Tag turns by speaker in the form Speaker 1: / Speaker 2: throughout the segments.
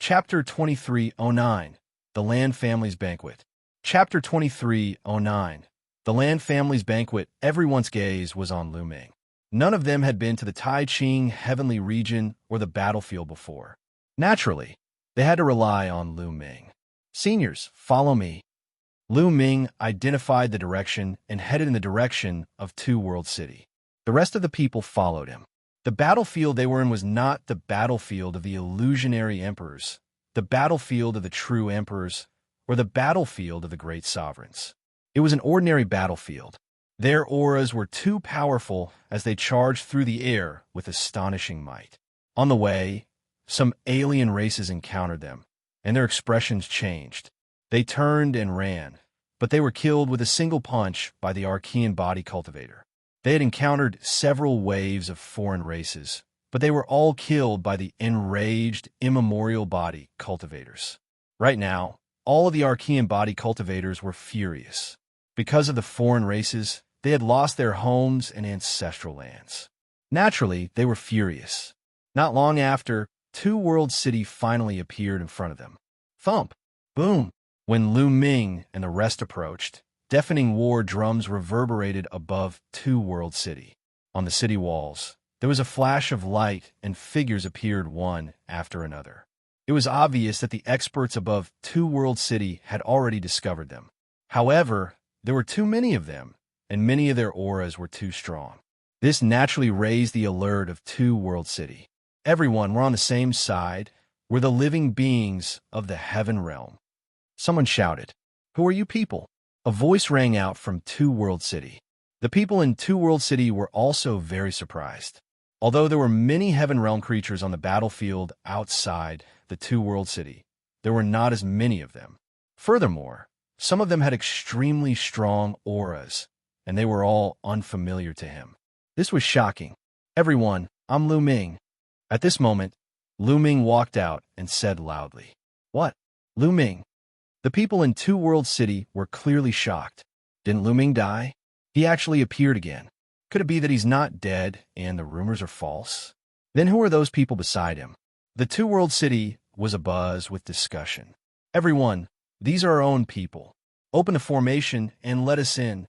Speaker 1: Chapter 2309, The Land Family's Banquet. Chapter 2309, The Land Family's Banquet. Everyone's gaze was on Lu Ming. None of them had been to the Tai Ching heavenly region or the battlefield before. Naturally, they had to rely on Lu Ming. Seniors, follow me. Lu Ming identified the direction and headed in the direction of Two World City. The rest of the people followed him. The battlefield they were in was not the battlefield of the illusionary emperors, the battlefield of the true emperors, or the battlefield of the great sovereigns. It was an ordinary battlefield. Their auras were too powerful as they charged through the air with astonishing might. On the way, some alien races encountered them, and their expressions changed. They turned and ran, but they were killed with a single punch by the Archean body cultivator. They had encountered several waves of foreign races, but they were all killed by the enraged, immemorial body cultivators. Right now, all of the Archean body cultivators were furious. Because of the foreign races, they had lost their homes and ancestral lands. Naturally, they were furious. Not long after, Two World City finally appeared in front of them. Thump! Boom! When Lu Ming and the rest approached, deafening war drums reverberated above Two World City. On the city walls, there was a flash of light and figures appeared one after another. It was obvious that the experts above Two World City had already discovered them. However, there were too many of them, and many of their auras were too strong. This naturally raised the alert of Two World City. Everyone were on the same side, were the living beings of the heaven realm. Someone shouted, "Who are you people?" A voice rang out from Two World City. The people in Two World City were also very surprised. Although there were many heaven realm creatures on the battlefield outside the Two World City, there were not as many of them. Furthermore, some of them had extremely strong auras, and they were all unfamiliar to him. This was shocking. "Everyone, I'm Lu Ming." At this moment, Lu Ming walked out and said loudly, "What? Lu Ming?" The people in Two World City were clearly shocked. Didn't Lu Ming die? He actually appeared again. Could it be that he's not dead and the rumors are false? Then who are those people beside him? The Two World City was abuzz with discussion. "Everyone, these are our own people. Open the formation and let us in,"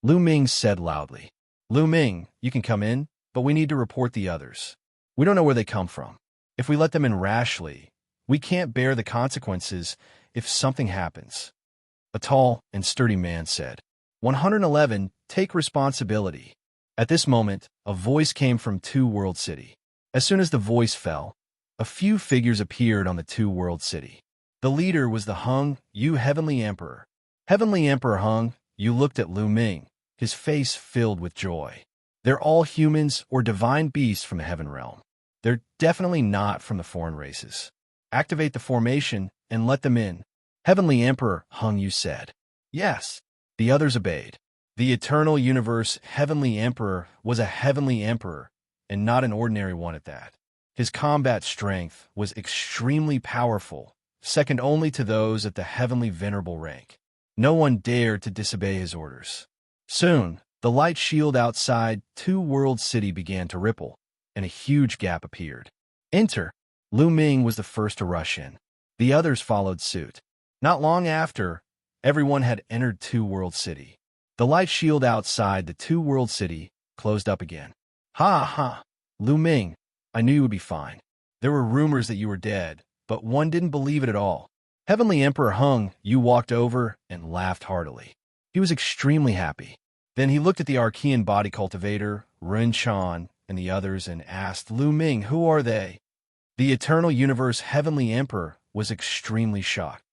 Speaker 1: Lu Ming said loudly. "Lu Ming, you can come in, but we need to report the others. We don't know where they come from. If we let them in rashly, we can't bear the consequences if something happens." A tall and sturdy man said, 111, take responsibility. At this moment, a voice came from Two World City. As soon as the voice fell, a few figures appeared on the Two World City. The leader was the Hung Yu Heavenly Emperor. Heavenly Emperor Hung Yu looked at Lu Ming, his face filled with joy. They're all humans or divine beasts from the heaven realm. They're definitely not from the foreign races. Activate the formation and let them in, Heavenly Emperor Hung Yu said. Yes, the others obeyed. The eternal universe Heavenly Emperor was a heavenly emperor, and not an ordinary one at that. His combat strength was extremely powerful, second only to those at the heavenly venerable rank. No one dared to disobey his orders. Soon, the light shield outside Two World City began to ripple, and a huge gap appeared. Enter! Lu Ming was the first to rush in. The others followed suit. Not long after, everyone had entered Two World City. The light shield outside the Two World City closed up again. Ha ha! Lu Ming, I knew you would be fine. There were rumors that you were dead, but one didn't believe it at all. Heavenly Emperor Hung Yu walked over and laughed heartily. He was extremely happy. Then he looked at the Archean body cultivator, Xuan, and the others and asked, Lu Ming, who are they? The Eternal Universe Heavenly Emperor was extremely shocked,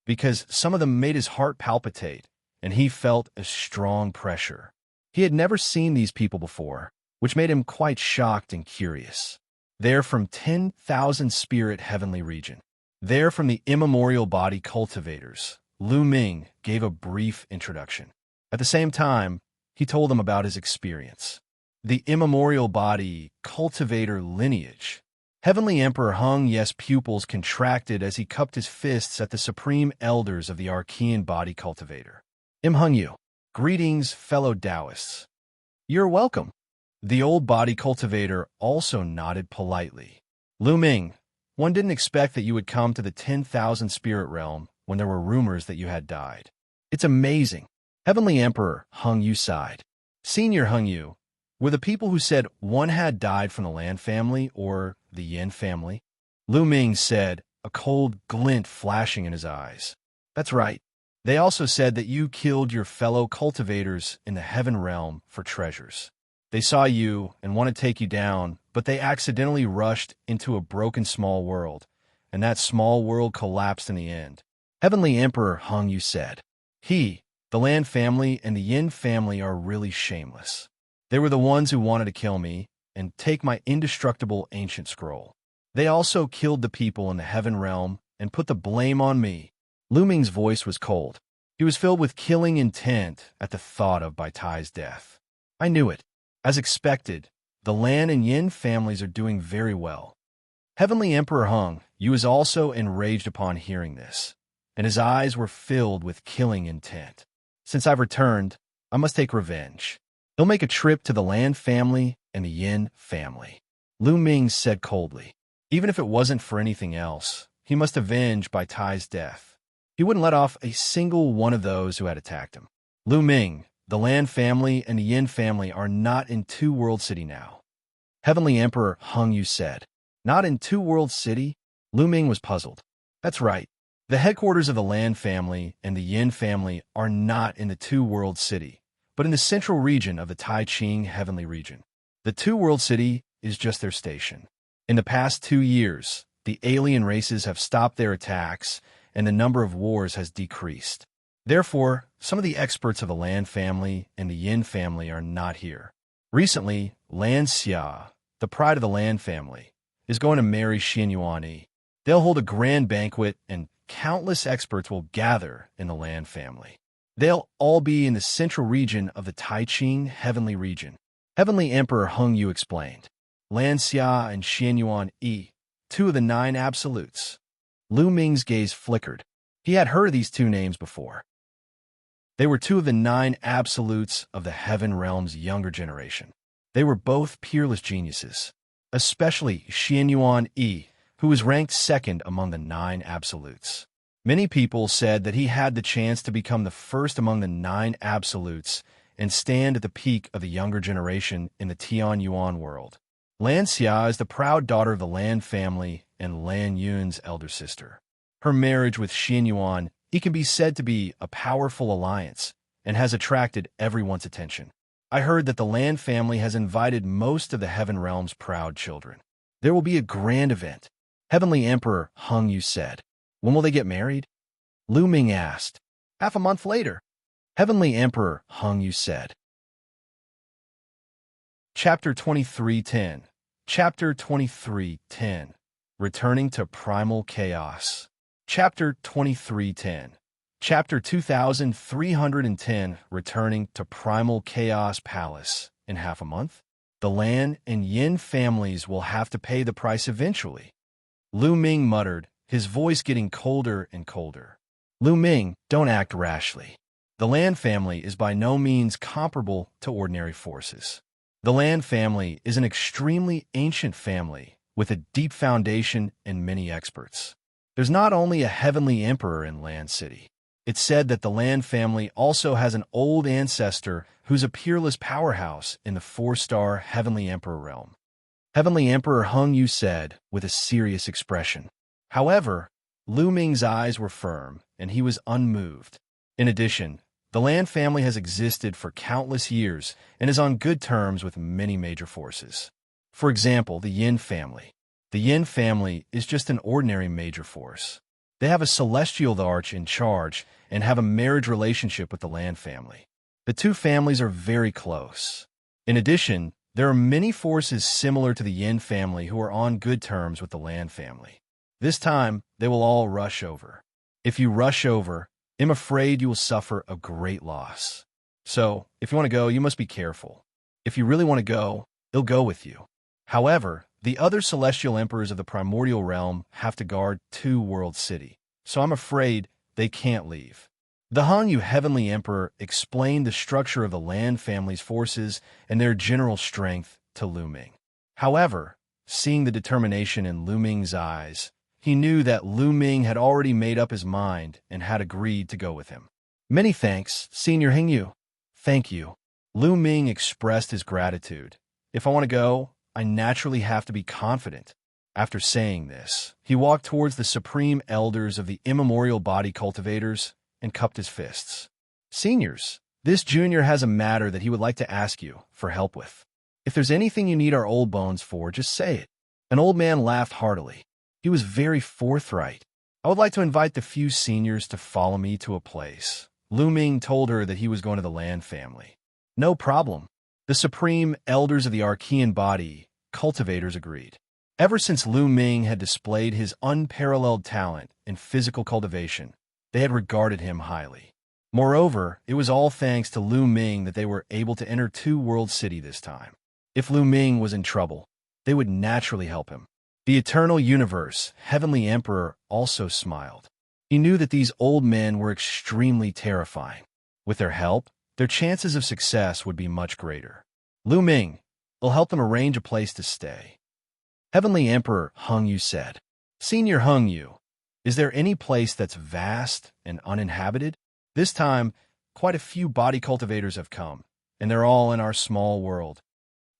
Speaker 1: because some of them made his heart palpitate, and he felt a strong pressure. He had never seen these people before, which made him quite shocked and curious. They're from 10,000 Spirit Heavenly Region. They're from the Immemorial Body Cultivators. Lu Ming gave a brief introduction. At the same time, he told them about his experience. The Immemorial Body Cultivator lineage. Heavenly Emperor Hung Ye's pupils contracted as he cupped his fists at the supreme elders of the Archean Body Cultivator. Hung Yu. Greetings, fellow Taoists. You're welcome. The old body cultivator also nodded politely. Lu Ming, One didn't expect that you would come to the 10,000 spirit realm when there were rumors that you had died. It's amazing. Heavenly Emperor Hung Yu sighed. Senior Hung Yu, were the people who said one had died from the Lan family or the Yin family? Lu Ming said, a cold glint flashing in his eyes. That's right. They also said that you killed your fellow cultivators in the heaven realm for treasures. They saw you and wanted to take you down, but they accidentally rushed into a broken small world, and that small world collapsed in the end. Heavenly Emperor Hung Yu said, the Lan family and the Yin family are really shameless. They were the ones who wanted to kill me and take my indestructible ancient scroll. They also killed the people in the heaven realm and put the blame on me. Lu Ming's voice was cold. He was filled with killing intent at the thought of Bai Tai's death. I knew it. As expected, the Lan and Yin families are doing very well. Heavenly Emperor Hung Yu was also enraged upon hearing this, and his eyes were filled with killing intent. Since I've returned, I must take revenge. He'll make a trip to the Lan family and the Yin family. Lu Ming said coldly. Even if it wasn't for anything else, he must avenge Bai Tai's death. He wouldn't let off a single one of those who had attacked him. Lu Ming, the Lan family and the Yin family are not in Two World City now. Heavenly Emperor Hung Yu said. Not in Two World City? Lu Ming was puzzled. That's right. The headquarters of the Lan family and the Yin family are not in the Two World City, but in the central region of the Tai Ching Heavenly Region. The Two World City is just their station. In the past 2 years, the alien races have stopped their attacks, and the number of wars has decreased. Therefore, some of the experts of the Lan family and the Yin family are not here. Recently, Xianxia, the pride of the Lan family, is going to marry Yuanyi. They'll hold a grand banquet, and countless experts will gather in the Lan family. They'll all be in the central region of the Tai Ching Heavenly Region. Heavenly Emperor Hung Yu explained. Xianxia and Yuanyi, 2 of the 9 absolutes. Lu Ming's gaze flickered. He had heard these 2 names before. They were 2 of the 9 absolutes of the Heaven Realm's younger generation. They were both peerless geniuses, especially Yuanyi, who was ranked 2nd among the 9 absolutes. Many people said that he had the chance to become the first among the 9 absolutes and stand at the peak of the younger generation in the Tian Yuan world. Xianxia is the proud daughter of the Lan family and Lan Yun's elder sister. Her marriage with Yuan can be said to be a powerful alliance and has attracted everyone's attention. I heard that the Lan family has invited most of the Heaven Realm's proud children. There will be a grand event. Heavenly Emperor Hung Yu said. When will they get married? Lu Ming asked. Half a month later. Heavenly Emperor Hung Yu said. Chapter 23:10. Chapter 23:10. Returning to Primal Chaos. Chapter 23:10. Chapter 2310. Returning to Primal Chaos Palace. In half a month, the Lan and Yin families will have to pay the price eventually. Lu Ming muttered, his voice getting colder and colder. Lu Ming, don't act rashly. The Lan family is by no means comparable to ordinary forces. The Lan family is an extremely ancient family with a deep foundation and many experts. There's not only a heavenly emperor in Lan City. It's said that the Lan family also has an old ancestor who's a peerless powerhouse in the 4-star Heavenly Emperor realm. Heavenly Emperor Hung Yu said with a serious expression. However, Lu Ming's eyes were firm, and he was unmoved. In addition, the Lan family has existed for countless years and is on good terms with many major forces. For example, the Yin family. The Yin family is just an ordinary major force. They have a celestial arch in charge and have a marriage relationship with the Lan family. The 2 families are very close. In addition, there are many forces similar to the Yin family who are on good terms with the Lan family. This time, they will all rush over. If you rush over, I'm afraid you will suffer a great loss. So, if you want to go, you must be careful. If you really want to go, he'll go with you. However, the other celestial emperors of the primordial realm have to guard Two World City, so I'm afraid they can't leave. The Hung Yu Heavenly Emperor explained the structure of the Lan family's forces and their general strength to Lu Ming. However, seeing the determination in Lu Ming's eyes, he knew that Lu Ming had already made up his mind and had agreed to go with him. Many thanks, Senior Hingyu. Thank you. Lu Ming expressed his gratitude. If I want to go, I naturally have to be confident. After saying this, he walked towards the supreme elders of the immemorial body cultivators and cupped his fists. Seniors, this junior has a matter that he would like to ask you for help with. If there's anything you need our old bones for, just say it. An old man laughed heartily. He was very forthright. I would like to invite the few seniors to follow me to a place. Lu Ming told her that he was going to the Lan family. No problem. The supreme elders of the Archean body cultivators agreed. Ever since Lu Ming had displayed his unparalleled talent in physical cultivation, they had regarded him highly. Moreover, it was all thanks to Lu Ming that they were able to enter Two World City this time. If Lu Ming was in trouble, they would naturally help him. The Eternal Universe, Heavenly Emperor, also smiled. He knew that these old men were extremely terrifying. With their help, their chances of success would be much greater. Lu Ming will help them arrange a place to stay. Heavenly Emperor Hung Yu said, Senior Hung Yu, is there any place that's vast and uninhabited? This time, quite a few body cultivators have come, and they're all in our small world.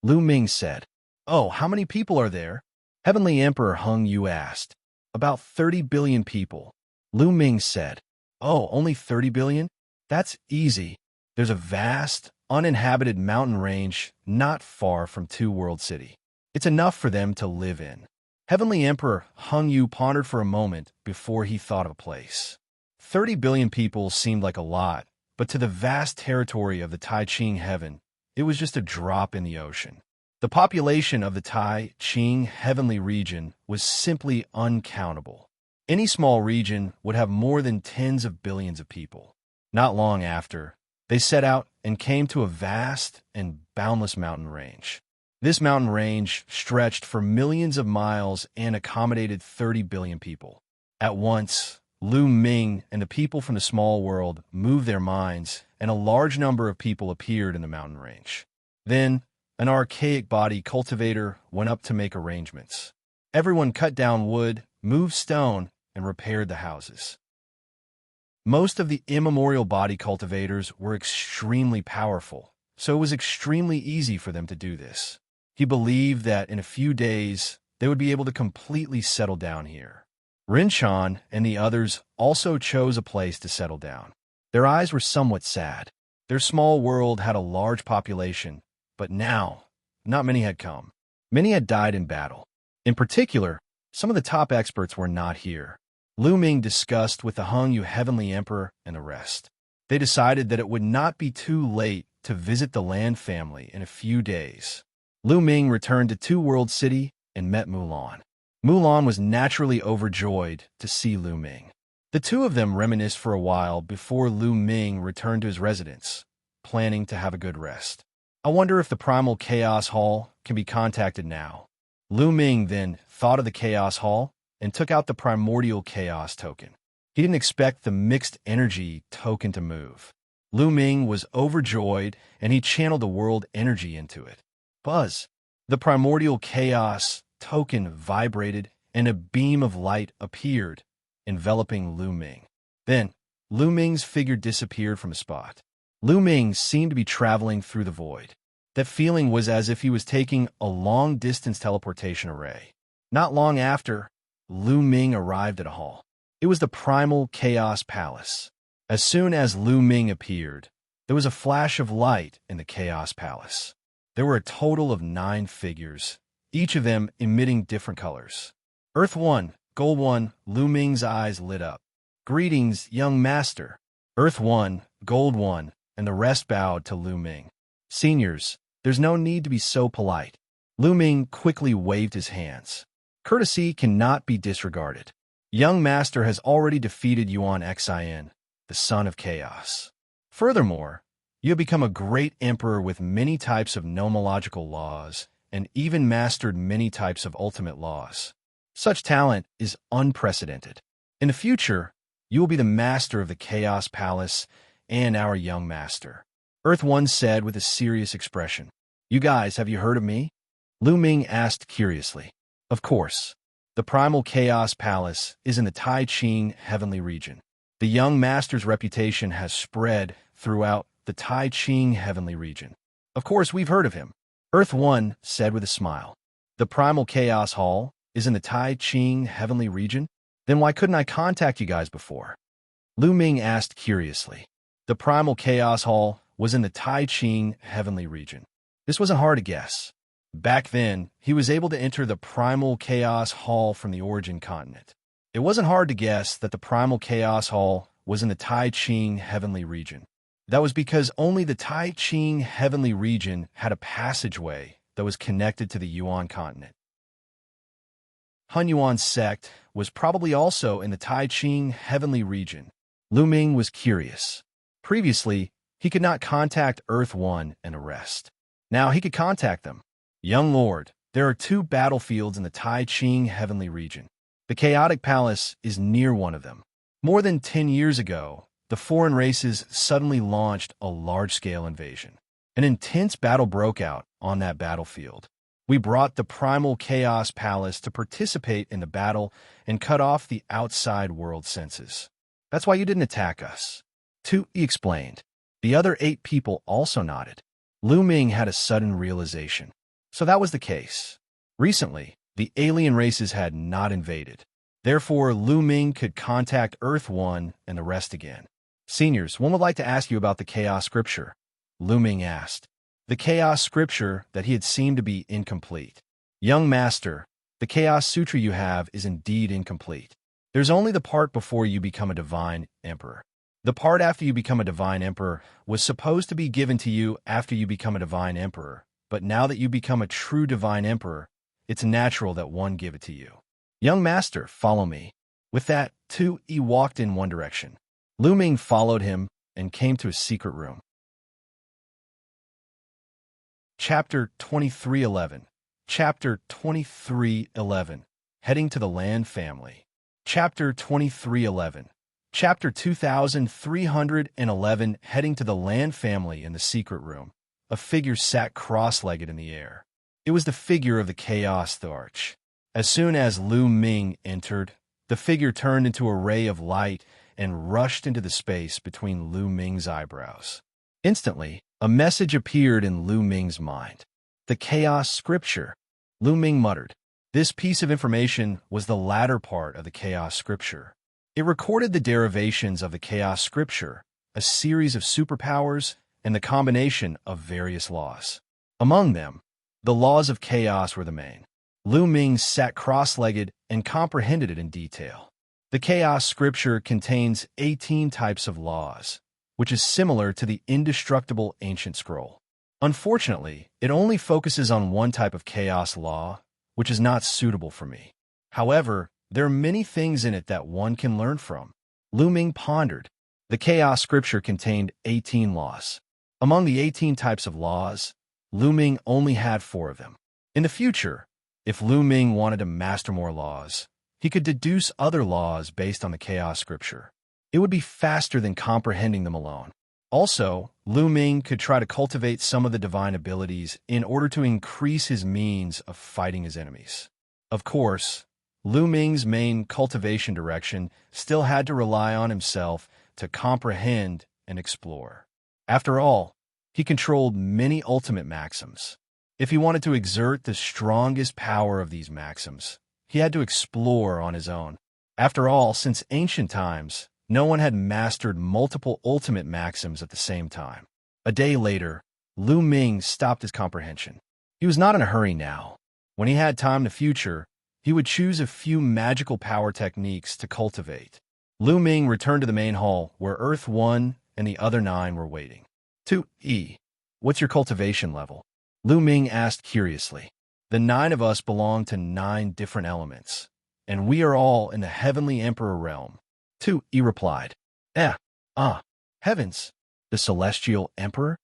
Speaker 1: Lu Ming said, Oh, how many people are there? Heavenly Emperor Hung Yu asked. About 30 billion people. Lu Ming said, Oh, only 30 billion? That's easy. There's a vast, uninhabited mountain range not far from Two World City. It's enough for them to live in. Heavenly Emperor Hung Yu pondered for a moment before he thought of a place. 30 billion people seemed like a lot, but to the vast territory of the Tai Ching heaven, it was just a drop in the ocean. The population of the Tai Ching heavenly region was simply uncountable. Any small region would have more than tens of billions of people. Not long after, they set out and came to a vast and boundless mountain range. This mountain range stretched for millions of miles and accommodated 30 billion people. At once, Lu Ming and the people from the small world moved their minds, and a large number of people appeared in the mountain range. Then, an archaic body cultivator went up to make arrangements. Everyone cut down wood, moved stone, and repaired the houses. Most of the immemorial body cultivators were extremely powerful, so it was extremely easy for them to do this. He believed that in a few days, they would be able to completely settle down here. Rinchan and the others also chose a place to settle down. Their eyes were somewhat sad. Their small world had a large population, but now, not many had come. Many had died in battle. In particular, some of the top experts were not here. Lu Ming discussed with the Hung Yu Heavenly Emperor and the rest. They decided that it would not be too late to visit the Lan family in a few days. Lu Ming returned to Two World City and met Mulan. Mulan was naturally overjoyed to see Lu Ming. The two of them reminisced for a while before Lu Ming returned to his residence, planning to have a good rest. I wonder if the Primal Chaos Hall can be contacted now. Lu Ming then thought of the Chaos Hall and took out the Primordial Chaos token. He didn't expect the Mixed Energy token to move. Lu Ming was overjoyed, and he channeled the world energy into it. Buzz! The Primordial Chaos token vibrated, and a beam of light appeared, enveloping Lu Ming. Then, Lu Ming's figure disappeared from a spot. Lu Ming seemed to be traveling through the void. That feeling was as if he was taking a long-distance teleportation array. Not long after, Lu Ming arrived at a hall. It was the Primal Chaos Palace. As soon as Lu Ming appeared, there was a flash of light in the Chaos Palace. There were a total of 9 figures, each of them emitting different colors. Earth 1, Gold 1, Lu Ming's eyes lit up. Greetings, young master. Earth 1, Gold 1, and the rest bowed to Lu Ming. Seniors, there's no need to be so polite. Lu Ming quickly waved his hands. Courtesy cannot be disregarded. Young master has already defeated Yuanyi, the son of chaos. Furthermore, you have become a great emperor with many types of nomological laws and even mastered many types of ultimate laws. Such talent is unprecedented. In the future, you will be the master of the Chaos Palace and our young master. Earth 1 said with a serious expression. You guys, have you heard of me? Lu Ming asked curiously. Of course, the Primal Chaos Palace is in the Tai Ching Heavenly Region. The young master's reputation has spread throughout the Tai Ching Heavenly Region. Of course, we've heard of him. Earth One said with a smile. The Primal Chaos Hall is in the Tai Ching Heavenly Region? Then why couldn't I contact you guys before? Lu Ming asked curiously. The Primal Chaos Hall was in the Tai Ching Heavenly Region. This wasn't hard to guess. Back then, he was able to enter the Primal Chaos Hall from the Origin Continent. It wasn't hard to guess that the Primal Chaos Hall was in the Tai Ching Heavenly Region. That was because only the Tai Ching Heavenly Region had a passageway that was connected to the Yuan continent. Hun Yuan's sect was probably also in the Tai Ching Heavenly Region. Lu Ming was curious. Previously, he could not contact Earth One and the rest. Now he could contact them. Young Lord, there are 2 battlefields in the Tai Ching Heavenly Region. The Chaotic Palace is near one of them. More than 10 years ago, the foreign races suddenly launched a large-scale invasion. An intense battle broke out on that battlefield. We brought the Primal Chaos Palace to participate in the battle and cut off the outside world senses. That's why you didn't attack us. He explained. The other 8 people also nodded. Lu Ming had a sudden realization. So that was the case. Recently, the alien races had not invaded. Therefore, Lu Ming could contact Earth One and the rest again. Seniors, one would like to ask you about the Chaos Scripture. Lu Ming asked. The Chaos Scripture that he had seemed to be incomplete. Young Master, the Chaos Sutra you have is indeed incomplete. There's only the part before you become a Divine Emperor. The part after you become a Divine Emperor was supposed to be given to you after you become a Divine Emperor, but now that you become a true Divine Emperor, it's natural that one give it to you. Young Master, follow me. With that, he walked in one direction. Lu Ming followed him and came to a secret room. Chapter 23:11. Chapter 23:11. Heading to the Land Family. Chapter 23:11. Chapter 2311. Heading to the Land Family in the secret room. A figure sat cross-legged in the air. It was the figure of the Chaos Thearch. As soon as Lu Ming entered, the figure turned into a ray of light and rushed into the space between Lu Ming's eyebrows. Instantly, a message appeared in Lu Ming's mind. The Chaos Scripture. Lu Ming muttered. This piece of information was the latter part of the Chaos Scripture. It recorded the derivations of the Chaos Scripture, a series of superpowers, and the combination of various laws. Among them, the laws of chaos were the main. Lu Ming sat cross-legged and comprehended it in detail. The Chaos Scripture contains 18 types of laws, which is similar to the indestructible ancient scroll. Unfortunately, it only focuses on one type of chaos law, which is not suitable for me. However, there are many things in it that one can learn from. Lu Ming pondered. The Chaos Scripture contained 18 laws. Among the 18 types of laws, Lu Ming only had 4 of them. In the future, if Lu Ming wanted to master more laws, he could deduce other laws based on the Chaos Scripture. It would be faster than comprehending them alone. Also, Lu Ming could try to cultivate some of the divine abilities in order to increase his means of fighting his enemies. Of course, Lu Ming's main cultivation direction still had to rely on himself to comprehend and explore. After all, he controlled many ultimate maxims. If he wanted to exert the strongest power of these maxims, he had to explore on his own. After all, since ancient times, no one had mastered multiple ultimate maxims at the same time. A day later, Lu Ming stopped his comprehension. He was not in a hurry now. When he had time in the future, he would choose a few magical power techniques to cultivate. Lu Ming returned to the main hall, where Earth 1 and the other 9 were waiting. 2E. What's your cultivation level? Lu Ming asked curiously. The 9 of us belong to 9 different elements, and we are all in the Heavenly Emperor realm. 2E replied. Heavens, the Celestial Emperor?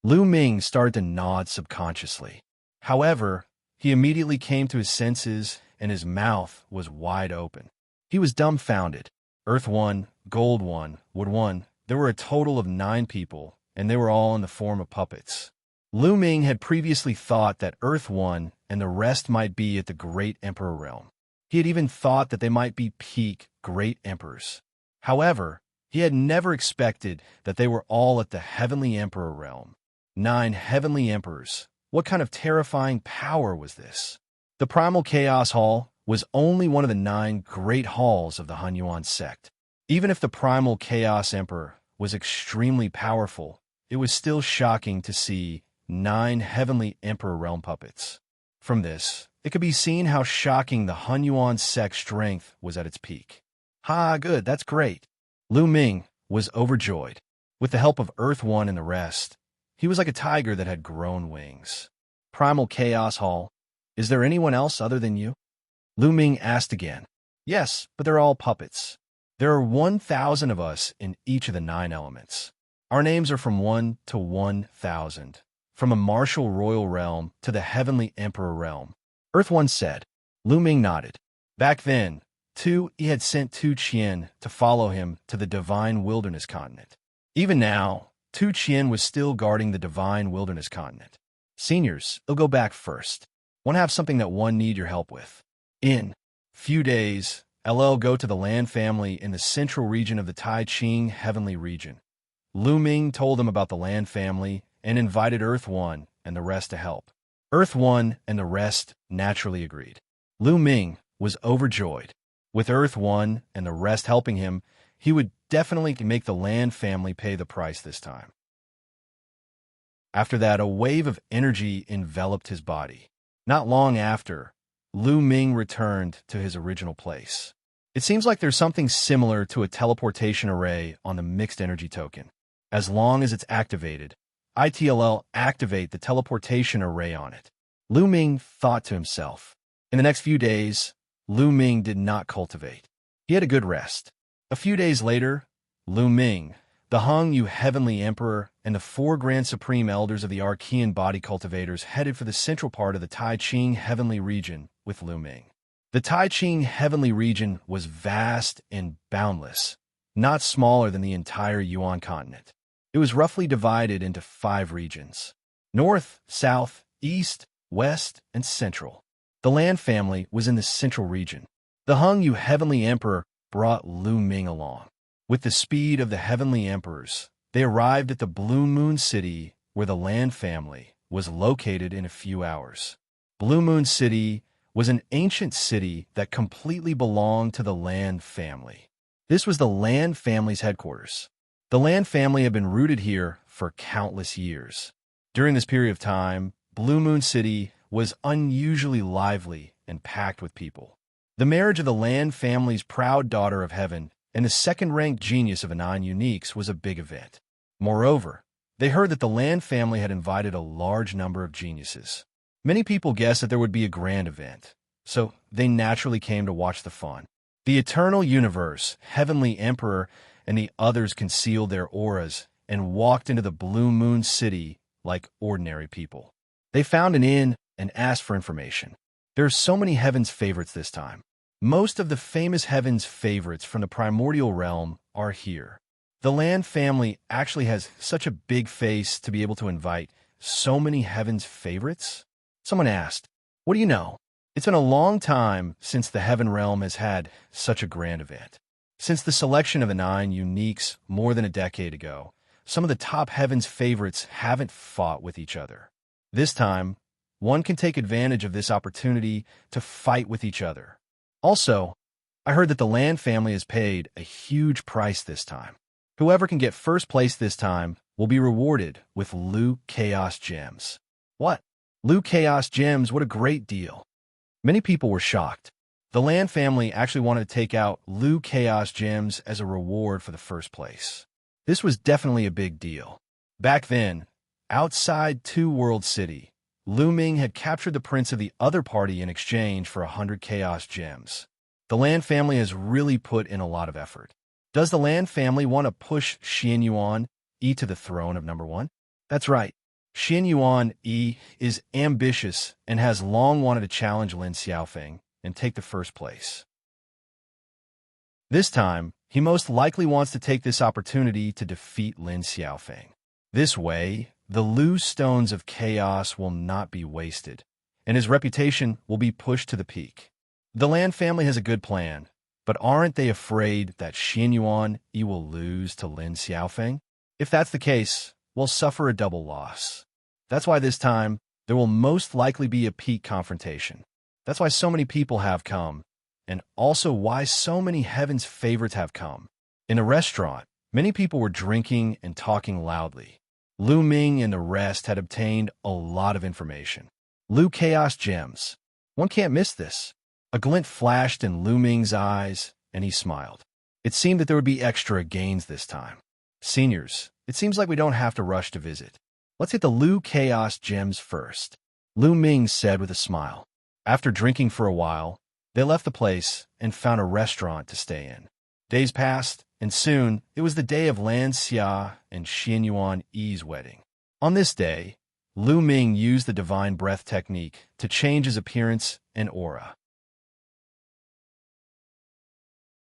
Speaker 1: Lu Ming started to nod subconsciously. However, he immediately came to his senses and his mouth was wide open. He was dumbfounded. Earth 1, Gold 1, Wood 1, there were a total of 9 people, and they were all in the form of puppets. Lu Ming had previously thought that Earth 1 and the rest might be at the Great Emperor realm. He had even thought that they might be peak Great Emperors. However, he had never expected that they were all at the Heavenly Emperor realm. 9 Heavenly Emperors. What kind of terrifying power was this? The Primal Chaos Hall was only one of the 9 great halls of the Hunyuan sect. Even if the Primal Chaos Emperor was extremely powerful, it was still shocking to see 9 Heavenly Emperor realm puppets. From this, it could be seen how shocking the Hunyuan sect's strength was at its peak. Good, that's great. Lu Ming was overjoyed. With the help of Earth One and the rest, he was like a tiger that had grown wings. Primal Chaos Hall, is there anyone else other than you? Lu Ming asked again. Yes, but they're all puppets. There are 1,000 of us in each of the 9 elements. Our names are from 1 to 1,000, from a martial royal realm to the Heavenly Emperor realm. Earth One said. Lu Ming nodded. Back then, he had sent Tu Qian to follow him to the Divine Wilderness Continent. Even now, Tu Qian was still guarding the Divine Wilderness Continent. Seniors, they'll go back first. One have something that one need your help with. In few days, LL go to the Lan family in the central region of the Tai Ching Heavenly region. Lu Ming told them about the Lan family and invited Earth One and the rest to help. Earth One and the rest naturally agreed. Lu Ming was overjoyed. With Earth One and the rest helping him, he would definitely make the Lan family pay the price this time. After that, a wave of energy enveloped his body. Not long after, Lu Ming returned to his original place. It seems like there's something similar to a teleportation array on the mixed energy token. As long as it's activated, ITLL activate the teleportation array on it. Lu Ming thought to himself. In the next few days, Lu Ming did not cultivate. He had a good rest. A few days later, Lu Ming, the Hung Yu Heavenly Emperor, and the 4 Grand Supreme Elders of the Archean Body Cultivators headed for the central part of the Tai Ching Heavenly region with Lu Ming. The Tai Ching Heavenly region was vast and boundless, not smaller than the entire Yuan continent. It was roughly divided into 5 regions: North, South, East, West, and Central. The Lan family was in the central region. The Hung Yu Heavenly Emperor brought Lu Ming along. With the speed of the Heavenly Emperors, they arrived at the Blue Moon City, where the Lan family was located, in a few hours. Blue Moon City was an ancient city that completely belonged to the Lan family. This was the Lan family's headquarters. The Lan family had been rooted here for countless years. During this period of time, Blue Moon City was unusually lively and packed with people. The marriage of the Lan family's proud daughter of heaven and the second-ranked genius of the 9 uniques was a big event. Moreover, they heard that the Lan family had invited a large number of geniuses. Many people guessed that there would be a grand event, so they naturally came to watch the fun. The Eternal Universe, Heavenly Emperor, and the others concealed their auras and walked into the Blue Moon City like ordinary people. They found an inn and asked for information. There are so many Heaven's favorites this time. Most of the famous Heaven's favorites from the primordial realm are here. The Lan family actually has such a big face to be able to invite so many Heaven's favorites. Someone asked, "What do you know?" It's been a long time since the Heaven realm has had such a grand event. Since the selection of the 9 uniques more than a decade ago, some of the top Heaven's favorites haven't fought with each other. This time, one can take advantage of this opportunity to fight with each other. Also, I heard that the Lan family has paid a huge price this time. Whoever can get first place this time will be rewarded with Lu Chaos Gems. What? Lu Chaos Gems, what a great deal. Many people were shocked. The Lan family actually wanted to take out Lu Chaos Gems as a reward for the first place. This was definitely a big deal. Back then, outside Two World City, Lu Ming had captured the prince of the other party in exchange for 100 Chaos Gems. The Lan family has really put in a lot of effort. Does the Lan family want to push Shenhuang Lu to the throne of number 1? That's right. Shenhuang Lu is ambitious and has long wanted to challenge Lin Xiaofeng and take the first place. This time, he most likely wants to take this opportunity to defeat Lin Xiaofeng. This way, the Lu Stones of Chaos will not be wasted, and his reputation will be pushed to the peak. The Lan family has a good plan, but aren't they afraid that Yuanyi will lose to Lin Xiaofeng? If that's the case, we'll suffer a double loss. That's why this time, there will most likely be a peak confrontation. That's why so many people have come, and also why so many heaven's favorites have come. In a restaurant, many people were drinking and talking loudly. Lu Ming and the rest had obtained a lot of information. Lu Chaos Gems. One can't miss this. A glint flashed in Lu Ming's eyes, and he smiled. It seemed that there would be extra gains this time. Seniors, it seems like we don't have to rush to visit. Let's hit the Lu Chaos Gems first, Lu Ming said with a smile. After drinking for a while, they left the place and found a restaurant to stay in. Days passed, and soon it was the day of Xianxia and Yuanyi's wedding. On this day, Lu Ming used the divine breath technique to change his appearance and aura.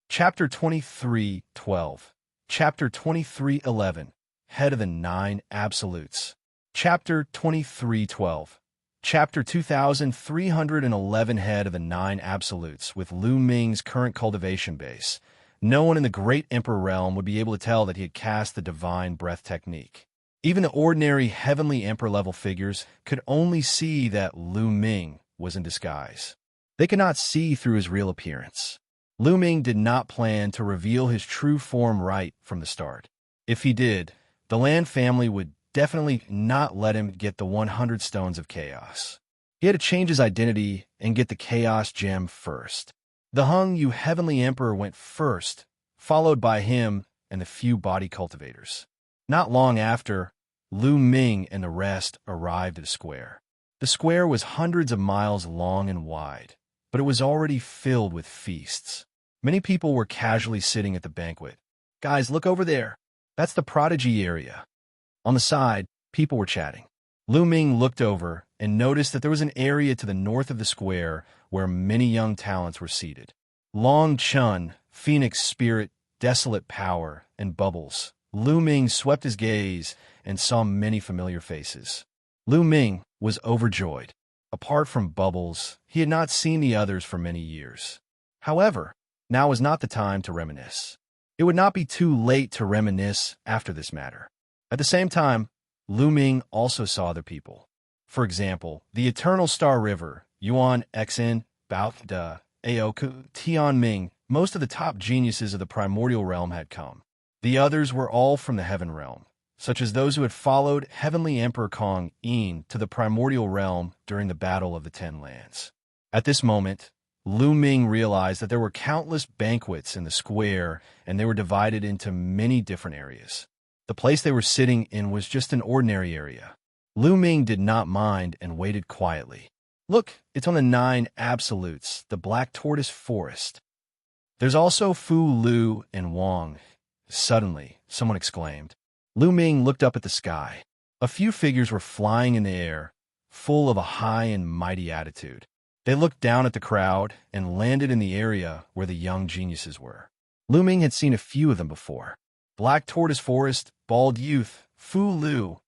Speaker 1: Chapter 23:12. Chapter 23:11. Head of the Nine Absolutes. Chapter 23:12. Chapter 2311. Head of the Nine Absolutes. With Lu Ming's current cultivation base, no one in the Great Emperor realm would be able to tell that he had cast the divine breath technique. Even the ordinary heavenly emperor-level figures could only see that Lu Ming was in disguise. They could not see through his real appearance. Lu Ming did not plan to reveal his true form right from the start. If he did, the Lan family would definitely not let him get the 100 Stones of Chaos. He had to change his identity and get the Chaos Gem first. The Hung Yu Heavenly Emperor went first, followed by him and the few body cultivators. Not long after, Lu Ming and the rest arrived at a square. The square was hundreds of miles long and wide, but it was already filled with feasts. Many people were casually sitting at the banquet. Guys, look over there. That's the prodigy area. On the side, people were chatting. Lu Ming looked over and noticed that there was an area to the north of the square where many young talents were seated. Long Chun, Phoenix Spirit, Desolate Power, and Bubbles. Lu Ming swept his gaze and saw many familiar faces. Lu Ming was overjoyed. Apart from Bubbles, he had not seen the others for many years. However, now was not the time to reminisce. It would not be too late to reminisce after this matter. At the same time, Lu Ming also saw other people. For example, the Eternal Star River, Yuan Xin, Bao De, Aoku, Tian Ming, most of the top geniuses of the primordial realm had come. The others were all from the heaven realm, such as those who had followed Heavenly Emperor Kong Yin to the primordial realm during the Battle of the Ten Lands. At this moment, Lu Ming realized that there were countless banquets in the square, and they were divided into many different areas. The place they were sitting in was just an ordinary area. Lu Ming did not mind and waited quietly. Look, it's on the Nine Absolutes, the Black Tortoise Forest. There's also Fu Lu and Wang. Suddenly, someone exclaimed. Lu Ming looked up at the sky. A few figures were flying in the air, full of a high and mighty attitude. They looked down at the crowd and landed in the area where the young geniuses were. Lu Ming had seen a few of them before. Black Tortoise Forest, Bald Youth, Fu Lu.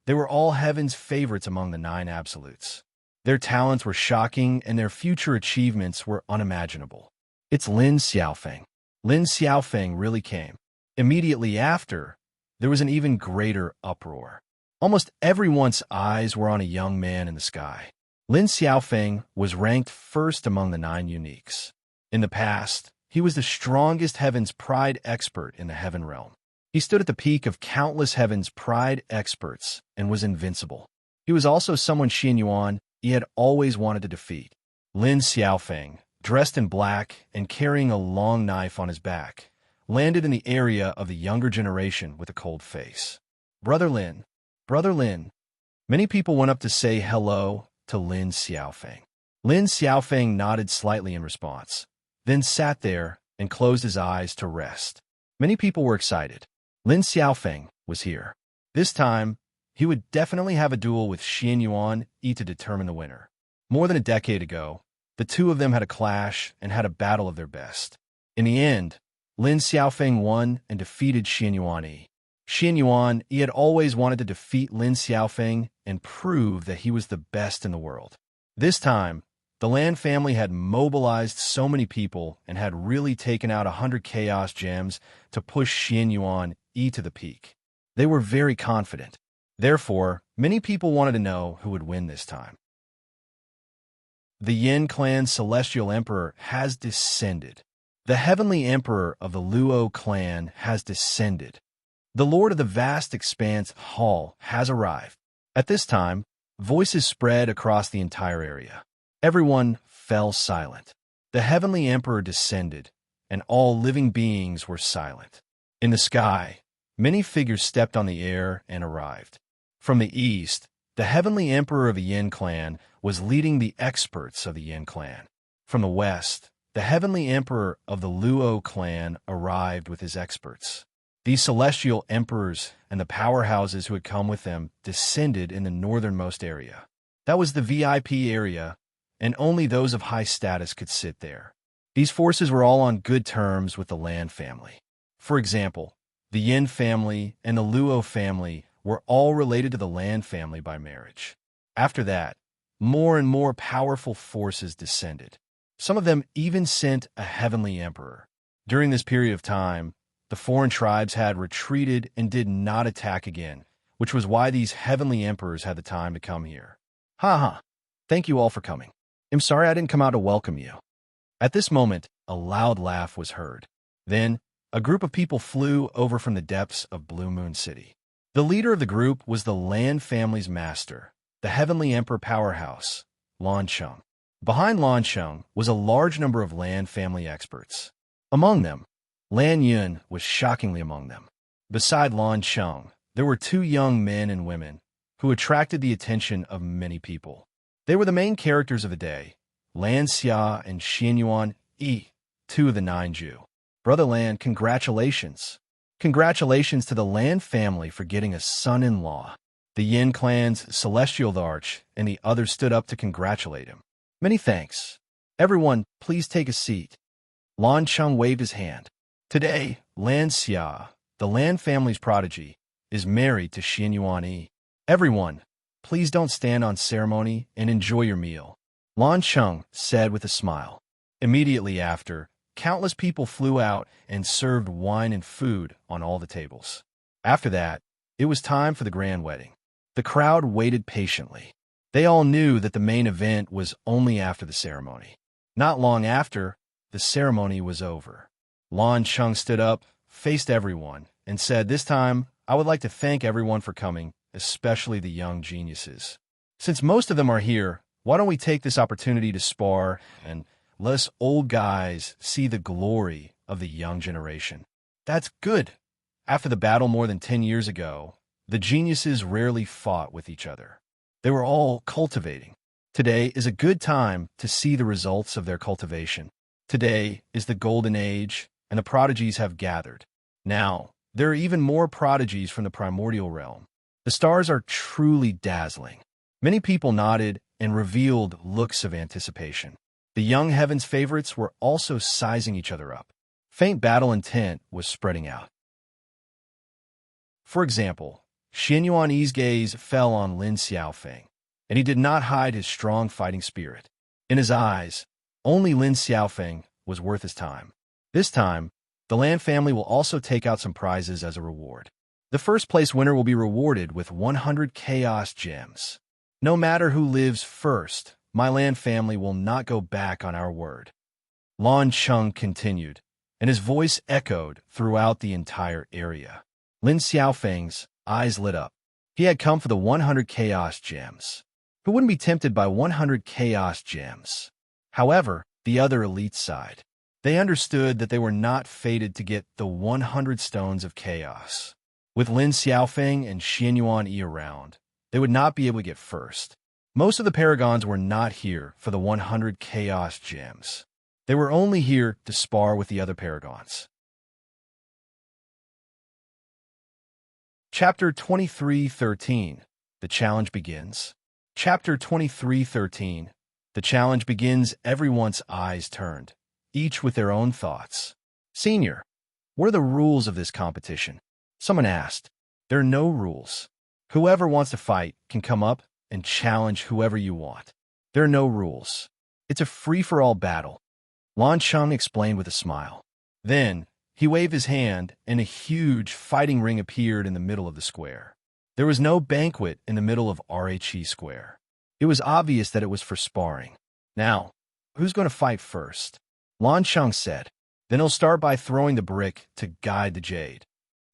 Speaker 1: They were all heaven's favorites among the Nine Absolutes. Their talents were shocking and their future achievements were unimaginable. It's Lin Xiaofeng. Lin Xiaofeng really came. Immediately after, there was an even greater uproar. Almost everyone's eyes were on a young man in the sky. Lin Xiaofeng was ranked first among the 9 uniques. In the past, he was the strongest Heaven's Pride expert in the Heaven realm. He stood at the peak of countless Heaven's Pride experts and was invincible. He was also someone Shenhuang Lu had always wanted to defeat. Lin Xiaofeng, dressed in black and carrying a long knife on his back, landed in the area of the younger generation with a cold face. Brother Lin. Brother Lin. Many people went up to say hello to Lin Xiaofeng. Lin Xiaofeng nodded slightly in response, then sat there and closed his eyes to rest. Many people were excited. Lin Xiaofeng was here. This time, he would definitely have a duel with Yuanyi to determine the winner. More than a decade ago, the two of them had a clash and had a battle of their best. In the end, Lin Xiaofeng won and defeated Yuanyi. Yuanyi had always wanted to defeat Lin Xiaofeng and prove that he was the best in the world. This time, the Lan family had mobilized so many people and had really taken out 100 chaos gems to push Yuanyi to the peak. They were very confident. Therefore, many people wanted to know who would win this time. The Yin clan's celestial emperor has descended. The heavenly emperor of the Luo clan has descended. The lord of the vast expanse hall has arrived. At this time, voices spread across the entire area. Everyone fell silent. The heavenly emperor descended, and all living beings were silent. In the sky, many figures stepped on the air and arrived. From the east, the heavenly emperor of the Yin clan was leading the experts of the Yin clan. From the west, the heavenly emperor of the Luo clan arrived with his experts. These celestial emperors and the powerhouses who had come with them descended in the northernmost area. That was the VIP area, and only those of high status could sit there. These forces were all on good terms with the Lan family. For example, the Yin family and the Luo family were all related to the Lan family by marriage. After that, more and more powerful forces descended. Some of them even sent a heavenly emperor. During this period of time, the foreign tribes had retreated and did not attack again, which was why these heavenly emperors had the time to come here. Ha. Thank you all for coming. I'm sorry I didn't come out to welcome you. At this moment, a loud laugh was heard. Then, a group of people flew over from the depths of Blue Moon City. The leader of the group was the Lan family's master, the heavenly emperor powerhouse, Lan Sheng. Behind Lan Sheng was a large number of Lan family experts. Among them, Lan Yun was shockingly among them. Beside Lan Sheng, there were two young men and women who attracted the attention of many people. They were the main characters of the day, Xianxia and Yuanyi, two of the 9 Jew. Brother Lan, congratulations. Congratulations to the Lan family for getting a son-in-law. The Yin clan's celestial arch and the others stood up to congratulate him. Many thanks. Everyone, please take a seat. Lan Sheng waved his hand. Today, Xianxia, the Lan family's prodigy, is married to Yuanyi. Everyone, please don't stand on ceremony and enjoy your meal, Lan Sheng said with a smile. Immediately after, countless people flew out and served wine and food on all the tables. After that, it was time for the grand wedding. The crowd waited patiently. They all knew that the main event was only after the ceremony. Not long after, the ceremony was over. Lan Sheng stood up, faced everyone, and said, "This time, I would like to thank everyone for coming, especially the young geniuses. Since most of them are here, why don't we take this opportunity to spar and let us old guys see the glory of the young generation?" That's good. After the battle more than 10 years ago, the geniuses rarely fought with each other. They were all cultivating. Today is a good time to see the results of their cultivation. Today is the golden age, and the prodigies have gathered. Now, there are even more prodigies from the primordial realm. The stars are truly dazzling. Many people nodded and revealed looks of anticipation. The young heaven's favorites were also sizing each other up. Faint battle intent was spreading out. For example, Yuanyi's gaze fell on Lin Xiaofeng, and he did not hide his strong fighting spirit. In his eyes, only Lin Xiaofeng was worth his time. This time, the Lan family will also take out some prizes as a reward. The first place winner will be rewarded with 100 chaos gems. No matter who lives first, my Lan family will not go back on our word. Lan Sheng continued, and his voice echoed throughout the entire area. Lin Xiaofeng's eyes lit up. He had come for the 100 chaos gems. Who wouldn't be tempted by 100 chaos gems? However, the other elite side. They understood that they were not fated to get the 100 stones of chaos. With Lin Xiaofeng and Yuanyi around, they would not be able to get first. Most of the paragons were not here for the 100 chaos gems. They were only here to spar with the other paragons. Chapter 23:13. The challenge begins. Chapter 23:13. The challenge begins. Everyone's eyes turned, each with their own thoughts. Senior, what are the rules of this competition? Someone asked. There are no rules. Whoever wants to fight can come up and challenge whoever you want. There are no rules. It's a free-for-all battle, Lan Cheng explained with a smile. Then, he waved his hand, and a huge fighting ring appeared in the middle of the square. There was no banquet in the middle of RHE Square. It was obvious that it was for sparring. Now, who's going to fight first? Lan Cheng said. Then he'll start by throwing the brick to guide the jade.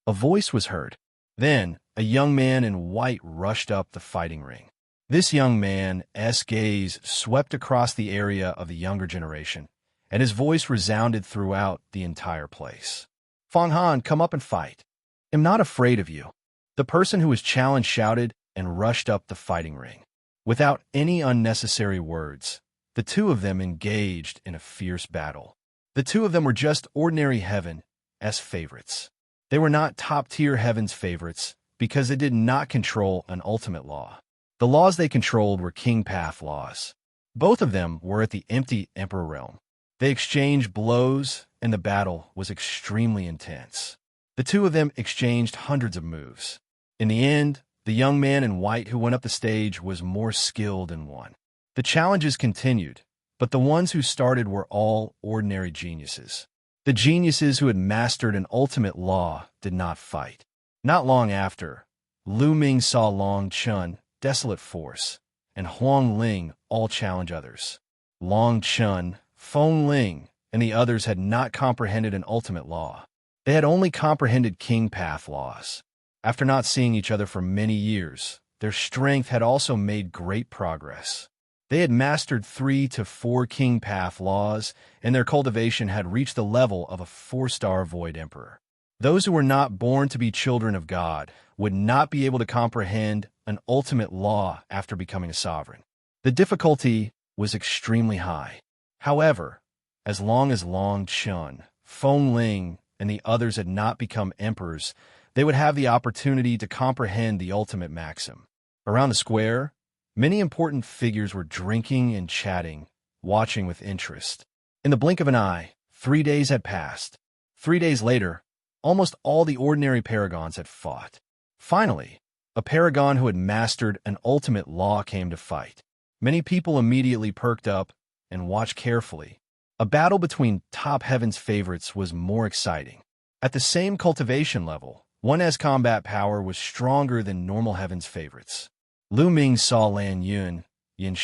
Speaker 1: A voice was heard. Then, a young man in white rushed up the fighting ring. This young man's gaze swept across the area of the younger generation, and his voice resounded throughout the entire place. Fang Han, come up and fight. I'm not afraid of you. The person who was challenged shouted and rushed up the fighting ring. Without any unnecessary words, the two of them engaged in a fierce battle. The two of them were just ordinary Heaven's favorites. They were not top-tier Heaven's favorites because they did not control an ultimate law. The laws they controlled were King Path laws. Both of them were at the empty Emperor realm. They exchanged blows, and the battle was extremely intense. The two of them exchanged hundreds of moves. In the end, the young man in white who went up the stage was more skilled and won. The challenges continued, but the ones who started were all ordinary geniuses. The geniuses who had mastered an ultimate law did not fight. Not long after, Lu Ming saw Long Chun, Desolate Force, and Huang Ling all challenge others. Long Chun, Feng Ling, and the others had not comprehended an ultimate law. They had only comprehended King Path laws. After not seeing each other for many years, their strength had also made great progress. They had mastered 3 to 4 King Path laws, and their cultivation had reached the level of a 4-star Void Emperor. Those who were not born to be children of God would not be able to comprehend an ultimate law after becoming a sovereign. The difficulty was extremely high. However, as long as Long Chun, Feng Ling, and the others had not become emperors, they would have the opportunity to comprehend the ultimate maxim. Around the square, many important figures were drinking and chatting, watching with interest. In the blink of an eye, 3 days had passed. 3 days later, almost all the ordinary paragons had fought. Finally, a paragon who had mastered an ultimate law came to fight. Many people immediately perked up and watched carefully. A battle between top Heaven's favorites was more exciting. At the same cultivation level, one's combat power was stronger than normal Heaven's favorites. Lu Ming saw Lan Yun, Yin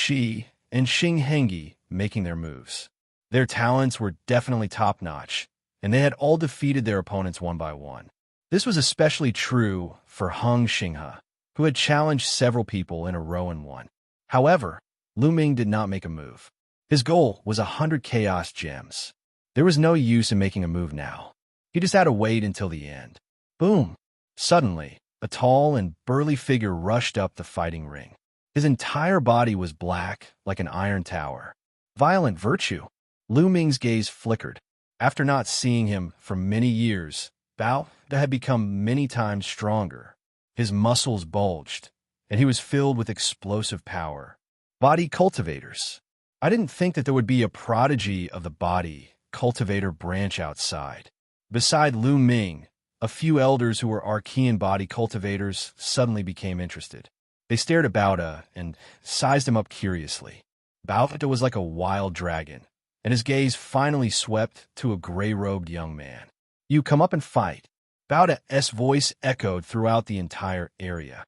Speaker 1: and Xing Hengyi making their moves. Their talents were definitely top-notch, and they had all defeated their opponents one by one. This was especially true for Heng Xinghe, who had challenged several people in a row and won. However, Lu Ming did not make a move. His goal was 100 Chaos Gems. There was no use in making a move now. He just had to wait until the end. Boom! Suddenly, a tall and burly figure rushed up the fighting ring. His entire body was black, like an iron tower. Violent virtue. Lu Ming's gaze flickered. After not seeing him for many years, Bao had become many times stronger. His muscles bulged, and he was filled with explosive power. Body cultivators. I didn't think that there would be a prodigy of the body cultivator branch outside. Beside Lu Ming, a few elders who were Archean body cultivators suddenly became interested. They stared at Bao and sized him up curiously. Bao was like a wild dragon, and his gaze finally swept to a gray-robed young man. You come up and fight. Bao's voice echoed throughout the entire area.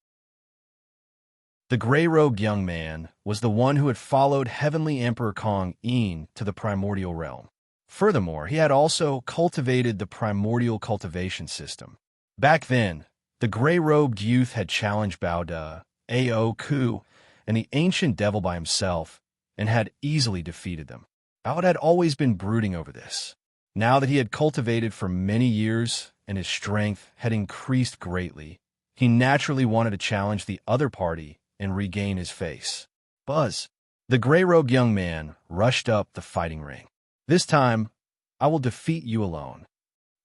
Speaker 1: The gray-robed young man was the one who had followed Heavenly Emperor Kong Yin to the primordial realm. Furthermore, he had also cultivated the primordial cultivation system. Back then, the gray-robed youth had challenged Bao, Ao Ku, and the ancient devil by himself, and had easily defeated them. Bao had always been brooding over this. Now that he had cultivated for many years and his strength had increased greatly, he naturally wanted to challenge the other party and regain his face. Buzz, the gray-robed young man, rushed up the fighting ring. This time, I will defeat you alone.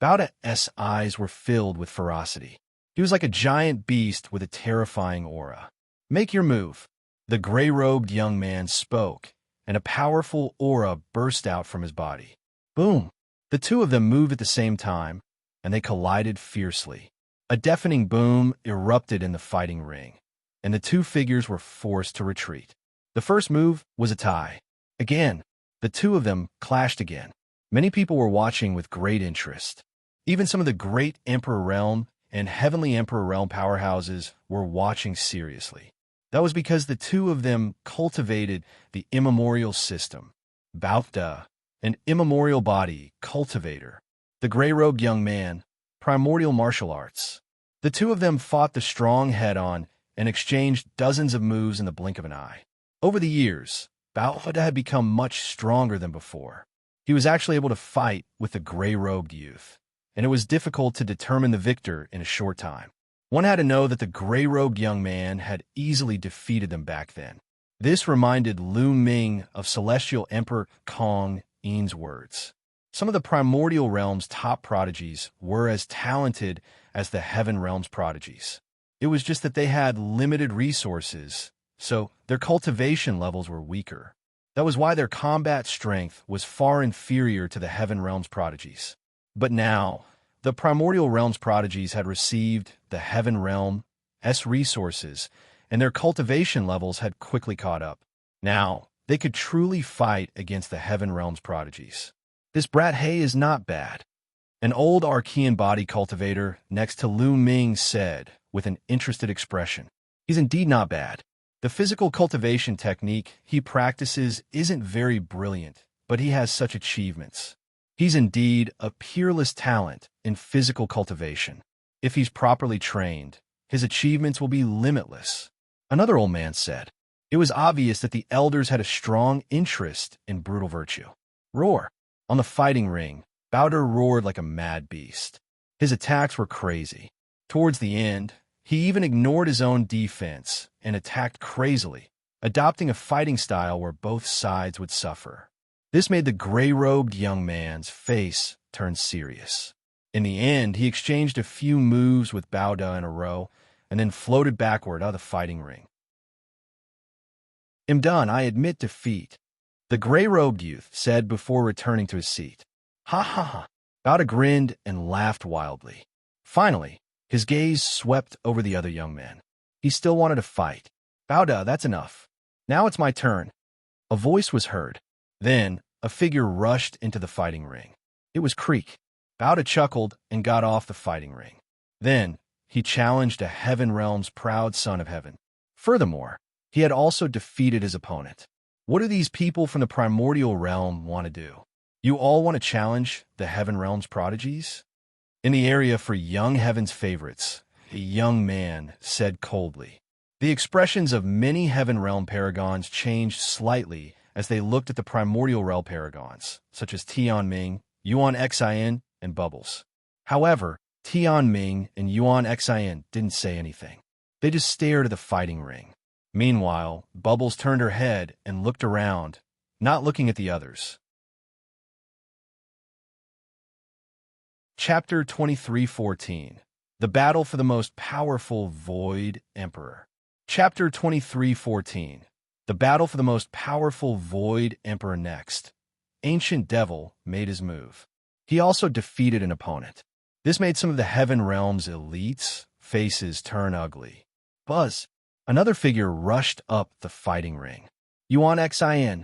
Speaker 1: Bao's eyes were filled with ferocity. He was like a giant beast with a terrifying aura. Make your move. The gray-robed young man spoke, and a powerful aura burst out from his body. Boom! The two of them moved at the same time, and they collided fiercely. A deafening boom erupted in the fighting ring, and the two figures were forced to retreat. The first move was a tie. Again, the two of them clashed again. Many people were watching with great interest. Even some of the great Emperor Realm and Heavenly Emperor Realm powerhouses were watching seriously. That was because the two of them cultivated the immemorial system, Bautda, an immemorial body cultivator, the gray-robed young man, primordial martial arts. The two of them fought the strong head-on and exchanged dozens of moves in the blink of an eye. Over the years, Bautda had become much stronger than before. He was actually able to fight with the gray-robed youth, and it was difficult to determine the victor in a short time. One had to know that the gray-robed young man had easily defeated them back then. This reminded Lu Ming of Celestial Emperor Kong Yin's words. Some of the Primordial Realm's top prodigies were as talented as the Heaven Realm's prodigies. It was just that they had limited resources, so their cultivation levels were weaker. That was why their combat strength was far inferior to the Heaven Realm's prodigies. But now, the Primordial Realm's prodigies had received the Heaven Realm's resources, and their cultivation levels had quickly caught up. Now, they could truly fight against the Heaven Realm's prodigies. This Brat Hay is not bad. An old Archean body cultivator next to Lu Ming said, with an interested expression. He's indeed not bad. The physical cultivation technique he practices isn't very brilliant, but he has such achievements. He's indeed a peerless talent in physical cultivation. If he's properly trained, his achievements will be limitless. Another old man said. It was obvious that the elders had a strong interest in brutal virtue. Roar. On the fighting ring, Bautda roared like a mad beast. His attacks were crazy. Towards the end, he even ignored his own defense and attacked crazily, adopting a fighting style where both sides would suffer. This made the gray-robed young man's face turn serious. In the end, he exchanged a few moves with Bautda in a row and then floated backward out of the fighting ring. "I'm done, I admit defeat," the gray-robed youth said before returning to his seat. Ha ha ha. Bautda grinned and laughed wildly. Finally, his gaze swept over the other young man. He still wanted to fight. "Bautda, that's enough. Now it's my turn." A voice was heard. Then, a figure rushed into the fighting ring. It was Creek. Bautda chuckled and got off the fighting ring. Then, he challenged a Heaven Realm's proud son of heaven. Furthermore, he had also defeated his opponent. What do these people from the Primordial Realm want to do? You all want to challenge the Heaven Realm's prodigies? In the area for young Heaven's favorites, a young man said coldly. The expressions of many Heaven Realm paragons changed slightly as they looked at the Primordial Realm paragons, such as Ming, Yuanyi, and Bubbles. However, Ming and Yuanyi didn't say anything. They just stared at the fighting ring. Meanwhile, Bubbles turned her head and looked around, not looking at the others. Chapter 23:14. The Battle for the Most Powerful Void Emperor. Chapter 23:14. The Battle for the Most Powerful Void Emperor next. Ancient Devil made his move. He also defeated an opponent. This made some of the Heaven Realm's elites' faces turn ugly. Buzz. Another figure rushed up the fighting ring. Yuanyi.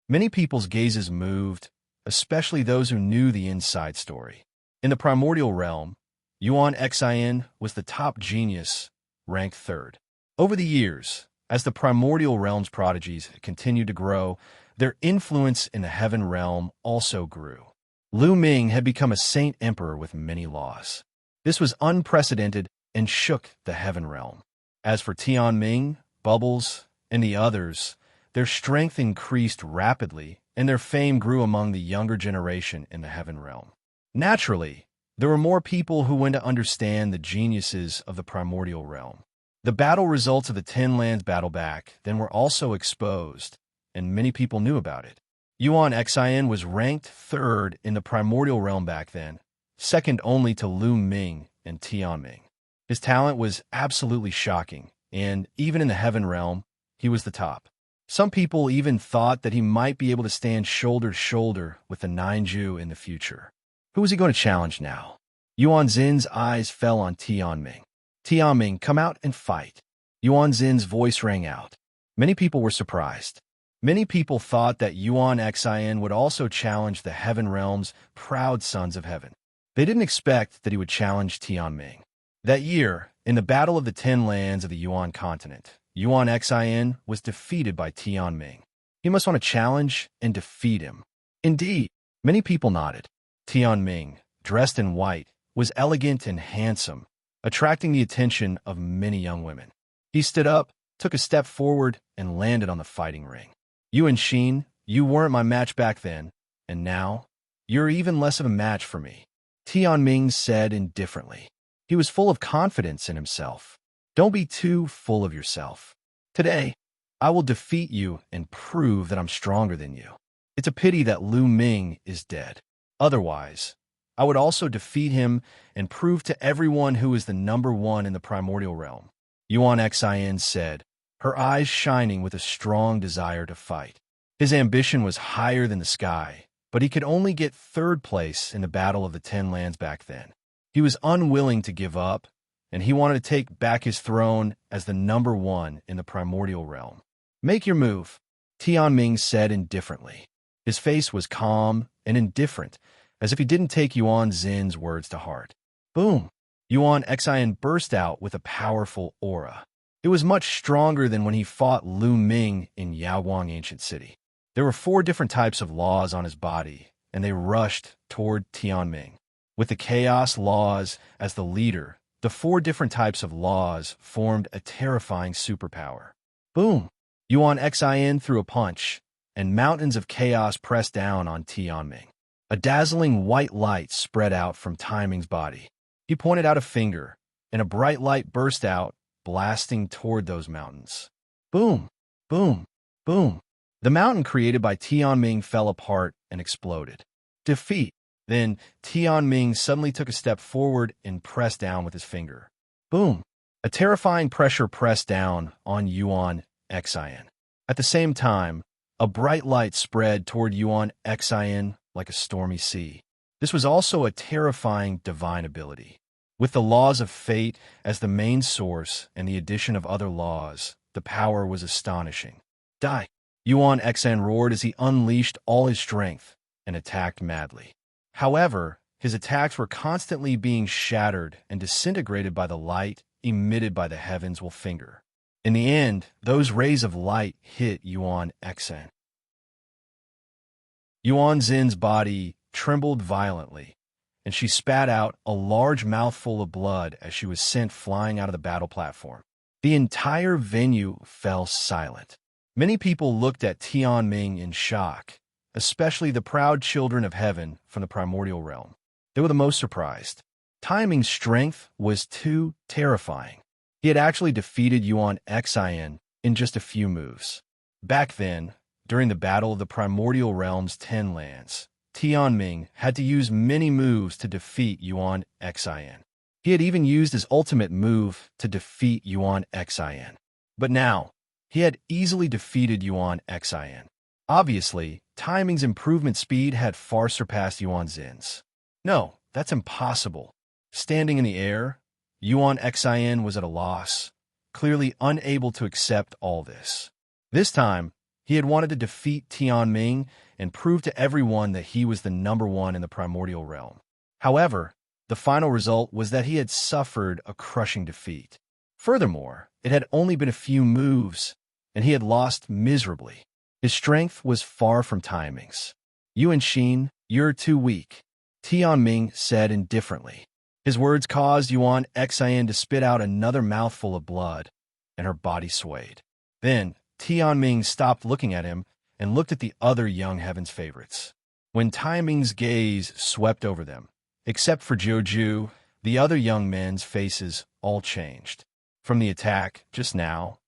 Speaker 1: Many people's gazes moved, especially those who knew the inside story. In the Primordial Realm, Yuanyi was the top genius, ranked third. Over the years, as the Primordial Realm's prodigies continued to grow, their influence in the Heaven Realm also grew. Lu Ming had become a saint emperor with many laws. This was unprecedented and shook the Heaven Realm. As for Ming, Bubbles, and the others, their strength increased rapidly, and their fame grew among the younger generation in the Heaven Realm. Naturally, there were more people who went to understand the geniuses of the Primordial Realm. The battle results of the Ten Lands battle back then were also exposed, and many people knew about it. Yuanyi was ranked third in the Primordial Realm back then, second only to Lu Ming and Ming. His talent was absolutely shocking, and even in the Heaven Realm, he was the top. Some people even thought that he might be able to stand shoulder to shoulder with the Ninju in the future. Who was he going to challenge now? Yuanzin's eyes fell on Ming. Ming, come out and fight. Yuanzin's voice rang out. Many people were surprised. Many people thought that Xian would also challenge the Heaven Realm's proud sons of heaven. They didn't expect that he would challenge Ming. That year, in the Battle of the 10 Lands of the Yuan continent, Xian was defeated by Ming. He must want to challenge and defeat him. Indeed, many people nodded. Ming, dressed in white, was elegant and handsome, attracting the attention of many young women. He stood up, took a step forward, and landed on the fighting ring. Yuanyi, you weren't my match back then, and now, you're even less of a match for me, Ming said indifferently. He was full of confidence in himself. Don't be too full of yourself. Today, I will defeat you and prove that I'm stronger than you. It's a pity that Ming is dead. Otherwise, I would also defeat him and prove to everyone who is the number one in the primordial realm, Xian said, her eyes shining with a strong desire to fight. His ambition was higher than the sky, but he could only get third place in the Battle of the 10 Lands back then. He was unwilling to give up, and he wanted to take back his throne as the number one in the primordial realm. Make your move, Ming said indifferently. His face was calm and indifferent, as if he didn't take Yuan Zin's words to heart. Boom! Xian burst out with a powerful aura. It was much stronger than when he fought Ming in Yaoguang Ancient City. There were 4 different types of laws on his body, and they rushed toward Ming. With the Chaos Laws as the leader, the 4 different types of laws formed a terrifying superpower. Boom! Xian threw a punch, and mountains of chaos pressed down on Ming. A dazzling white light spread out from Ming's body. He pointed out a finger, and a bright light burst out, blasting toward those mountains. Boom! Boom! Boom! The mountain created by Ming fell apart and exploded. Defeat! Then, Ming suddenly took a step forward and pressed down with his finger. Boom! A terrifying pressure pressed down on Xian. At the same time, a bright light spread toward Xian like a stormy sea. This was also a terrifying divine ability. With the laws of fate as the main source and the addition of other laws, the power was astonishing. Die! Xian roared as he unleashed all his strength and attacked madly. However, his attacks were constantly being shattered and disintegrated by the light emitted by the heavens' finger. In the end, those rays of light hit Xian. Yuan Zin's body trembled violently, and she spat out a large mouthful of blood as she was sent flying out of the battle platform. The entire venue fell silent. Many people looked at Ming in shock, especially the proud children of heaven from the primordial realm. They were the most surprised. Ming's strength was too terrifying. He had actually defeated Xian in just a few moves. Back then, during the Battle of the Primordial Realm's 10 Lands, Ming had to use many moves to defeat Xian. He had even used his ultimate move to defeat Xian. But now, he had easily defeated Xian. Obviously, Ming's improvement speed had far surpassed Yuan Zin's. No, that's impossible. Standing in the air, Xian was at a loss, clearly unable to accept all this. This time, he had wanted to defeat Ming and prove to everyone that he was the number one in the primordial realm. However, the final result was that he had suffered a crushing defeat. Furthermore, it had only been a few moves, and he had lost miserably. His strength was far from Ming's. Yuanyi, you're too weak, Ming said indifferently. His words caused Xian to spit out another mouthful of blood, and her body swayed. Then, Ming stopped looking at him and looked at the other young heaven's favorites. When Ming's gaze swept over them, except for Joju, the other young men's faces all changed. From the attack just now,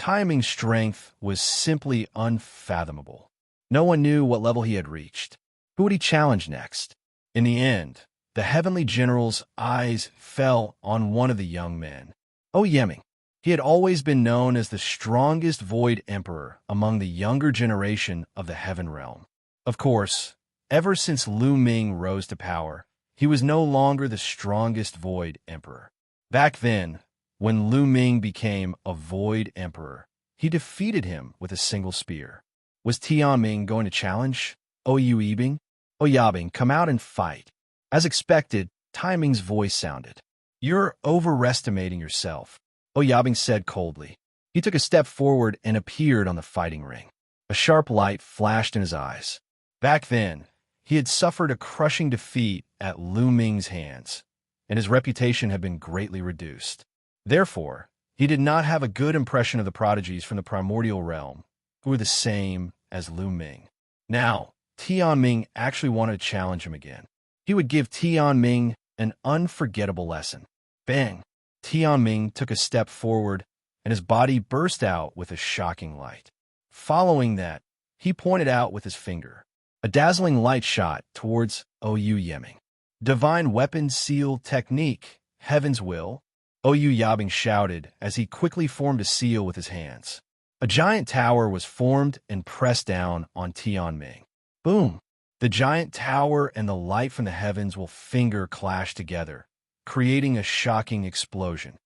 Speaker 1: Ming's strength was simply unfathomable. No one knew what level he had reached. Who would he challenge next? In the end, the heavenly general's eyes fell on one of the young men. Yuanyi. He had always been known as the strongest Void Emperor among the younger generation of the Heaven Realm. Of course, ever since Ming rose to power, he was no longer the strongest Void Emperor. Back then, when Ming became a Void Emperor, he defeated him with a single spear. Was Ming going to challenge Yibing? Yabing, come out and fight. As expected, Ming's voice sounded. You're overestimating yourself, Yabing said coldly. He took a step forward and appeared on the fighting ring. A sharp light flashed in his eyes. Back then, he had suffered a crushing defeat at Lu Ming's hands, and his reputation had been greatly reduced. Therefore, he did not have a good impression of the prodigies from the primordial realm, who were the same as Lu Ming. Now, Ming actually wanted to challenge him again. He would give Ming an unforgettable lesson. Bang! Ming took a step forward, and his body burst out with a shocking light. Following that, he pointed out with his finger. A dazzling light shot towards Yiming. Divine weapon seal technique, heaven's will, Yabing shouted as he quickly formed a seal with his hands. A giant tower was formed and pressed down on Ming. Boom! The giant tower and the light from the heavens will finger clash together, creating a shocking explosion.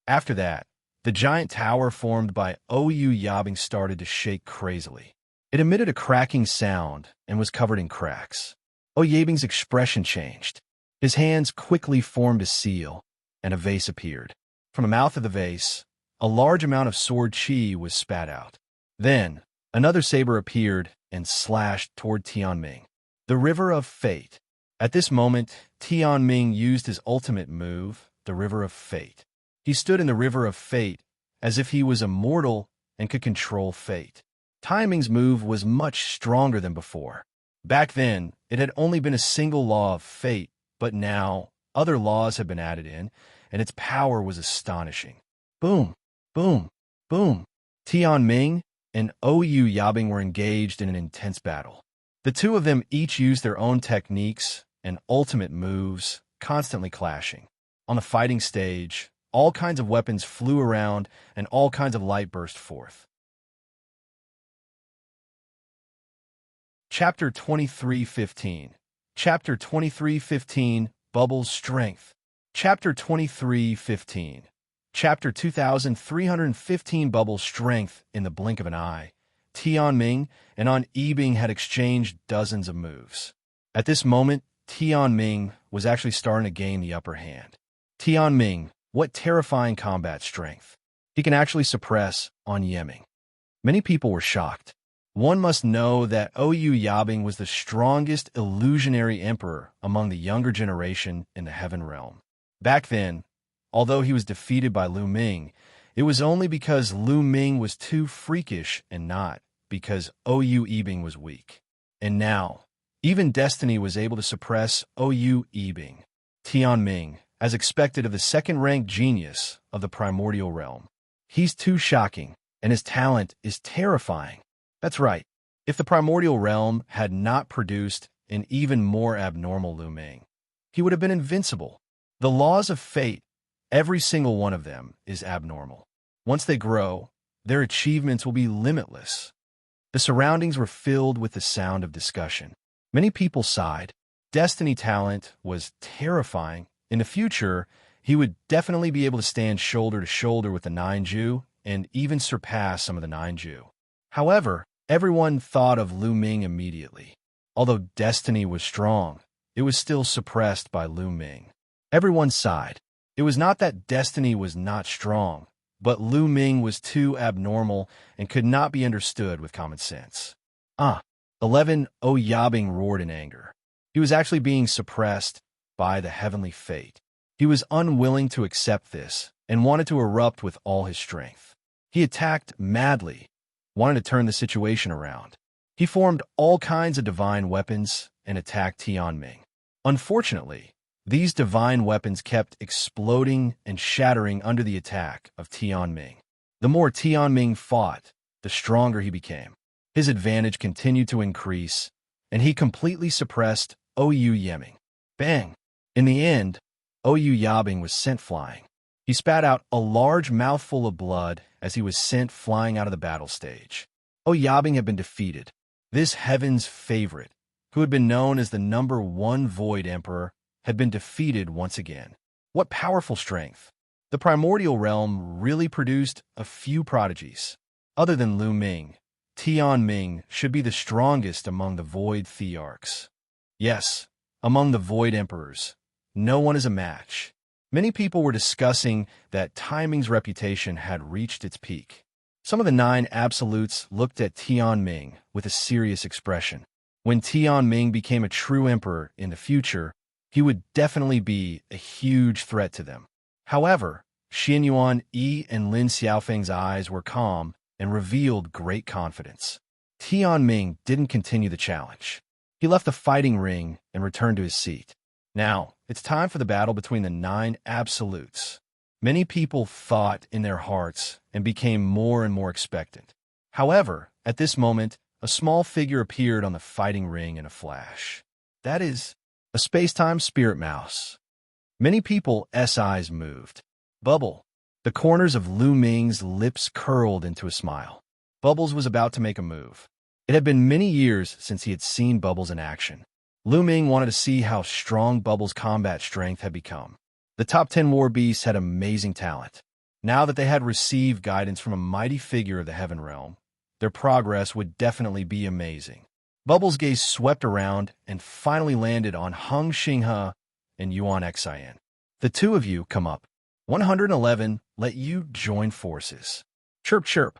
Speaker 1: After that, the giant tower formed by Yabing started to shake crazily. It emitted a cracking sound and was covered in cracks. Yabing's expression changed. His hands quickly formed a seal, and a vase appeared. From the mouth of the vase, a large amount of sword chi was spat out. Then, another saber appeared and slashed toward Ming. The River of Fate. At this moment, Ming used his ultimate move, the River of Fate. He stood in the River of Fate as if he was immortal and could control fate. Ming's move was much stronger than before. Back then, it had only been a single law of fate, but now other laws had been added in, and its power was astonishing. Boom, boom, boom. Ming and Yabing were engaged in an intense battle. The two of them each used their own techniques and ultimate moves, constantly clashing. On the fighting stage, all kinds of weapons flew around and all kinds of light burst forth. Chapter 23:15. Chapter 23:15, Bubble's Strength. Chapter 23:15. Chapter 2315, Bubble's Strength. In the blink of an eye, Ming and Yibing had exchanged dozens of moves. At this moment, Ming was actually starting to gain the upper hand. Ming, what terrifying combat strength. He can actually suppress Yiming. Many people were shocked. One must know that Yabing was the strongest illusionary emperor among the younger generation in the heaven realm. Back then, although he was defeated by Lu Ming, it was only because Lu Ming was too freakish and not because Yibing was weak. And now, even destiny was able to suppress Yibing. Ming, as expected of the second-ranked genius of the primordial realm. He's too shocking, and his talent is terrifying. That's right. If the primordial realm had not produced an even more abnormal Lu Ming, he would have been invincible. The laws of fate, every single one of them, is abnormal. Once they grow, their achievements will be limitless. The surroundings were filled with the sound of discussion. Many people sighed. Destiny talent was terrifying. In the future, he would definitely be able to stand shoulder to shoulder with the Nine Ju and even surpass some of the Nine Ju. However, everyone thought of Lu Ming immediately. Although destiny was strong, it was still suppressed by Lu Ming. Everyone sighed. It was not that destiny was not strong, but Lu Ming was too abnormal and could not be understood with common sense. 11. Yabing roared in anger. He was actually being suppressed by the heavenly fate. He was unwilling to accept this and wanted to erupt with all his strength. He attacked madly, wanted to turn the situation around. He formed all kinds of divine weapons and attacked Ming. Unfortunately, these divine weapons kept exploding and shattering under the attack of Ming. The more Ming fought, the stronger he became. His advantage continued to increase, and he completely suppressed Yiming. Bang! In the end, Yabing was sent flying. He spat out a large mouthful of blood as he was sent flying out of the battle stage. Yabing had been defeated. This heaven's favorite, who had been known as the #1 Void Emperor, had been defeated once again. What powerful strength! The primordial realm really produced a few prodigies. Other than Lu Ming, Tian Ming should be the strongest among the Void Thearchs. Yes, among the Void Emperors, no one is a match. Many people were discussing that Timing's reputation had reached its peak. Some of the 9 absolutes looked at Tian Ming with a serious expression. When Tian Ming became a true emperor in the future, he would definitely be a huge threat to them. However, Yuanyi and Lin Xiaofeng's eyes were calm and revealed great confidence. Tian Ming didn't continue the challenge. He left the fighting ring and returned to his seat. Now, it's time for the battle between the 9 absolutes. Many people thought in their hearts and became more and more expectant. However, at this moment, a small figure appeared on the fighting ring in a flash. That is, a space-time spirit mouse. Many people's eyes moved. Bubble. The corners of Lu Ming's lips curled into a smile. Bubbles was about to make a move. It had been many years since he had seen Bubbles in action. Lu Ming wanted to see how strong Bubbles' combat strength had become. The top 10 war beasts had amazing talent. Now that they had received guidance from a mighty figure of the Heaven Realm, their progress would definitely be amazing. Bubbles' gaze swept around and finally landed on Hung Xinghe and Yuan Xian. The two of you come up. 111, let you join forces. Chirp, chirp.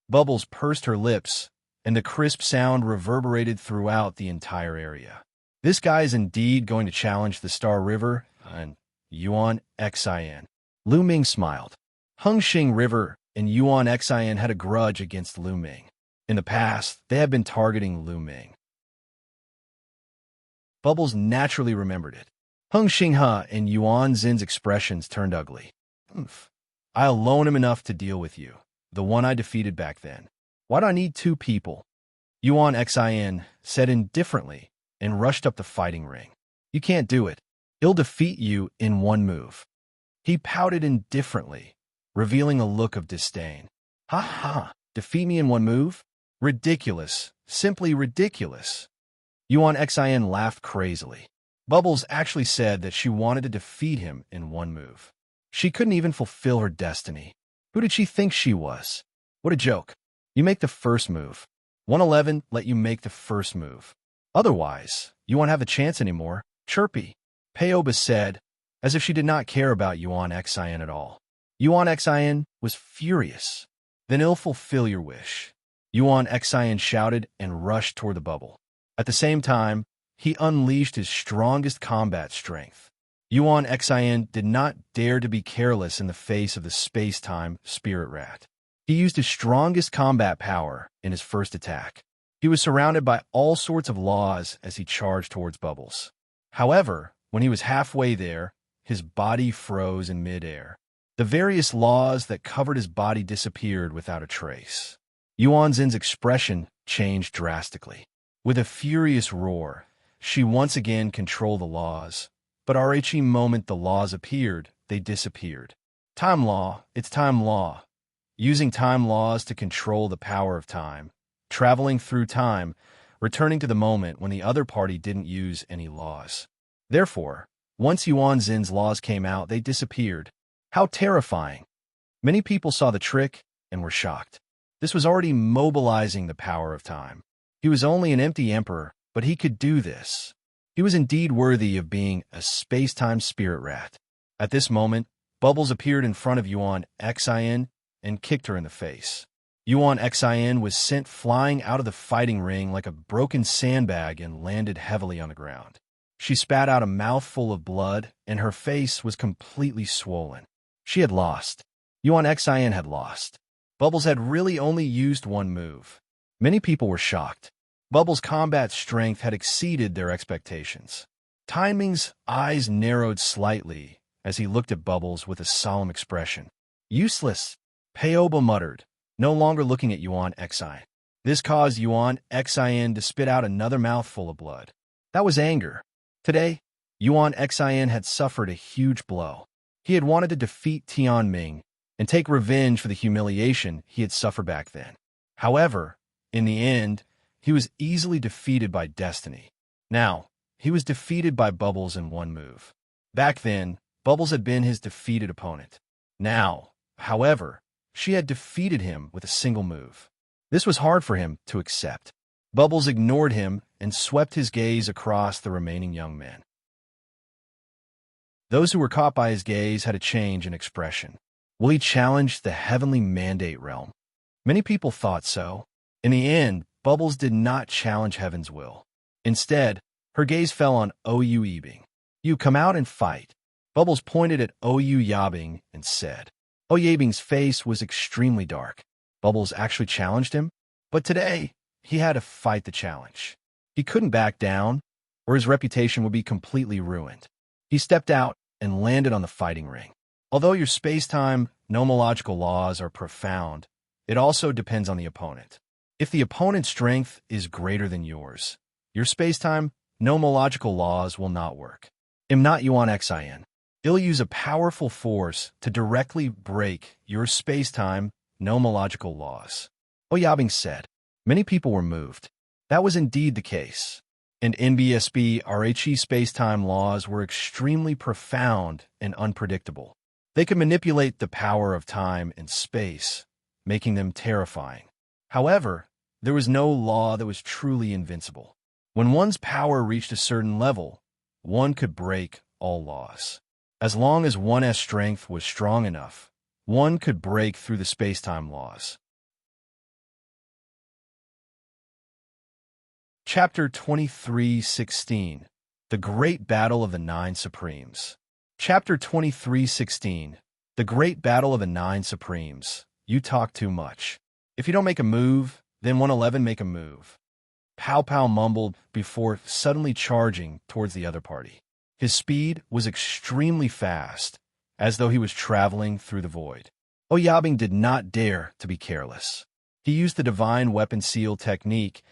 Speaker 1: Bubbles pursed her lips, and the crisp sound reverberated throughout the entire area. This guy is indeed going to challenge the Star River and Yuan Xian. Lu Ming smiled. Hengxing River and Yuan Xian had a grudge against Lu Ming. In the past, they had been targeting Lu Ming. Bubbles naturally remembered it. Hung Xinghe and Yuan Xin's expressions turned ugly. I alone am enough to deal with you, the one I defeated back then. Why do I need 2 people? Yuan Xian said indifferently and rushed up the fighting ring. You can't do it. He'll defeat you in 1 move. He pouted indifferently, revealing a look of disdain. Ha ha, defeat me in 1 move? Ridiculous, simply ridiculous. Yuan Xian laughed crazily. Bubbles actually said that she wanted to defeat him in 1 move. She couldn't even fulfill her destiny. Who did she think she was? What a joke. You make the first move. 111 let you make the first move. Otherwise, you won't have a chance anymore. Chirpy. Peoba said, as if she did not care about Yuan Xian at all. Yuan Xian was furious. Then I'll fulfill your wish. Yuan Xian shouted and rushed toward the bubble. At the same time, he unleashed his strongest combat strength. Yuan Xian did not dare to be careless in the face of the space-time spirit rat. He used his strongest combat power in his first attack. He was surrounded by all sorts of laws as he charged towards Bubbles. However, when he was halfway there, his body froze in midair. The various laws that covered his body disappeared without a trace. Yuan Xin's expression changed drastically. With a furious roar, she once again controlled the laws, but RHE moment the laws appeared, they disappeared. Time law, it's time law. Using time laws to control the power of time, traveling through time, returning to the moment when the other party didn't use any laws. Therefore, once Yuan Xin's laws came out, they disappeared. How terrifying! Many people saw the trick and were shocked. This was already mobilizing the power of time. He was only an empty emperor, but he could do this. He was indeed worthy of being a space-time spirit rat. At this moment, Bubbles appeared in front of Yuan Xian and kicked her in the face. Yuan Xian was sent flying out of the fighting ring like a broken sandbag and landed heavily on the ground. She spat out a mouthful of blood, and her face was completely swollen. She had lost. Yuan Xian had lost. Bubbles had really only used 1 move. Many people were shocked. Bubbles' combat strength had exceeded their expectations. Timing's eyes narrowed slightly as he looked at Bubbles with a solemn expression. Useless, Peoba muttered, no longer looking at Yuan Xian. This caused Yuan Xian to spit out another mouthful of blood. That was anger. Today, Yuan Xian had suffered a huge blow. He had wanted to defeat Tian Ming and take revenge for the humiliation he had suffered back then. However, in the end, he was easily defeated by destiny. Now, he was defeated by Bubbles in 1 move. Back then, Bubbles had been his defeated opponent. Now, however, she had defeated him with a single move. This was hard for him to accept. Bubbles ignored him and swept his gaze across the remaining young men. Those who were caught by his gaze had a change in expression. Will he challenge the heavenly mandate realm? Many people thought so. In the end, Bubbles did not challenge heaven's will. Instead, her gaze fell on Ou Yibing. You come out and fight. Bubbles pointed at Ou Yabing and said. Ou Yabing's face was extremely dark. Bubbles actually challenged him, but today he had to fight the challenge. He couldn't back down, or his reputation would be completely ruined. He stepped out and landed on the fighting ring. Although your space-time nomological laws are profound, it also depends on the opponent. If the opponent's strength is greater than yours, your space-time nomological laws will not work. Im not Yuanyi. It'll use a powerful force to directly break your space-time nomological laws. Oyabing said. Many people were moved. That was indeed the case. And NBSB RHE space-time laws were extremely profound and unpredictable. They could manipulate the power of time and space, making them terrifying. However, there was no law that was truly invincible. When one's power reached a certain level, one could break all laws. As long as one's strength was strong enough, one could break through the space-time laws. Chapter 23:16 The Great Battle of the Nine Supremes. Chapter 23:16 The Great Battle of the Nine Supremes. You talk too much. If you don't make a move, then 111 make a move. Pow Pow mumbled before suddenly charging towards the other party. His speed was extremely fast, as though he was traveling through the void. Oyabing did not dare to be careless. He used the divine weapon seal technique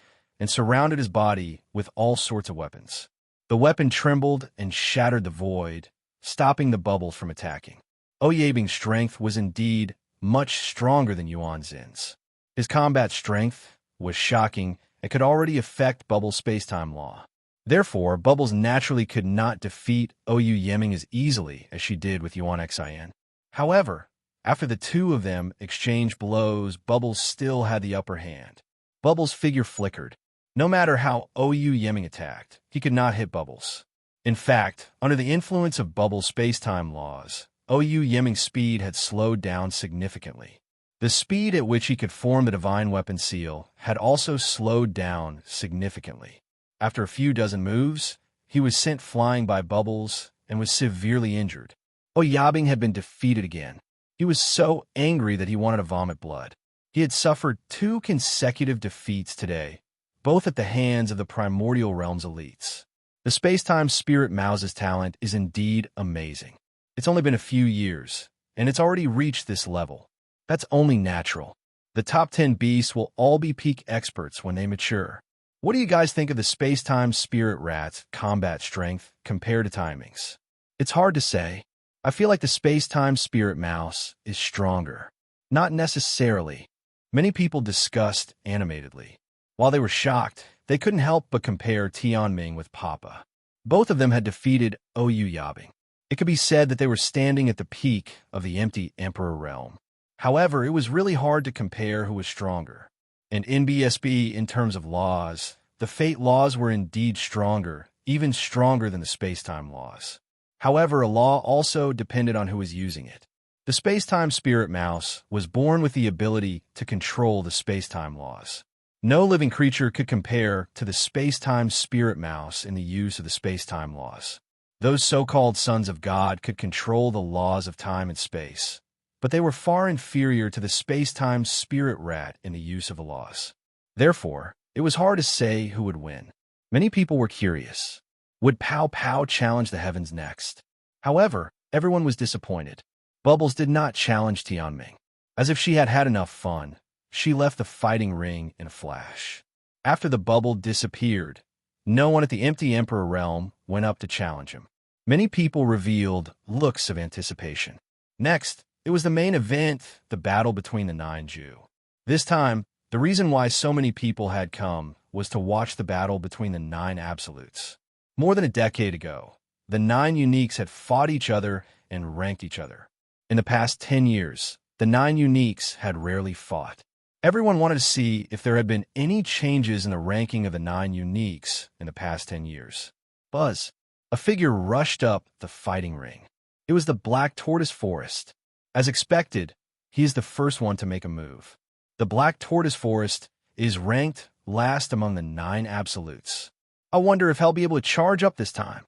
Speaker 1: and surrounded his body with all sorts of weapons. The weapon trembled and shattered the void, stopping the bubbles from attacking. Oyabing's strength was indeed much stronger than Yuan Xin's. His combat strength was shocking and could already affect Bubbles' spacetime law. Therefore, Bubbles naturally could not defeat Ou Yeming as easily as she did with Yuan Xin. However, after the two of them exchanged blows, Bubbles still had the upper hand. Bubbles' figure flickered. No matter how Ou Yeming attacked, he could not hit Bubbles. In fact, under the influence of Bubbles' spacetime laws, Ou Yeming's speed had slowed down significantly. The speed at which he could form the divine weapon seal had also slowed down significantly. After a few dozen moves, he was sent flying by Bubbles and was severely injured. Oyabing had been defeated again. He was so angry that he wanted to vomit blood. He had suffered 2 consecutive defeats today, both at the hands of the primordial realm's elites. The space-time spirit Mouse's talent is indeed amazing. It's only been a few years, and it's already reached this level. That's only natural. The top 10 beasts will all be peak experts when they mature. What do you guys think of the space-time spirit rat's combat strength compared to Timing's? It's hard to say. I feel like the space-time spirit mouse is stronger. Not necessarily. Many people discussed animatedly. While they were shocked, they couldn't help but compare Ming with Papa. Both of them had defeated Ou Yabing. It could be said that they were standing at the peak of the empty Emperor realm. However, it was really hard to compare who was stronger. And in BSB, in terms of laws, the fate laws were indeed stronger, even stronger than the space-time laws. However, a law also depended on who was using it. The space-time spirit mouse was born with the ability to control the space-time laws. No living creature could compare to the space-time spirit mouse in the use of the space-time laws. Those so-called sons of God could control the laws of time and space, but they were far inferior to the space-time spirit rat in the use of the laws. Therefore, it was hard to say who would win. Many people were curious. Would Pow Pow challenge the heavens next? However, everyone was disappointed. Bubbles did not challenge Tianming. As if she had had enough fun, she left the fighting ring in a flash. After the bubble disappeared, no one at the empty Emperor realm went up to challenge him. Many people revealed looks of anticipation. Next, it was the main event, the battle between the 9 Jew. This time, the reason why so many people had come was to watch the battle between the 9 absolutes. More than a decade ago, the 9 uniques had fought each other and ranked each other. In the past 10 years, the 9 uniques had rarely fought. Everyone wanted to see if there had been any changes in the ranking of the 9 uniques in the past 10 years. Buzz. A figure rushed up the fighting ring. It was the Black Tortoise Forest. As expected, he is the first one to make a move. The Black Tortoise Forest is ranked last among the 9 absolutes. I wonder if he'll be able to charge up this time.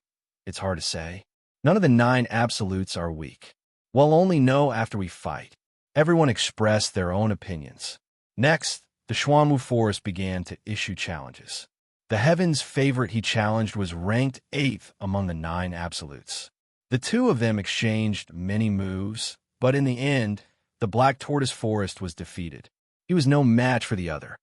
Speaker 1: It's hard to say. None of the 9 absolutes are weak. We'll only know after we fight. Everyone expressed their own opinions. Next, the Xuan Lu Forest began to issue challenges. The Heaven's favorite he challenged was ranked 8th among the 9 absolutes. The two of them exchanged many moves, but in the end, the Black Tortoise Forest was defeated. He was no match for the other.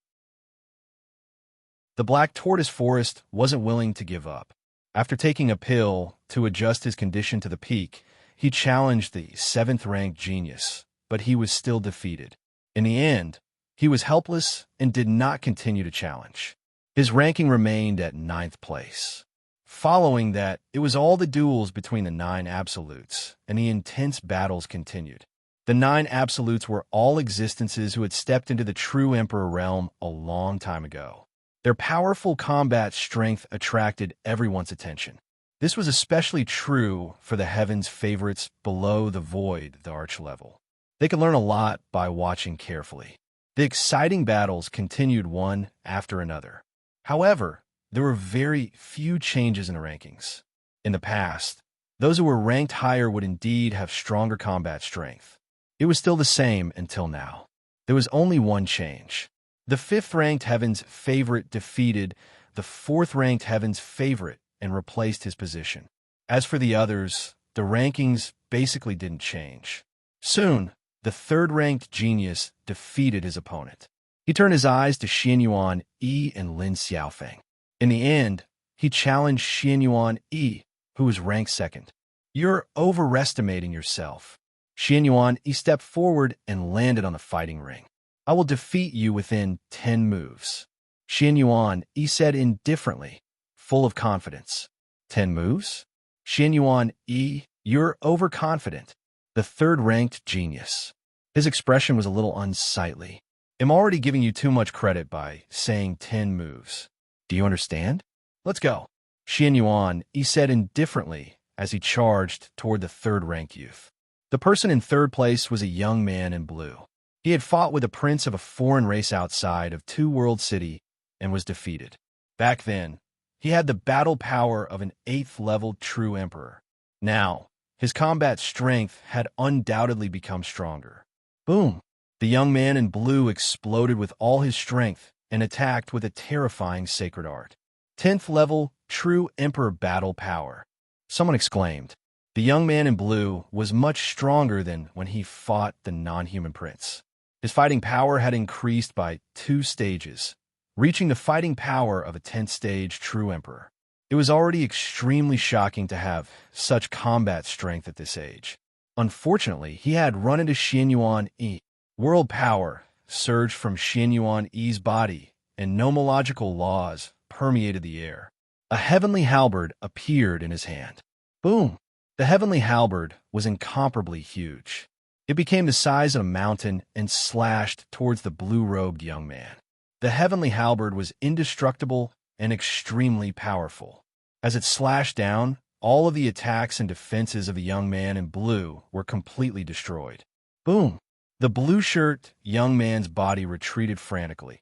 Speaker 1: The Black Tortoise Forest wasn't willing to give up. After taking a pill to adjust his condition to the peak, he challenged the 7th-ranked genius, but he was still defeated. In the end, he was helpless and did not continue to challenge. His ranking remained at 9th place. Following that, it was all the duels between the 9 absolutes, and the intense battles continued. The 9 absolutes were all existences who had stepped into the true Emperor realm a long time ago. Their powerful combat strength attracted everyone's attention. This was especially true for the Heaven's favorites below the Void, the Arch level. They could learn a lot by watching carefully. The exciting battles continued one after another. However, there were very few changes in the rankings. In the past, those who were ranked higher would indeed have stronger combat strength. It was still the same until now. There was only one change. The 5th-ranked Heaven's favorite defeated the 4th-ranked Heaven's favorite and replaced his position. As for the others, the rankings basically didn't change. Soon, the 3rd-ranked genius defeated his opponent. He turned his eyes to Yuanyi and Lin Xiaofeng. In the end, he challenged Yuanyi, who was ranked 2nd. You're overestimating yourself. Yuanyi stepped forward and landed on the fighting ring. I will defeat you within 10 moves. Yuanyi said indifferently, full of confidence. 10 moves? Yuanyi, you're overconfident. The 3rd-ranked genius. His expression was a little unsightly. I'm already giving you too much credit by saying 10 moves. Do you understand? Let's go. Yuanyi said indifferently as he charged toward the 3rd-ranked youth. The person in 3rd place was a young man in blue. He had fought with a prince of a foreign race outside of Two World City and was defeated. Back then, he had the battle power of an 8th-level true emperor. Now, his combat strength had undoubtedly become stronger. Boom! The young man in blue exploded with all his strength and attacked with a terrifying sacred art. 10th-level true emperor battle power. Someone exclaimed. The young man in blue was much stronger than when he fought the non-human prince. His fighting power had increased by 2 stages, reaching the fighting power of a 10th-stage true emperor. It was already extremely shocking to have such combat strength at this age. Unfortunately, he had run into Yuanyi. World power surged from Yuanyi's body, and nomological laws permeated the air. A heavenly halberd appeared in his hand. Boom! The heavenly halberd was incomparably huge. It became the size of a mountain and slashed towards the blue-robed young man. The heavenly halberd was indestructible and extremely powerful. As it slashed down, all of the attacks and defenses of the young man in blue were completely destroyed. Boom! The blue-shirt young man's body retreated frantically.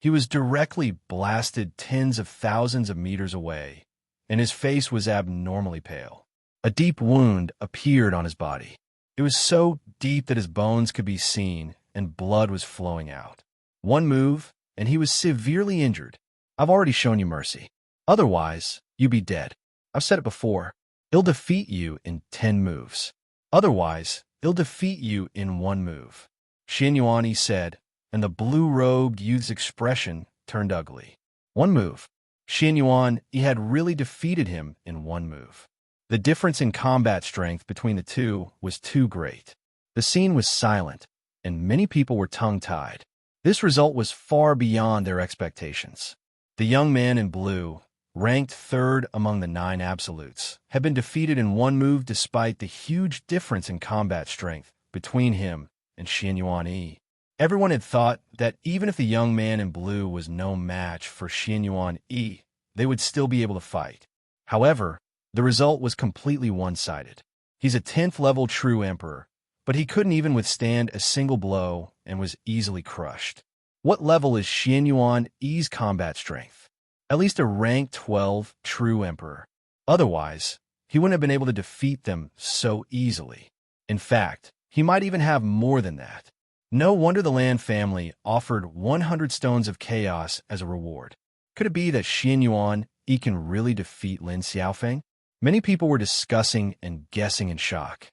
Speaker 1: He was directly blasted tens of thousands of meters away, and his face was abnormally pale. A deep wound appeared on his body. It was so deep that his bones could be seen, and blood was flowing out. One move, and he was severely injured. I've already shown you mercy. Otherwise, you'd be dead. I've said it before. He'll defeat you in 10 moves. Otherwise, he'll defeat you in 1 move. Yuanyi said, and the blue-robed youth's expression turned ugly. 1 move. Yuanyi had really defeated him in 1 move. The difference in combat strength between the two was too great. The scene was silent, and many people were tongue-tied. This result was far beyond their expectations. The young man in blue ranked third among the 9 absolutes, had been defeated in one move despite the huge difference in combat strength between him and Yuanyi. Everyone had thought that even if the young man in blue was no match for Yuanyi, they would still be able to fight. However, the result was completely one-sided. He's a 10th level true emperor, but he couldn't even withstand a single blow and was easily crushed. What level is Yuanyi's combat strength? At least a rank 12 true emperor. Otherwise, he wouldn't have been able to defeat them so easily. In fact, he might even have more than that. No wonder the Lan family offered 100 stones of chaos as a reward. Could it be that Yuanyi can really defeat Lin Xiaofeng? Many people were discussing and guessing in shock.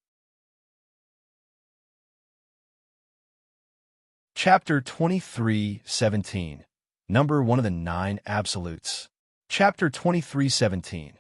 Speaker 1: Chapter 23:17. Number 1 of the 9 absolutes. Chapter 23:17.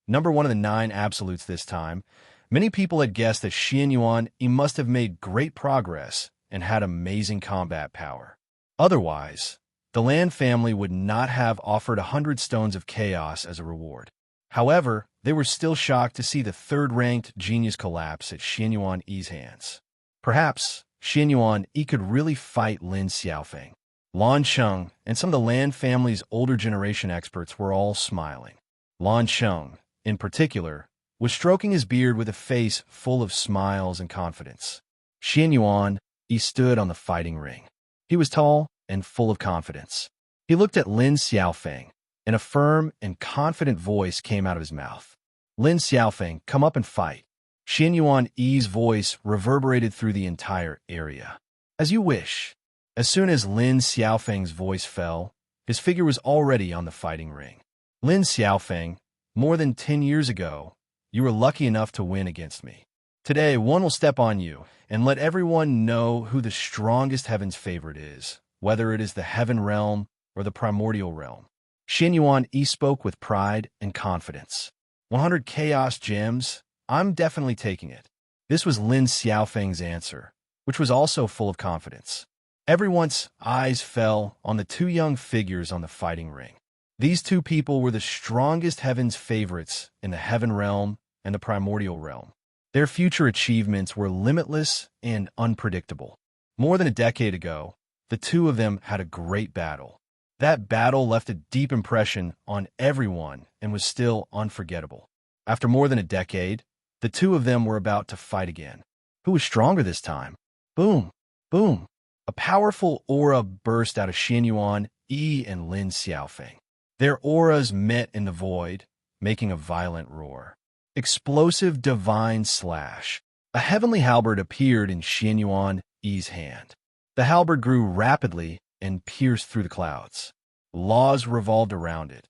Speaker 1: Number 1 of the 9 absolutes this time. Many people had guessed that Yuanyi must have made great progress and had amazing combat power. Otherwise, the Lan family would not have offered 100 stones of chaos as a reward. However, they were still shocked to see the third-ranked genius collapse at Yuanyi's hands. Perhaps Yuanyi could really fight Lin Xiaofeng. Lan Sheng and some of the Lan family's older generation experts were all smiling. Lan Sheng, in particular, was stroking his beard with a face full of smiles and confidence. Yuanyi stood on the fighting ring. He was tall and full of confidence. He looked at Lin Xiaofeng, and a firm and confident voice came out of his mouth. Lin Xiaofeng, come up and fight. Yuanyi's voice reverberated through the entire area. As you wish. As soon as Lin Xiaofeng's voice fell, his figure was already on the fighting ring. Lin Xiaofeng, more than 10 years ago, you were lucky enough to win against me. Today, one will step on you and let everyone know who the strongest heaven's favorite is, whether it is the heaven realm or the primordial realm. Yuanyi spoke with pride and confidence. 100 chaos gems? I'm definitely taking it. This was Lin Xiaofeng's answer, which was also full of confidence. Everyone's eyes fell on the 2 young figures on the fighting ring. These 2 people were the strongest heaven's favorites in the heaven realm and the primordial realm. Their future achievements were limitless and unpredictable. More than a decade ago, the 2 of them had a great battle. That battle left a deep impression on everyone and was still unforgettable. After more than a decade, the 2 of them were about to fight again. Who was stronger this time? Boom! Boom! A powerful aura burst out of Yuanyi and Lin Xiaofeng. Their auras met in the void, making a violent roar. Explosive divine slash. A heavenly halberd appeared in Yuanyi's hand. The halberd grew rapidly and pierced through the clouds. Laws revolved around it,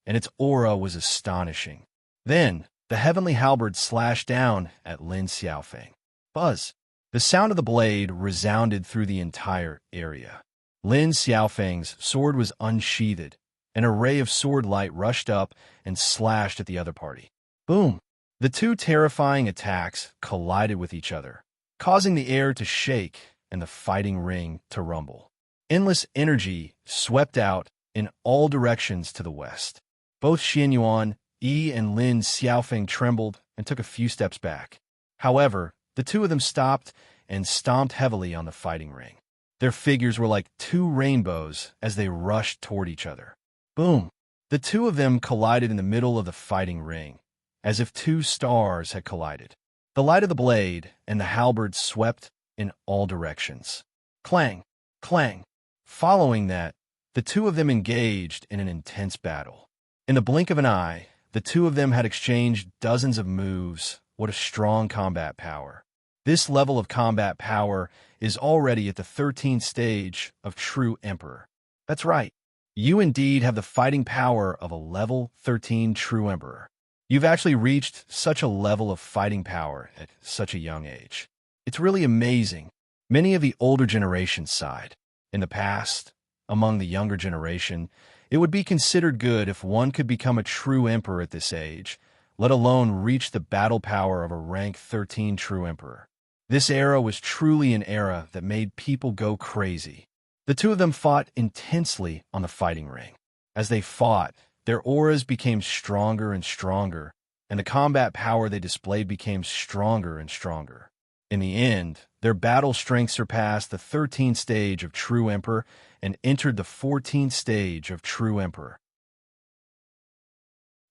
Speaker 1: and its aura was astonishing. Then, the heavenly halberd slashed down at Lin Xiaofeng. Buzz! The sound of the blade resounded through the entire area. Lin Xiaofeng's sword was unsheathed. An array of sword light rushed up and slashed at the other party. Boom! The 2 terrifying attacks collided with each other, causing the air to shake and the fighting ring to rumble. Endless energy swept out in all directions to the west. Both Yuanyi and Lin Xiaofeng trembled and took a few steps back. However, the 2 of them stopped and stomped heavily on the fighting ring. Their figures were like 2 rainbows as they rushed toward each other. Boom! The 2 of them collided in the middle of the fighting ring, as if 2 stars had collided. The light of the blade and the halberd swept in all directions. Clang! Clang! Following that, the 2 of them engaged in an intense battle. In the blink of an eye, the 2 of them had exchanged dozens of moves. What a strong combat power. This level of combat power is already at the 13th stage of True Emperor. That's right. You indeed have the fighting power of a level 13 True Emperor. You've actually reached such a level of fighting power at such a young age. It's really amazing. Many of the older generation sighed. In the past, among the younger generation, it would be considered good if one could become a true emperor at this age, let alone reach the battle power of a rank 13 true emperor. This era was truly an era that made people go crazy. The 2 of them fought intensely on the fighting ring. As they fought, Their auras became stronger and stronger, and the combat power they displayed became stronger and stronger. In the end, their battle strength surpassed the 13th stage of True Emperor and entered the 14th stage of True Emperor.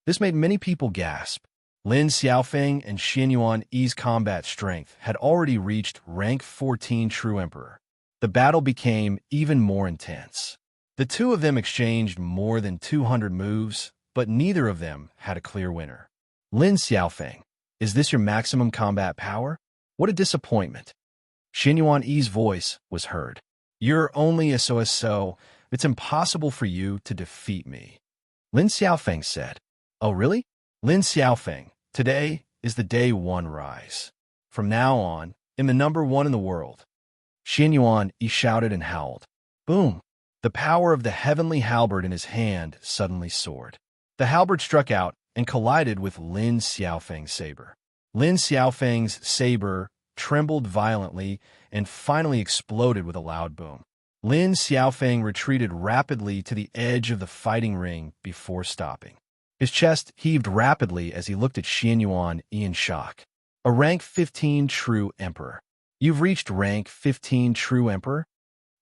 Speaker 1: This made many people gasp. Lin Xiaofeng and Shenhuang Lu's combat strength had already reached rank 14 True Emperor. The battle became even more intense. The two of them exchanged more than 200 moves, but neither of them had a clear winner. Lin Xiaofeng, is this your maximum combat power? What a disappointment. Shenhuang Lu's voice was heard. You're only a so-so. It's impossible for you to defeat me. Lin Xiaofeng said. Oh, really? Lin Xiaofeng, today is the day one rise. From now on, I'm the number one in the world. Shenhuang Lu shouted and howled. Boom! The power of the heavenly halberd in his hand suddenly soared. The halberd struck out and collided with Lin Xiaofeng's saber. Lin Xiaofeng's saber trembled violently and finally exploded with a loud boom. Lin Xiaofeng retreated rapidly to the edge of the fighting ring before stopping. His chest heaved rapidly as he looked at Shenhuang Lu in shock. A rank 15 True Emperor. You've reached rank 15 True Emperor?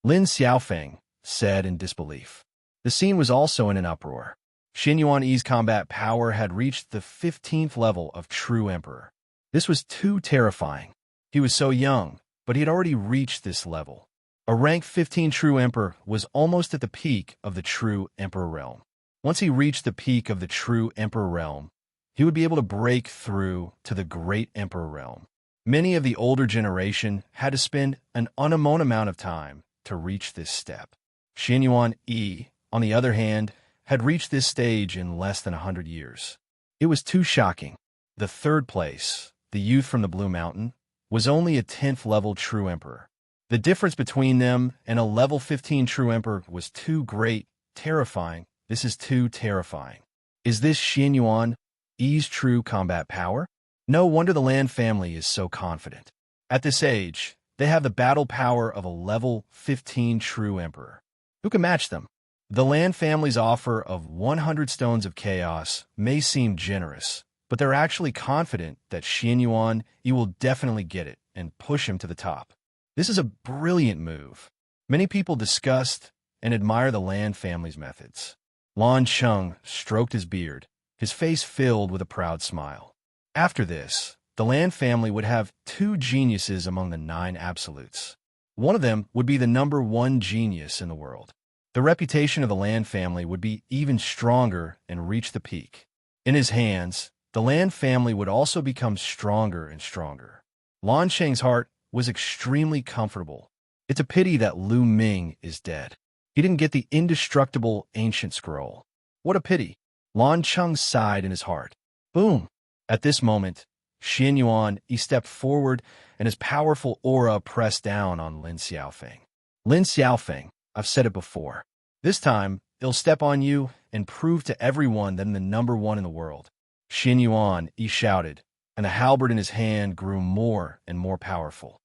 Speaker 1: Lin Xiaofeng said in disbelief. The scene was also in an uproar. Shenhuang Lu's combat power had reached the 15th level of True Emperor. This was too terrifying. He was so young, but he had already reached this level. A rank 15 True Emperor was almost at the peak of the True Emperor realm. Once he reached the peak of the True Emperor realm, he would be able to break through to the Great Emperor realm. Many of the older generation had to spend an unknown amount of time to reach this step. Shenhuang Lu, on the other hand, had reached this stage in less than 100 years. It was too shocking. The third place, the youth from the Blue Mountain, was only a 10th level True Emperor. The difference between them and a level 15 True Emperor was too great, terrifying. This is too terrifying. Is this Shenhuang Lu's true combat power? No wonder the Lan family is so confident. At this age, they have the battle power of a level 15 True Emperor. Who can match them? The Lan family's offer of 100 Stones of Chaos may seem generous, but they're actually confident that Shenhuang Lu will definitely get it and push him to the top. This is a brilliant move. Many people discussed and admire the Lan family's methods. Lan Cheng stroked his beard, his face filled with a proud smile. After this, the Lan family would have two geniuses among the 9 absolutes. One of them would be the number 1 genius in the world. The reputation of the Lan family would be even stronger and reach the peak. In his hands, the Lan family would also become stronger and stronger. Lan Cheng's heart was extremely comfortable. It's a pity that Lu Ming is dead. He didn't get the indestructible ancient scroll. What a pity. Lan Cheng sighed in his heart. Boom! At this moment, Shenhuang Lu stepped forward and his powerful aura pressed down on Lin Xiaofeng. Lin Xiaofeng, I've said it before. This time, he'll step on you and prove to everyone that I'm the number 1 in the world. Shenhuang Lu shouted, and the halberd in his hand grew more and more powerful.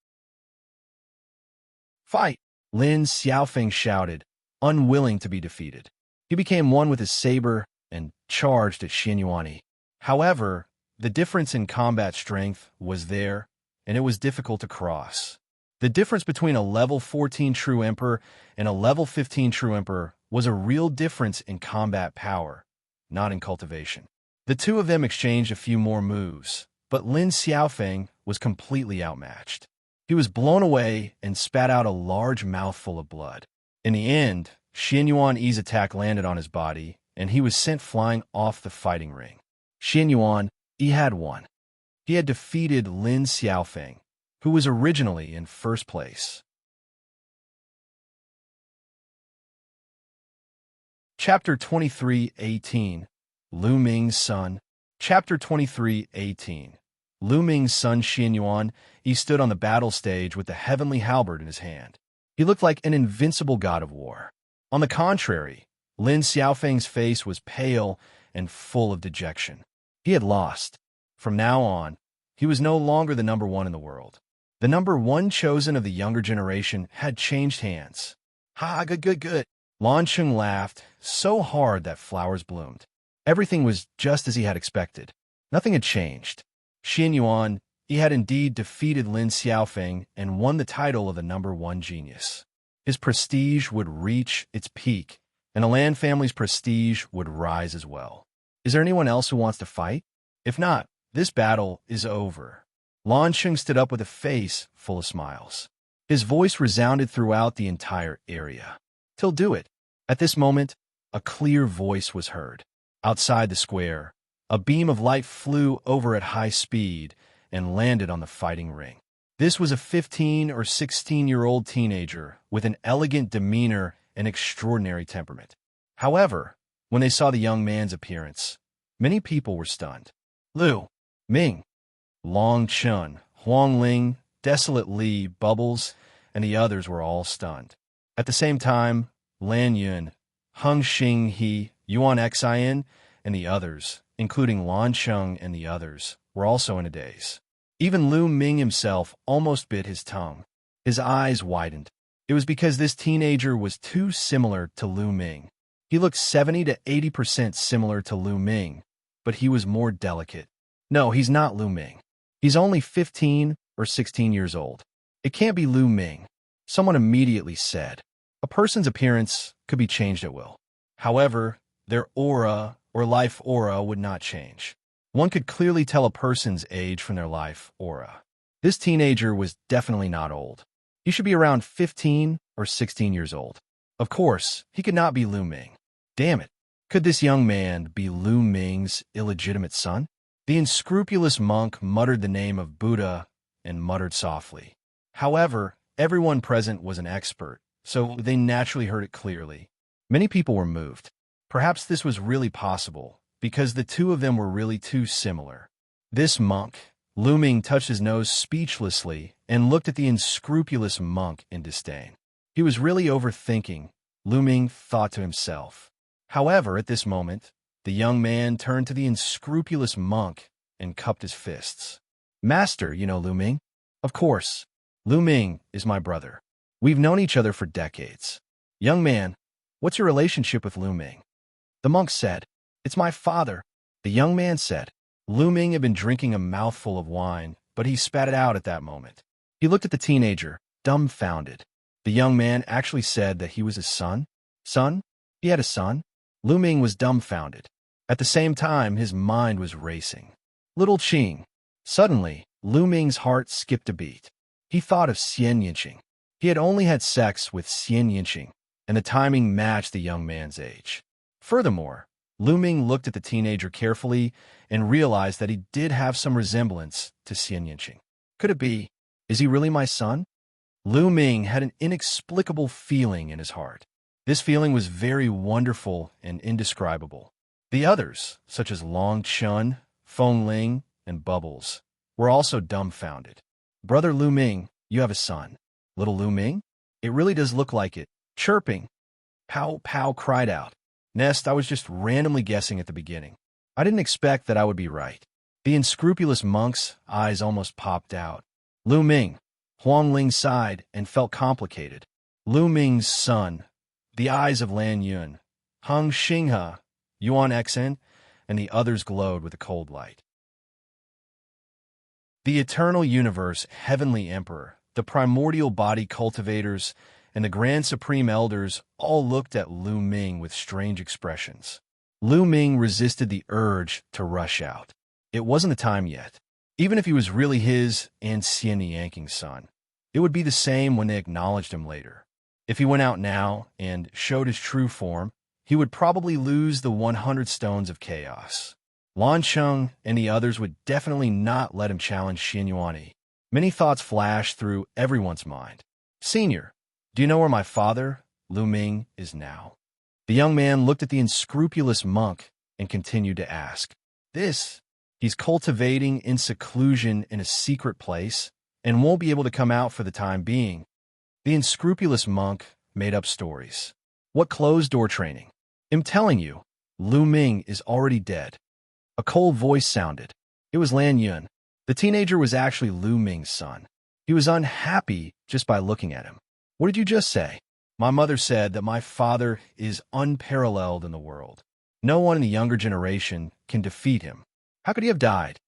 Speaker 1: Fight! Lin Xiaofeng shouted, unwilling to be defeated. He became one with his saber and charged at Shenhuang Lu. However, the difference in combat strength was there, and it was difficult to cross. The difference between a level 14 True Emperor and a level 15 True Emperor was a real difference in combat power, not in cultivation. The two of them exchanged a few more moves, but Lin Xiaofeng was completely outmatched. He was blown away and spat out a large mouthful of blood. In the end, Shenhuang Lu's attack landed on his body, and he was sent flying off the fighting ring. Shenhuang Lu had won. He had defeated Lin Xiaofeng, who was originally in first place. Chapter 23:18 Lu Ming's son. Chapter 23:18 Lu Ming's son Shenhuang Lu stood on the battle stage with the heavenly halberd in his hand. He looked like an invincible god of war. On the contrary, Lin Xiaofeng's face was pale and full of dejection. He had lost. From now on, he was no longer the number 1 in the world. The number 1 chosen of the younger generation had changed hands. Ha, good. Lan Cheng laughed so hard that flowers bloomed. Everything was just as he had expected. Nothing had changed. Yuan, he had indeed defeated Lin Xiaofeng and won the title of the #1 genius. His prestige would reach its peak, and the Lan family's prestige would rise as well. Is there anyone else who wants to fight? If not, this battle is over. Lan Sheng stood up with a face full of smiles. His voice resounded throughout the entire area. "Till do it." At this moment, a clear voice was heard. Outside the square, a beam of light flew over at high speed and landed on the fighting ring. This was a 15 or 16-year-old teenager with an elegant demeanor and extraordinary temperament. However, when they saw the young man's appearance, many people were stunned. Lu, Ming, Long Chun, Huang Ling, Desolate Li, Bubbles, and the others were all stunned. At the same time, Lan Yun, Hung Xing He, Yuan Xian, and the others, including Lan Cheng and the others, were also in a daze. Even Lu Ming himself almost bit his tongue. His eyes widened. It was because this teenager was too similar to Lu Ming. He looked 70 to 80% similar to Lu Ming, but he was more delicate. No, he's not Lu Ming. He's only 15 or 16 years old. It can't be Lu Ming, someone immediately said. A person's appearance could be changed at will. However, their aura or life aura would not change. One could clearly tell a person's age from their life aura. This teenager was definitely not old. He should be around 15 or 16 years old. Of course, he could not be Lu Ming. Damn it. Could this young man be Lu Ming's illegitimate son? The unscrupulous monk muttered the name of Buddha and muttered softly. However, everyone present was an expert, so they naturally heard it clearly. Many people were moved. Perhaps this was really possible, because the two of them were really too similar. This monk, Lu Ming, touched his nose speechlessly and looked at the unscrupulous monk in disdain. He was really overthinking, Lu Ming thought to himself. However, at this moment, the young man turned to the unscrupulous monk and cupped his fists. "Master, you know Lu Ming?" "Of course. Lu Ming is my brother. We've known each other for decades." "Young man, what's your relationship with Lu Ming?" The monk said, "It's my father." The young man said. Lu Ming had been drinking a mouthful of wine, but he spat it out at that moment. He looked at the teenager, dumbfounded. The young man actually said that he was his son? Son? He had a son? Lu Ming was dumbfounded. At the same time, his mind was racing. Little Qing. Suddenly, Lu Ming's heart skipped a beat. He thought of Xianxia. He had only had sex with Xianxia, and the timing matched the young man's age. Furthermore, Lu Ming looked at the teenager carefully and realized that he did have some resemblance to Xianxia. Could it be? Is he really my son? Lu Ming had an inexplicable feeling in his heart. This feeling was very wonderful and indescribable. The others, such as Long Chun, Feng Ling, and Bubbles, were also dumbfounded. "Brother Lu Ming, you have a son." "Little Lu Ming? It really does look like it." Chirping. Pow Pow cried out. "Nest, I was just randomly guessing at the beginning. I didn't expect that I would be right." The unscrupulous monk's eyes almost popped out. "Lu Ming." Huang Ling sighed and felt complicated. Lu Ming's son. The eyes of Lan Yun, Hung Xinghe, Yuan Xian, and the others glowed with a cold light. The eternal universe, heavenly emperor, the primordial body cultivators, and the grand supreme elders all looked at Lu Ming with strange expressions. Lu Ming resisted the urge to rush out. It wasn't the time yet. Even if he was really his and Xianxia's son, it would be the same when they acknowledged him later. If he went out now and showed his true form, he would probably lose the 100 stones of chaos. Lan Cheng and the others would definitely not let him challenge Yuanyi. Many thoughts flashed through everyone's mind. "Senior, do you know where my father, Lu Ming, is now?" The young man looked at the unscrupulous monk and continued to ask. He's cultivating in seclusion in a secret place and won't be able to come out for the time being." The unscrupulous monk made up stories. "What closed-door training?" "I'm telling you, Lu Ming is already dead." A cold voice sounded. It was Lan Yun. The teenager was actually Lu Ming's son. He was unhappy just by looking at him. "What did you just say?" "My mother said that my father is unparalleled in the world. No one in the younger generation can defeat him. How could he have died?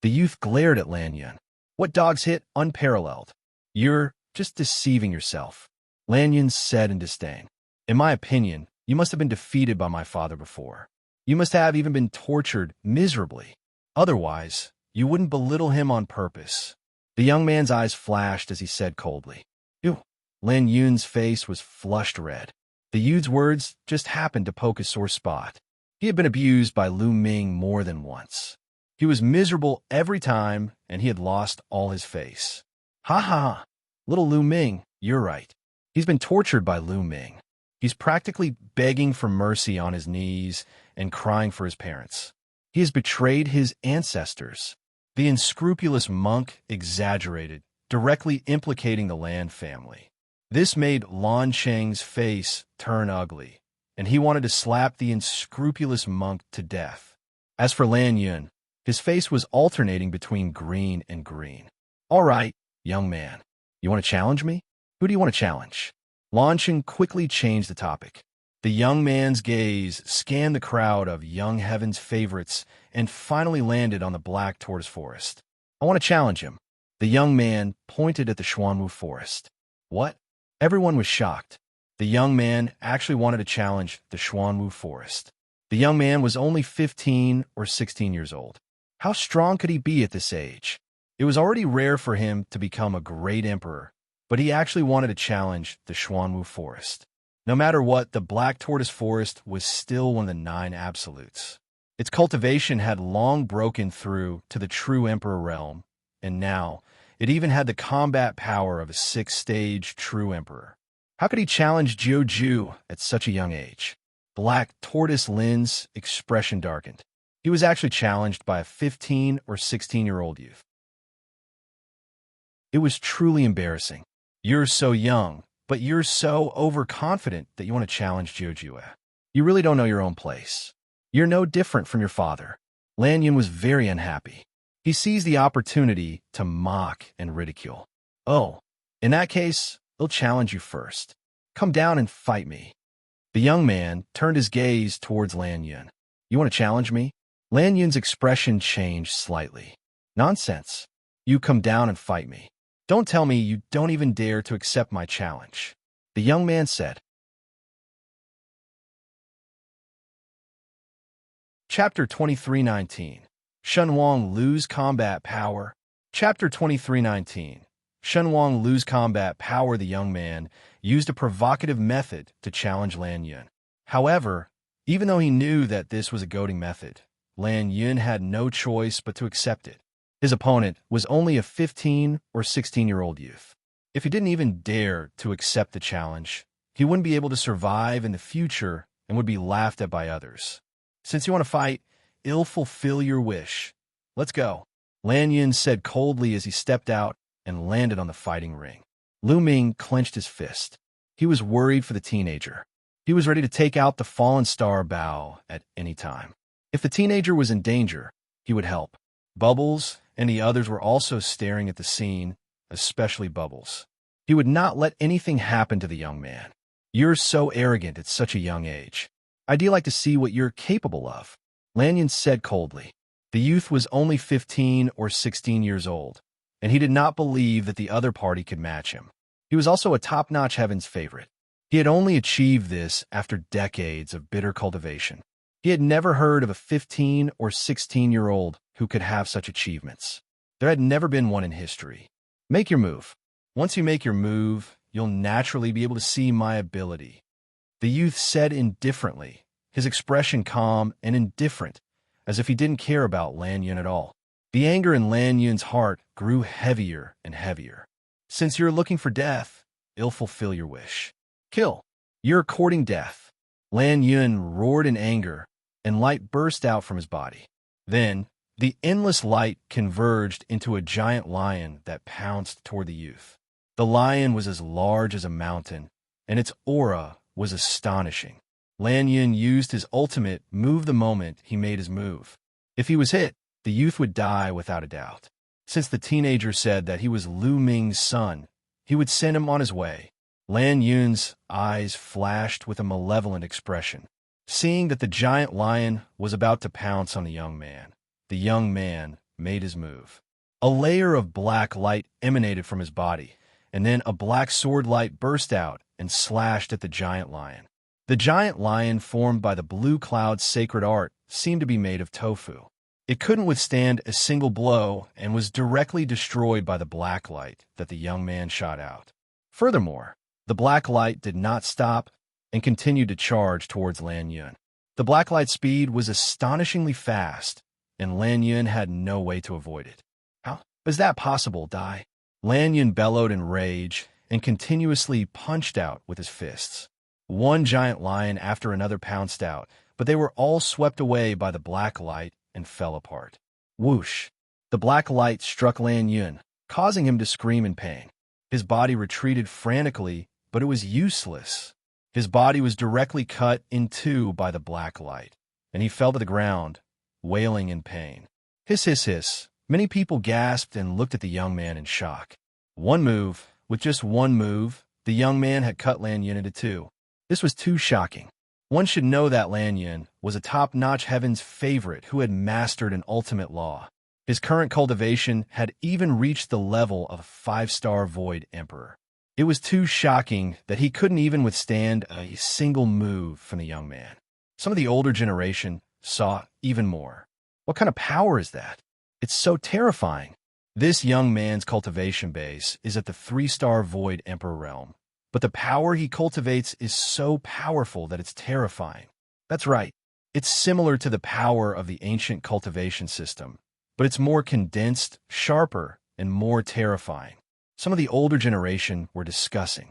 Speaker 1: The youth glared at Lan Yun. What dogs hit unparalleled. You're just deceiving yourself, Lan Yun said in disdain. In my opinion, you must have been defeated by my father before. You must have even been tortured miserably. Otherwise, you wouldn't belittle him on purpose. The young man's eyes flashed as he said coldly. Ew. Lan Yun's face was flushed red. The youth's words just happened to poke a sore spot. He had been abused by Lu Ming more than once. He was miserable every time, and he had lost all his face. Ha ha ha. Little Lu Ming, you're right. He's been tortured by Lu Ming. He's practically begging for mercy on his knees and crying for his parents. He has betrayed his ancestors. The unscrupulous monk exaggerated, directly implicating the Lan family. This made Lan Sheng's face turn ugly, and he wanted to slap the unscrupulous monk to death. As for Lan Yun, his face was alternating between green and green. All right, young man. You want to challenge me? Who do you want to challenge? Lan Sheng quickly changed the topic. The young man's gaze scanned the crowd of young heaven's favorites and finally landed on the black tortoise forest. I want to challenge him. The young man pointed at the Xuan Lu forest. What? Everyone was shocked. The young man actually wanted to challenge the Xuan Lu forest. The young man was only 15 or 16 years old. How strong could he be at this age? It was already rare for him to become a great emperor, but he actually wanted to challenge the Xuan Lu forest. No matter what, the Black Tortoise Forest was still one of the 9 absolutes. Its cultivation had long broken through to the true emperor realm, and now it even had the combat power of a 6th-stage true emperor. How could he challenge Jiu at such a young age? Black Tortoise Lin's expression darkened. He was actually challenged by a 15 or 16-year-old youth. It was truly embarrassing. You're so young, but you're so overconfident that you want to challenge Jiu. You really don't know your own place. You're no different from your father. Lan Yun was very unhappy. He seized the opportunity to mock and ridicule. Oh, in that case, he'll challenge you first. Come down and fight me. The young man turned his gaze towards Lan Yun. You want to challenge me? Lan Yun's expression changed slightly. Nonsense. You come down and fight me. Don't tell me you don't even dare to accept my challenge. The young man said. Chapter 23:19. Shenhuang Lu's combat power. Chapter 23:19. Shenhuang Lu's combat power. The young man used a provocative method to challenge Lan Yun. However, even though he knew that this was a goading method, Lan Yun had no choice but to accept it. His opponent was only a 15 or 16-year-old youth. If he didn't even dare to accept the challenge, he wouldn't be able to survive in the future and would be laughed at by others. Since you want to fight, I'll fulfill your wish. Let's go, Lan Yun said coldly as he stepped out and landed on the fighting ring. Lu Ming clenched his fist. He was worried for the teenager. He was ready to take out the fallen star Bao at any time. If the teenager was in danger, he would help. Bubbles and the others were also staring at the scene, especially Bubbles. He would not let anything happen to the young man. You're so arrogant at such a young age. I'd like to see what you're capable of, Lan Yun said coldly. The youth was only 15 or 16 years old, and he did not believe that the other party could match him. He was also a top-notch heaven's favorite. He had only achieved this after decades of bitter cultivation. He had never heard of a 15 or 16-year-old who could have such achievements. There had never been one in history. Make your move. Once you make your move, you'll naturally be able to see my ability. The youth said indifferently, his expression calm and indifferent, as if he didn't care about Lan Yun at all. The anger in Lan Yun's heart grew heavier and heavier. Since you're looking for death, I'll fulfill your wish. Kill. You're courting death. Lan Yun roared in anger, and light burst out from his body. Then, the endless light converged into a giant lion that pounced toward the youth. The lion was as large as a mountain, and its aura was astonishing. Lan Yun used his ultimate move the moment he made his move. If he was hit, the youth would die without a doubt. Since the teenager said that he was Lu Ming's son, he would send him on his way. Lan Yun's eyes flashed with a malevolent expression. Seeing that the giant lion was about to pounce on the young man made his move. A layer of black light emanated from his body, and then a black sword light burst out and slashed at the giant lion. The giant lion, formed by the blue cloud's sacred art, seemed to be made of tofu. It couldn't withstand a single blow and was directly destroyed by the black light that the young man shot out. Furthermore, the black light did not stop and continued to charge towards Lan Yun. The black light's speed was astonishingly fast, and Lan Yun had no way to avoid it. How is that possible, Dai? Lan Yun bellowed in rage and continuously punched out with his fists. One giant lion after another pounced out, but they were all swept away by the black light and fell apart. Whoosh! The black light struck Lan Yun, causing him to scream in pain. His body retreated frantically, but it was useless. His body was directly cut in two by the black light, and he fell to the ground, wailing in pain. Hiss, hiss, hiss. Many people gasped and looked at the young man in shock. With just one move, the young man had cut Lan Yun into two. This was too shocking. One should know that Lan Yun was a top-notch Heaven's favorite who had mastered an ultimate law. His current cultivation had even reached the level of a 5-star Void Emperor. It was too shocking that he couldn't even withstand a single move from the young man. Some of the older generation saw even more. What kind of power is that? It's so terrifying. This young man's cultivation base is at the 3-star Void Emperor realm, but the power he cultivates is so powerful that it's terrifying. That's right. It's similar to the power of the ancient cultivation system, but it's more condensed, sharper, and more terrifying. Some of the older generation were discussing.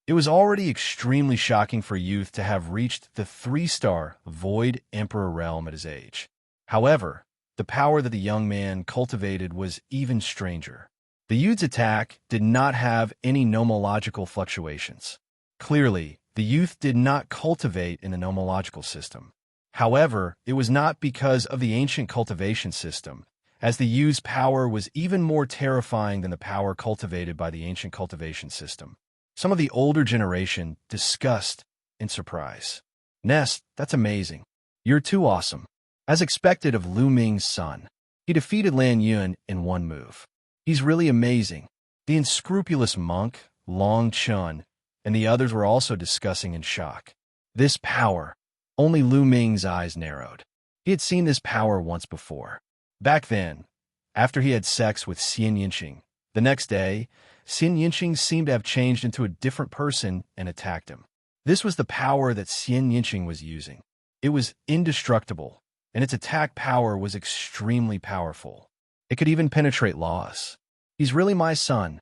Speaker 1: It was already extremely shocking for youth to have reached the 3-star Void Emperor realm at his age. However, the power that the young man cultivated was even stranger. The youth's attack did not have any nomological fluctuations. Clearly, the youth did not cultivate in the nomological system. However, it was not because of the ancient cultivation system, as the youth's power was even more terrifying than the power cultivated by the ancient cultivation system. Some of the older generation discussed in surprise. Nest, that's amazing. You're too awesome. As expected of Lu Ming's son, he defeated Lan Yun in one move. He's really amazing. The unscrupulous monk, Long Chun, and the others were also discussing in shock. This power, only Lu Ming's eyes narrowed. He had seen this power once before. Back then, after he had sex with Xianxia, the next day, Xianxia seemed to have changed into a different person and attacked him. This was the power that Xianxia was using. It was indestructible, and its attack power was extremely powerful. It could even penetrate laws. He's really my son.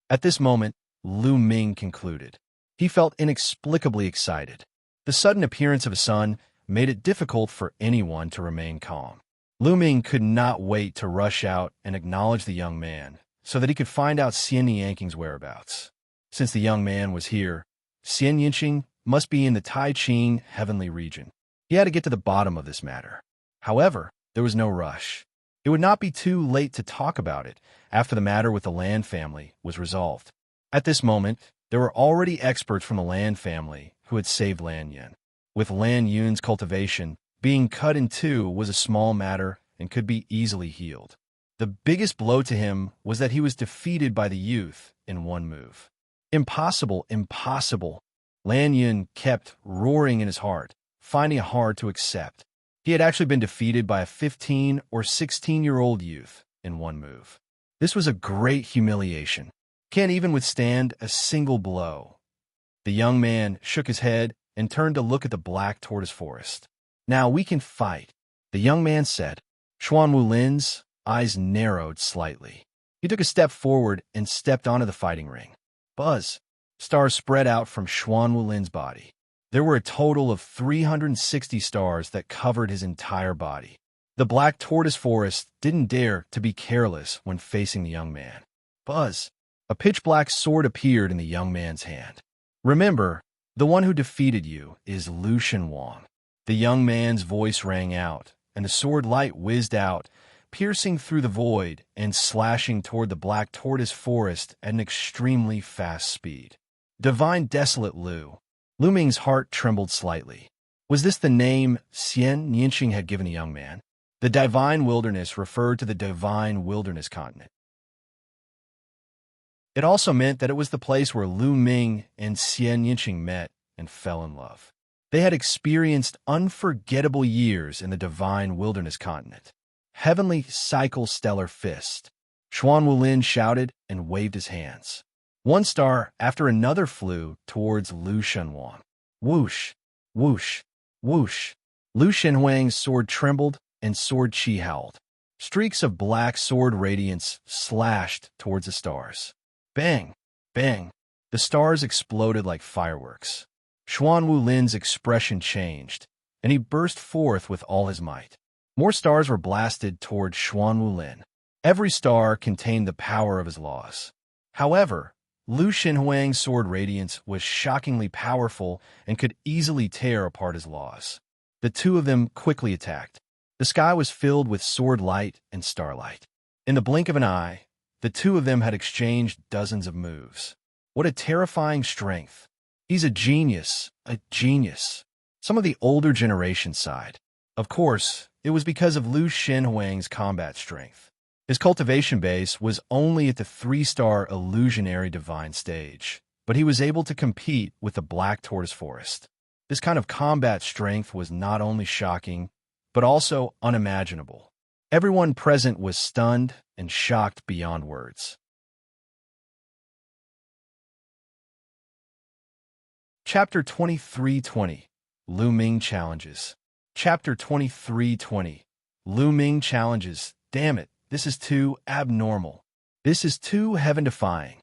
Speaker 1: At this moment, Lu Ming concluded. He felt inexplicably excited. The sudden appearance of a son made it difficult for anyone to remain calm. Lu Ming could not wait to rush out and acknowledge the young man so that he could find out Xianxing's whereabouts. Since the young man was here, Xianxia must be in the Tai-Ching heavenly region. He had to get to the bottom of this matter. However, there was no rush. It would not be too late to talk about it after the matter with the Lan family was resolved. At this moment, there were already experts from the Lan family who had saved Lan Yun. With Lan Yun's cultivation, being cut in two was a small matter and could be easily healed. The biggest blow to him was that he was defeated by the youth in one move. Impossible, impossible. Lan Yun kept roaring in his heart, finding it hard to accept. He had actually been defeated by a 15 or 16-year-old youth in one move. This was a great humiliation. Can't even withstand a single blow. The young man shook his head and turned to look at the black tortoise forest. Now we can fight, the young man said. Xuan Wulin's eyes narrowed slightly. He took a step forward and stepped onto the fighting ring. Buzz. Stars spread out from Xuan Wulin's body. There were a total of 360 stars that covered his entire body. The black tortoise forest didn't dare to be careless when facing the young man. Buzz. A pitch-black sword appeared in the young man's hand. Remember, the one who defeated you is Lu Shenhuang. The young man's voice rang out, and the sword light whizzed out, piercing through the void and slashing toward the black tortoise forest at an extremely fast speed. Divine Desolate Lu. Lu Ming's heart trembled slightly. Was this the name Xianxia had given the young man? The divine wilderness referred to the divine wilderness continent. It also meant that it was the place where Lu Ming and Xianxia met and fell in love. They had experienced unforgettable years in the divine wilderness continent. Heavenly cycle stellar fist. Xuan Wulin shouted and waved his hands. One star after another flew towards Lu Shenhuang. Whoosh, whoosh, whoosh. Lu Shenhuang's sword trembled and sword chi howled. Streaks of black sword radiance slashed towards the stars. Bang, bang. The stars exploded like fireworks. Xuan Wulin's expression changed, and he burst forth with all his might. More stars were blasted toward Xuan Wulin. Every star contained the power of his laws. However, Lu Shenhuang's sword radiance was shockingly powerful and could easily tear apart his laws. The two of them quickly attacked. The sky was filled with sword light and starlight. In the blink of an eye, the two of them had exchanged dozens of moves. What a terrifying strength. He's a genius, a genius. Some of the older generation sighed. Of course, it was because of Lu Shenhuang's combat strength. His cultivation base was only at the 3-star illusionary divine stage, but he was able to compete with the Black Tortoise Forest. This kind of combat strength was not only shocking, but also unimaginable. Everyone present was stunned and shocked beyond words. Chapter 2320, Lu Ming Challenges. Chapter 2320, Lu Ming Challenges. Damn it, this is too abnormal. This is too heaven-defying.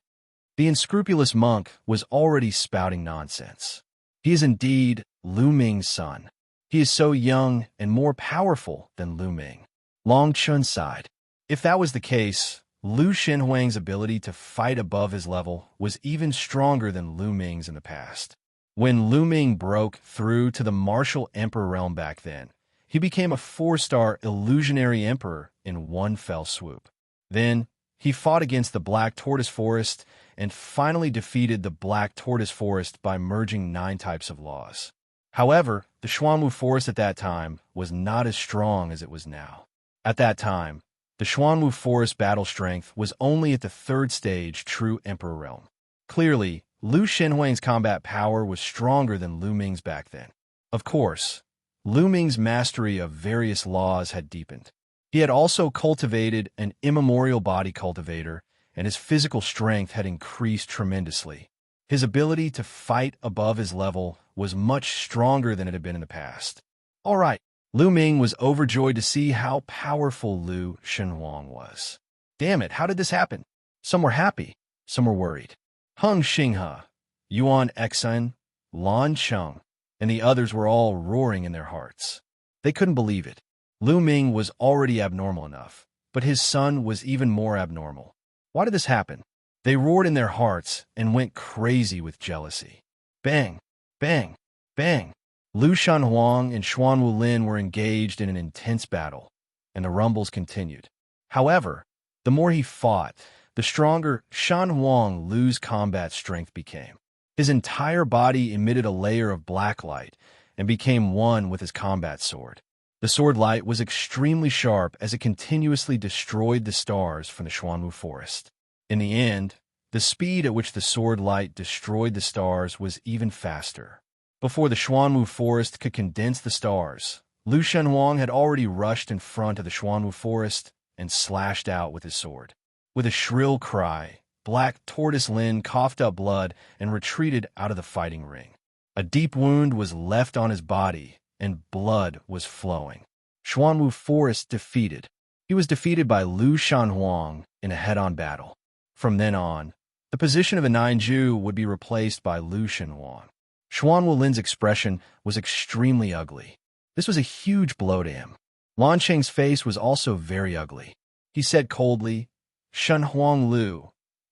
Speaker 1: The unscrupulous monk was already spouting nonsense. He is indeed Lu Ming's son. He is so young and more powerful than Lu Ming. Long Chun sighed. If that was the case, Lu Shenhuang's ability to fight above his level was even stronger than Lu Ming's in the past. When Lu Ming broke through to the martial emperor realm back then, he became a 4-star illusionary emperor in one fell swoop. Then, he fought against the Black Tortoise Forest and finally defeated the Black Tortoise Forest by merging 9 types of laws. However, the Xuanwu Forest at that time was not as strong as it was now. At that time, the Xuanwu Forest battle strength was only at the 3rd stage true emperor realm. Clearly, Lu Shenhuang's combat power was stronger than Lu Ming's back then. Of course, Lu Ming's mastery of various laws had deepened. He had also cultivated an immemorial body cultivator, and his physical strength had increased tremendously. His ability to fight above his level was much stronger than it had been in the past. All right, Lu Ming was overjoyed to see how powerful Lu Shenhuang was. Damn it, how did this happen? Some were happy, some were worried. Hung Xinghe, Yuan Exun, Lan Cheng, and the others were all roaring in their hearts. They couldn't believe it. Lu Ming was already abnormal enough, but his son was even more abnormal. Why did this happen? They roared in their hearts and went crazy with jealousy. Bang, bang, bang. Lu Shenhuang and Xuan Wulin were engaged in an intense battle, and the rumbles continued. However, the more he fought, the stronger Shenhuang Lu's combat strength became. His entire body emitted a layer of black light and became one with his combat sword. The sword light was extremely sharp as it continuously destroyed the stars from the Xuanwu Forest. In the end, the speed at which the sword light destroyed the stars was even faster. Before the Xuanwu Forest could condense the stars, Lu Shenhuang had already rushed in front of the Xuanwu Forest and slashed out with his sword. With a shrill cry, Black Tortoise Lin coughed up blood and retreated out of the fighting ring. A deep wound was left on his body, and blood was flowing. Xuanwu Forest defeated. He was defeated by Lu Shenhuang in a head-on battle. From then on, the position of a Ninju would be replaced by Lu Shenhuang. Xuan Wulin's expression was extremely ugly. This was a huge blow to him. Lan Cheng's face was also very ugly. He said coldly, "Shenhuang Lu,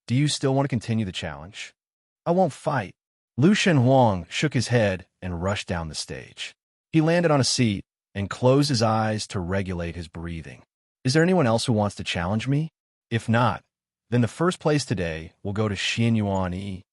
Speaker 1: do you still want to continue the challenge?" "I won't fight." Lu Shenhuang shook his head and rushed down the stage. He landed on a seat and closed his eyes to regulate his breathing. "Is there anyone else who wants to challenge me? If not, then the first place today will go to Yuanyi."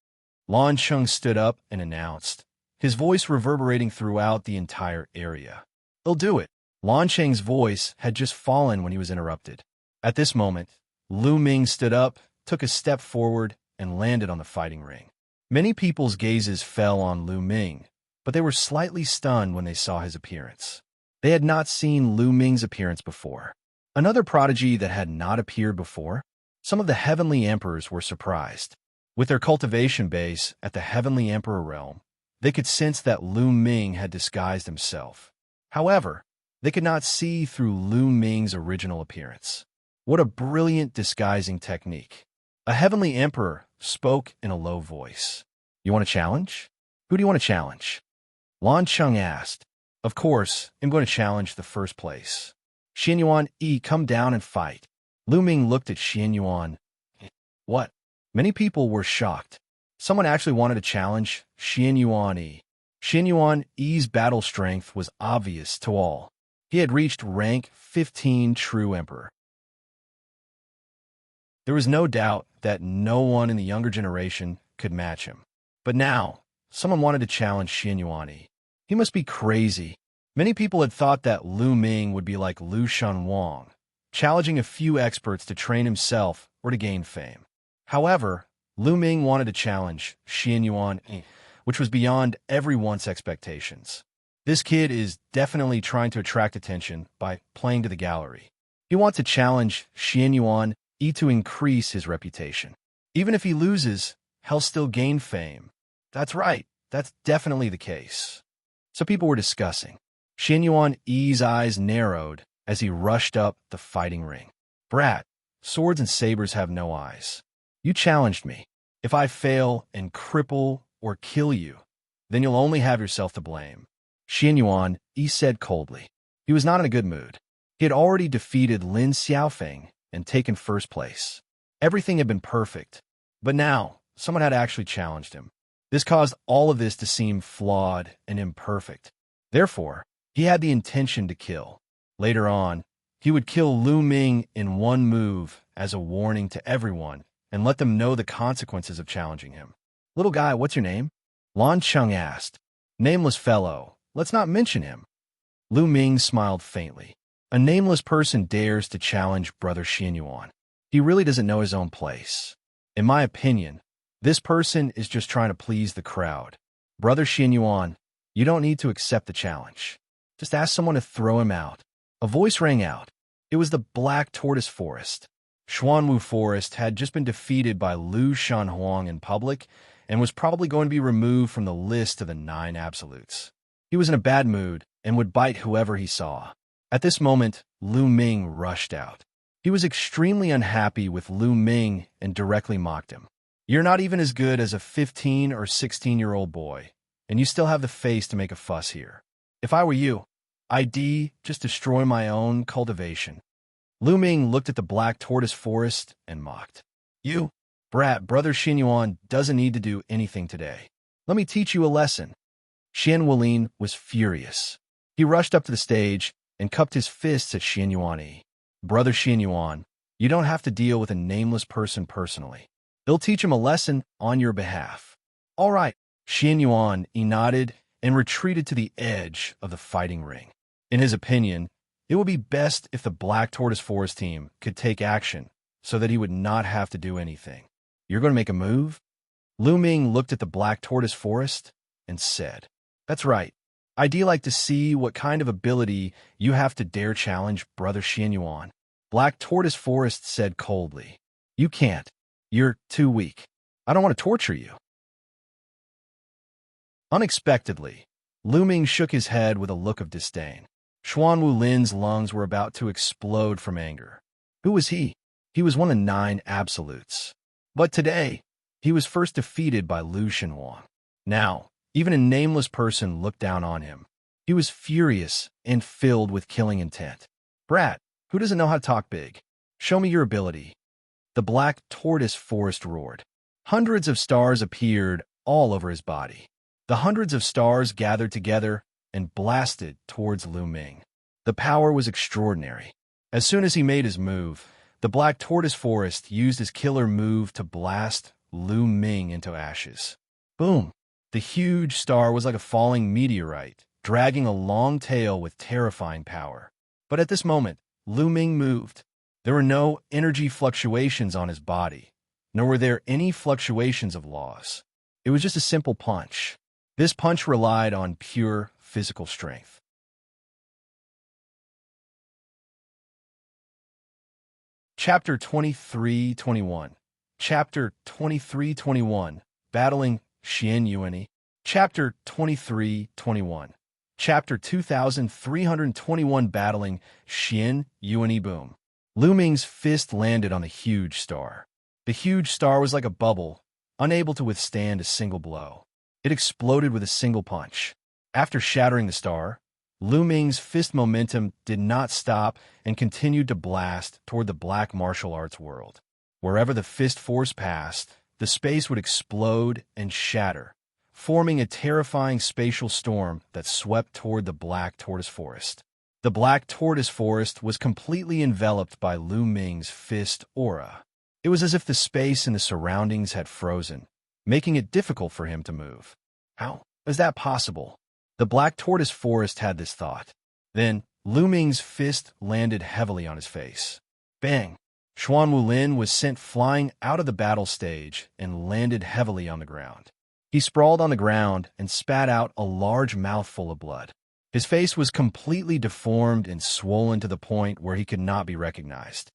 Speaker 1: Lan Cheng stood up and announced, his voice reverberating throughout the entire area. "He'll do it." Lan Sheng's voice had just fallen when he was interrupted. At this moment, Lu Ming stood up, took a step forward, and landed on the fighting ring. Many people's gazes fell on Lu Ming, but they were slightly stunned when they saw his appearance. They had not seen Lu Ming's appearance before. Another prodigy that had not appeared before. Some of the Heavenly Emperors were surprised. With their cultivation base at the Heavenly Emperor realm, they could sense that Lu Ming had disguised himself. However, they could not see through Lu Ming's original appearance. What a brilliant disguising technique. A Heavenly Emperor spoke in a low voice. "You want a challenge? Who do you want to challenge?" Lan Sheng asked. "Of course, I'm going to challenge the first place. Yuanyi, come down and fight." Lu Ming looked at Yuanyi. "What?" Many people were shocked. Someone actually wanted to challenge Yuanyi. Yuanyi's battle strength was obvious to all. He had reached rank 15 true emperor. There was no doubt that no one in the younger generation could match him. But now, someone wanted to challenge Yuanyi. He must be crazy. Many people had thought that Lu Ming would be like Lu Shenhuang, challenging a few experts to train himself or to gain fame. However, Lu Ming wanted to challenge Yuanyi, which was beyond everyone's expectations. This kid is definitely trying to attract attention by playing to the gallery. He wants to challenge Yuanyi to increase his reputation. Even if he loses, he'll still gain fame. That's right. That's definitely the case. So people were discussing. Yuanyi's eyes narrowed as he rushed up the fighting ring. "Brat, swords and sabers have no eyes. You challenged me. If I fail and cripple or kill you, then you'll only have yourself to blame." Yuanyi said coldly. He was not in a good mood. He had already defeated Lin Xiaofeng and taken first place. Everything had been perfect. But now, someone had actually challenged him. This caused all of this to seem flawed and imperfect. Therefore, he had the intention to kill. Later on, he would kill Lu Ming in one move as a warning to everyone and let them know the consequences of challenging him. "Little guy, what's your name?" Lan Sheng asked. "Nameless fellow. Let's not mention him." Lu Ming smiled faintly. A nameless person dares to challenge Brother Xuan. He really doesn't know his own place. In my opinion, this person is just trying to please the crowd. Brother Xuan, you don't need to accept the challenge. Just ask someone to throw him out. A voice rang out. It was the Black Tortoise Forest. Xuanwu Forest had just been defeated by Lu Shenhuang in public and was probably going to be removed from the list of the 9 absolutes. He was in a bad mood and would bite whoever he saw. At this moment, Lu Ming rushed out. He was extremely unhappy with Lu Ming and directly mocked him. "You're not even as good as a 15 or 16-year-old boy, and you still have the face to make a fuss here. If I were you, I'd just destroy my own cultivation." Lu Ming looked at the Black Tortoise Forest and mocked. "You, brat, Brother Xuan doesn't need to do anything today. Let me teach you a lesson." Shenhuang was furious. He rushed up to the stage and cupped his fists at Yuanyi. "Brother Xuan, you don't have to deal with a nameless person personally. They'll teach him a lesson on your behalf." "All right." Yuanyi nodded and retreated to the edge of the fighting ring. In his opinion, it would be best if the Black Tortoise Forest team could take action so that he would not have to do anything. "You're going to make a move?" Lu Ming looked at the Black Tortoise Forest and said, "That's right. I'd like to see what kind of ability you have to dare challenge Brother Xuan." Black Tortoise Forest said coldly, "You can't. You're too weak. I don't want to torture you." Unexpectedly, Lu Ming shook his head with a look of disdain. Xuanwu Lin's lungs were about to explode from anger. Who was he? He was one of 9 absolutes. But today, he was first defeated by Lu Shenhuang. Now, even a nameless person looked down on him. He was furious and filled with killing intent. "Brat, who doesn't know how to talk big? Show me your ability." The Black Tortoise Forest roared. Hundreds of stars appeared all over his body. The hundreds of stars gathered together and blasted towards Lu Ming. The power was extraordinary. As soon as he made his move, the Black Tortoise Forest used his killer move to blast Lu Ming into ashes. Boom! The huge star was like a falling meteorite, dragging a long tail with terrifying power. But at this moment, Lu Ming moved. There were no energy fluctuations on his body, nor were there any fluctuations of loss. It was just a simple punch. This punch relied on pure physical strength. Chapter 23-21. Chapter 23-21. Battling Yuanyi. Chapter 23-21. Chapter 2321. Battling Yuanyi. Boom. Lu Ming's fist landed on the huge star. The huge star was like a bubble, unable to withstand a single blow. It exploded with a single punch. After shattering the star, Lu Ming's fist momentum did not stop and continued to blast toward the black martial arts world. Wherever the fist force passed, the space would explode and shatter, forming a terrifying spatial storm that swept toward the black tortoise forest. The black tortoise forest was completely enveloped by Lu Ming's fist aura. It was as if the space and the surroundings had frozen, making it difficult for him to move. How is that possible? The black tortoise forest had this thought. Then, Lu Ming's fist landed heavily on his face. Bang! Xuan Wu was sent flying out of the battle stage and landed heavily on the ground. He sprawled on the ground and spat out a large mouthful of blood. His face was completely deformed and swollen to the point where he could not be recognized.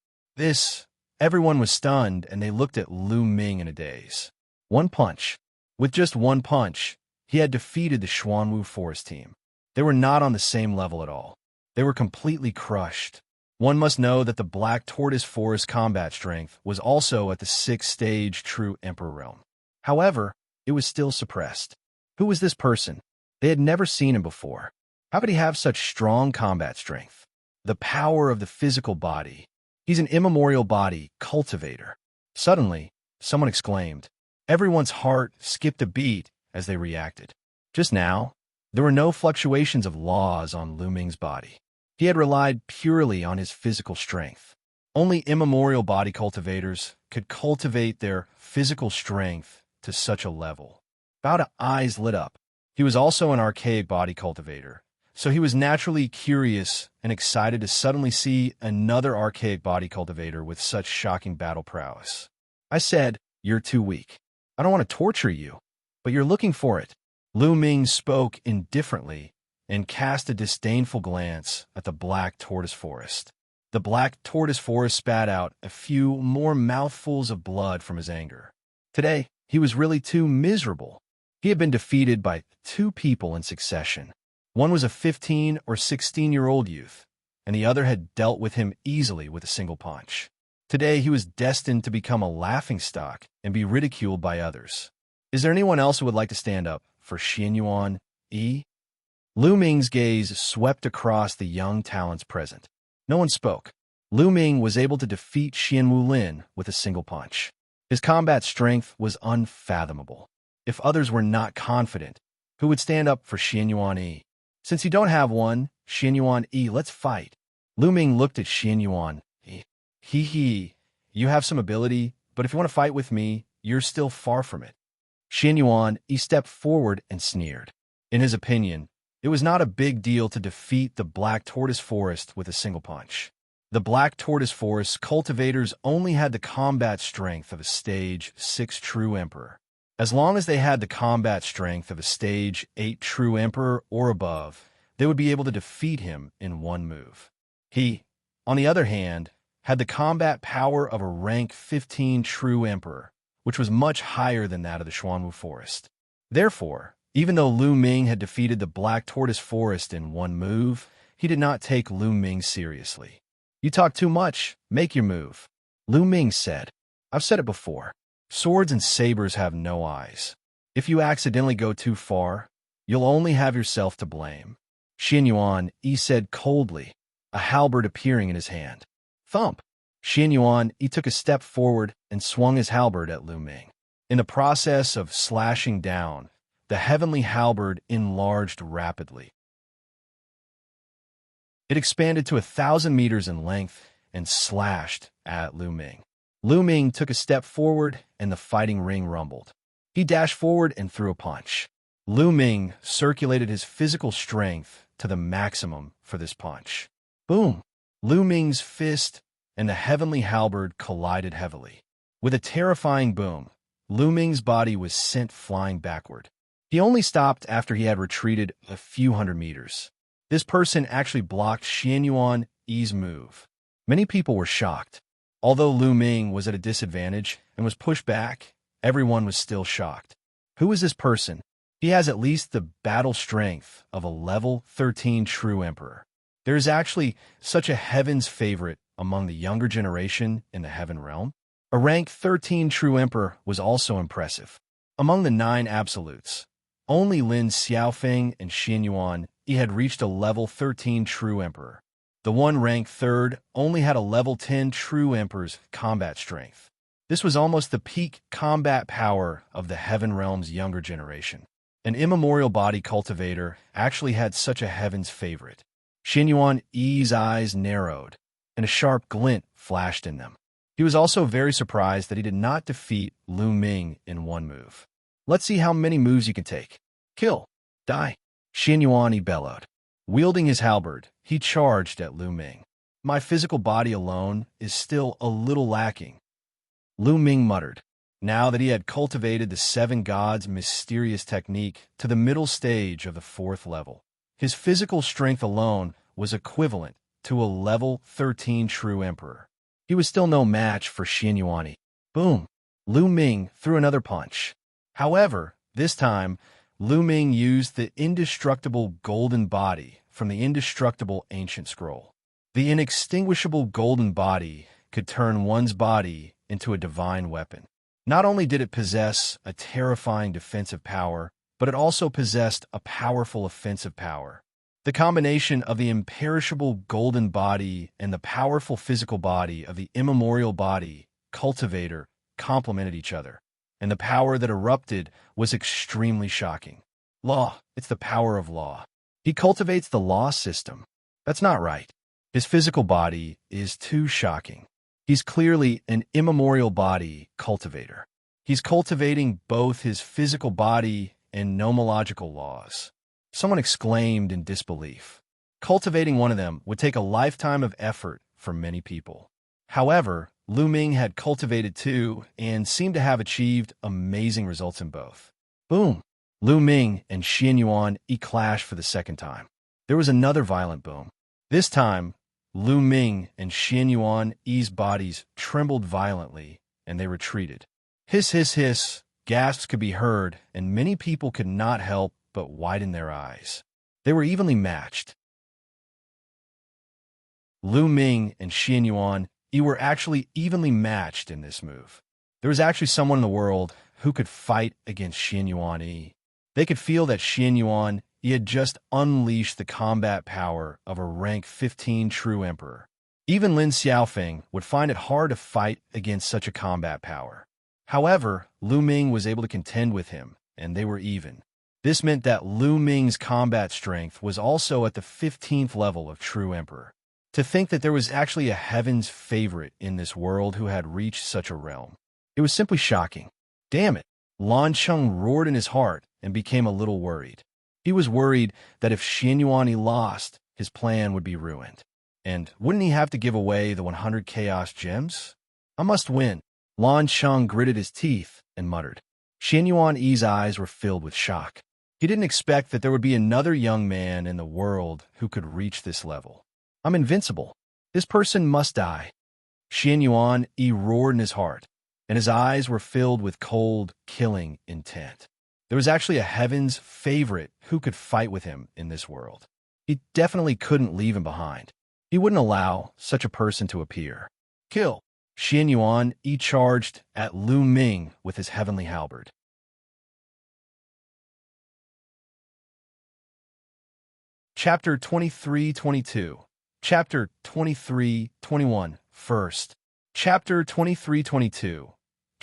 Speaker 1: Everyone was stunned, and they looked at Lu Ming in a daze. One punch. With just one punch, he had defeated the Xuanwu forest team. They were not on the same level at all. They were completely crushed. One must know that the Black Tortoise Forest combat strength was also at the 6th stage True Emperor realm. However, it was still suppressed. Who was this person? They had never seen him before. How could he have such strong combat strength? The power of the physical body. He's an immemorial body cultivator. Suddenly, someone exclaimed. Everyone's heart skipped a beat as they reacted. Just now, there were no fluctuations of laws on Lu Ming's body. He had relied purely on his physical strength. Only immemorial body cultivators could cultivate their physical strength to such a level. Bao's eyes lit up. He was also an archaic body cultivator, so he was naturally curious and excited to suddenly see another archaic body cultivator with such shocking battle prowess. I said, "You're too weak. I don't want to torture you, but you're looking for it." Lu Ming spoke indifferently and cast a disdainful glance at the Black Tortoise Forest. The Black Tortoise Forest spat out a few more mouthfuls of blood from his anger. Today, he was really too miserable. He had been defeated by 2 people in succession. One was a 15 or 16-year-old youth, and the other had dealt with him easily with a single punch. Today, he was destined to become a laughingstock and be ridiculed by others. Is there anyone else who would like to stand up for Shenhuang Lu? Lu Ming's gaze swept across the young talents present. No one spoke. Lu Ming was able to defeat Xuan Wu with a single punch. His combat strength was unfathomable. If others were not confident, who would stand up for Yuanyi? Since you don't have one, Yuanyi, let's fight. Lu Ming looked at Yuanyi. You have some ability, but if you want to fight with me, you're still far from it. Yuanyi stepped forward and sneered. In his opinion, it was not a big deal to defeat the Black Tortoise Forest with a single punch. The Black Tortoise Forest cultivators only had the combat strength of a stage 6 True Emperor. As long as they had the combat strength of a stage 8 True Emperor or above, they would be able to defeat him in one move. He, on the other hand, had the combat power of a rank 15 True Emperor, which was much higher than that of the Xuanwu Forest. Therefore, even though Lu Ming had defeated the Black Tortoise Forest in one move, he did not take Lu Ming seriously. You talk too much. Make your move. Lu Ming said. I've said it before. Swords and sabers have no eyes. If you accidentally go too far, you'll only have yourself to blame. Shenhuang Lu said coldly, a halberd appearing in his hand. Thump! Shenhuang Lu took a step forward and swung his halberd at Lu Ming. In the process of slashing down, the heavenly halberd enlarged rapidly. It expanded to 1,000 meters in length and slashed at Lu Ming. Lu Ming took a step forward and the fighting ring rumbled. He dashed forward and threw a punch. Lu Ming circulated his physical strength to the maximum for this punch. Boom! Lu Ming's fist and the heavenly halberd collided heavily. With a terrifying boom, Lu Ming's body was sent flying backward. He only stopped after he had retreated a few hundred meters. This person actually blocked Xianxuan's move. Many people were shocked. Although Lu Ming was at a disadvantage and was pushed back, everyone was still shocked. Who is this person? He has at least the battle strength of a level 13 true emperor. There is actually such a heaven's favorite among the younger generation in the heaven realm. A rank 13 true emperor was also impressive. Among the 9 absolutes, only Lin Xiaofeng and Shenhuang Lu had reached a level 13 true emperor. The one ranked 3rd only had a level 10 true emperor's combat strength. This was almost the peak combat power of the heaven realm's younger generation. An immemorial body cultivator actually had such a heaven's favorite. Shenhuang Lu's eyes narrowed, and a sharp glint flashed in them. He was also very surprised that he did not defeat Lu Ming in one move. Let's see how many moves you can take. Kill. Die. Shenhuang Lu bellowed. Wielding his halberd, he charged at Lu Ming. My physical body alone is still a little lacking, Lu Ming muttered. Now that he had cultivated the 7 gods' mysterious technique to the middle stage of the 4th level, his physical strength alone was equivalent to a level 13 true emperor. He was still no match for Xianxia. Boom! Lu Ming threw another punch. However, this time, Lu Ming used the indestructible golden body from the indestructible ancient scroll. The inextinguishable golden body could turn one's body into a divine weapon. Not only did it possess a terrifying defensive power, but it also possessed a powerful offensive power. The combination of the imperishable golden body and the powerful physical body of the immemorial body cultivator complemented each other, and the power that erupted was extremely shocking. Law, it's the power of law. He cultivates the law system. That's not right. His physical body is too shocking. He's clearly an immemorial body cultivator. He's cultivating both his physical body and nomological laws. Someone exclaimed in disbelief. Cultivating one of them would take a lifetime of effort for many people. However, Lu Ming had cultivated 2 and seemed to have achieved amazing results in both. Boom! Lu Ming and Xianxuan Lu clashed for the 2nd time. There was another violent boom. This time, Lu Ming and Xianxuan Lu's bodies trembled violently, and they retreated. Hiss, hiss, hiss, gasps could be heard, and many people could not help but widen their eyes. They were evenly matched. Lu Ming and Xianxuan Lu were actually evenly matched in this move. There was actually someone in the world who could fight against Xianxuan Lu. They could feel that Xianxuan Lu had just unleashed the combat power of a rank 15 true emperor. Even Lin Xiaofeng would find it hard to fight against such a combat power. However, Lu Ming was able to contend with him, and they were even. This meant that Lu Ming's combat strength was also at the 15th level of true emperor. To think that there was actually a heaven's favorite in this world who had reached such a realm. It was simply shocking. Damn it! Lan Cheng roared in his heart and became a little worried. He was worried that if Xianxuan Lu lost, his plan would be ruined. And wouldn't he have to give away the 100 Chaos Gems? I must win. Lan Cheng gritted his teeth and muttered. Xianxuan Lu's eyes were filled with shock. He didn't expect that there would be another young man in the world who could reach this level. I'm invincible. This person must die. Xianxuan Lu roared in his heart, and his eyes were filled with cold, killing intent. There was actually a heaven's favorite who could fight with him in this world. He definitely couldn't leave him behind. He wouldn't allow such a person to appear. Kill! Xianxuan Lu charged at Lu Ming with his heavenly halberd. Chapter 23-22. Chapter 23-21. First. Chapter 23-22.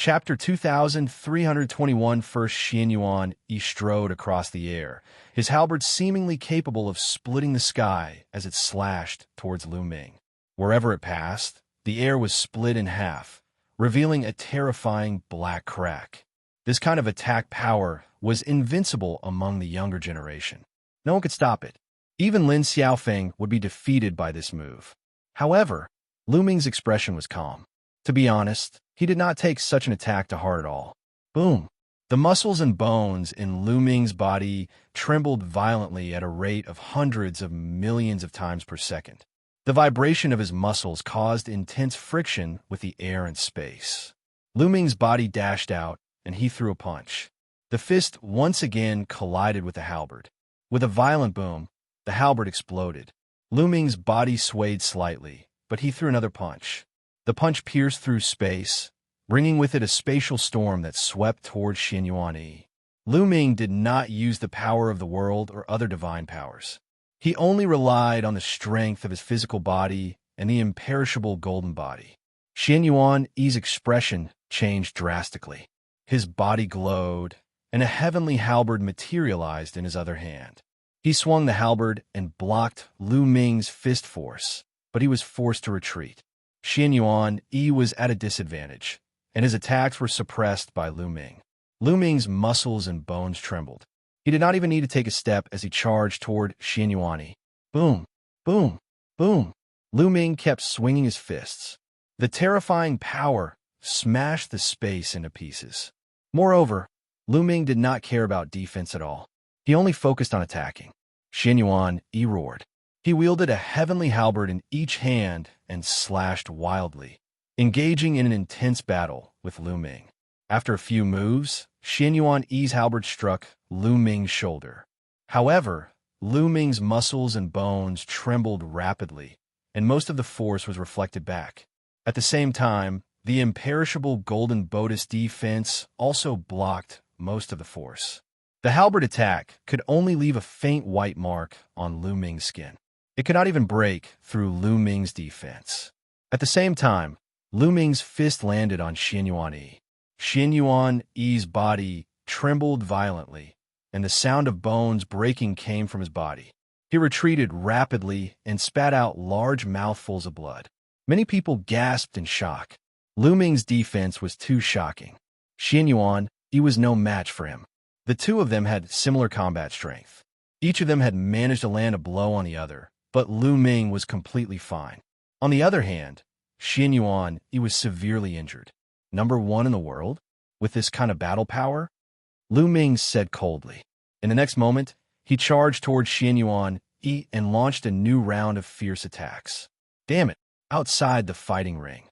Speaker 1: Chapter 2321. First, Xianxuan Lu strode across the air, his halberd seemingly capable of splitting the sky as it slashed towards Lu Ming. Wherever it passed, the air was split in half, revealing a terrifying black crack. This kind of attack power was invincible among the younger generation. No one could stop it. Even Lin Xiaofeng would be defeated by this move. However, Lu Ming's expression was calm. To be honest, he did not take such an attack to heart at all. Boom! The muscles and bones in Lu Ming's body trembled violently at a rate of hundreds of millions of times per second. The vibration of his muscles caused intense friction with the air and space. Lu Ming's body dashed out, and he threw a punch. The fist once again collided with the halberd. With a violent boom, the halberd exploded. Lu Ming's body swayed slightly, but he threw another punch. The punch pierced through space, bringing with it a spatial storm that swept towards Yuanyi. Lu Ming did not use the power of the world or other divine powers. He only relied on the strength of his physical body and the imperishable golden body. Yuanyi's expression changed drastically. His body glowed, and a heavenly halberd materialized in his other hand. He swung the halberd and blocked Lu Ming's fist force, but he was forced to retreat. Yuanyi was at a disadvantage, and his attacks were suppressed by Lu Ming. Lu Ming's muscles and bones trembled. He did not even need to take a step as he charged toward Yuanyi. Boom! Boom! Boom! Lu Ming kept swinging his fists. The terrifying power smashed the space into pieces. Moreover, Lu Ming did not care about defense at all. He only focused on attacking. Yuanyi roared. He wielded a heavenly halberd in each hand and slashed wildly, engaging in an intense battle with Lu Ming. After a few moves, Yuanyi's halberd struck Lu Ming's shoulder. However, Lu Ming's muscles and bones trembled rapidly, and most of the force was reflected back. At the same time, the imperishable golden bodice defense also blocked most of the force. The halberd attack could only leave a faint white mark on Lu Ming's skin. It could not even break through Lu Ming's defense. At the same time, Lu Ming's fist landed on Yuanyi. Yuanyi's body trembled violently, and the sound of bones breaking came from his body. He retreated rapidly and spat out large mouthfuls of blood. Many people gasped in shock. Lu Ming's defense was too shocking. Yuanyi was no match for him. The two of them had similar combat strength. Each of them had managed to land a blow on the other, but Lu Ming was completely fine. On the other hand, Yuanyi was severely injured. Number one in the world? With this kind of battle power? Lu Ming said coldly. In the next moment, he charged towards Yuanyi and launched a new round of fierce attacks. Damn it! Outside the fighting ring,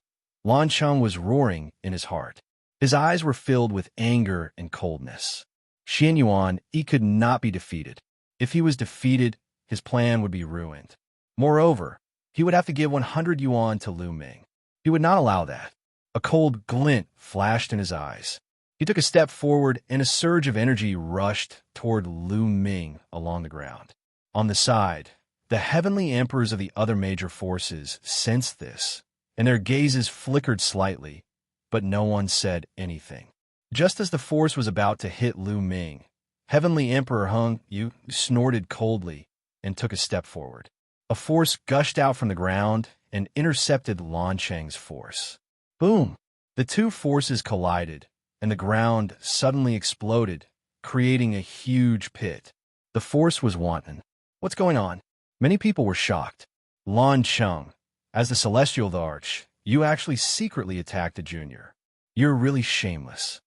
Speaker 1: Lan Cheng was roaring in his heart. His eyes were filled with anger and coldness. Yuanyi could not be defeated. If he was defeated, his plan would be ruined. Moreover, he would have to give 100 yuan to Lu Ming. He would not allow that. A cold glint flashed in his eyes. He took a step forward, and a surge of energy rushed toward Lu Ming along the ground. On the side, the heavenly emperors of the other major forces sensed this, and their gazes flickered slightly, but no one said anything. Just as the force was about to hit Lu Ming, Heavenly Emperor Hung Yu snorted coldly and took a step forward. A force gushed out from the ground and intercepted Lan Cheng's force. Boom! The two forces collided, and the ground suddenly exploded, creating a huge pit. The force was wanton. What's going on? Many people were shocked. Lan Cheng, as the Celestial of the Arch, you actually secretly attacked a junior. You're really shameless.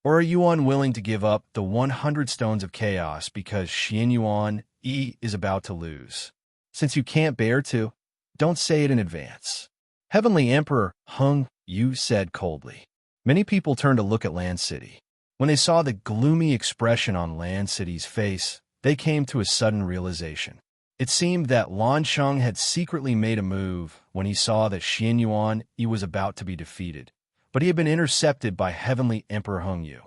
Speaker 1: Or are you unwilling to give up the 100 stones of chaos because Yuanyi is about to lose? Since you can't bear to, don't say it in advance. Heavenly Emperor Hung Yu said coldly. Many people turned to look at Land City. When they saw the gloomy expression on Land City's face, they came to a sudden realization. It seemed that Lan Cheng had secretly made a move when he saw that Yuanyi was about to be defeated, but he had been intercepted by Heavenly Emperor Hung Yu.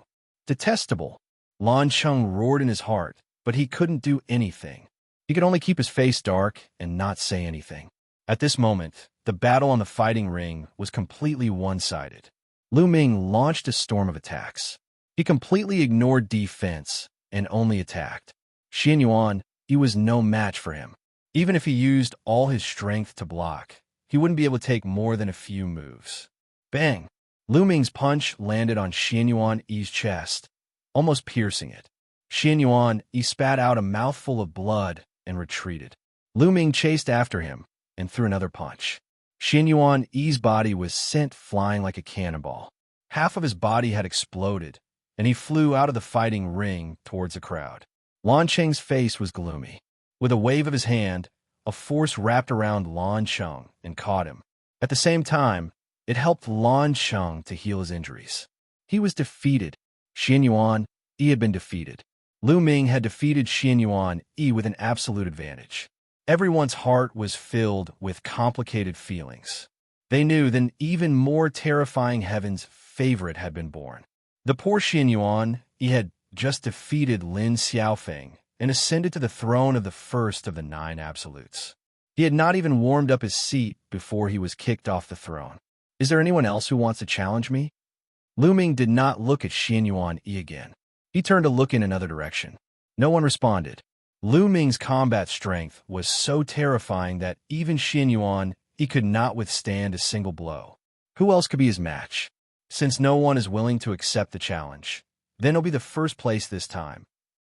Speaker 1: Detestable. Lan Cheng roared in his heart, but he couldn't do anything. He could only keep his face dark and not say anything. At this moment, the battle on the fighting ring was completely one-sided. Lu Ming launched a storm of attacks. He completely ignored defense and only attacked. Yuanyi was no match for him. Even if he used all his strength to block, he wouldn't be able to take more than a few moves. Bang! Lu Ming's punch landed on Xianyuan's chest, almost piercing it. Xianyuan spat out a mouthful of blood and retreated. Lu Ming chased after him and threw another punch. Xianyuan's body was sent flying like a cannonball. Half of his body had exploded, and he flew out of the fighting ring towards the crowd. Lan Cheng's face was gloomy. With a wave of his hand, a force wrapped around Lan Cheng and caught him. At the same time, it helped Lan Cheng to heal his injuries. He was defeated. Xianyuan had been defeated. Lu Ming had defeated Xianyuan with an absolute advantage. Everyone's heart was filled with complicated feelings. They knew that an even more terrifying heaven's favorite had been born. The poor Xianyuan had just defeated Lin Xiaofeng and ascended to the throne of the first of the 9 absolutes. He had not even warmed up his seat before he was kicked off the throne. Is there anyone else who wants to challenge me? Lu Ming did not look at Xianyuan again. He turned to look in another direction. No one responded. Lu Ming's combat strength was so terrifying that even Xianyuan could not withstand a single blow. Who else could be his match? Since no one is willing to accept the challenge, then he'll be the first place this time.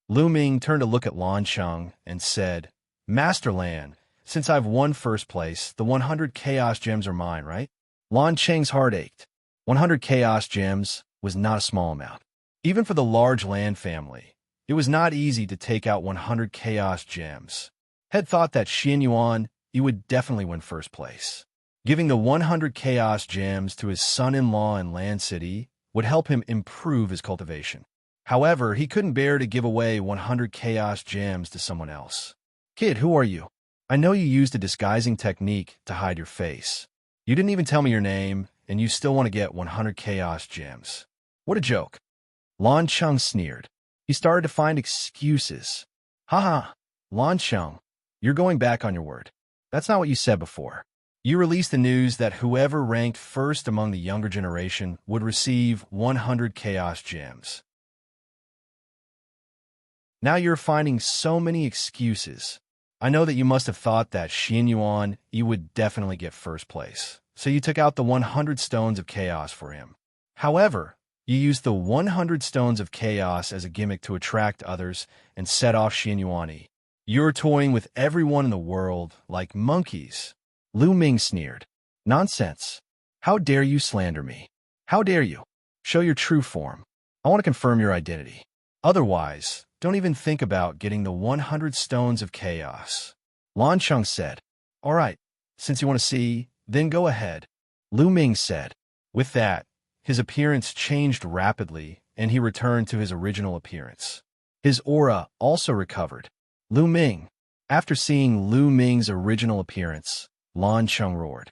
Speaker 1: Lu Ming turned to look at Lan Cheng and said, Master Lan, since I've won first place, the 100 Chaos Gems are mine, right? Lan Cheng's heart ached. 100 Chaos Gems was not a small amount. Even for the large Lan family, it was not easy to take out 100 Chaos Gems. Had thought that Xianyuan would definitely win first place. Giving the 100 Chaos Gems to his son-in-law in Land City would help him improve his cultivation. However, he couldn't bear to give away 100 Chaos Gems to someone else. Kid, who are you? I know you used a disguising technique to hide your face. You didn't even tell me your name, and you still want to get 100 Chaos Gems. What a joke. Lan Cheng sneered. He started to find excuses. Haha, Lan Cheng, you're going back on your word. That's not what you said before. You released the news that whoever ranked first among the younger generation would receive 100 Chaos Gems. Now you're finding so many excuses. I know that you must have thought that Xianyuan would definitely get first place, so you took out the 100 Stones of Chaos for him. However, you used the 100 Stones of Chaos as a gimmick to attract others and set off Xianyuan. You're toying with everyone in the world like monkeys. Lu Ming sneered. Nonsense. How dare you slander me? How dare you? Show your true form. I want to confirm your identity. Otherwise, don't even think about getting the 100 Stones of Chaos. Lan Cheng said. All right, since you want to see, then go ahead. Lu Ming said. With that, his appearance changed rapidly, and he returned to his original appearance. His aura also recovered. Lu Ming. After seeing Lu Ming's original appearance, Lan Cheng roared.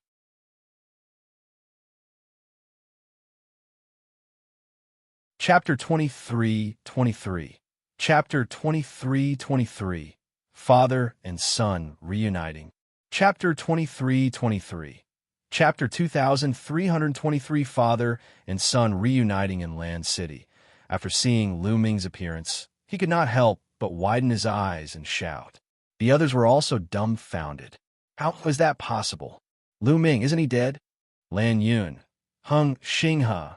Speaker 1: Chapter 23:23. Chapter 23:23. Father and Son Reuniting. Chapter 23:23. Chapter 2323. Father and Son Reuniting in Land City. After seeing Lu Ming's appearance, he could not help but widen his eyes and shout. The others were also dumbfounded. How was that possible? Lu Ming, isn't he dead? Lan Yun, Hung Xinghe,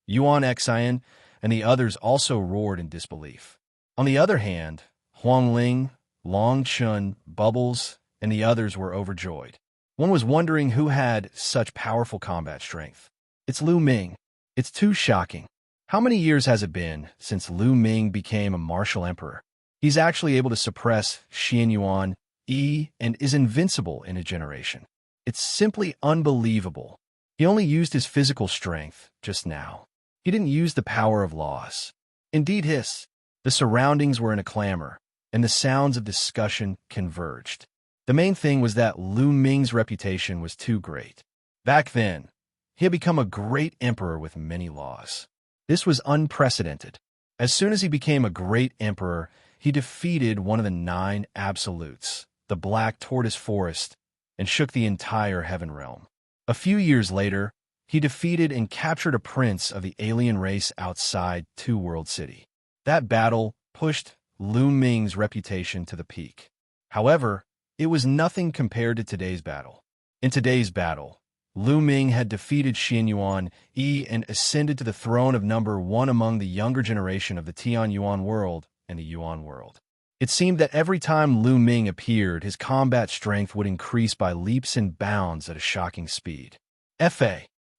Speaker 1: Yuan Xian, and the others also roared in disbelief. On the other hand, Huang Ling, Long Chun, Bubbles, and the others were overjoyed. One was wondering who had such powerful combat strength. It's Lu Ming. It's too shocking. How many years has it been since Lu Ming became a martial emperor? He's actually able to suppress Xianyuan and is invincible in a generation. It's simply unbelievable. He only used his physical strength just now. He didn't use the power of laws. Indeed, the surroundings were in a clamor, and the sounds of discussion converged. The main thing was that Lu Ming's reputation was too great. Back then, he had become a great emperor with many laws. This was unprecedented. As soon as he became a great emperor, he defeated one of the 9 absolutes, the Black Tortoise Forest, and shook the entire heaven realm. A few years later, he defeated and captured a prince of the alien race outside Two World City. That battle pushed Lu Ming's reputation to the peak. However, it was nothing compared to today's battle. In today's battle, Lu Ming had defeated Yuanyi and ascended to the throne of number one among the younger generation of the Tianyuan world and the Yuan world. It seemed that every time Lu Ming appeared, his combat strength would increase by leaps and bounds at a shocking speed.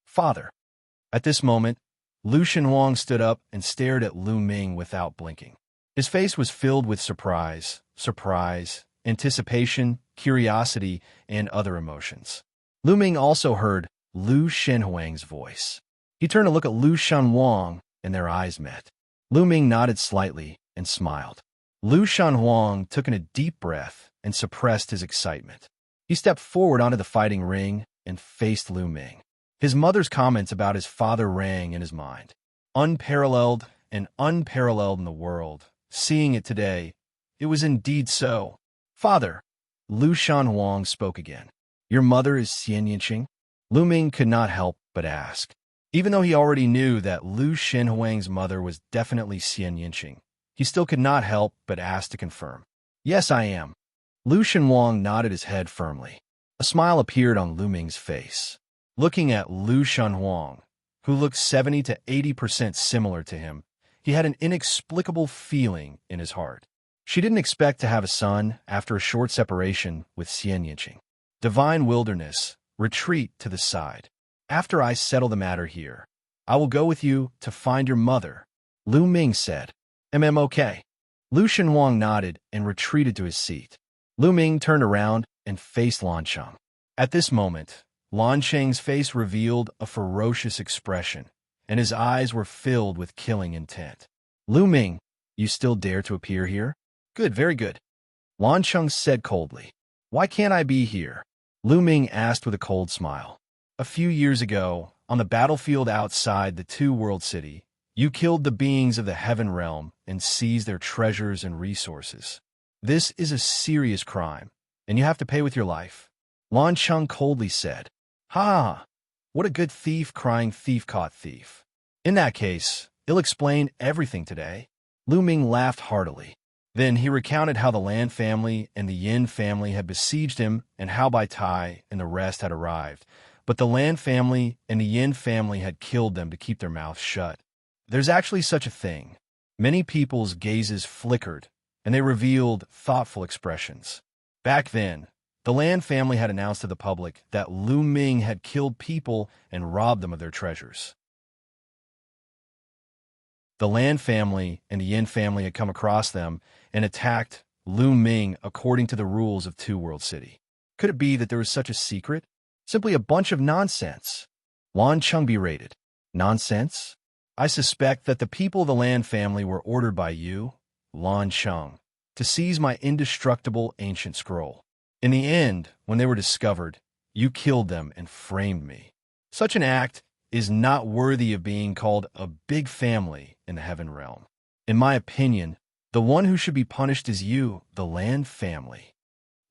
Speaker 1: Father. At this moment, Lu Shenhuang stood up and stared at Lu Ming without blinking. His face was filled with surprise, anticipation, curiosity, and other emotions. Lu Ming also heard Lu Shenhuang's voice. He turned to look at Lu Shenhuang, and their eyes met. Lu Ming nodded slightly and smiled. Lu Shenhuang took in a deep breath and suppressed his excitement. He stepped forward onto the fighting ring and faced Lu Ming. His mother's comments about his father rang in his mind. Unparalleled in the world. Seeing it today, it was indeed so. Father, Lu Shenhuang spoke again. Your mother is Xianxia? Lu Ming could not help but ask. Even though he already knew that Lu Shenhuang's mother was definitely Xianxia, he still could not help but ask to confirm. Yes, I am. Lu Shenhuang nodded his head firmly. A smile appeared on Lu Ming's face. Looking at Lu Shenhuang, who looked 70 to 80% similar to him, he had an inexplicable feeling in his heart. She didn't expect to have a son after a short separation with Xianxia. Divine wilderness, retreat to the side. After I settle the matter here, I will go with you to find your mother, Lu Ming said. Okay. Lu Shenhuang nodded and retreated to his seat. Lu Ming turned around and faced Lan Cheng. At this moment, Lan Cheng's face revealed a ferocious expression, and his eyes were filled with killing intent. Lu Ming, you still dare to appear here? Good, very good. Lan Cheng said coldly. Why can't I be here? Lu Ming asked with a cold smile. A few years ago, on the battlefield outside the two-world city, you killed the beings of the heaven realm and seized their treasures and resources. This is a serious crime, and you have to pay with your life. Lan Cheng coldly said. Ha! What a good thief crying thief caught thief. In that case, he'll explain everything today. Lu Ming laughed heartily. Then he recounted how the Lan family and the Yin family had besieged him and how Bai Tai and the rest had arrived. But the Lan family and the Yin family had killed them to keep their mouths shut. There's actually such a thing. Many people's gazes flickered, and they revealed thoughtful expressions. Back then, the Lan family had announced to the public that Lu Ming had killed people and robbed them of their treasures. The Lan family and the Yin family had come across them and attacked Lu Ming according to the rules of Two World City. Could it be that there was such a secret? Simply a bunch of nonsense. Lan Cheng berated. Nonsense? I suspect that the people of the Lan family were ordered by you, Lan Cheng, to seize my indestructible ancient scroll. In the end, when they were discovered, you killed them and framed me. Such an act is not worthy of being called a big family in the heaven realm. In my opinion, the one who should be punished is you, the Lan family.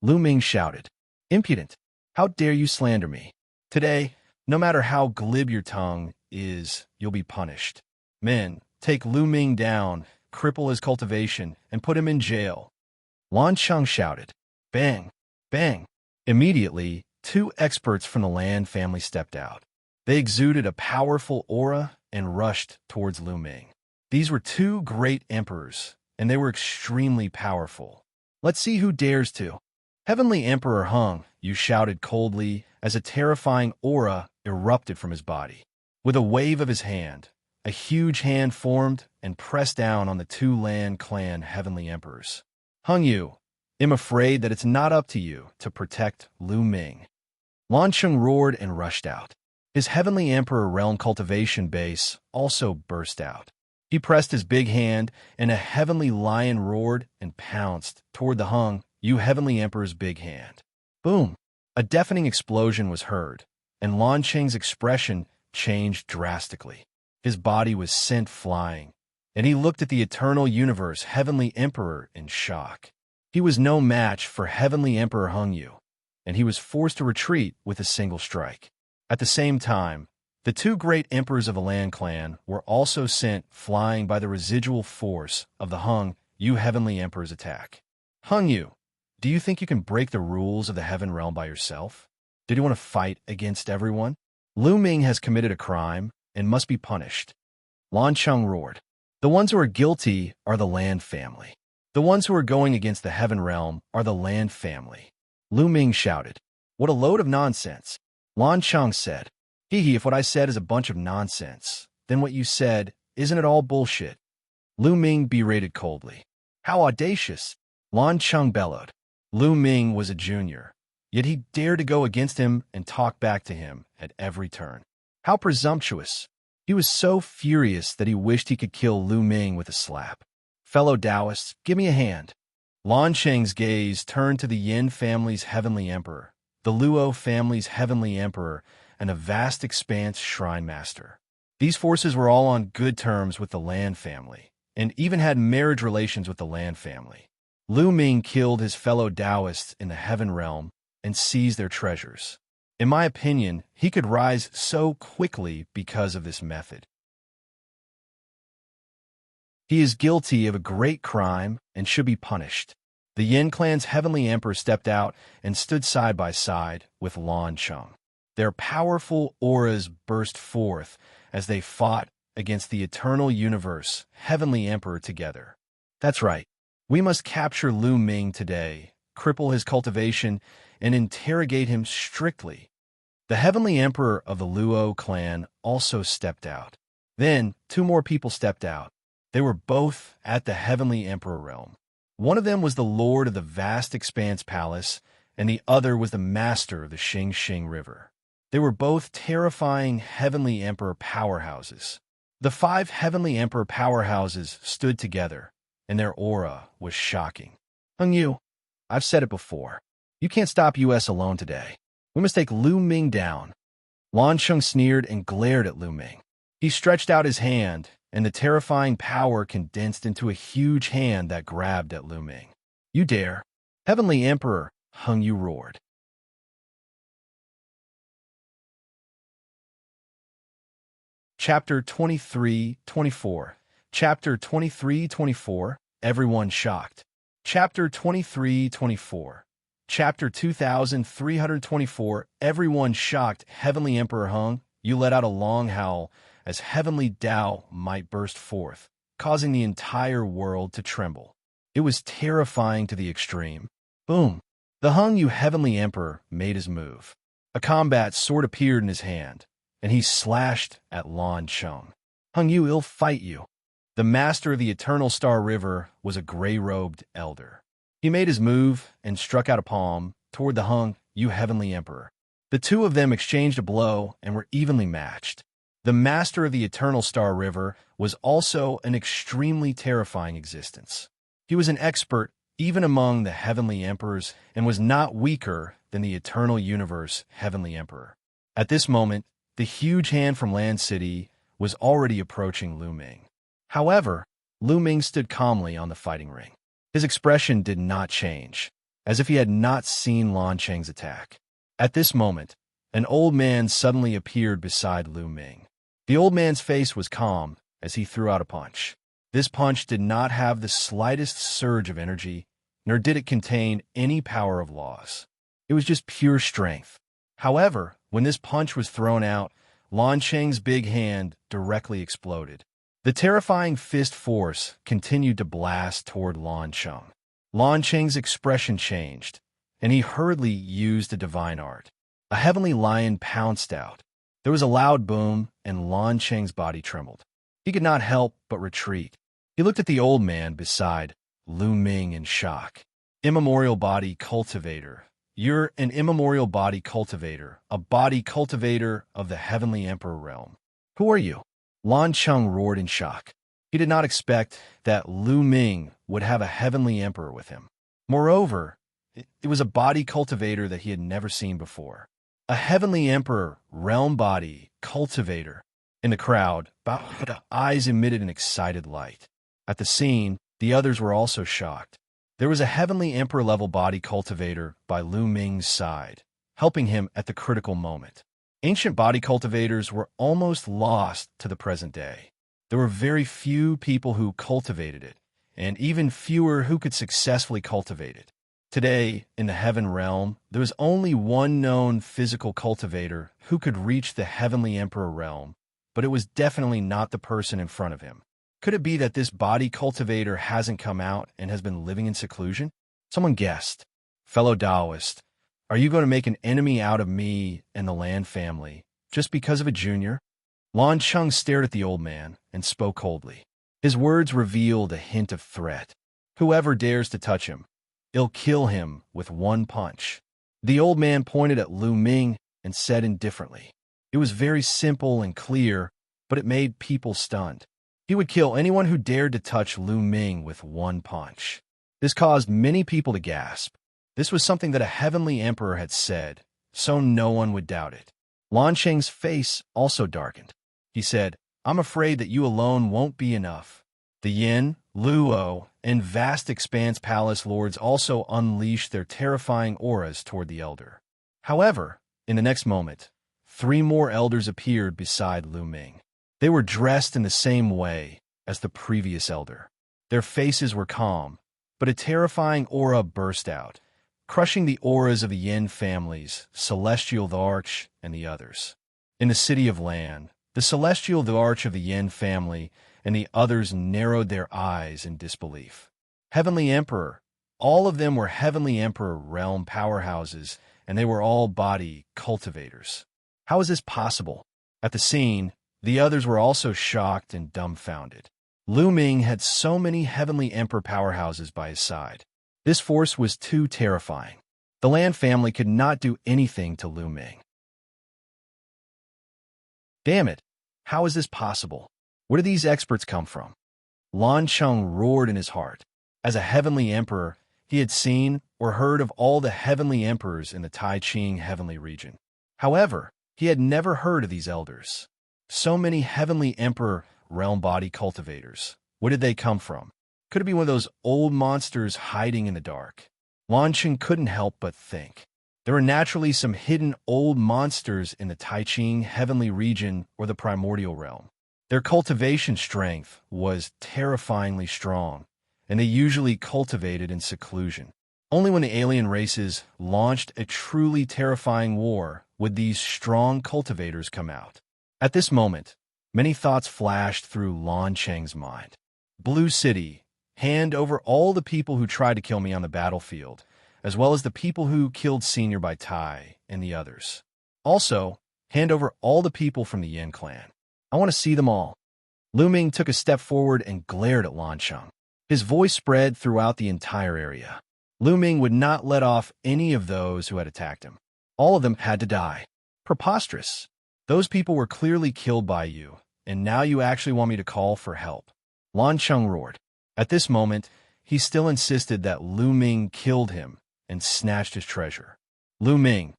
Speaker 1: Lu Ming shouted. Impudent! How dare you slander me? Today, no matter how glib your tongue is, you'll be punished. Men, take Lu Ming down, cripple his cultivation, and put him in jail. Lan Cheng shouted. Bang! Bang! Immediately, two experts from the Lan family stepped out. They exuded a powerful aura and rushed towards Lu Ming. These were two great emperors, and they were extremely powerful. Let's see who dares to. Heavenly Emperor Hung, you shouted coldly as a terrifying aura erupted from his body. With a wave of his hand, a huge hand formed and pressed down on the two Lan clan heavenly emperors. Hung Yu, I'm afraid that it's not up to you to protect Lu Ming. Lan Cheng roared and rushed out. His heavenly emperor realm cultivation base also burst out. He pressed his big hand, and a heavenly lion roared and pounced toward the Hung Yu heavenly emperor's big hand. Boom! A deafening explosion was heard, and Lan Cheng's expression changed drastically. His body was sent flying, and he looked at the eternal universe heavenly emperor in shock. He was no match for heavenly emperor Hung Yu, and he was forced to retreat with a single strike. At the same time, the two great emperors of the Lan clan were also sent flying by the residual force of the Hung Yu heavenly emperor's attack. Hung Yu, do you think you can break the rules of the heaven realm by yourself? Did he want to fight against everyone? Lu Ming has committed a crime and must be punished. Lan Cheng roared. The ones who are guilty are the Land family. The ones who are going against the Heaven realm are the Land family. Lu Ming shouted. What a load of nonsense. Lan Cheng said. Hee, if what I said is a bunch of nonsense, then what you said, isn't it all bullshit? Lu Ming berated coldly. How audacious! Lan Cheng bellowed. Lu Ming was a junior, yet he dared to go against him and talk back to him at every turn. How presumptuous! He was so furious that he wished he could kill Lu Ming with a slap. Fellow Taoists, give me a hand. Lan Cheng's gaze turned to the Yin family's heavenly emperor, the Luo family's heavenly emperor, and a vast expanse shrine master. These forces were all on good terms with the Lan family, and even had marriage relations with the Lan family. Lu Ming killed his fellow Taoists in the Heaven realm and seized their treasures. In my opinion, he could rise so quickly because of this method. He is guilty of a great crime and should be punished. The Yin clan's heavenly emperor stepped out and stood side by side with Lan Cheng. Their powerful auras burst forth as they fought against the eternal universe heavenly emperor together. That's right. We must capture Lu Ming today, cripple his cultivation, and interrogate him strictly. The heavenly emperor of the Luo clan also stepped out. Then, two more people stepped out. They were both at the heavenly emperor realm. One of them was the lord of the vast expanse palace, and the other was the master of the Xing River. They were both terrifying heavenly emperor powerhouses. The 5 heavenly emperor powerhouses stood together, and their aura was shocking. Hung Yu, I've said it before. You can't stop US alone today. We must take Lu Ming down. Lan Cheng sneered and glared at Lu Ming. He stretched out his hand, and the terrifying power condensed into a huge hand that grabbed at Lu Ming. You dare? Heavenly Emperor, Hung Yu roared. Chapter 23-24. Chapter 23-24. Everyone shocked. Chapter 23-24. Chapter 2324. Everyone shocked. Heavenly Emperor Hung, you let out a long howl as heavenly Tao might burst forth, causing the entire world to tremble. It was terrifying to the extreme. Boom! The Hung Yu Heavenly Emperor made his move. A combat sword appeared in his hand, and he slashed at Lan Cheng. Hung Yu, I'll fight you. The master of the Eternal Star River was a gray-robed elder. He made his move and struck out a palm toward the Hung Yu Heavenly Emperor. The two of them exchanged a blow and were evenly matched. The master of the Eternal Star River was also an extremely terrifying existence. He was an expert even among the Heavenly Emperors and was not weaker than the Eternal Universe Heavenly Emperor. At this moment, the huge hand from Land City was already approaching Lu Ming. However, Lu Ming stood calmly on the fighting ring. His expression did not change, as if he had not seen Lan Cheng's attack. At this moment, an old man suddenly appeared beside Lu Ming. The old man's face was calm as he threw out a punch. This punch did not have the slightest surge of energy, nor did it contain any power of loss. It was just pure strength. However, when this punch was thrown out, Lan Cheng's big hand directly exploded. The terrifying fist force continued to blast toward Lan Cheng. Lan Cheng's expression changed, and he hurriedly used a divine art. A heavenly lion pounced out. There was a loud boom, and Lan Cheng's body trembled. He could not help but retreat. He looked at the old man beside Lu Ming in shock. Immemorial body cultivator. You're an immemorial body cultivator, a body cultivator of the Heavenly Emperor realm. Who are you? Lan Cheng roared in shock. He did not expect that Lu Ming would have a Heavenly Emperor with him. Moreover, it was a body cultivator that he had never seen before. A Heavenly Emperor, realm body, cultivator. In the crowd, eyes emitted an excited light. At the scene, the others were also shocked. There was a Heavenly Emperor-level body cultivator by Lu Ming's side, helping him at the critical moment. Ancient body cultivators were almost lost to the present day. There were very few people who cultivated it, and even fewer who could successfully cultivate it. Today, in the heaven realm, there was only one known physical cultivator who could reach the heavenly emperor realm, but it was definitely not the person in front of him. Could it be that this body cultivator hasn't come out and has been living in seclusion? Someone guessed. Fellow Taoist, are you going to make an enemy out of me and the Lan family just because of a junior? Lan Chung stared at the old man and spoke coldly. His words revealed a hint of threat. Whoever dares to touch him, I'll kill him with one punch. The old man pointed at Lu Ming and said indifferently. It was very simple and clear, but it made people stunned. He would kill anyone who dared to touch Lu Ming with one punch. This caused many people to gasp. This was something that a heavenly emperor had said, so no one would doubt it. Lan Cheng's face also darkened. He said, I'm afraid that you alone won't be enough. The Yin, Luo, and vast expanse palace lords also unleashed their terrifying auras toward the elder. However, in the next moment, 3 more elders appeared beside Lu Ming. They were dressed in the same way as the previous elder. Their faces were calm, but a terrifying aura burst out, crushing the auras of the Yin families, Celestial the Arch, and the others. In the city of Lan, the Celestial the Arch of the Yin family and the others narrowed their eyes in disbelief. Heavenly Emperor. All of them were Heavenly Emperor realm powerhouses, and they were all body cultivators. How is this possible? At the scene, the others were also shocked and dumbfounded. Lu Ming had so many Heavenly Emperor powerhouses by his side. This force was too terrifying. The Lan family could not do anything to Lu Ming. Damn it! How is this possible? Where do these experts come from? Lan Chung roared in his heart. As a heavenly emperor, he had seen or heard of all the heavenly emperors in the Tai Ching heavenly region. However, he had never heard of these elders. So many heavenly emperor realm body cultivators. Where did they come from? Could it be one of those old monsters hiding in the dark? Lan Chung couldn't help but think. There were naturally some hidden old monsters in the Tai Ching heavenly region or the primordial realm. Their cultivation strength was terrifyingly strong, and they usually cultivated in seclusion. Only when the alien races launched a truly terrifying war would these strong cultivators come out. At this moment, many thoughts flashed through Lan Cheng's mind. Blue City, hand over all the people who tried to kill me on the battlefield, as well as the people who killed Senior by Tai and the others. Also, hand over all the people from the Yin clan. I want to see them all. Lu Ming took a step forward and glared at Lan Chung. His voice spread throughout the entire area. Lu Ming would not let off any of those who had attacked him. All of them had to die. Preposterous. Those people were clearly killed by you, and now you actually want me to call for help. Lan Chung roared. At this moment, he still insisted that Lu Ming killed him and snatched his treasure. Lu Ming,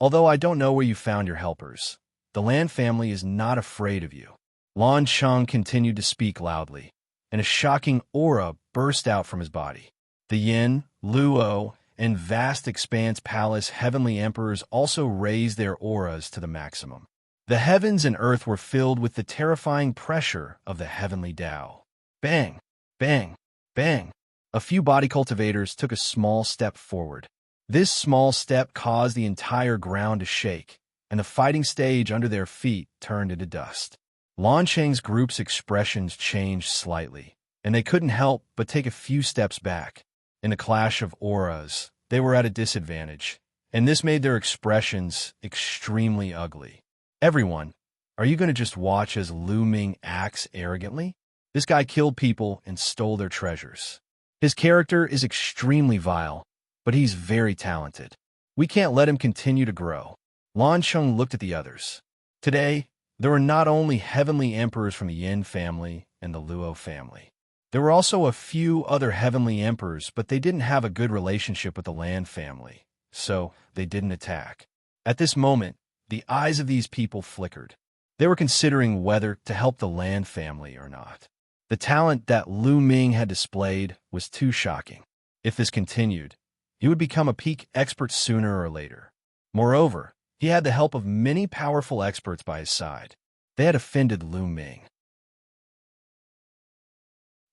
Speaker 1: although I don't know where you found your helpers, the Lan family is not afraid of you. Lan Chung continued to speak loudly, and a shocking aura burst out from his body. The Yin, Luo, and vast expanse palace heavenly emperors also raised their auras to the maximum. The heavens and earth were filled with the terrifying pressure of the heavenly Tao. Bang! Bang! Bang! A few body cultivators took a small step forward. This small step caused the entire ground to shake, and the fighting stage under their feet turned into dust. Lan Cheng's group's expressions changed slightly, and they couldn't help but take a few steps back. In the clash of auras, they were at a disadvantage, and this made their expressions extremely ugly. Everyone, are you going to just watch as Lu Ming acts arrogantly? This guy killed people and stole their treasures. His character is extremely vile, but he's very talented. We can't let him continue to grow. Lan Chung looked at the others. Today, there were not only heavenly emperors from the Yin family and the Luo family. There were also a few other heavenly emperors, but they didn't have a good relationship with the Lan family, so they didn't attack. At this moment, the eyes of these people flickered. They were considering whether to help the Lan family or not. The talent that Lu Ming had displayed was too shocking. If this continued, he would become a peak expert sooner or later. Moreover, he had the help of many powerful experts by his side. They had offended Lu Ming.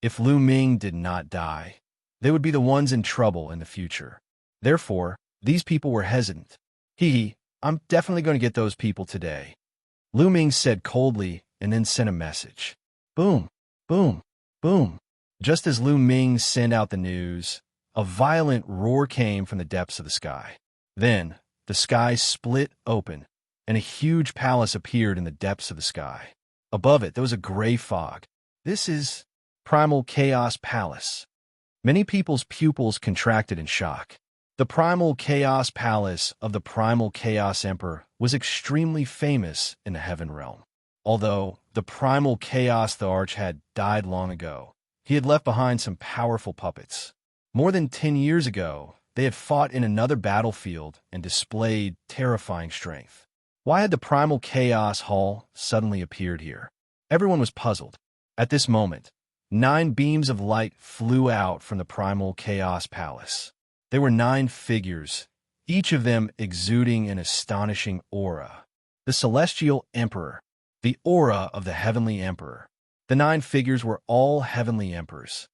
Speaker 1: If Lu Ming did not die, they would be the ones in trouble in the future. Therefore, these people were hesitant. I'm definitely going to get those people today. Lu Ming said coldly and then sent a message. Boom, boom, boom. Just as Lu Ming sent out the news, a violent roar came from the depths of the sky. Then, the sky split open, and a huge palace appeared in the depths of the sky. Above it, there was a gray fog. This is Primal Chaos Palace. Many people's pupils contracted in shock. The Primal Chaos Palace of the Primal Chaos Emperor was extremely famous in the Heaven Realm. Although the Primal Chaos the Arch had died long ago, he had left behind some powerful puppets. More than 10 years ago, they had fought in another battlefield and displayed terrifying strength. Why had the Primal Chaos Hall suddenly appeared here? Everyone was puzzled. At this moment, 9 beams of light flew out from the Primal Chaos Palace. They were 9 figures, each of them exuding an astonishing aura. The Celestial Emperor, the aura of the Heavenly Emperor. The 9 figures were all Heavenly Emperors.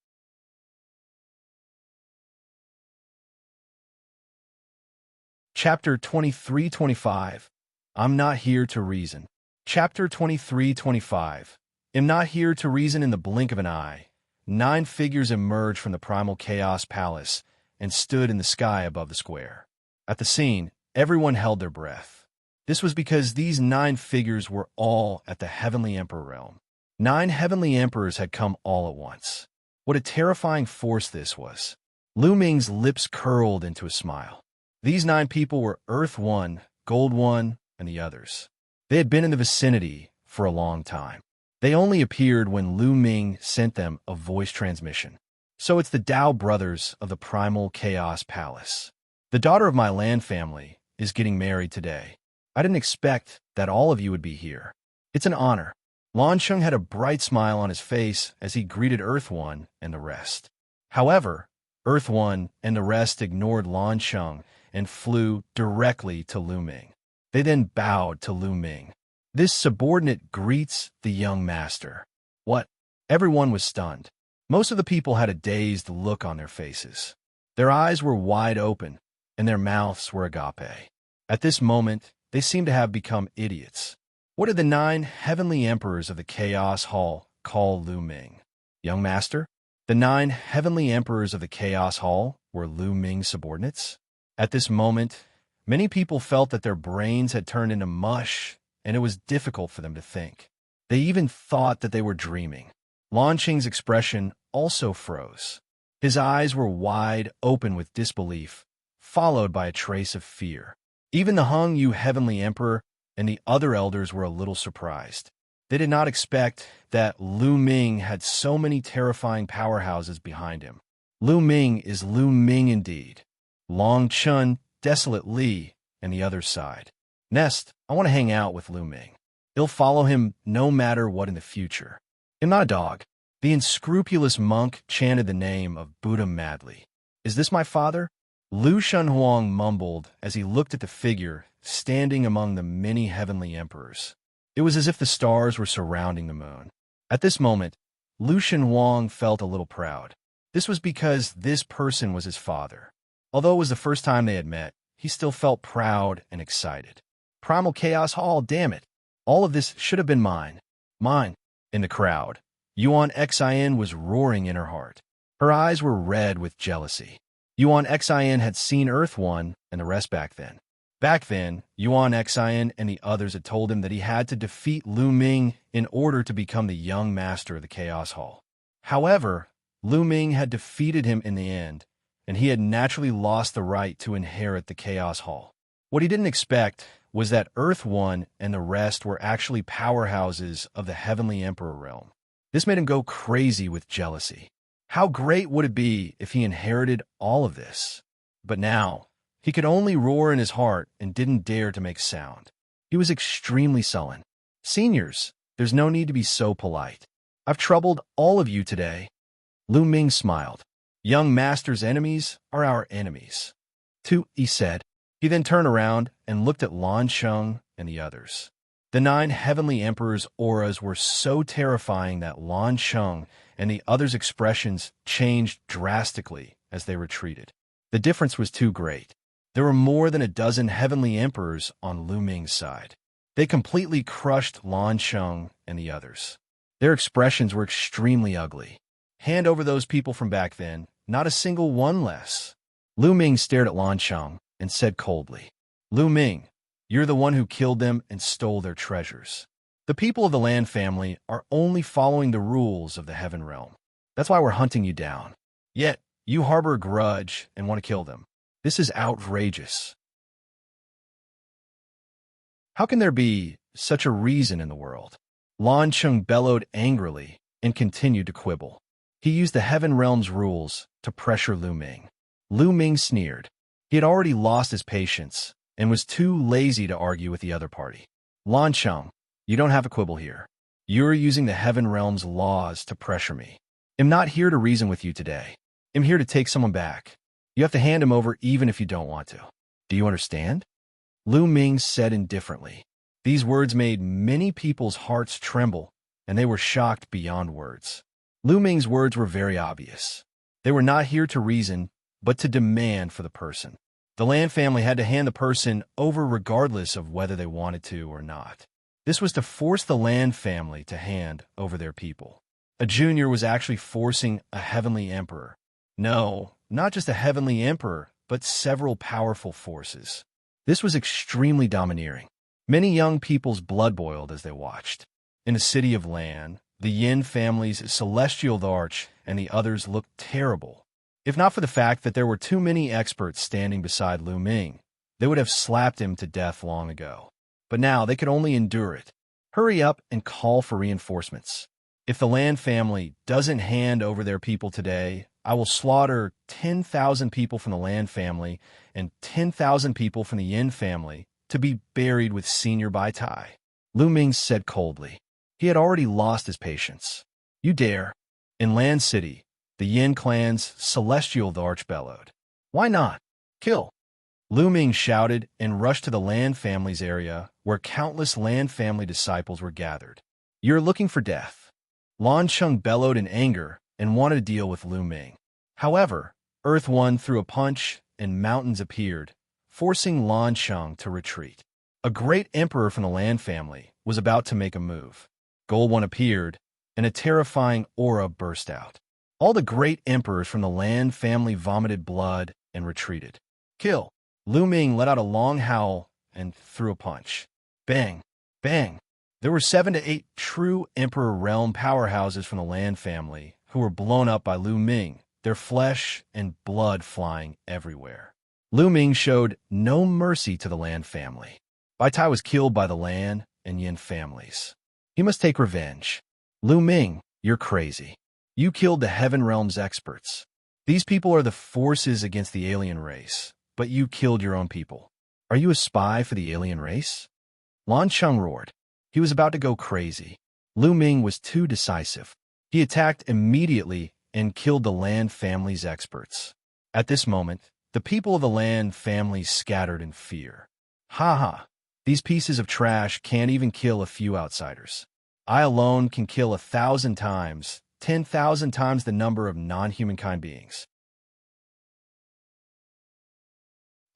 Speaker 1: Chapter 23-25. I'm not here to reason. Chapter 23-25. Am not here to reason in the blink of an eye. 9 figures emerged from the Primal Chaos Palace and stood in the sky above the square. At the scene, everyone held their breath. This was because these 9 figures were all at the Heavenly Emperor realm. 9 Heavenly Emperors had come all at once. What a terrifying force this was. Lu Ming's lips curled into a smile. These 9 people were Earth One, Gold One, and the others. They had been in the vicinity for a long time. They only appeared when Lu Ming sent them a voice transmission. So it's the Dao brothers of the Primal Chaos Palace. The daughter of my land family is getting married today. I didn't expect that all of you would be here. It's an honor. Lan Sheng had a bright smile on his face as he greeted Earth One and the rest. However, Earth One and the rest ignored Lan Sheng and flew directly to Lu Ming. They then bowed to Lu Ming. This subordinate greets the young master. What? Everyone was stunned. Most of the people had a dazed look on their faces. Their eyes were wide open, and their mouths were agape. At this moment, they seemed to have become idiots. What did the 9 heavenly emperors of the Chaos Hall call Lu Ming? Young master? The 9 heavenly emperors of the Chaos Hall were Lu Ming's subordinates? At this moment, many people felt that their brains had turned into mush, and it was difficult for them to think. They even thought that they were dreaming. Lan Qing's expression also froze. His eyes were wide open with disbelief, followed by a trace of fear. Even the Hung Yu Heavenly Emperor and the other elders were a little surprised. They did not expect that Lu Ming had so many terrifying powerhouses behind him. Lu Ming is Lu Ming indeed. Long Chun, Desolate Li, and the other side. Next, I want to hang out with Lu Ming. He'll follow him no matter what in the future. I'm not a dog. The unscrupulous monk chanted the name of Buddha madly. Is this my father? Lu Shenhuang mumbled as he looked at the figure standing among the many heavenly emperors. It was as if the stars were surrounding the moon. At this moment, Lu Shenhuang felt a little proud. This was because this person was his father. Although it was the first time they had met, he still felt proud and excited. Primal Chaos Hall, damn it. All of this should have been mine. Mine. In the crowd, Yuan Xin was roaring in her heart. Her eyes were red with jealousy. Yuan Xin had seen Earth One and the rest back then. Back then, Yuan Xin and the others had told him that he had to defeat Lu Ming in order to become the young master of the Chaos Hall. However, Lu Ming had defeated him in the end, and he had naturally lost the right to inherit the Chaos Hall. What he didn't expect was that Earth One and the rest were actually powerhouses of the Heavenly Emperor realm. This made him go crazy with jealousy. How great would it be if he inherited all of this? But now, he could only roar in his heart and didn't dare to make sound. He was extremely sullen. Seniors, there's no need to be so polite. I've troubled all of you today. Lu Ming smiled. Young master's enemies are our enemies. He said. He then turned around and looked at Lan Sheng and the others. The 9 heavenly emperors' auras were so terrifying that Lan Sheng and the others' expressions changed drastically as they retreated. The difference was too great. There were more than a dozen heavenly emperors on Lu Ming's side. They completely crushed Lan Sheng and the others. Their expressions were extremely ugly. Hand over those people from back then, not a single one less. Lu Ming stared at Lan Sheng and said coldly, Lu Ming, you're the one who killed them and stole their treasures. The people of the Lan family are only following the rules of the Heaven Realm. That's why we're hunting you down. Yet, you harbor a grudge and want to kill them. This is outrageous. How can there be such a reason in the world? Lan Sheng bellowed angrily and continued to quibble. He used the Heaven Realm's rules to pressure Lu Ming. Lu Ming sneered. He had already lost his patience and was too lazy to argue with the other party. Lan Sheng, you don't have a quibble here. You're using the Heaven Realm's laws to pressure me. I'm not here to reason with you today. I'm here to take someone back. You have to hand him over even if you don't want to. Do you understand? Lu Ming said indifferently. These words made many people's hearts tremble, and they were shocked beyond words. Lu Ming's words were very obvious. They were not here to reason, but to demand for the person. The Lan family had to hand the person over regardless of whether they wanted to or not. This was to force the Lan family to hand over their people. A junior was actually forcing a heavenly emperor. No, not just a heavenly emperor, but several powerful forces. This was extremely domineering. Many young people's blood boiled as they watched. In the city of Lan, the Yin family's celestial arch and the others looked terrible. If not for the fact that there were too many experts standing beside Lu Ming, they would have slapped him to death long ago. But now they could only endure it. Hurry up and call for reinforcements. If the Lan family doesn't hand over their people today, I will slaughter 10,000 people from the Lan family and 10,000 people from the Yin family to be buried with Senior Bai Tai. Lu Ming said coldly. He had already lost his patience. You dare? In Lan City, the Yin clan's celestial arch bellowed. Why not? Kill! Lu Ming shouted and rushed to the Lan family's area where countless Lan family disciples were gathered. You're looking for death. Lan Sheng bellowed in anger and wanted to deal with Lu Ming. However, Earth One threw a punch and mountains appeared, forcing Lan Sheng to retreat. A great emperor from the Lan family was about to make a move. Goal One appeared, and a terrifying aura burst out. All the great emperors from the Lan family vomited blood and retreated. Kill! Lu Ming let out a long howl and threw a punch. Bang! Bang! There were 7 to 8 true Emperor Realm powerhouses from the Lan family who were blown up by Lu Ming, their flesh and blood flying everywhere. Lu Ming showed no mercy to the Lan family. Bai Tai was killed by the Lan and Yin families. He must take revenge. Lu Ming, you're crazy. You killed the Heaven Realm's experts. These people are the forces against the alien race, but you killed your own people. Are you a spy for the alien race? Lan Sheng roared. He was about to go crazy. Lu Ming was too decisive. He attacked immediately and killed the Lan family's experts. At this moment, the people of the Lan family scattered in fear. Ha ha! These pieces of trash can't even kill a few outsiders. I alone can kill 1,000 times, 10,000 times the number of non-humankind beings.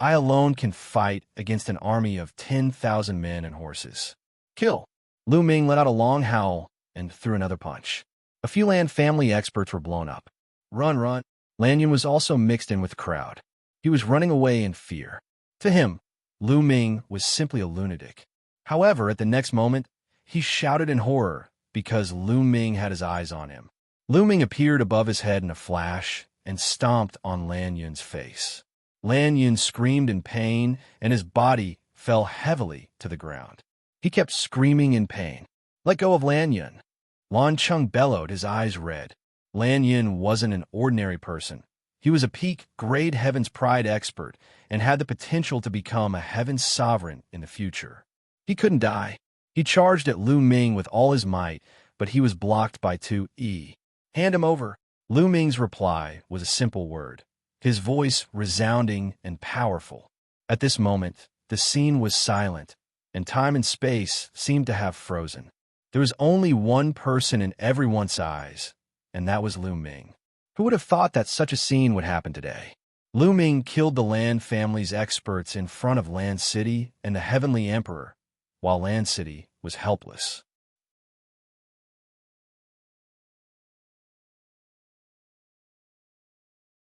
Speaker 1: I alone can fight against an army of 10,000 men and horses. Kill! Lu Ming let out a long howl and threw another punch. A few Lan family experts were blown up. Run, run! Lan Yun was also mixed in with the crowd. He was running away in fear. To him, Lu Ming was simply a lunatic. However, at the next moment, he shouted in horror because Lu Ming had his eyes on him. Lu Ming appeared above his head in a flash and stomped on Lan Yun's face. Lan Yun screamed in pain, and his body fell heavily to the ground. He kept screaming in pain. Let go of Lan Yun. Lan Sheng bellowed, his eyes red. Lan Yun wasn't an ordinary person. He was a peak grade Heaven's Pride expert and had the potential to become a Heaven's sovereign in the future. He couldn't die. He charged at Lu Ming with all his might, but he was blocked by 2E. Hand him over. Lu Ming's reply was a simple word, his voice resounding and powerful. At this moment, the scene was silent, and time and space seemed to have frozen. There was only one person in everyone's eyes, and that was Lu Ming. Who would have thought that such a scene would happen today? Lu Ming killed the Lan family's experts in front of Lan City and the Heavenly Emperor, while Lan City was helpless.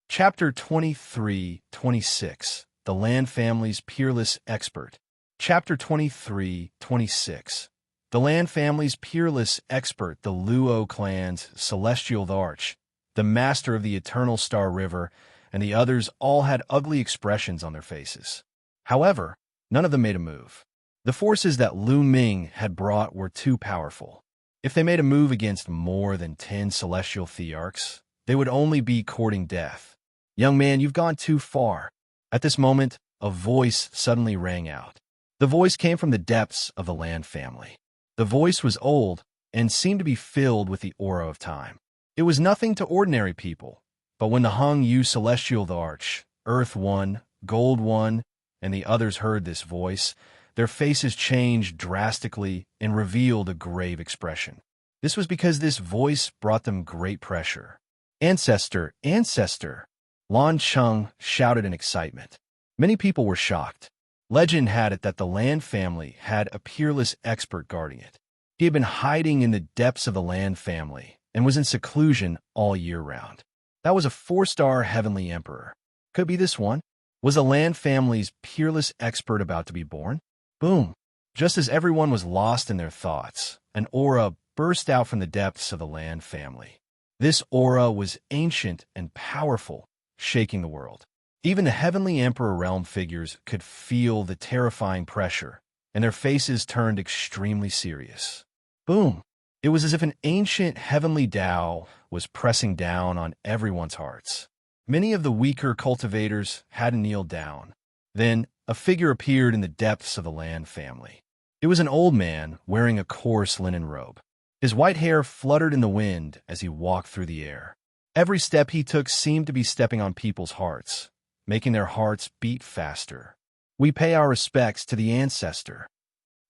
Speaker 1: Chapter 23-26 The Lan Family's Peerless Expert. Chapter 23-26 The Lan Family's Peerless Expert, the Luo clan's Celestial Arch, the Master of the Eternal Star River, and the others all had ugly expressions on their faces. However, none of them made a move. The forces that Lu Ming had brought were too powerful. If they made a move against more than 10 celestial thearchs, they would only be courting death. "Young man, you've gone too far." At this moment, a voice suddenly rang out. The voice came from the depths of the Lan family. The voice was old and seemed to be filled with the aura of time. It was nothing to ordinary people, but when the Hung Yu Celestial Arch, Earth One, Gold One, and the others heard this voice, their faces changed drastically and revealed a grave expression. This was because this voice brought them great pressure. "Ancestor, ancestor!" Lan Cheng shouted in excitement. Many people were shocked. Legend had it that the Lan family had a peerless expert guarding it. He had been hiding in the depths of the Lan family and was in seclusion all year round. That was a 4-star Heavenly Emperor. Could it be this one? Was the Lan family's peerless expert about to be born? Boom! Just as everyone was lost in their thoughts, an aura burst out from the depths of the Lan family. This aura was ancient and powerful, shaking the world. Even the Heavenly Emperor realm figures could feel the terrifying pressure, and their faces turned extremely serious. Boom! It was as if an ancient heavenly Tao was pressing down on everyone's hearts. Many of the weaker cultivators had to kneel down. Then, a figure appeared in the depths of the Lan family. It was an old man wearing a coarse linen robe. His white hair fluttered in the wind as he walked through the air. Every step he took seemed to be stepping on people's hearts, making their hearts beat faster. "We pay our respects to the ancestor."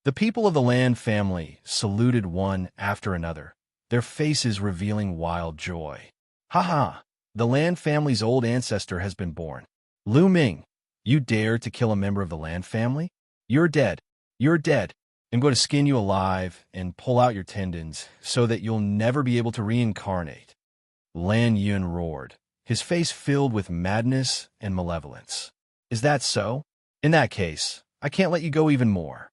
Speaker 1: The people of the Lan family saluted one after another, their faces revealing wild joy. "Ha! The Lan family's old ancestor has been born. Lu Ming, you dare to kill a member of the Lan family? You're dead. You're dead. I'm going to skin you alive and pull out your tendons so that you'll never be able to reincarnate." Lan Yun roared, his face filled with madness and malevolence. "Is that so? In that case, I can't let you go even more."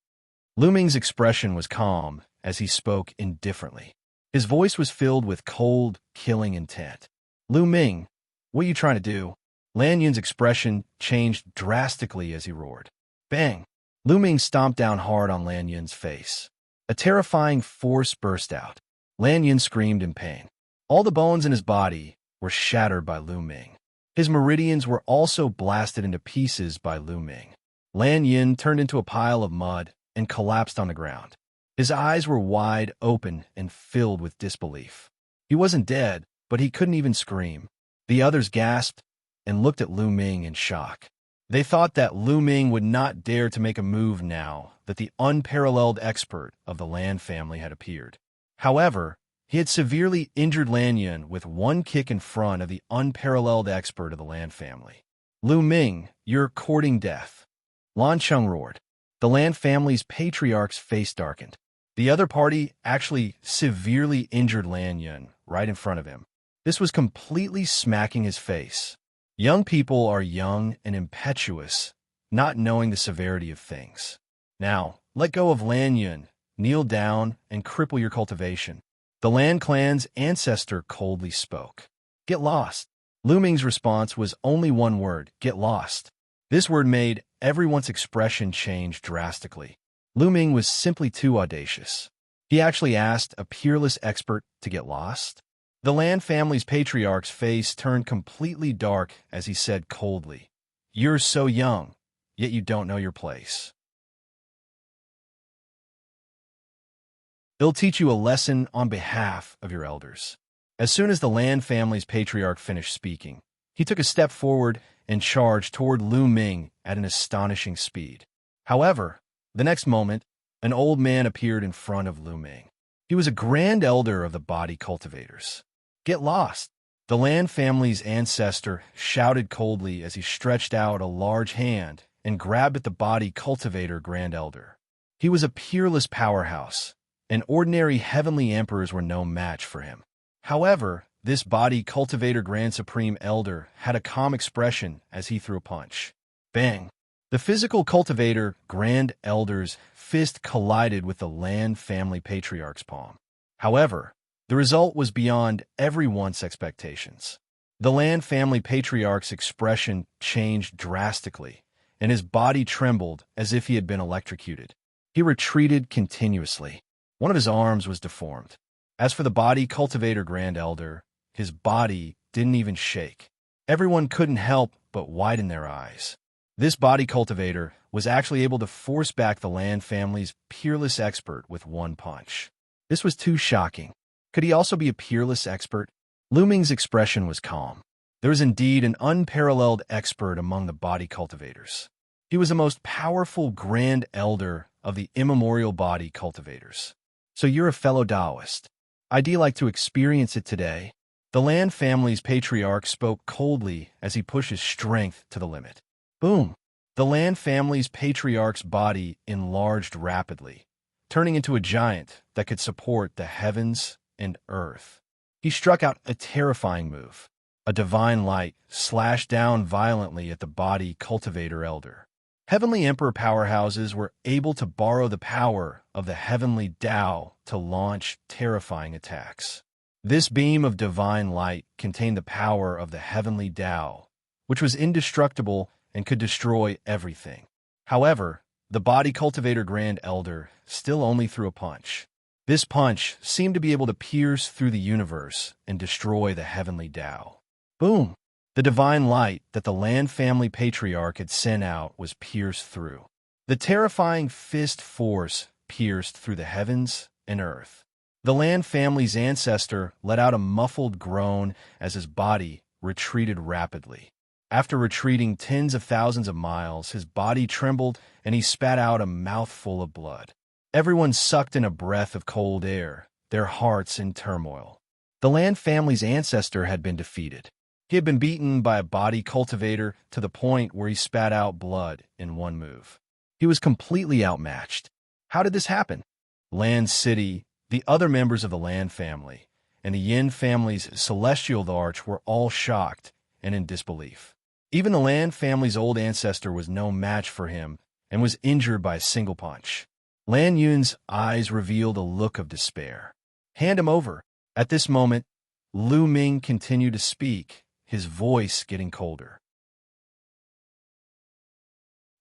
Speaker 1: Lu Ming's expression was calm as he spoke indifferently. His voice was filled with cold, killing intent. "Lu Ming, what are you trying to do?" Lan Yun's expression changed drastically as he roared. Bang! Lu Ming stomped down hard on Lan Yun's face. A terrifying force burst out. Lan Yun screamed in pain. All the bones in his body were shattered by Lu Ming. His meridians were also blasted into pieces by Lu Ming. Lan Yun turned into a pile of mud and collapsed on the ground. His eyes were wide open and filled with disbelief. He wasn't dead, but he couldn't even scream. The others gasped and looked at Lu Ming in shock. They thought that Lu Ming would not dare to make a move now that the unparalleled expert of the Lan family had appeared. However, he had severely injured Lan Yun with one kick in front of the unparalleled expert of the Lan family. "Lu Ming, you're courting death." Lan Cheng roared. The Lan family's patriarch's face darkened. The other party actually severely injured Lan Yun right in front of him. This was completely smacking his face. Young people are young and impetuous, not knowing the severity of things. Now, let go of Lan Yun, kneel down, and cripple your cultivation. The Lan clan's ancestor coldly spoke. "Get lost." Lu Ming's response was only one word: "Get lost." This word made everyone's expression change drastically. Lu Ming was simply too audacious. He actually asked a peerless expert to get lost? The Lan family's patriarch's face turned completely dark as he said coldly, "You're so young, yet you don't know your place. It'll teach you a lesson on behalf of your elders." As soon as the Lan family's patriarch finished speaking, he took a step forward and charged toward Lu Ming at an astonishing speed. However, the next moment, an old man appeared in front of Lu Ming. He was a grand elder of the body cultivators. "Get lost." The Lan family's ancestor shouted coldly as he stretched out a large hand and grabbed at the body cultivator Grand Elder. He was a peerless powerhouse, and ordinary heavenly emperors were no match for him. However, this body cultivator Grand Supreme Elder had a calm expression as he threw a punch. Bang! The physical cultivator Grand Elder's fist collided with the Lan family patriarch's palm. However, the result was beyond everyone's expectations. The Lan family patriarch's expression changed drastically, and his body trembled as if he had been electrocuted. He retreated continuously. One of his arms was deformed. As for the body cultivator Grand Elder, his body didn't even shake. Everyone couldn't help but widen their eyes. This body cultivator was actually able to force back the Lan family's peerless expert with one punch. This was too shocking. Could he also be a peerless expert? Lu Ming's expression was calm. There was indeed an unparalleled expert among the body cultivators. He was the most powerful Grand Elder of the immemorial body cultivators. So you're a fellow Taoist. I'd like to experience it today. The Lan family's patriarch spoke coldly as he pushed his strength to the limit. Boom! The Lan family's patriarch's body enlarged rapidly, turning into a giant that could support the heavens and earth. He struck out a terrifying move. A divine light slashed down violently at the body cultivator elder. Heavenly Emperor powerhouses were able to borrow the power of the heavenly Tao to launch terrifying attacks. This beam of divine light contained the power of the heavenly Tao, which was indestructible and could destroy everything. However, the body cultivator Grand Elder still only threw a punch. This punch seemed to be able to pierce through the universe and destroy the heavenly Tao. Boom! The divine light that the Lan family patriarch had sent out was pierced through. The terrifying fist force pierced through the heavens and earth. The Lan family's ancestor let out a muffled groan as his body retreated rapidly. After retreating tens of thousands of miles, his body trembled and he spat out a mouthful of blood. Everyone sucked in a breath of cold air, their hearts in turmoil. The Lan family's ancestor had been defeated. He had been beaten by a body cultivator to the point where he spat out blood in one move. He was completely outmatched. How did this happen? Lan City, the other members of the Lan family, and the Yin family's celestial arch were all shocked and in disbelief. Even the Lan family's old ancestor was no match for him and was injured by a single punch. Lan Yun's eyes revealed a look of despair. Hand him over. At this moment, Lu Ming continued to speak, his voice getting colder.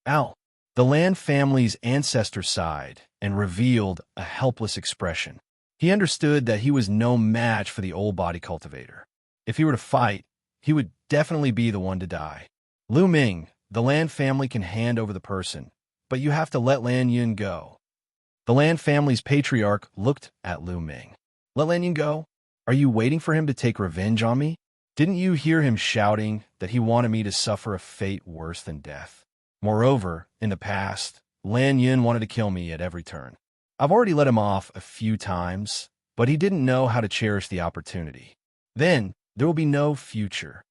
Speaker 1: Ow! The Lan family's ancestor sighed and revealed a helpless expression. He understood that he was no match for the old body cultivator. If he were to fight, he would definitely be the one to die. Lu Ming, the Lan family can hand over the person, but you have to let Lan Yun go. The Lan family's patriarch looked at Lu Ming. Let Lan Yun go? Are you waiting for him to take revenge on me? Didn't you hear him shouting that he wanted me to suffer a fate worse than death? Moreover, in the past, Lan Yun wanted to kill me at every turn. I've already let him off a few times, but he didn't know how to cherish the opportunity. Then, there will be no future.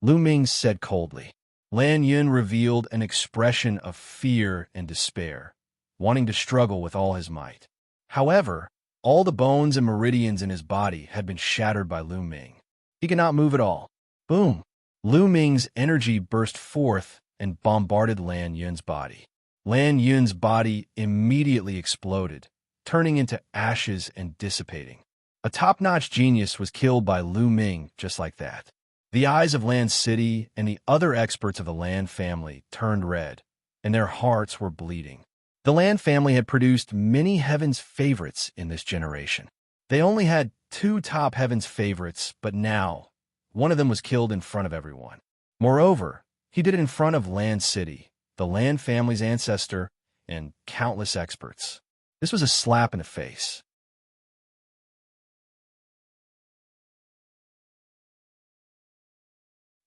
Speaker 1: Lu Ming said coldly. Lan Yun revealed an expression of fear and despair, wanting to struggle with all his might. However, all the bones and meridians in his body had been shattered by Lu Ming. He could not move at all. Boom! Lu Ming's energy burst forth and bombarded Lan Yun's body. Lan Yun's body immediately exploded, turning into ashes and dissipating. A top-notch genius was killed by Lu Ming just like that. The eyes of Lan City and the other experts of the Lan family turned red, and their hearts were bleeding. The Lan family had produced many Heaven's favorites in this generation. They only had 2 top Heaven's favorites, but now, one of them was killed in front of everyone. Moreover, he did it in front of Lan City, the Lan family's ancestor, and countless experts. This was a slap in the face.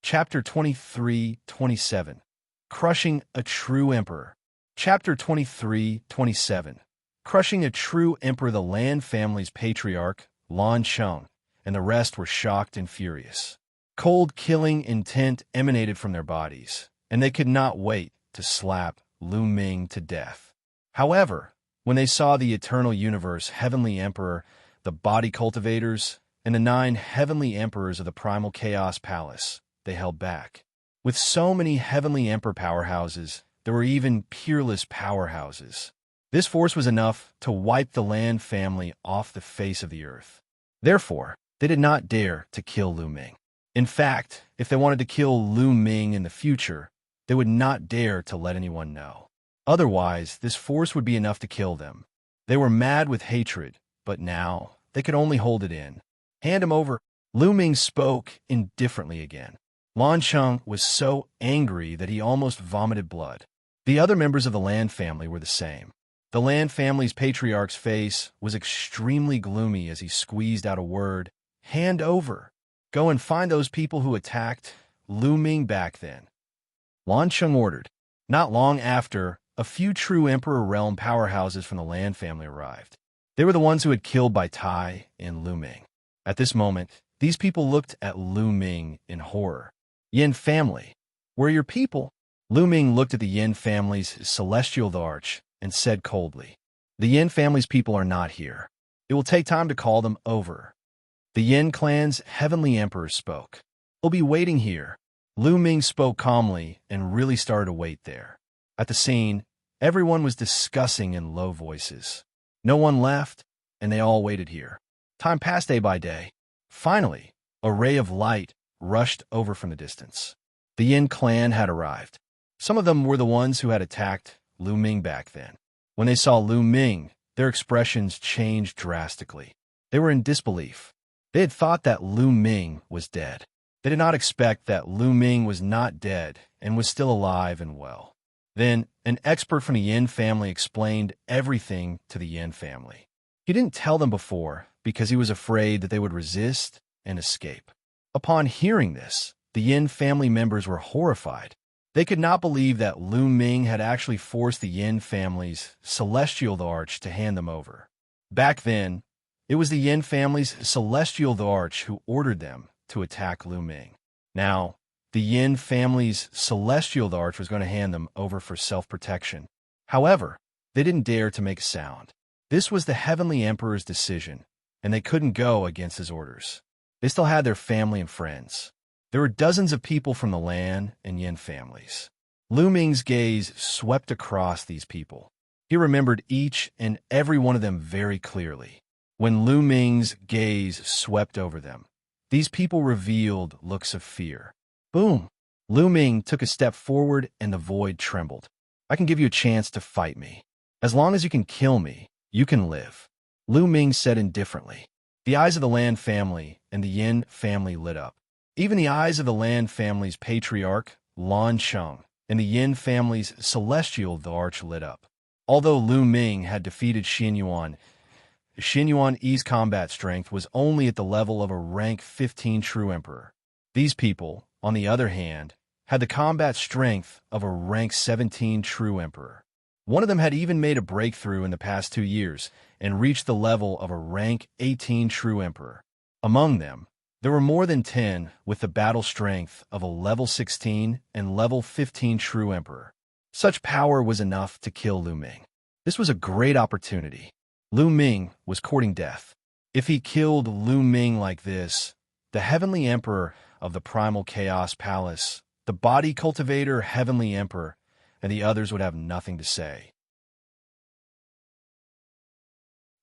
Speaker 1: Chapter 23-27. Crushing a True Emperor. Chapter 23-27. Crushing a true emperor. The Lan family's patriarch, Lan Cheng, and the rest were shocked and furious. Cold, killing intent emanated from their bodies, and they could not wait to slap Lu Ming to death. However, when they saw the Eternal Universe Heavenly Emperor, the body cultivators, and the 9 heavenly emperors of the Primal Chaos Palace, they held back. With so many heavenly emperor powerhouses, there were even peerless powerhouses. This force was enough to wipe the Lan family off the face of the earth. Therefore, they did not dare to kill Lu Ming. In fact, if they wanted to kill Lu Ming in the future, they would not dare to let anyone know. Otherwise, this force would be enough to kill them. They were mad with hatred, but now they could only hold it in. Hand him over. Lu Ming spoke indifferently again. Lan Sheng was so angry that he almost vomited blood. The other members of the Lan family were the same. The Lan family's patriarch's face was extremely gloomy as he squeezed out a word. Hand over. Go and find those people who attacked Lu Ming back then. Lan Sheng ordered. Not long after, a few true Emperor Realm powerhouses from the Lan family arrived. They were the ones who had killed Bai Tai and Lu Ming. At this moment, these people looked at Lu Ming in horror. Yin family, where are your people? Lu Ming looked at the Yin family's celestial arch and said coldly, the Yin family's people are not here. It will take time to call them over. The Yin clan's heavenly emperor spoke. They'll be waiting here. Lu Ming spoke calmly and really started to wait there. At the scene, everyone was discussing in low voices. No one left, and they all waited here. Time passed day by day. Finally, a ray of light rushed over from the distance. The Yin clan had arrived. Some of them were the ones who had attacked Lu Ming back then. When they saw Lu Ming, their expressions changed drastically. They were in disbelief. They had thought that Lu Ming was dead. They did not expect that Lu Ming was not dead and was still alive and well. Then, an expert from the Yin family explained everything to the Yin family. He didn't tell them before because he was afraid that they would resist and escape. Upon hearing this, the Yin family members were horrified. They could not believe that Lu Ming had actually forced the Yin family's celestial arch to hand them over. Back then, it was the Yin family's celestial arch who ordered them to attack Lu Ming. Now, the Yin family's celestial arch was going to hand them over for self-protection. However, they didn't dare to make a sound. This was the Heavenly Emperor's decision, and they couldn't go against his orders. They still had their family and friends. There were dozens of people from the Lan and Yin families. Lu Ming's gaze swept across these people. He remembered each and every one of them very clearly. When Lu Ming's gaze swept over them, these people revealed looks of fear. Boom! Lu Ming took a step forward and the void trembled. I can give you a chance to fight me. As long as you can kill me, you can live. Lu Ming said indifferently. The eyes of the Lan family and the Yin family lit up. Even the eyes of the Lan family's patriarch, Lan Sheng, and the Yin family's celestial arch lit up. Although Lu Ming had defeated Yuanyi's combat strength was only at the level of a rank 15 true emperor. These people, on the other hand, had the combat strength of a rank 17 true emperor. One of them had even made a breakthrough in the past 2 years and reached the level of a rank 18 true emperor. Among them, there were more than 10 with the battle strength of a level 16 and level 15 true emperor. Such power was enough to kill Lu Ming. This was a great opportunity. Lu Ming was courting death. If he killed Lu Ming like this, the Heavenly Emperor of the Primal Chaos Palace, the Body Cultivator Heavenly Emperor, and the others would have nothing to say.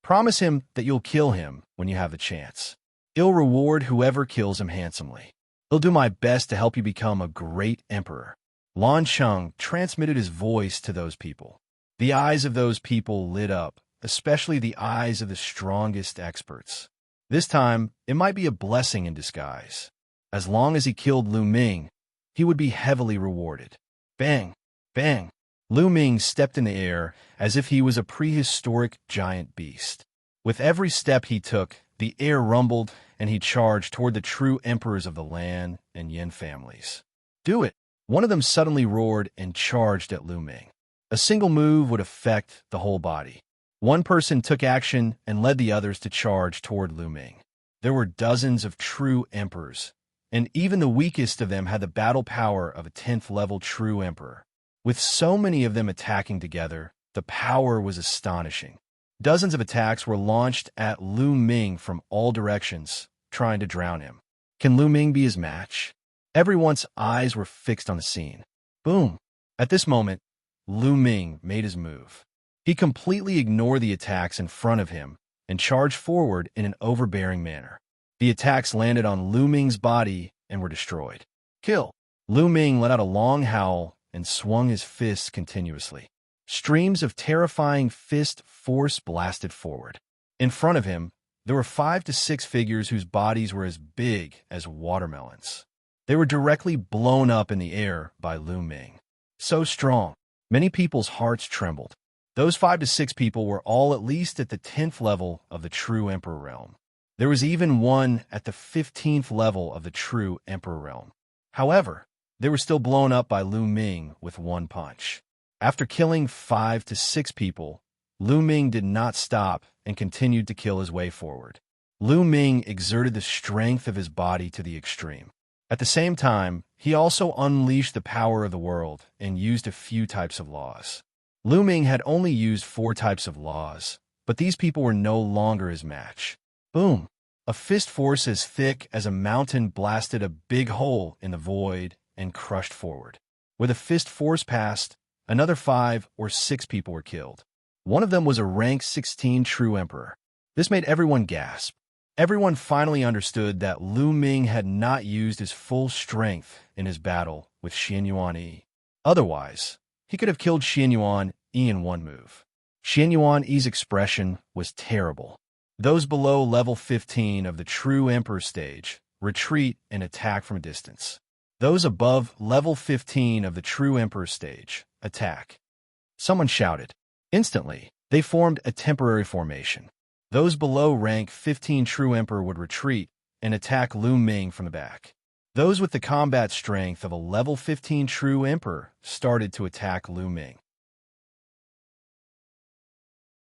Speaker 1: Promise him that you'll kill him when you have the chance. I'll reward whoever kills him handsomely. I'll do my best to help you become a great emperor. Lan Sheng transmitted his voice to those people. The eyes of those people lit up, especially the eyes of the strongest experts. This time, it might be a blessing in disguise. As long as he killed Lu Ming, he would be heavily rewarded. Bang! Bang! Lu Ming stepped in the air as if he was a prehistoric giant beast. With every step he took, the air rumbled and he charged toward the true emperors of the Lan and Yin families. Do it! One of them suddenly roared and charged at Lu Ming. A single move would affect the whole body. One person took action and led the others to charge toward Lu Ming. There were dozens of true emperors, and even the weakest of them had the battle power of a 10th level true emperor. With so many of them attacking together, the power was astonishing. Dozens of attacks were launched at Lu Ming from all directions, trying to drown him. Can Lu Ming be his match? Everyone's eyes were fixed on the scene. Boom! At this moment, Lu Ming made his move. He completely ignored the attacks in front of him and charged forward in an overbearing manner. The attacks landed on Lu Ming's body and were destroyed. Kill! Lu Ming let out a long howl and swung his fists continuously. Streams of terrifying fist force blasted forward. In front of him, there were 5 to 6 figures whose bodies were as big as watermelons. They were directly blown up in the air by Lu Ming. So strong, many people's hearts trembled. Those 5 to 6 people were all at least at the 10th level of the true Emperor realm. There was even one at the 15th level of the true Emperor realm. However, they were still blown up by Lu Ming with one punch. After killing 5 to 6 people, Lu Ming did not stop and continued to kill his way forward. Lu Ming exerted the strength of his body to the extreme. At the same time, he also unleashed the power of the world and used a few types of laws. Lu Ming had only used 4 types of laws, but these people were no longer his match. Boom! A fist force as thick as a mountain blasted a big hole in the void and crushed forward. Where the fist force passed, another 5 or 6 people were killed. One of them was a rank 16 true emperor. This made everyone gasp. Everyone finally understood that Lu Ming had not used his full strength in his battle with Yuanyi. Otherwise, he could have killed Yuanyi in one move. Yuanyi's expression was terrible. Those below level 15 of the true emperor stage retreat and attack from a distance. Those above level 15 of the true emperor stage attack. Someone shouted. Instantly, they formed a temporary formation. Those below rank 15 true emperor would retreat and attack Lu Ming from the back. Those with the combat strength of a level 15 true emperor started to attack Lu Ming.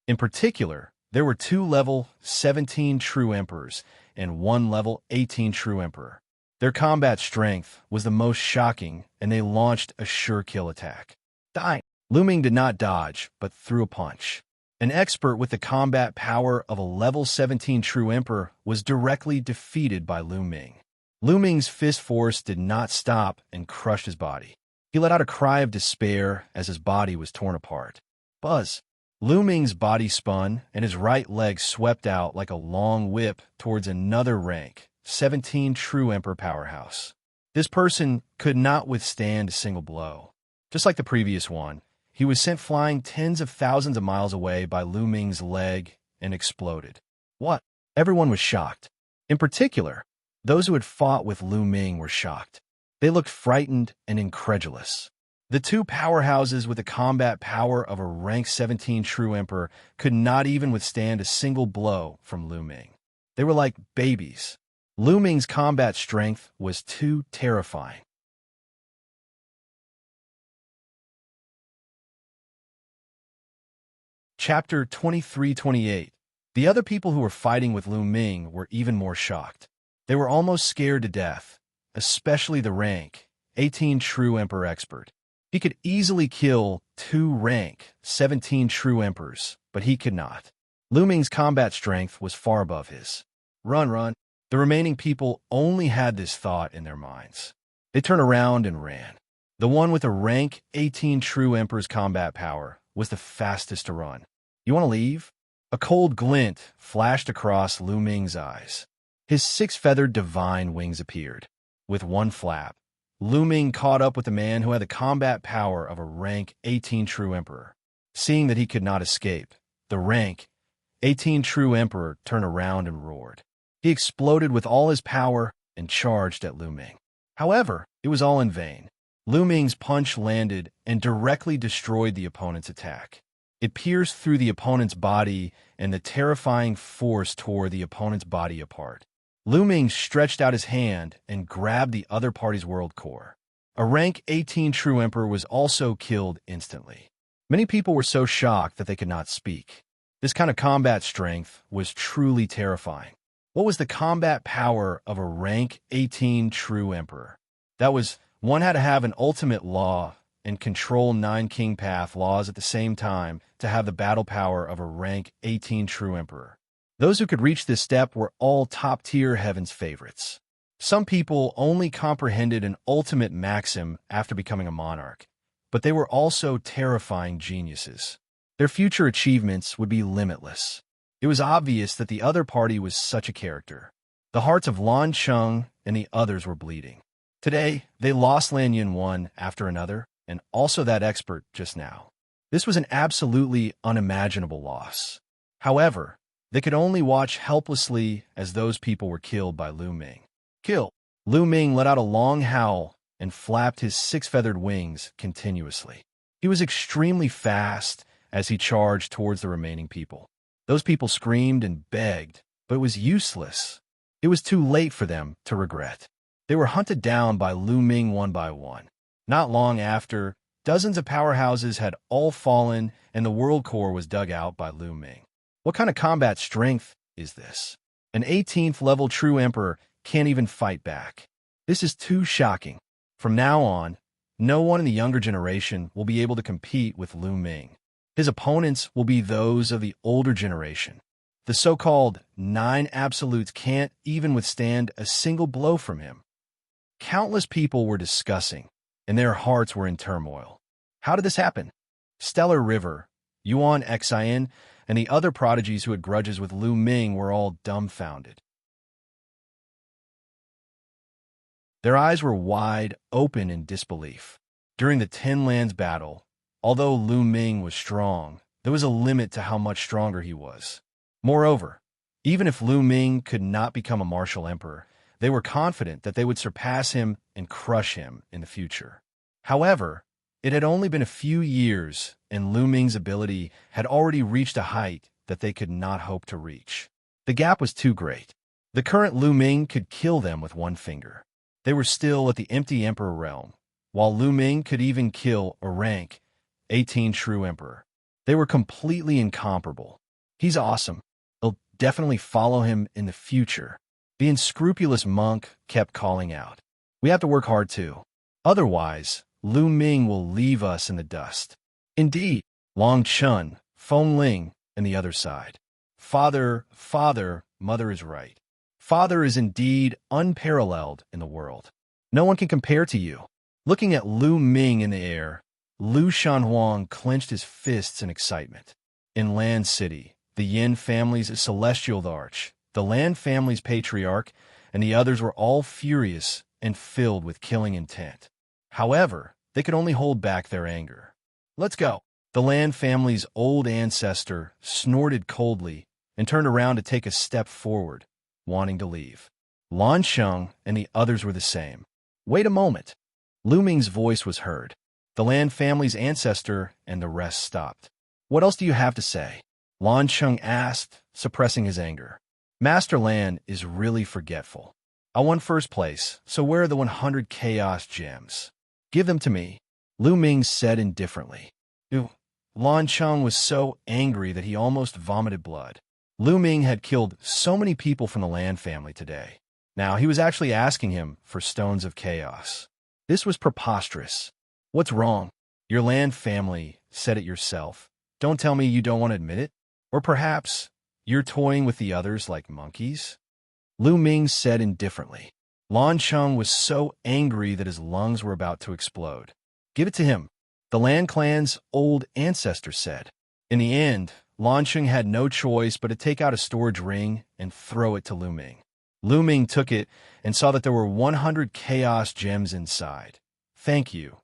Speaker 1: In particular, there were 2 level 17 true emperors and 1 level 18 true emperor. Their combat strength was the most shocking, and they launched a sure kill attack. Die! Lu Ming did not dodge, but threw a punch. An expert with the combat power of a level 17 true emperor was directly defeated by Lu Ming. Lu Ming's fist force did not stop and crushed his body. He let out a cry of despair as his body was torn apart. Buzz! Lu Ming's body spun, and his right leg swept out like a long whip towards another rank 17 true emperor powerhouse. This person could not withstand a single blow. Just like the previous one, he was sent flying tens of thousands of miles away by Lu Ming's leg and exploded. What? Everyone was shocked. In particular, those who had fought with Lu Ming were shocked. They looked frightened and incredulous. The 2 powerhouses with the combat power of a rank 17 true emperor could not even withstand a single blow from Lu Ming. They were like babies. Lu Ming's combat strength was too terrifying. Chapter 23-28. The other people who were fighting with Lu Ming were even more shocked. They were almost scared to death, especially the rank 18 true emperor expert. He could easily kill 2 rank 17 true emperors, but he could not. Lu Ming's combat strength was far above his. Run, run. The remaining people only had this thought in their minds. They turned around and ran. The one with a rank 18 true emperor's combat power was the fastest to run. You want to leave? A cold glint flashed across Lu Ming's eyes. His 6-feathered divine wings appeared. With one flap, Lu Ming caught up with the man who had the combat power of a rank 18 true emperor. Seeing that he could not escape, the rank 18 true emperor turned around and roared. He exploded with all his power and charged at Lu Ming. However, it was all in vain. Lu Ming's punch landed and directly destroyed the opponent's attack. It pierced through the opponent's body, and the terrifying force tore the opponent's body apart. Lu Ming stretched out his hand and grabbed the other party's world core. A rank 18 true emperor was also killed instantly. Many people were so shocked that they could not speak. This kind of combat strength was truly terrifying. What was the combat power of a rank 18 true emperor? That was, one had to have an ultimate law and control 9 king path laws at the same time to have the battle power of a rank 18 true emperor. Those who could reach this step were all top-tier heaven's favorites. Some people only comprehended an ultimate maxim after becoming a monarch, but they were also terrifying geniuses. Their future achievements would be limitless. It was obvious that the other party was such a character. The hearts of Lan Cheng and the others were bleeding. Today, they lost Lan Yin one after another, and also that expert just now. This was an absolutely unimaginable loss. However, they could only watch helplessly as those people were killed by Lu Ming. Kill! Lu Ming let out a long howl and flapped his 6-feathered wings continuously. He was extremely fast as he charged towards the remaining people. Those people screamed and begged, but it was useless. It was too late for them to regret. They were hunted down by Lu Ming one by one. Not long after, dozens of powerhouses had all fallen and the world core was dug out by Lu Ming. What kind of combat strength is this? An 18th level true emperor can't even fight back. This is too shocking. From now on, no one in the younger generation will be able to compete with Lu Ming. His opponents will be those of the older generation. The so-called 9 absolutes can't even withstand a single blow from him. Countless people were discussing, and their hearts were in turmoil. How did this happen? Stellar River, Yuan Xian, and the other prodigies who had grudges with Lu Ming were all dumbfounded. Their eyes were wide open in disbelief. During the Ten Lands battle, although Lu Ming was strong, there was a limit to how much stronger he was. Moreover, even if Lu Ming could not become a martial emperor, they were confident that they would surpass him and crush him in the future. However, it had only been a few years, and Lu Ming's ability had already reached a height that they could not hope to reach. The gap was too great. The current Lu Ming could kill them with one finger. They were still at the empty emperor realm, while Lu Ming could even kill a rank 18 true emperor. They were completely incomparable. He's awesome. They'll definitely follow him in the future. The unscrupulous monk kept calling out. We have to work hard too. Otherwise, Lu Ming will leave us in the dust. Indeed, Long Chun, Feng Ling, and the other side. Father, mother is right. Father is indeed unparalleled in the world. No one can compare to you. Looking at Lu Ming in the air, Lu Shenhuang clenched his fists in excitement. In Land City, the Yin family's celestial arch, the Lan family's patriarch, and the others were all furious and filled with killing intent. However, they could only hold back their anger. Let's go. The Lan family's old ancestor snorted coldly and turned around to take a step forward, wanting to leave. Lan Sheng and the others were the same. Wait a moment. Lu Ming's voice was heard. The Lan family's ancestor and the rest stopped. What else do you have to say? Lan Sheng asked, suppressing his anger. Master Lan is really forgetful. I won first place, so where are the 100 chaos gems? Give them to me, Lu Ming said indifferently. Lan Sheng was so angry that he almost vomited blood. Lu Ming had killed so many people from the Lan family today. Now he was actually asking him for stones of chaos. This was preposterous. What's wrong? Your Lan family said it yourself. Don't tell me you don't want to admit it. Or perhaps you're toying with the others like monkeys? Lu Ming said indifferently. Lan Sheng was so angry that his lungs were about to explode. Give it to him, the Lan clan's old ancestor said. In the end, Lan Sheng had no choice but to take out a storage ring and throw it to Lu Ming. Lu Ming took it and saw that there were 100 chaos gems inside. Thank you.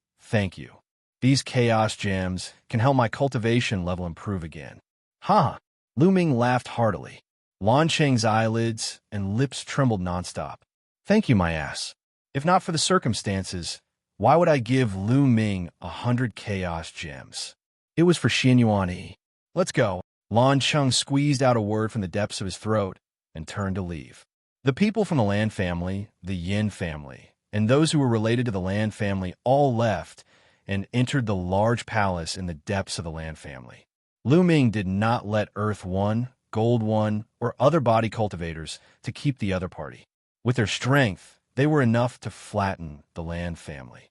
Speaker 1: These chaos gems can help my cultivation level improve again. Ha! Lu Ming laughed heartily. Lan Sheng's eyelids and lips trembled nonstop. Thank you, my ass. If not for the circumstances, why would I give Lu Ming 100 chaos gems? It was for Yuanyi. Let's go. Lan Sheng squeezed out a word from the depths of his throat and turned to leave. The people from the Lan family, the Yin family, and those who were related to the Lan family all left and entered the large palace in the depths of the Lan family. Lu Ming did not let Earth 1 Gold One, or other body cultivators to keep the other party. With their strength, they were enough to flatten the Lan family.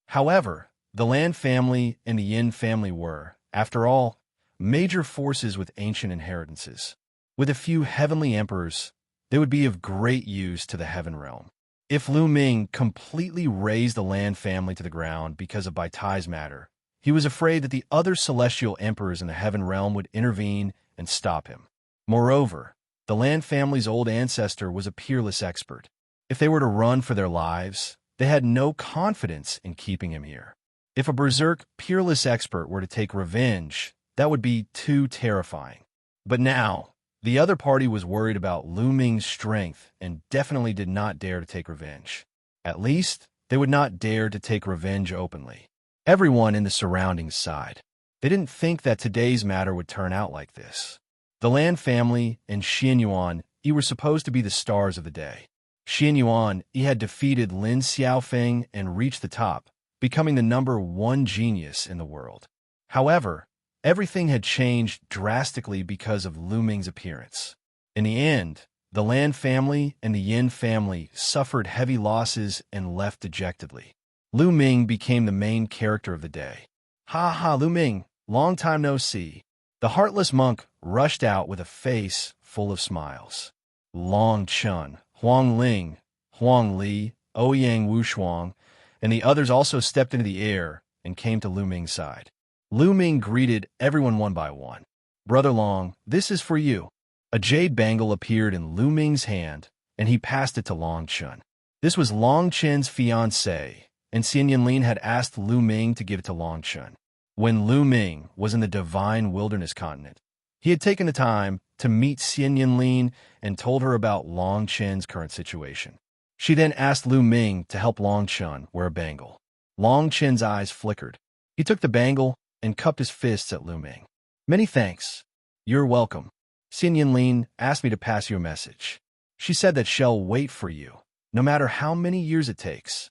Speaker 1: However, the Lan family and the Yin family were, after all, major forces with ancient inheritances. With a few heavenly emperors, they would be of great use to the heaven realm. If Lu Ming completely razed the Lan family to the ground because of Baitai's matter, he was afraid that the other celestial emperors in the heaven realm would intervene and stop him. Moreover, the Lan family's old ancestor was a peerless expert. If they were to run for their lives, they had no confidence in keeping him here. If a berserk, peerless expert were to take revenge, that would be too terrifying. But now, the other party was worried about Lu Ming's strength and definitely did not dare to take revenge. At least, they would not dare to take revenge openly. Everyone in the surroundings sighed. They didn't think that today's matter would turn out like this. The Lan family and Yuanyi were supposed to be the stars of the day. Yuanyi had defeated Lin Xiaofeng and reached the top, becoming the #1 genius in the world. However, everything had changed drastically because of Lu Ming's appearance. In the end, the Lan family and the Yin family suffered heavy losses and left dejectedly. Lu Ming became the main character of the day. "Ha ha, Lu Ming, long time no see." The heartless monk rushed out with a face full of smiles. Long Chun, Huang Ling, Huang Li, Ouyang Wushuang, and the others also stepped into the air and came to Lu Ming's side. Lu Ming greeted everyone one by one. "Brother Long, this is for you." A jade bangle appeared in Lu Ming's hand, and he passed it to Long Chun. This was Long Chun's fiancée, and Xianxia had asked Lu Ming to give it to Long Chun. When Lu Ming was in the Divine Wilderness continent, he had taken the time to meet Xianxia and told her about Long Chun's current situation. She then asked Lu Ming to help Long Chun wear a bangle. Long Chun's eyes flickered. He took the bangle and cupped his fists at Lu Ming. "Many thanks. You're welcome. Xianxia asked me to pass you a message. She said that she'll wait for you, no matter how many years it takes."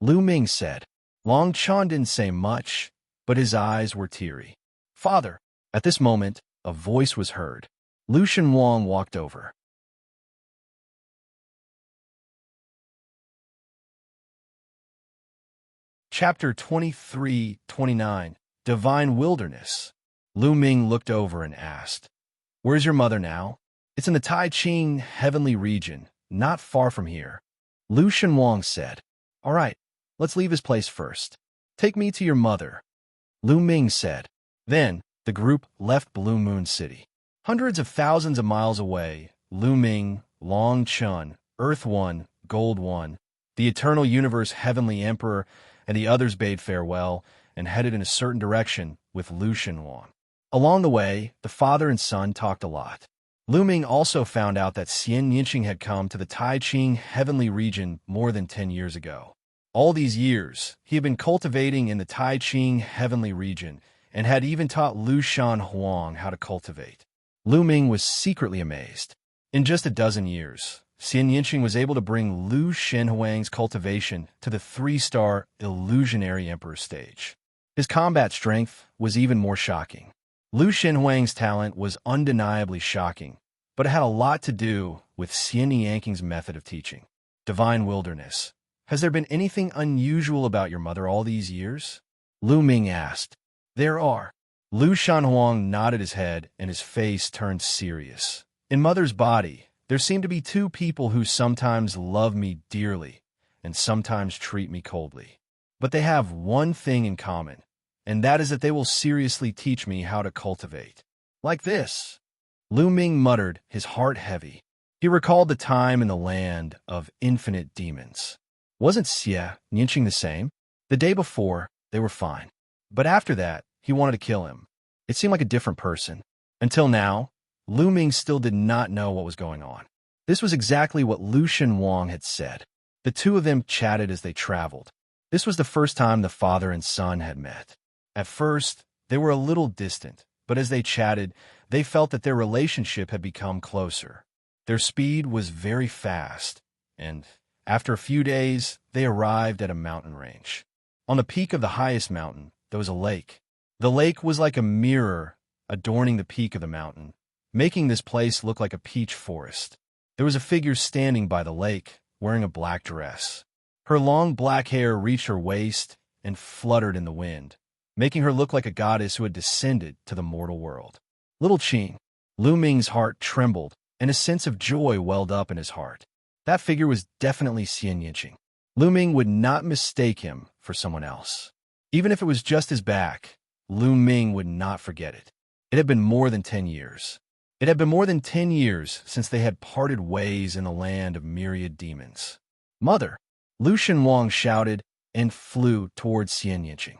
Speaker 1: Lu Ming said. Long Chun didn't say much, but his eyes were teary. "Father." At this moment, a voice was heard. Lu Shenhuang walked over. Chapter 23-29, Divine Wilderness. Lu Ming looked over and asked, "Where's your mother now?" "It's in the Tai-Ching heavenly region, not far from here." Lu Shenhuang said. "All right, let's leave this place first. Take me to your mother." Lu Ming said. Then, the group left Blue Moon City. Hundreds of thousands of miles away, Lu Ming, Long Chun, Earth One, Gold One, the Eternal Universe Heavenly Emperor, and the others bade farewell and headed in a certain direction with Lu Shenhuang. Along the way, the father and son talked a lot. Lu Ming also found out that Xianxia had come to the Tai-Ching heavenly region more than 10 years ago. All these years, he had been cultivating in the Tai-Ching heavenly region and had even taught Lu Shenhuang how to cultivate. Lu Ming was secretly amazed. In just a dozen years, Xianxia was able to bring Lu Shenhuang's cultivation to the 3-star illusionary emperor stage. His combat strength was even more shocking. Lu Shenhuang's talent was undeniably shocking, but it had a lot to do with Xianxia's method of teaching. Divine Wilderness. "Has there been anything unusual about your mother all these years?" Lu Ming asked. "There are." Lu Shenhuang nodded his head and his face turned serious. "In Mother's body, there seem to be 2 people who sometimes love me dearly and sometimes treat me coldly. But they have one thing in common, and that is that they will seriously teach me how to cultivate. Like this." Lu Ming muttered, his heart heavy. He recalled the time in the land of infinite demons. Wasn't Xianxia the same? The day before, they were fine. But after that, he wanted to kill him. It seemed like a different person. Until now, Lu Ming still did not know what was going on. This was exactly what Lu Shenhuang had said. The 2 of them chatted as they traveled. This was the first time the father and son had met. At first, they were a little distant, but as they chatted, they felt that their relationship had become closer. Their speed was very fast, and after a few days, they arrived at a mountain range. On the peak of the highest mountain, there was a lake. The lake was like a mirror adorning the peak of the mountain, making this place look like a peach forest. There was a figure standing by the lake, wearing a black dress. Her long black hair reached her waist and fluttered in the wind, making her look like a goddess who had descended to the mortal world. Little Qing, Lu Ming's heart trembled, and a sense of joy welled up in his heart. That figure was definitely Xianxia. Lu Ming would not mistake him for someone else. Even if it was just his back, Lu Ming would not forget it. It had been more than 10 years. It had been more than 10 years since they had parted ways in the land of myriad demons. Mother! Lu Shenhuang shouted and flew towards Xianxia.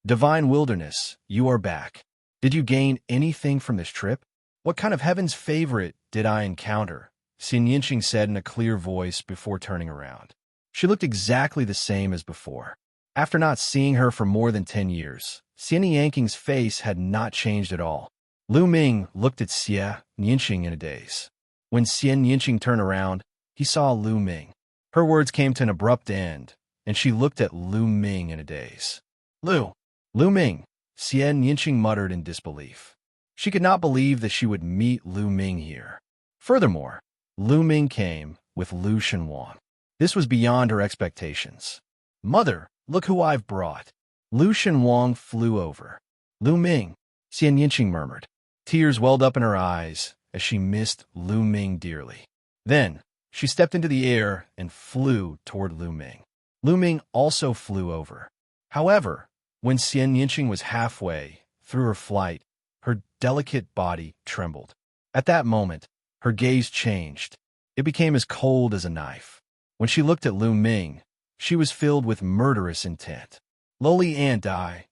Speaker 1: Divine Wilderness, you are back. Did you gain anything from this trip? What kind of heaven's favorite did I encounter? Xianxia said in a clear voice before turning around. She looked exactly the same as before. After not seeing her for more than 10 years, Xianxia's face had not changed at all. Lu Ming looked at Xianxia in a daze. When Xianxia turned around, he saw Lu Ming. Her words came to an abrupt end, and she looked at Lu Ming in a daze. Lu Ming, Xianxia muttered in disbelief. She could not believe that she would meet Lu Ming here. Furthermore, Lu Ming came with Lu Shenhuang. This was beyond her expectations. Mother, look who I've brought. Lu Shenhuang flew over. Lu Ming, Xianxia murmured. Tears welled up in her eyes as she missed Lu Ming dearly. Then, she stepped into the air and flew toward Lu Ming. Lu Ming also flew over. However, when Xianxia was halfway through her flight, her delicate body trembled. At that moment, her gaze changed. It became as cold as a knife. When she looked at Lu Ming, she was filled with murderous intent. Lowly Aunt Ai.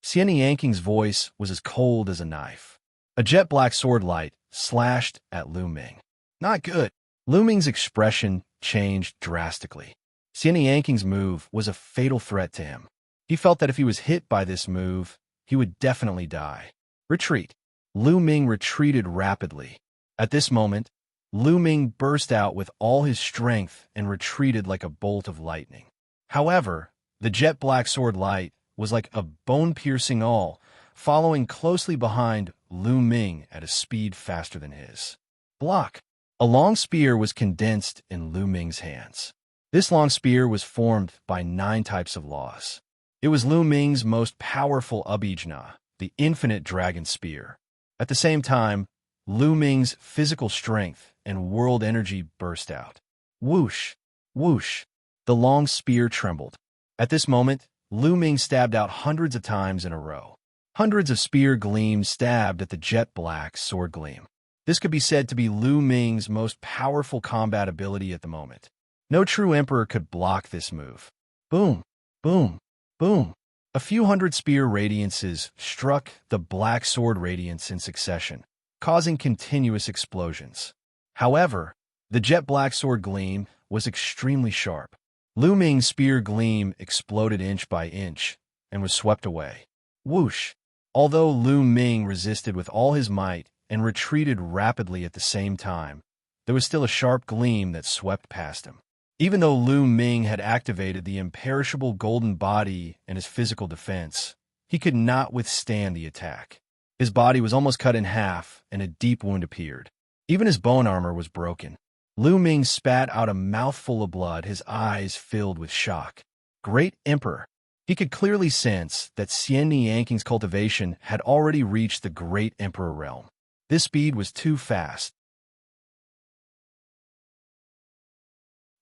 Speaker 1: Xianxia's voice was as cold as a knife. A jet-black sword light slashed at Lu Ming. Not good. Lu Ming's expression changed drastically. Xianxia's move was a fatal threat to him. He felt that if he was hit by this move, he would definitely die. Retreat. Lu Ming retreated rapidly. At this moment, Lu Ming burst out with all his strength and retreated like a bolt of lightning. However, the jet-black sword light was like a bone-piercing awl, following closely behind Lu Ming at a speed faster than his. Block. A long spear was condensed in Lu Ming's hands. This long spear was formed by 9 types of laws. It was Lu Ming's most powerful abijna, the infinite dragon spear. At the same time, Lu Ming's physical strength and world energy burst out. Whoosh! Whoosh! The long spear trembled. At this moment, Lu Ming stabbed out hundreds of times in a row. Hundreds of spear gleams stabbed at the jet-black sword gleam. This could be said to be Lu Ming's most powerful combat ability at the moment. No true emperor could block this move. Boom! Boom! Boom! A few hundred spear radiances struck the black sword radiance in succession, causing continuous explosions. However, the jet-black sword gleam was extremely sharp. Lu Ming's spear gleam exploded inch by inch and was swept away. Whoosh! Although Lu Ming resisted with all his might and retreated rapidly at the same time, there was still a sharp gleam that swept past him. Even though Lu Ming had activated the imperishable golden body and his physical defense, he could not withstand the attack. His body was almost cut in half, and a deep wound appeared. Even his bone armor was broken. Lu Ming spat out a mouthful of blood, his eyes filled with shock. Great Emperor! He could clearly sense that Xianxia's cultivation had already reached the Great Emperor realm. This speed was too fast.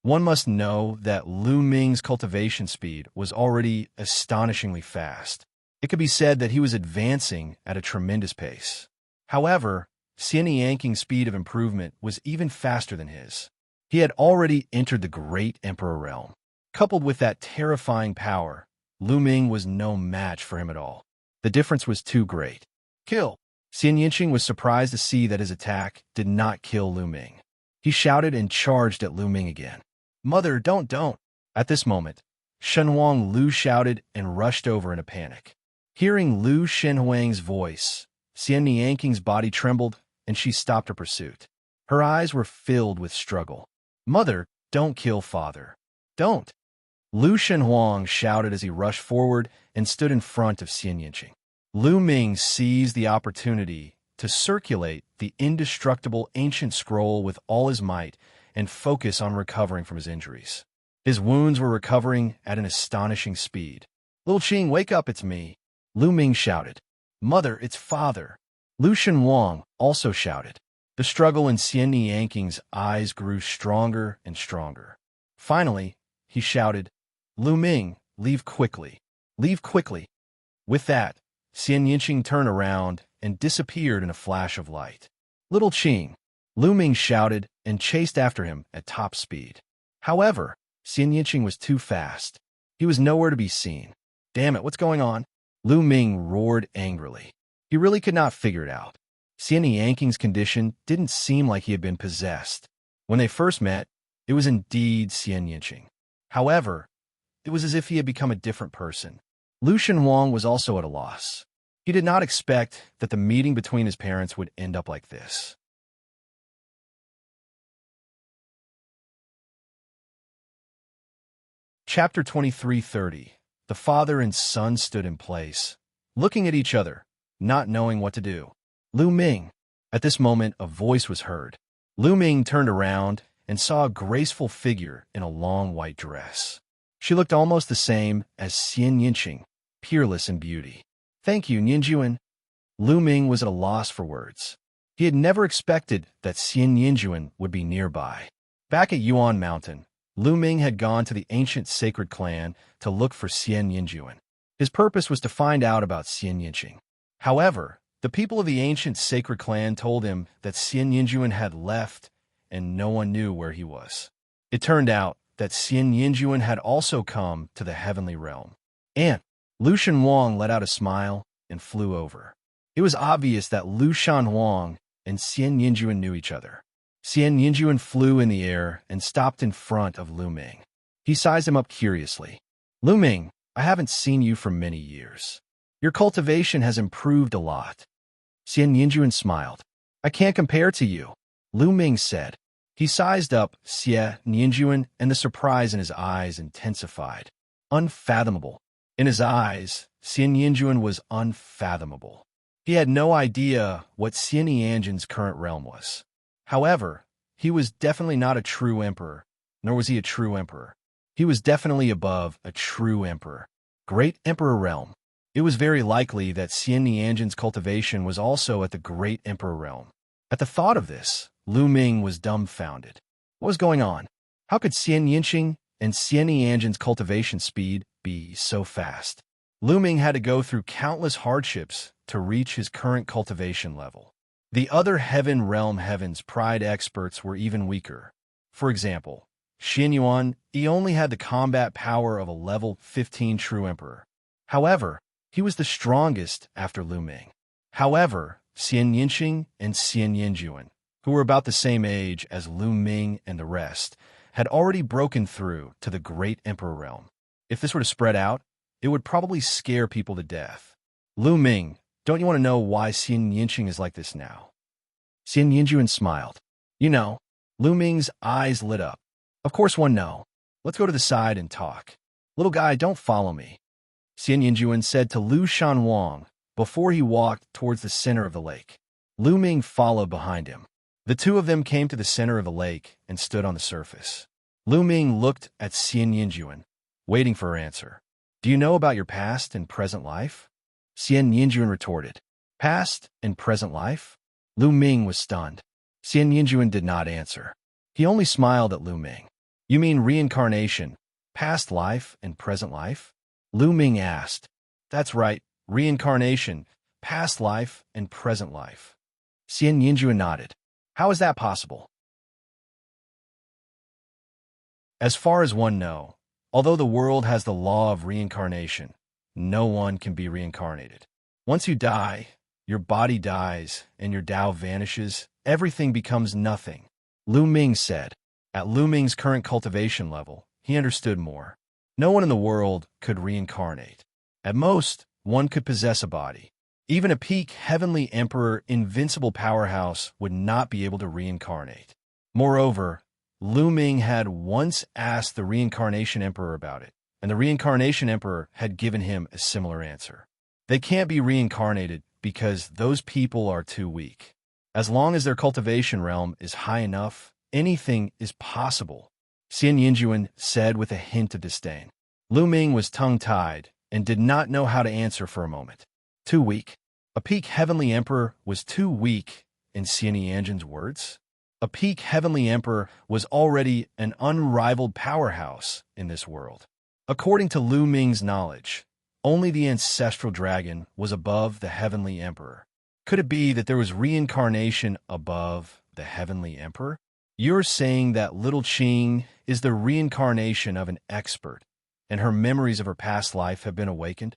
Speaker 1: One must know that Lu Ming's cultivation speed was already astonishingly fast. It could be said that he was advancing at a tremendous pace. However, Xianxia's speed of improvement was even faster than his. He had already entered the Great Emperor realm. Coupled with that terrifying power, Lu Ming was no match for him at all. The difference was too great. Kill! Xianxia was surprised to see that his attack did not kill Lu Ming. He shouted and charged at Lu Ming again. Mother, don't! At this moment, Shenhuang Lu shouted and rushed over in a panic. Hearing Lu Shenhuang's voice, Xianxia's body trembled, and she stopped her pursuit. Her eyes were filled with struggle. Mother, don't kill father. Don't! Lu Shenhuang shouted as he rushed forward and stood in front of Xianxia. Lu Ming seized the opportunity to circulate the indestructible ancient scroll with all his might and focus on recovering from his injuries. His wounds were recovering at an astonishing speed. "Little Qing, wake up, it's me," Lu Ming shouted. "Mother, it's father," Lu Shenhuang also shouted. The struggle in Xianxia eyes grew stronger and stronger. Finally, he shouted, "Lu Ming, leave quickly. Leave quickly." With that, Xianxia turned around and disappeared in a flash of light. "Little Qing," Lu Ming shouted and chased after him at top speed. However, Xianxia was too fast. He was nowhere to be seen. "Damn it, what's going on?" Lu Ming roared angrily. He really could not figure it out. Xianxia's condition didn't seem like he had been possessed. When they first met, it was indeed Xianxia. However, it was as if he had become a different person. Lu Shenhuang was also at a loss. He did not expect that the meeting between his parents would end up like this. Chapter 23:30. The father and son stood in place, looking at each other, not knowing what to do. "Lu Ming." At this moment, a voice was heard. Lu Ming turned around and saw a graceful figure in a long white dress. She looked almost the same as Xianxia, peerless in beauty. "Thank you, Ninjuan." Lu Ming was at a loss for words. He had never expected that Xianxia would be nearby. Back at Yuan Mountain, Lu Ming had gone to the ancient sacred clan to look for Xianxia. His purpose was to find out about Xianxia. However, the people of the ancient sacred clan told him that Xianxia had left and no one knew where he was. It turned out that Xianxia had also come to the heavenly realm. And Lu Shenhuang let out a smile and flew over. It was obvious that Lu Shenhuang and Xianxia knew each other. Xianxia flew in the air and stopped in front of Lu Ming. He sized him up curiously. "Lu Ming, I haven't seen you for many years. Your cultivation has improved a lot." Xianxia smiled. "I can't compare to you," Lu Ming said. He sized up Xianxia, and the surprise in his eyes intensified. Unfathomable. In his eyes, Xianxia was unfathomable. He had no idea what Xianxia's current realm was. However, he was definitely not a true emperor, nor was he a true emperor. He was definitely above a true emperor. Great Emperor realm. It was very likely that Xianxia's cultivation was also at the Great Emperor realm. At the thought of this, Lu Ming was dumbfounded. What was going on? How could Xianxia and Xianxia's cultivation speed be so fast? Lu Ming had to go through countless hardships to reach his current cultivation level. The other heaven realm heavens pride experts were even weaker. For example, Shenhuang Lu only had the combat power of a level 15 true emperor. However, he was the strongest after Lu Ming. However, Xianxia and Xianxia, who were about the same age as Lu Ming and the rest, had already broken through to the Great Emperor realm. If this were to spread out, it would probably scare people to death. "Lu Ming, don't you want to know why Xianxia is like this now?" Xianxia smiled. "You know." Lu Ming's eyes lit up. "Of course one know. Let's go to the side and talk." "Little guy, don't follow me," Xianxia said to Lu Shenhuang before he walked towards the center of the lake. Lu Ming followed behind him. The two of them came to the center of the lake and stood on the surface. Lu Ming looked at Xianxia, waiting for her answer. "Do you know about your past and present life?" Xianxia retorted. "Past and present life?" Lu Ming was stunned. Xianxia did not answer. He only smiled at Lu Ming. "You mean reincarnation, past life and present life?" Lu Ming asked. "That's right, reincarnation, past life and present life." Xianxia nodded. "How is that possible?" As far as one knows, although the world has the law of reincarnation, no one can be reincarnated. Once you die, your body dies and your Tao vanishes, everything becomes nothing, Lu Ming said. At Lu Ming's current cultivation level, he understood more. No one in the world could reincarnate. At most, one could possess a body. Even a peak heavenly emperor invincible powerhouse would not be able to reincarnate. Moreover, Lu Ming had once asked the reincarnation emperor about it. and the reincarnation emperor had given him a similar answer. They can't be reincarnated because those people are too weak. As long as their cultivation realm is high enough, anything is possible, Xianxia said with a hint of disdain. Lu Ming was tongue-tied and did not know how to answer for a moment. Too weak? A peak heavenly emperor was too weak, in Xianxia's words? A peak heavenly emperor was already an unrivaled powerhouse in this world. According to Lu Ming's knowledge, only the ancestral dragon was above the heavenly emperor. Could it be that there was reincarnation above the heavenly emperor? You're saying that little Qing is the reincarnation of an expert, and her memories of her past life have been awakened?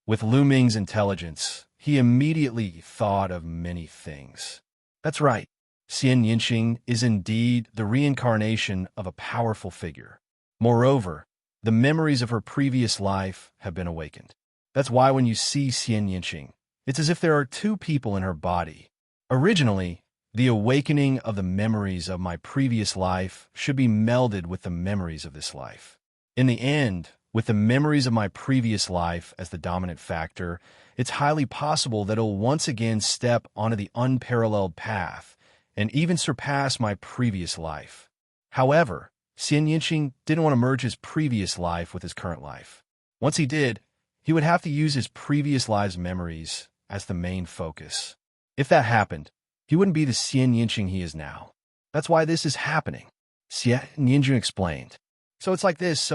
Speaker 1: With Lu Ming's intelligence, he immediately thought of many things. That's right. Xianxia is indeed the reincarnation of a powerful figure. Moreover, the memories of her previous life have been awakened. That's why when you see Xianxia, it's as if there are two people in her body. Originally, the awakening of the memories of my previous life should be melded with the memories of this life. In the end, with the memories of my previous life as the dominant factor, it's highly possible that it'll once again step onto the unparalleled path and even surpass my previous life. However, Xianxia didn't want to merge his previous life with his current life. Once he did, he would have to use his previous life's memories as the main focus. If that happened, he wouldn't be the Xianxia he is now. That's why this is happening, Xianxia explained. So it's like this.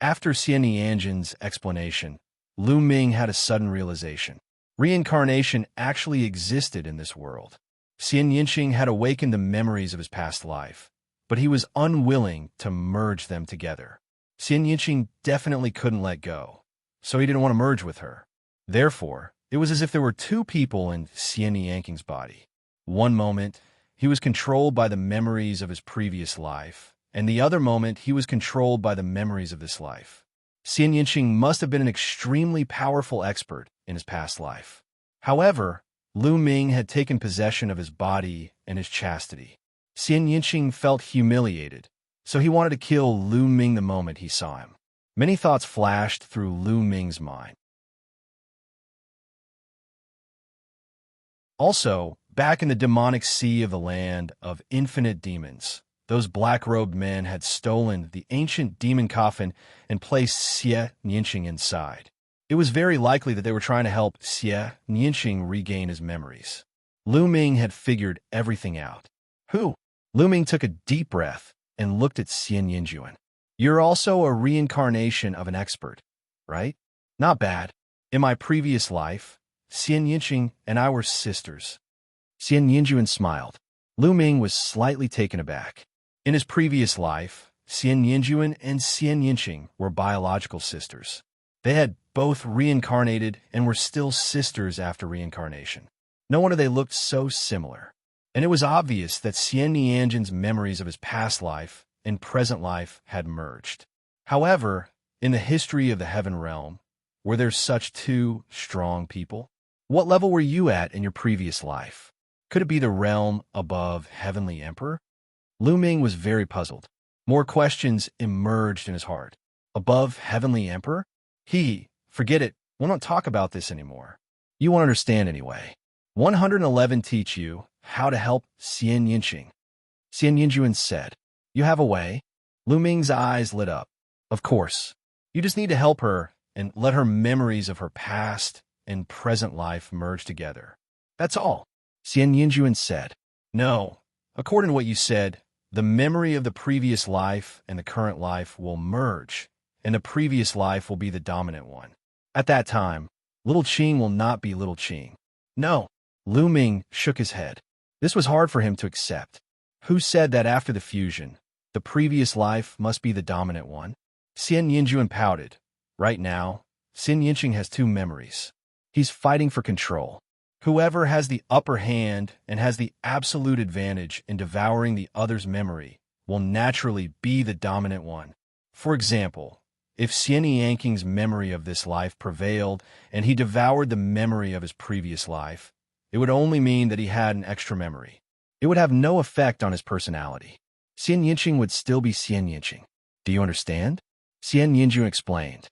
Speaker 1: After Xianxia's explanation, Lu Ming had a sudden realization. Reincarnation actually existed in this world. Xianxia had awakened the memories of his past life, but he was unwilling to merge them together. Xianxia definitely couldn't let go, so he didn't want to merge with her. Therefore, it was as if there were two people in Xianxia's body. One moment, he was controlled by the memories of his previous life, and the other moment he was controlled by the memories of this life. Xianxia must have been an extremely powerful expert in his past life. However, Lu Ming had taken possession of his body and his chastity. Xianxia felt humiliated, so he wanted to kill Lu Ming the moment he saw him. Many thoughts flashed through Lu Ming's mind. Also, back in the demonic sea of the land of infinite demons, those black-robed men had stolen the ancient demon coffin and placed Xianxia inside. It was very likely that they were trying to help Xianxia regain his memories. Lu Ming had figured everything out. Who? Lu Ming took a deep breath and looked at Xianxia. You're also a reincarnation of an expert, right? Not bad. In my previous life, Xianxia and I were sisters. Xianxia smiled. Lu Ming was slightly taken aback. In his previous life, Xianxia and Xianxia were biological sisters. They had both reincarnated and were still sisters after reincarnation. No wonder they looked so similar. And it was obvious that Xianxia's memories of his past life and present life had merged. However, in the history of the heaven realm, were there such two strong people? What level were you at in your previous life? Could it be the realm above Heavenly Emperor? Lu Ming was very puzzled. More questions emerged in his heart. Above Heavenly Emperor? Forget it, we'll not talk about this anymore. You won't understand anyway. 111 teach you how to help Xianxia. Xianxia said, You have a way? Lu Ming's eyes lit up. Of course. You just need to help her and let her memories of her past and present life merge together. That's all. Xianxia said, No. According to what you said, the memory of the previous life and the current life will merge, and the previous life will be the dominant one. At that time, little Qing will not be little Qing. No. Lu Ming shook his head. This was hard for him to accept. Who said that after the fusion, the previous life must be the dominant one? Xianxia pouted. Right now, Xianxia has two memories. He's fighting for control. Whoever has the upper hand and has the absolute advantage in devouring the other's memory will naturally be the dominant one. For example, if Xianxia's memory of this life prevailed and he devoured the memory of his previous life, it would only mean that he had an extra memory. It would have no effect on his personality. Xianxia would still be Xianxia. Do you understand? Xianxia explained.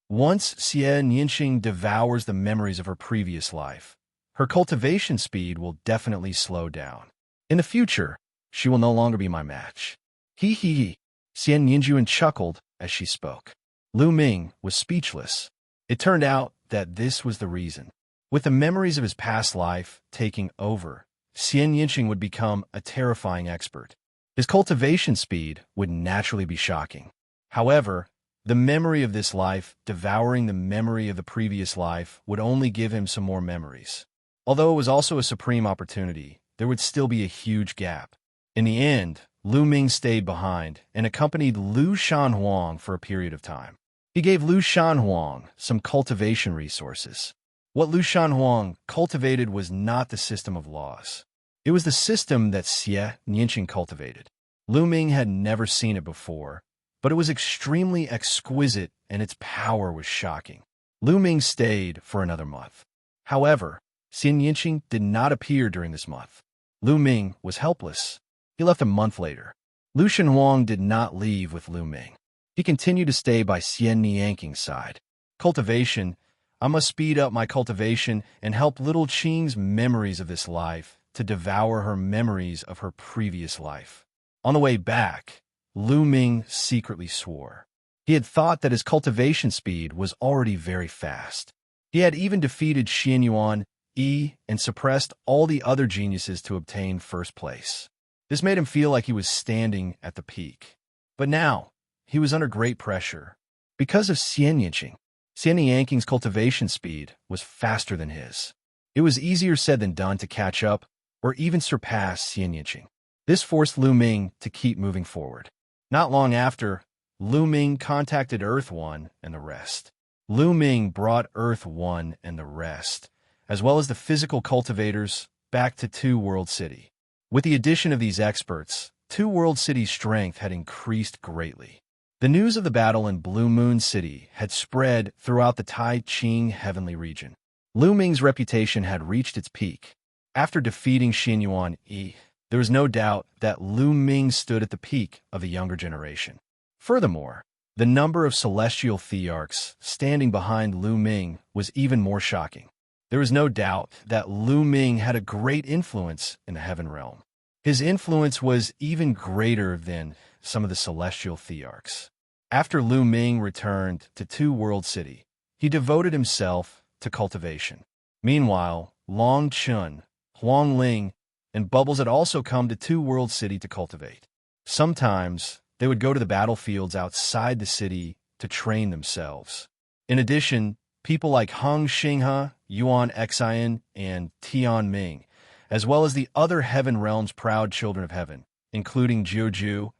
Speaker 1: Once Xianxia devours the memories of her previous life, her cultivation speed will definitely slow down. In the future, she will no longer be my match. Hee hee hee. Xianxia chuckled as she spoke. Lu Ming was speechless. It turned out that this was the reason. With the memories of his past life taking over, Xianxia would become a terrifying expert. His cultivation speed would naturally be shocking. However, the memory of this life devouring the memory of the previous life would only give him some more memories. Although it was also a supreme opportunity, there would still be a huge gap. In the end, Lu Ming stayed behind and accompanied Lu Shenhuang for a period of time. He gave Lu Shenhuang some cultivation resources. What Lu Shenhuang cultivated was not the system of laws. It was the system that Xianxia cultivated. Lu Ming had never seen it before, but it was extremely exquisite and its power was shocking. Lu Ming stayed for another month. However, Xianxia did not appear during this month. Lu Ming was helpless. He left a month later. Lu Shenhuang did not leave with Lu Ming. He continued to stay by Xianxia's side. Cultivation. I must speed up my cultivation and help little Qing's memories of this life to devour her memories of her previous life. On the way back, Lu Ming secretly swore. He had thought that his cultivation speed was already very fast. He had even defeated Yuanyi and suppressed all the other geniuses to obtain first place. This made him feel like he was standing at the peak. But now, he was under great pressure. Because of Xianxia's cultivation speed was faster than his. It was easier said than done to catch up or even surpass Xianxia. This forced Lu Ming to keep moving forward. Not long after, Lu Ming contacted Earth One and the rest. Lu Ming brought Earth One and the rest, as well as the physical cultivators, back to Two World City. With the addition of these experts, Two World City's strength had increased greatly. The news of the battle in Blue Moon City had spread throughout the Tai Qing heavenly region. Lu Ming's reputation had reached its peak. After defeating Yuanyi, there was no doubt that Lu Ming stood at the peak of the younger generation. Furthermore, the number of celestial thearchs standing behind Lu Ming was even more shocking. There was no doubt that Lu Ming had a great influence in the heaven realm. His influence was even greater than some of the celestial thearchs. After Lu Ming returned to Two World City, he devoted himself to cultivation. Meanwhile, Long Chun, Huang Ling, and Bubbles had also come to Two World City to cultivate. Sometimes, they would go to the battlefields outside the city to train themselves. In addition, people like Heng Xinghe, Yuan Xian, and Tian Ming, as well as the other heaven realm's proud children of heaven, including Jiuju,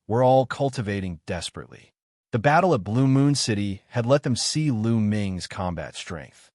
Speaker 1: were all cultivating desperately. The battle at Blue Moon City had let them see Lu Ming's combat strength.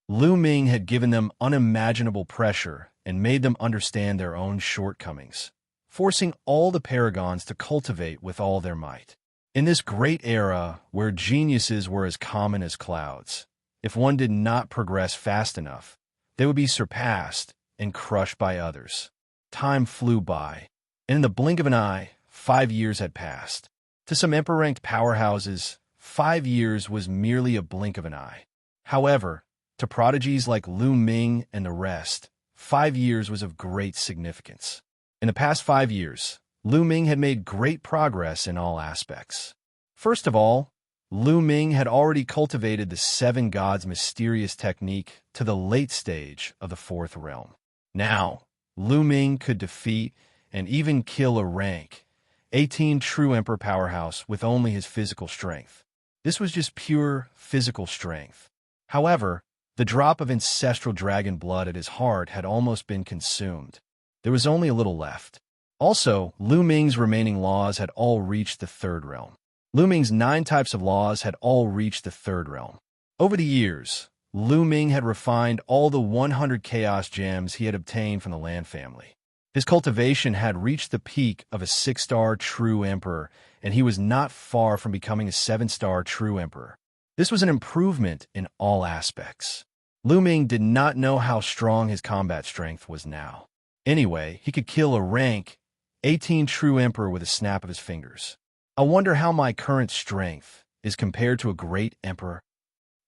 Speaker 1: Lu Ming had given them unimaginable pressure and made them understand their own shortcomings, forcing all the paragons to cultivate with all their might. In this great era where geniuses were as common as clouds, if one did not progress fast enough, they would be surpassed and crushed by others. Time flew by, and in the blink of an eye, 5 years had passed. To some emperor-ranked powerhouses, 5 years was merely a blink of an eye. However, to prodigies like Lu Ming and the rest, 5 years was of great significance. In the past 5 years, Lu Ming had made great progress in all aspects. First of all, Lu Ming had already cultivated the Seven Gods' mysterious technique to the late stage of the Fourth Realm. Now, Lu Ming could defeat and even kill a rank 18 true Emperor powerhouse with only his physical strength. This was just pure physical strength. However, the drop of ancestral dragon blood at his heart had almost been consumed. There was only a little left. Also, Lu Ming's remaining laws had all reached the Third Realm. Lu Ming's 9 types of laws had all reached the Third Realm. Over the years, Lu Ming had refined all the 100 chaos gems he had obtained from the Lan family. His cultivation had reached the peak of a 6-star true emperor, and he was not far from becoming a 7-star true emperor. This was an improvement in all aspects. Lu Ming did not know how strong his combat strength was now. Anyway, he could kill a rank 18 true emperor with a snap of his fingers. I wonder how my current strength is compared to a great emperor.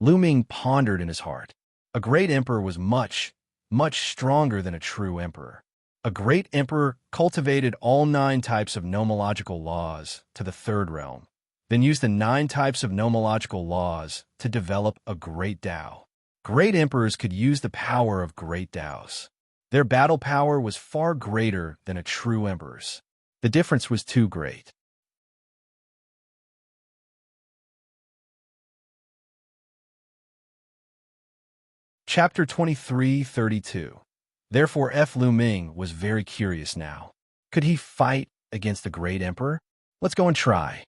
Speaker 1: Lu Ming pondered in his heart. A great emperor was much stronger than a true emperor. A great emperor cultivated all 9 types of nomological laws to the 3rd realm, then used the 9 types of nomological laws to develop a great Tao. Great emperors could use the power of great Taos. Their battle power was far greater than a true emperor's. The difference was too great. Chapter 23:32. Therefore Lu Ming was very curious now. Could he fight against the great emperor? Let's go and try.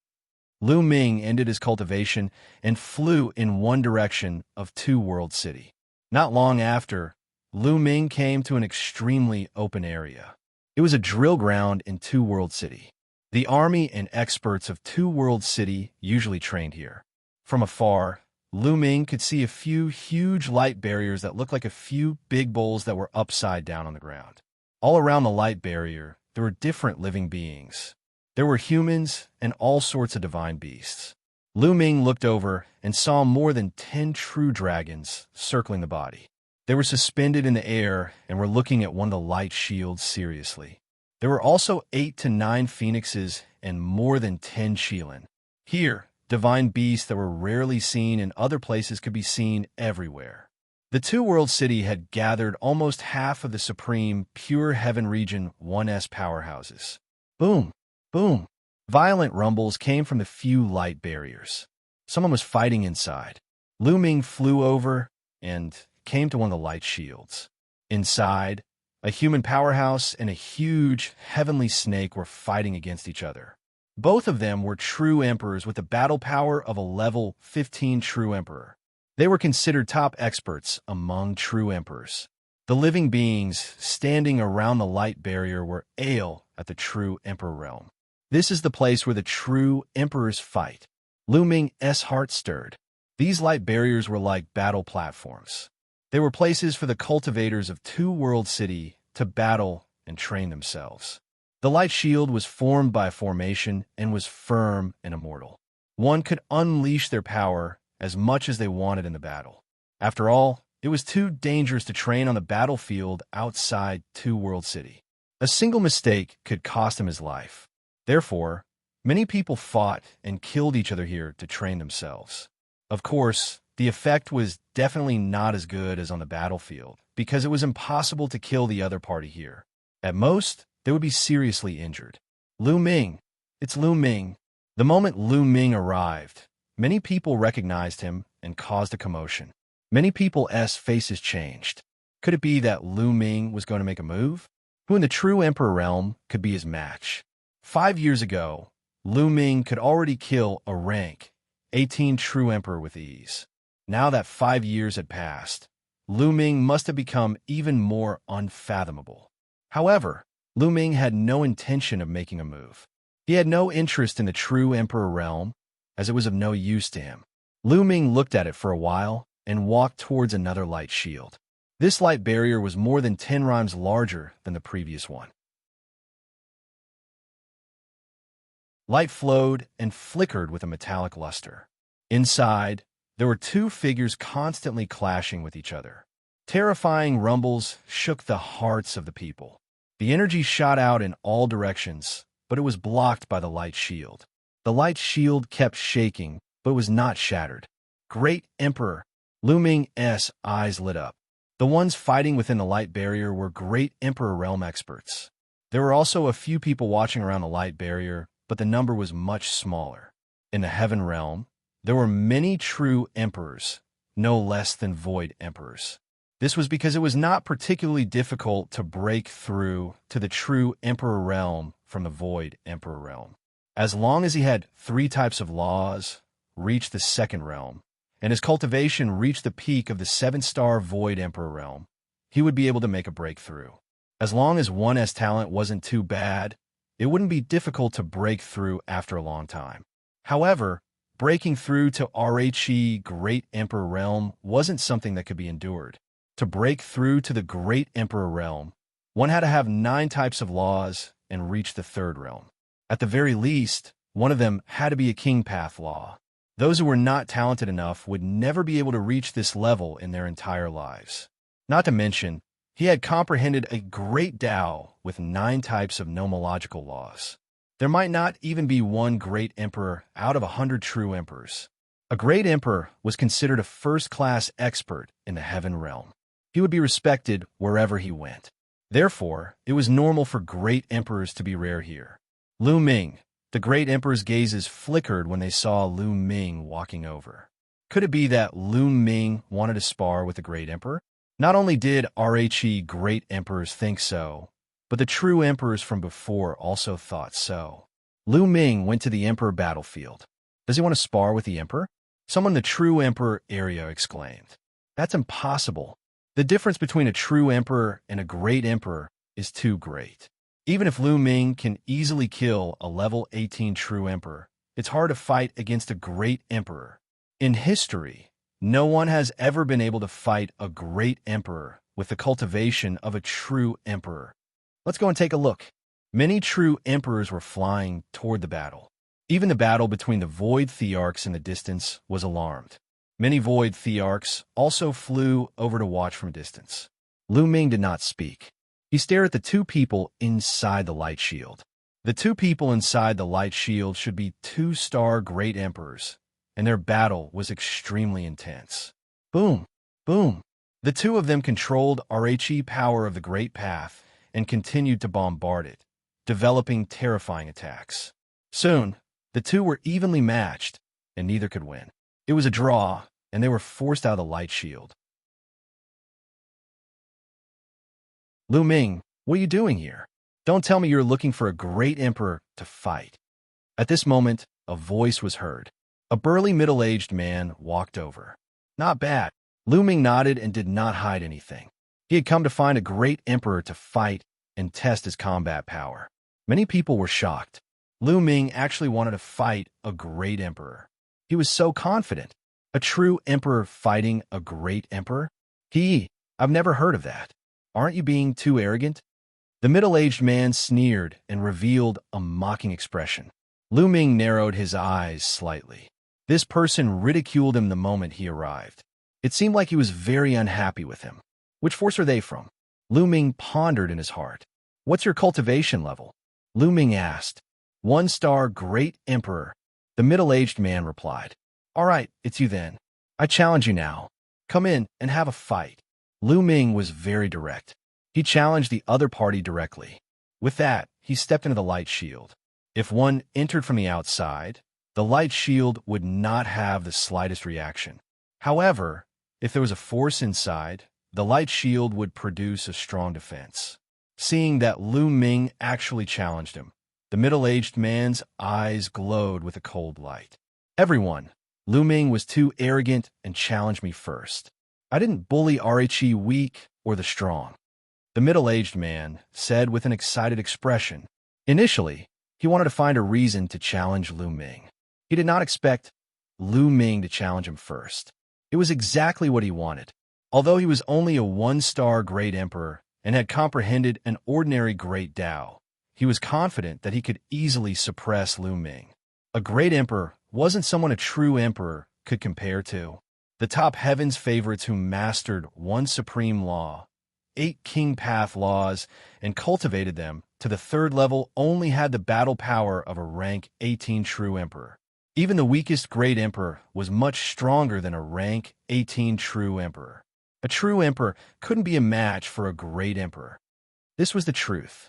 Speaker 1: Lu Ming ended his cultivation and flew in one direction of Two World City. Not long after, Lu Ming came to an extremely open area. It was a drill ground in Two World City. The army and experts of Two World City usually trained here. From afar, Lu Ming could see a few huge light barriers that looked like a few big bowls that were upside down on the ground. All around the light barrier, there were different living beings. There were humans and all sorts of divine beasts. Lu Ming looked over and saw more than 10 true dragons circling the body. They were suspended in the air and were looking at one of the light shields seriously. There were also 8 to 9 phoenixes and more than 10 Xilan. Here, divine beasts that were rarely seen in other places could be seen everywhere. The Two World City had gathered almost half of the supreme Pure Heaven Region 1's powerhouses. Boom! Boom! Violent rumbles came from the few light barriers. Someone was fighting inside. Lu Ming flew over and came to one of the light shields. Inside, a human powerhouse and a huge heavenly snake were fighting against each other. Both of them were true emperors with the battle power of a level 15 true emperor. They were considered top experts among true emperors. The living beings standing around the light barrier were at the true emperor realm. This is the place where the true emperors fight. Lu Ming's heart stirred. These light barriers were like battle platforms. They were places for the cultivators of Two World City to battle and train themselves. The light shield was formed by a formation and was firm and immortal. One could unleash their power as much as they wanted in the battle. After all, it was too dangerous to train on the battlefield outside Two World City. A single mistake could cost him his life. Therefore, many people fought and killed each other here to train themselves. Of course, the effect was definitely not as good as on the battlefield, because it was impossible to kill the other party here. At most, they would be seriously injured. Lu Ming! It's Lu Ming! The moment Lu Ming arrived, many people recognized him and caused a commotion. Many people's faces changed. Could it be that Lu Ming was going to make a move? Who in the true emperor realm could be his match? 5 years ago, Lu Ming could already kill a rank 18 true emperor with ease. Now that 5 years had passed, Lu Ming must have become even more unfathomable. However, Lu Ming had no intention of making a move. He had no interest in the true emperor realm, as it was of no use to him. Lu Ming looked at it for a while and walked towards another light shield. This light barrier was more than 10 times larger than the previous one. Light flowed and flickered with a metallic luster. Inside, there were 2 figures constantly clashing with each other. Terrifying rumbles shook the hearts of the people. The energy shot out in all directions, but it was blocked by the light shield. The light shield kept shaking, but was not shattered. Great Emperor! Lu Ming's eyes lit up. The ones fighting within the light barrier were Great Emperor realm experts. There were also a few people watching around the light barrier, but the number was much smaller. In the heaven realm, there were many true emperors, no less than void emperors. This was because it was not particularly difficult to break through to the true emperor realm from the void emperor realm. As long as he had 3 types of laws, reached the 2nd realm, and his cultivation reached the peak of the 7-star void emperor realm, he would be able to make a breakthrough. As long as one's talent wasn't too bad, it wouldn't be difficult to break through after a long time. However, Breaking through to RHE Great Emperor Realm wasn't something that could be endured. To break through to the Great Emperor Realm, one had to have 9 types of laws and reach the 3rd realm. At the very least, one of them had to be a king path law. Those who were not talented enough would never be able to reach this level in their entire lives. Not to mention, he had comprehended a great Tao with 9 types of nomological laws. There might not even be one great emperor out of 100 true emperors. A great emperor was considered a first-class expert in the heaven realm. He would be respected wherever he went. Therefore, it was normal for great emperors to be rare here. Lu Ming. The great emperor's gazes flickered when they saw Lu Ming walking over. Could it be that Lu Ming wanted to spar with the great emperor? Not only did RHE great emperors think so, but the true emperors from before also thought so. Lu Ming went to the emperor battlefield. Does he want to spar with the emperor? Someone in the true emperor area exclaimed. That's impossible. The difference between a true emperor and a great emperor is too great. Even if Lu Ming can easily kill a level 18 true emperor, it's hard to fight against a great emperor. In history, no one has ever been able to fight a great emperor with the cultivation of a true emperor. Let's go and take a look. Many true emperors were flying toward the battle. Even the battle between the Void Thearchs in the distance was alarmed. Many Void Thearchs also flew over to watch from a distance. Lu Ming did not speak. He stared at the 2 people inside the light shield. The 2 people inside the light shield should be 2-star great emperors, and their battle was extremely intense. Boom! Boom! The 2 of them controlled RHE power of the Great Path and continued to bombard it, developing terrifying attacks. Soon, the 2 were evenly matched, and neither could win. It was a draw, and they were forced out of the light shield. Lu Ming, what are you doing here? Don't tell me you're looking for a great emperor to fight. At this moment, a voice was heard. A burly middle-aged man walked over. Not bad. Lu Ming nodded and did not hide anything. He had come to find a great emperor to fight and test his combat power. Many people were shocked. Lu Ming actually wanted to fight a great emperor. He was so confident. A true emperor fighting a great emperor? I've never heard of that. Aren't you being too arrogant? The middle-aged man sneered and revealed a mocking expression. Lu Ming narrowed his eyes slightly. This person ridiculed him the moment he arrived. It seemed like he was very unhappy with him. Which force are they from? Lu Ming pondered in his heart. What's your cultivation level? Lu Ming asked. 1-star Great Emperor. The middle-aged man replied. All right, it's you then. I challenge you now. Come in and have a fight. Lu Ming was very direct. He challenged the other party directly. With that, he stepped into the light shield. If one entered from the outside, the light shield would not have the slightest reaction. However, if there was a force inside, the light shield would produce a strong defense. Seeing that Lu Ming actually challenged him, the middle-aged man's eyes glowed with a cold light. Everyone, Lu Ming was too arrogant and challenged me first. I didn't bully RHE weak or the strong. The middle-aged man said with an excited expression. Initially, he wanted to find a reason to challenge Lu Ming. He did not expect Lu Ming to challenge him first. It was exactly what he wanted. Although he was only a 1-star Great Emperor and had comprehended an ordinary Great Tao, he was confident that he could easily suppress Lu Ming. A Great Emperor wasn't someone a true emperor could compare to. The top heaven's favorites who mastered 1 supreme law, 8 king path laws, and cultivated them to the 3rd level only had the battle power of a rank 18 true emperor. Even the weakest Great Emperor was much stronger than a rank 18 true emperor. A true emperor couldn't be a match for a Great Emperor. This was the truth.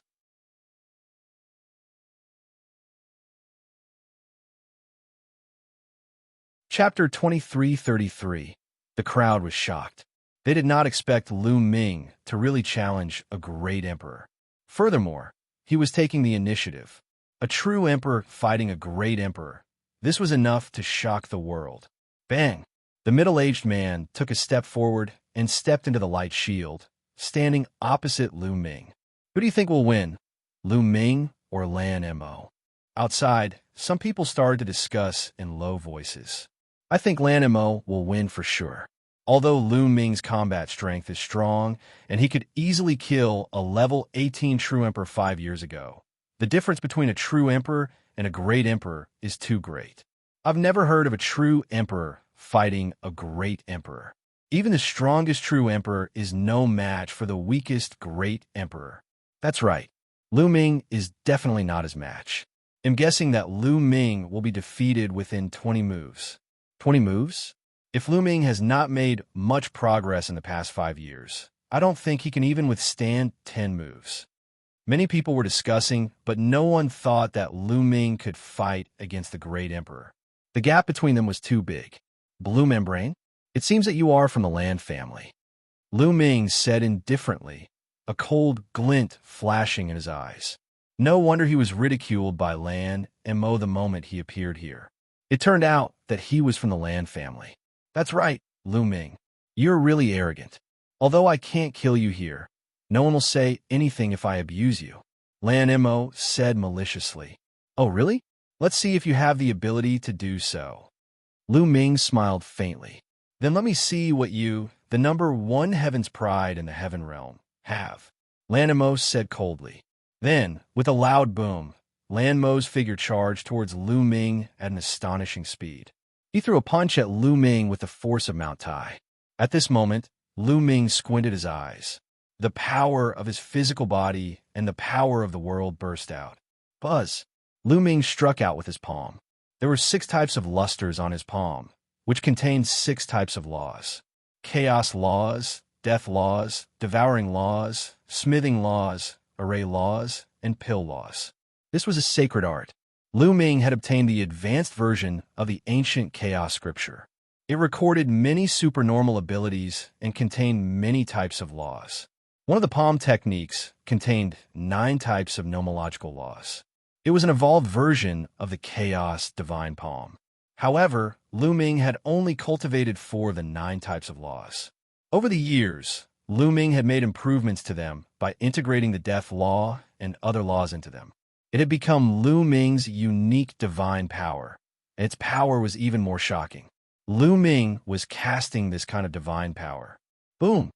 Speaker 1: Chapter 2333. The crowd was shocked. They did not expect Lu Ming to really challenge a Great Emperor. Furthermore, he was taking the initiative. A true emperor fighting a Great Emperor. This was enough to shock the world. Bang! The middle-aged man took a step forward and stepped into the light shield, standing opposite Lu Ming. Who do you think will win, Lu Ming or Lan Mo? Outside, some people started to discuss in low voices. I think Lan Mo will win for sure. Although Lu Ming's combat strength is strong, and he could easily kill a level 18 true emperor 5 years ago, the difference between a true emperor and a great emperor is too great. I've never heard of a true emperor fighting a great emperor. Even the strongest true emperor is no match for the weakest great emperor. That's right, Lu Ming is definitely not his match. I'm guessing that Lu Ming will be defeated within 20 moves. 20 moves? If Lu Ming has not made much progress in the past 5 years, I don't think he can even withstand 10 moves. Many people were discussing, but no one thought that Lu Ming could fight against the great emperor. The gap between them was too big. Blue membrane? It seems that you are from the Lan family. Lu Ming said indifferently, a cold glint flashing in his eyes. No wonder he was ridiculed by Lan Mo the moment he appeared here. It turned out that he was from the Lan family. That's right, Lu Ming. You're really arrogant. Although I can't kill you here, no one will say anything if I abuse you, Lan Mo said maliciously. Oh, really? Let's see if you have the ability to do so. Lu Ming smiled faintly. Then let me see what you, the number 1 heaven's pride in the heaven realm, have, Lan Mo said coldly. Then, with a loud boom, Lan Mo's figure charged towards Lu Ming at an astonishing speed. He threw a punch at Lu Ming with the force of Mount Tai. At this moment, Lu Ming squinted his eyes. The power of his physical body and the power of the world burst out. Buzz! Lu Ming struck out with his palm. There were 6 types of lusters on his palm, which contained 6 types of laws. Chaos laws, death laws, devouring laws, smithing laws, array laws, and pill laws. This was a sacred art. Lu Ming had obtained the advanced version of the ancient chaos scripture. It recorded many supernormal abilities and contained many types of laws. One of the palm techniques contained 9 types of nomological laws. It was an evolved version of the chaos divine palm. However, Lu Ming had only cultivated 4 of the 9 types of laws. Over the years, Lu Ming had made improvements to them by integrating the death law and other laws into them. It had become Lu Ming's unique divine power, and its power was even more shocking. Lu Ming was casting this kind of divine power. Boom!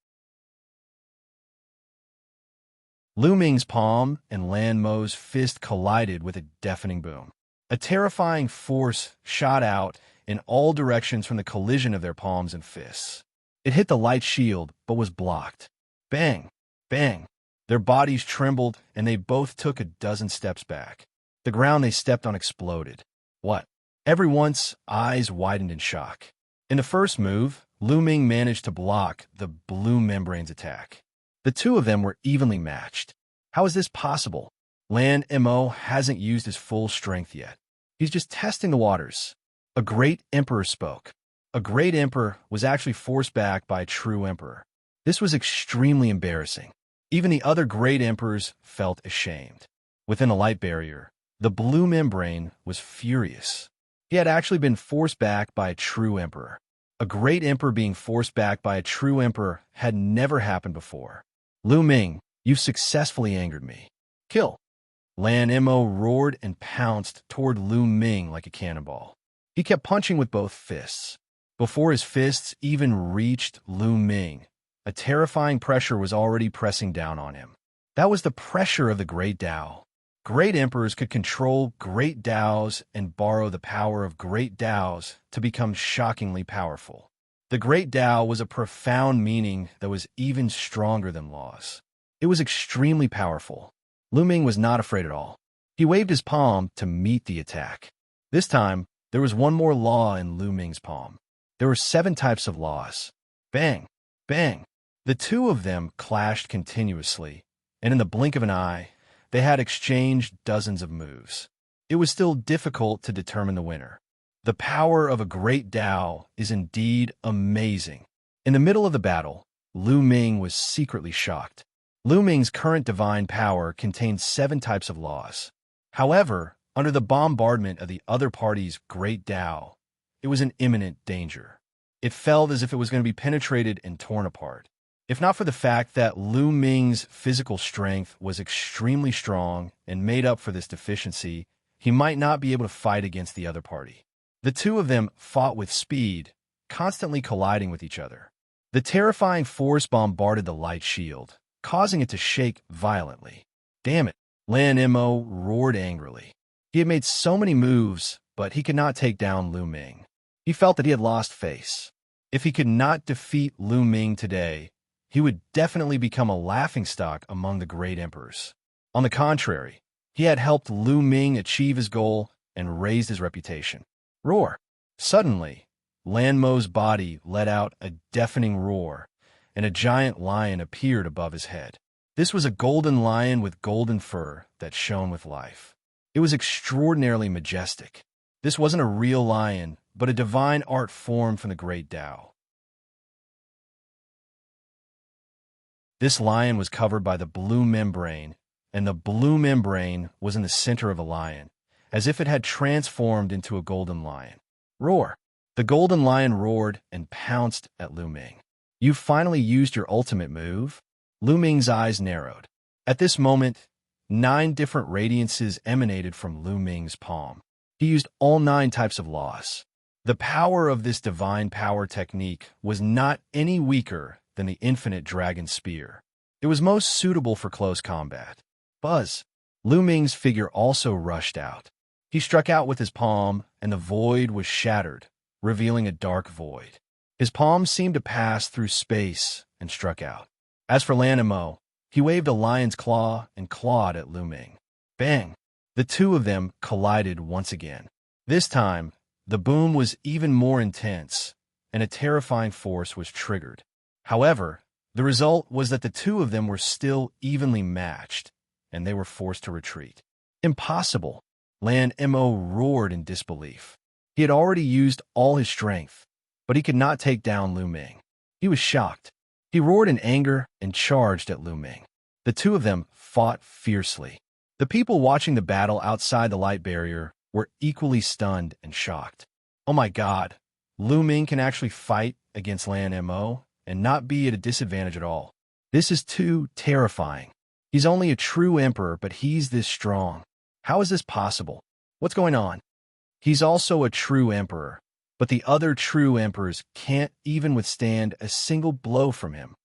Speaker 1: Lu Ming's palm and Lan Mo's fist collided with a deafening boom. A terrifying force shot out in all directions from the collision of their palms and fists. It hit the light shield, but was blocked. Bang! Bang! Their bodies trembled, and they both took a dozen steps back. The ground they stepped on exploded. What? Everyone's eyes widened in shock. In the first move, Lu Ming managed to block the blue membrane's attack. The 2 of them were evenly matched. How is this possible? Lan Mo hasn't used his full strength yet. He's just testing the waters. A great emperor spoke. A great emperor was actually forced back by a true emperor. This was extremely embarrassing. Even the other great emperors felt ashamed. Within the light barrier, the blue membrane was furious. He had actually been forced back by a true emperor. A great emperor being forced back by a true emperor had never happened before. Lu Ming, you've successfully angered me. Kill! Lan Mo roared and pounced toward Lu Ming like a cannonball. He kept punching with both fists. Before his fists even reached Lu Ming, a terrifying pressure was already pressing down on him. That was the pressure of the Great Tao. Great emperors could control great Taos and borrow the power of great Taos to become shockingly powerful. The Great Tao was a profound meaning that was even stronger than laws. It was extremely powerful. Lu Ming was not afraid at all. He waved his palm to meet the attack. This time, there was one more law in Lu Ming's palm. There were 7 types of laws. Bang! Bang! The 2 of them clashed continuously, and in the blink of an eye, they had exchanged dozens of moves. It was still difficult to determine the winner. The power of a great Tao is indeed amazing. In the middle of the battle, Lu Ming was secretly shocked. Lu Ming's current divine power contained 7 types of laws. However, under the bombardment of the other party's great Tao, it was in imminent danger. It felt as if it was going to be penetrated and torn apart. If not for the fact that Lu Ming's physical strength was extremely strong and made up for this deficiency, he might not be able to fight against the other party. The two of them fought with speed, constantly colliding with each other. The terrifying force bombarded the light shield, causing it to shake violently. Damn it, Lan Mo roared angrily. He had made so many moves, but he could not take down Lu Ming. He felt that he had lost face. If he could not defeat Lu Ming today, he would definitely become a laughingstock among the great emperors. On the contrary, he had helped Lu Ming achieve his goal and raised his reputation. Roar! Suddenly, Lan Mo's body let out a deafening roar, and a giant lion appeared above his head. This was a golden lion with golden fur that shone with life. It was extraordinarily majestic. This wasn't a real lion, but a divine art form from the great Tao. This lion was covered by the blue membrane, and the blue membrane was in the center of the lion, as if it had transformed into a golden lion. Roar! The golden lion roared and pounced at Lu Ming. "You've finally used your ultimate move?" Lu Ming's eyes narrowed. At this moment, 9 different radiances emanated from Lu Ming's palm. He used all 9 types of laws. The power of this divine power technique was not any weaker than the infinite dragon spear. It was most suitable for close combat. Buzz! Lu Ming's figure also rushed out. He struck out with his palm, and the void was shattered, revealing a dark void. His palm seemed to pass through space and struck out. As for Lan Mo, he waved a lion's claw and clawed at Lu Ming. Bang! The two of them collided once again. This time, the boom was even more intense, and a terrifying force was triggered. However, the result was that the two of them were still evenly matched, and they were forced to retreat. Impossible! Lan Mo roared in disbelief. He had already used all his strength, but he could not take down Lu Ming. He was shocked. He roared in anger and charged at Lu Ming. The two of them fought fiercely. The people watching the battle outside the light barrier were equally stunned and shocked. Oh my God, Lu Ming can actually fight against Lan Mo and not be at a disadvantage at all. This is too terrifying. He's only a true emperor, but he's this strong. How is this possible? What's going on? He's also a true emperor, but the other true emperors can't even withstand a single blow from him.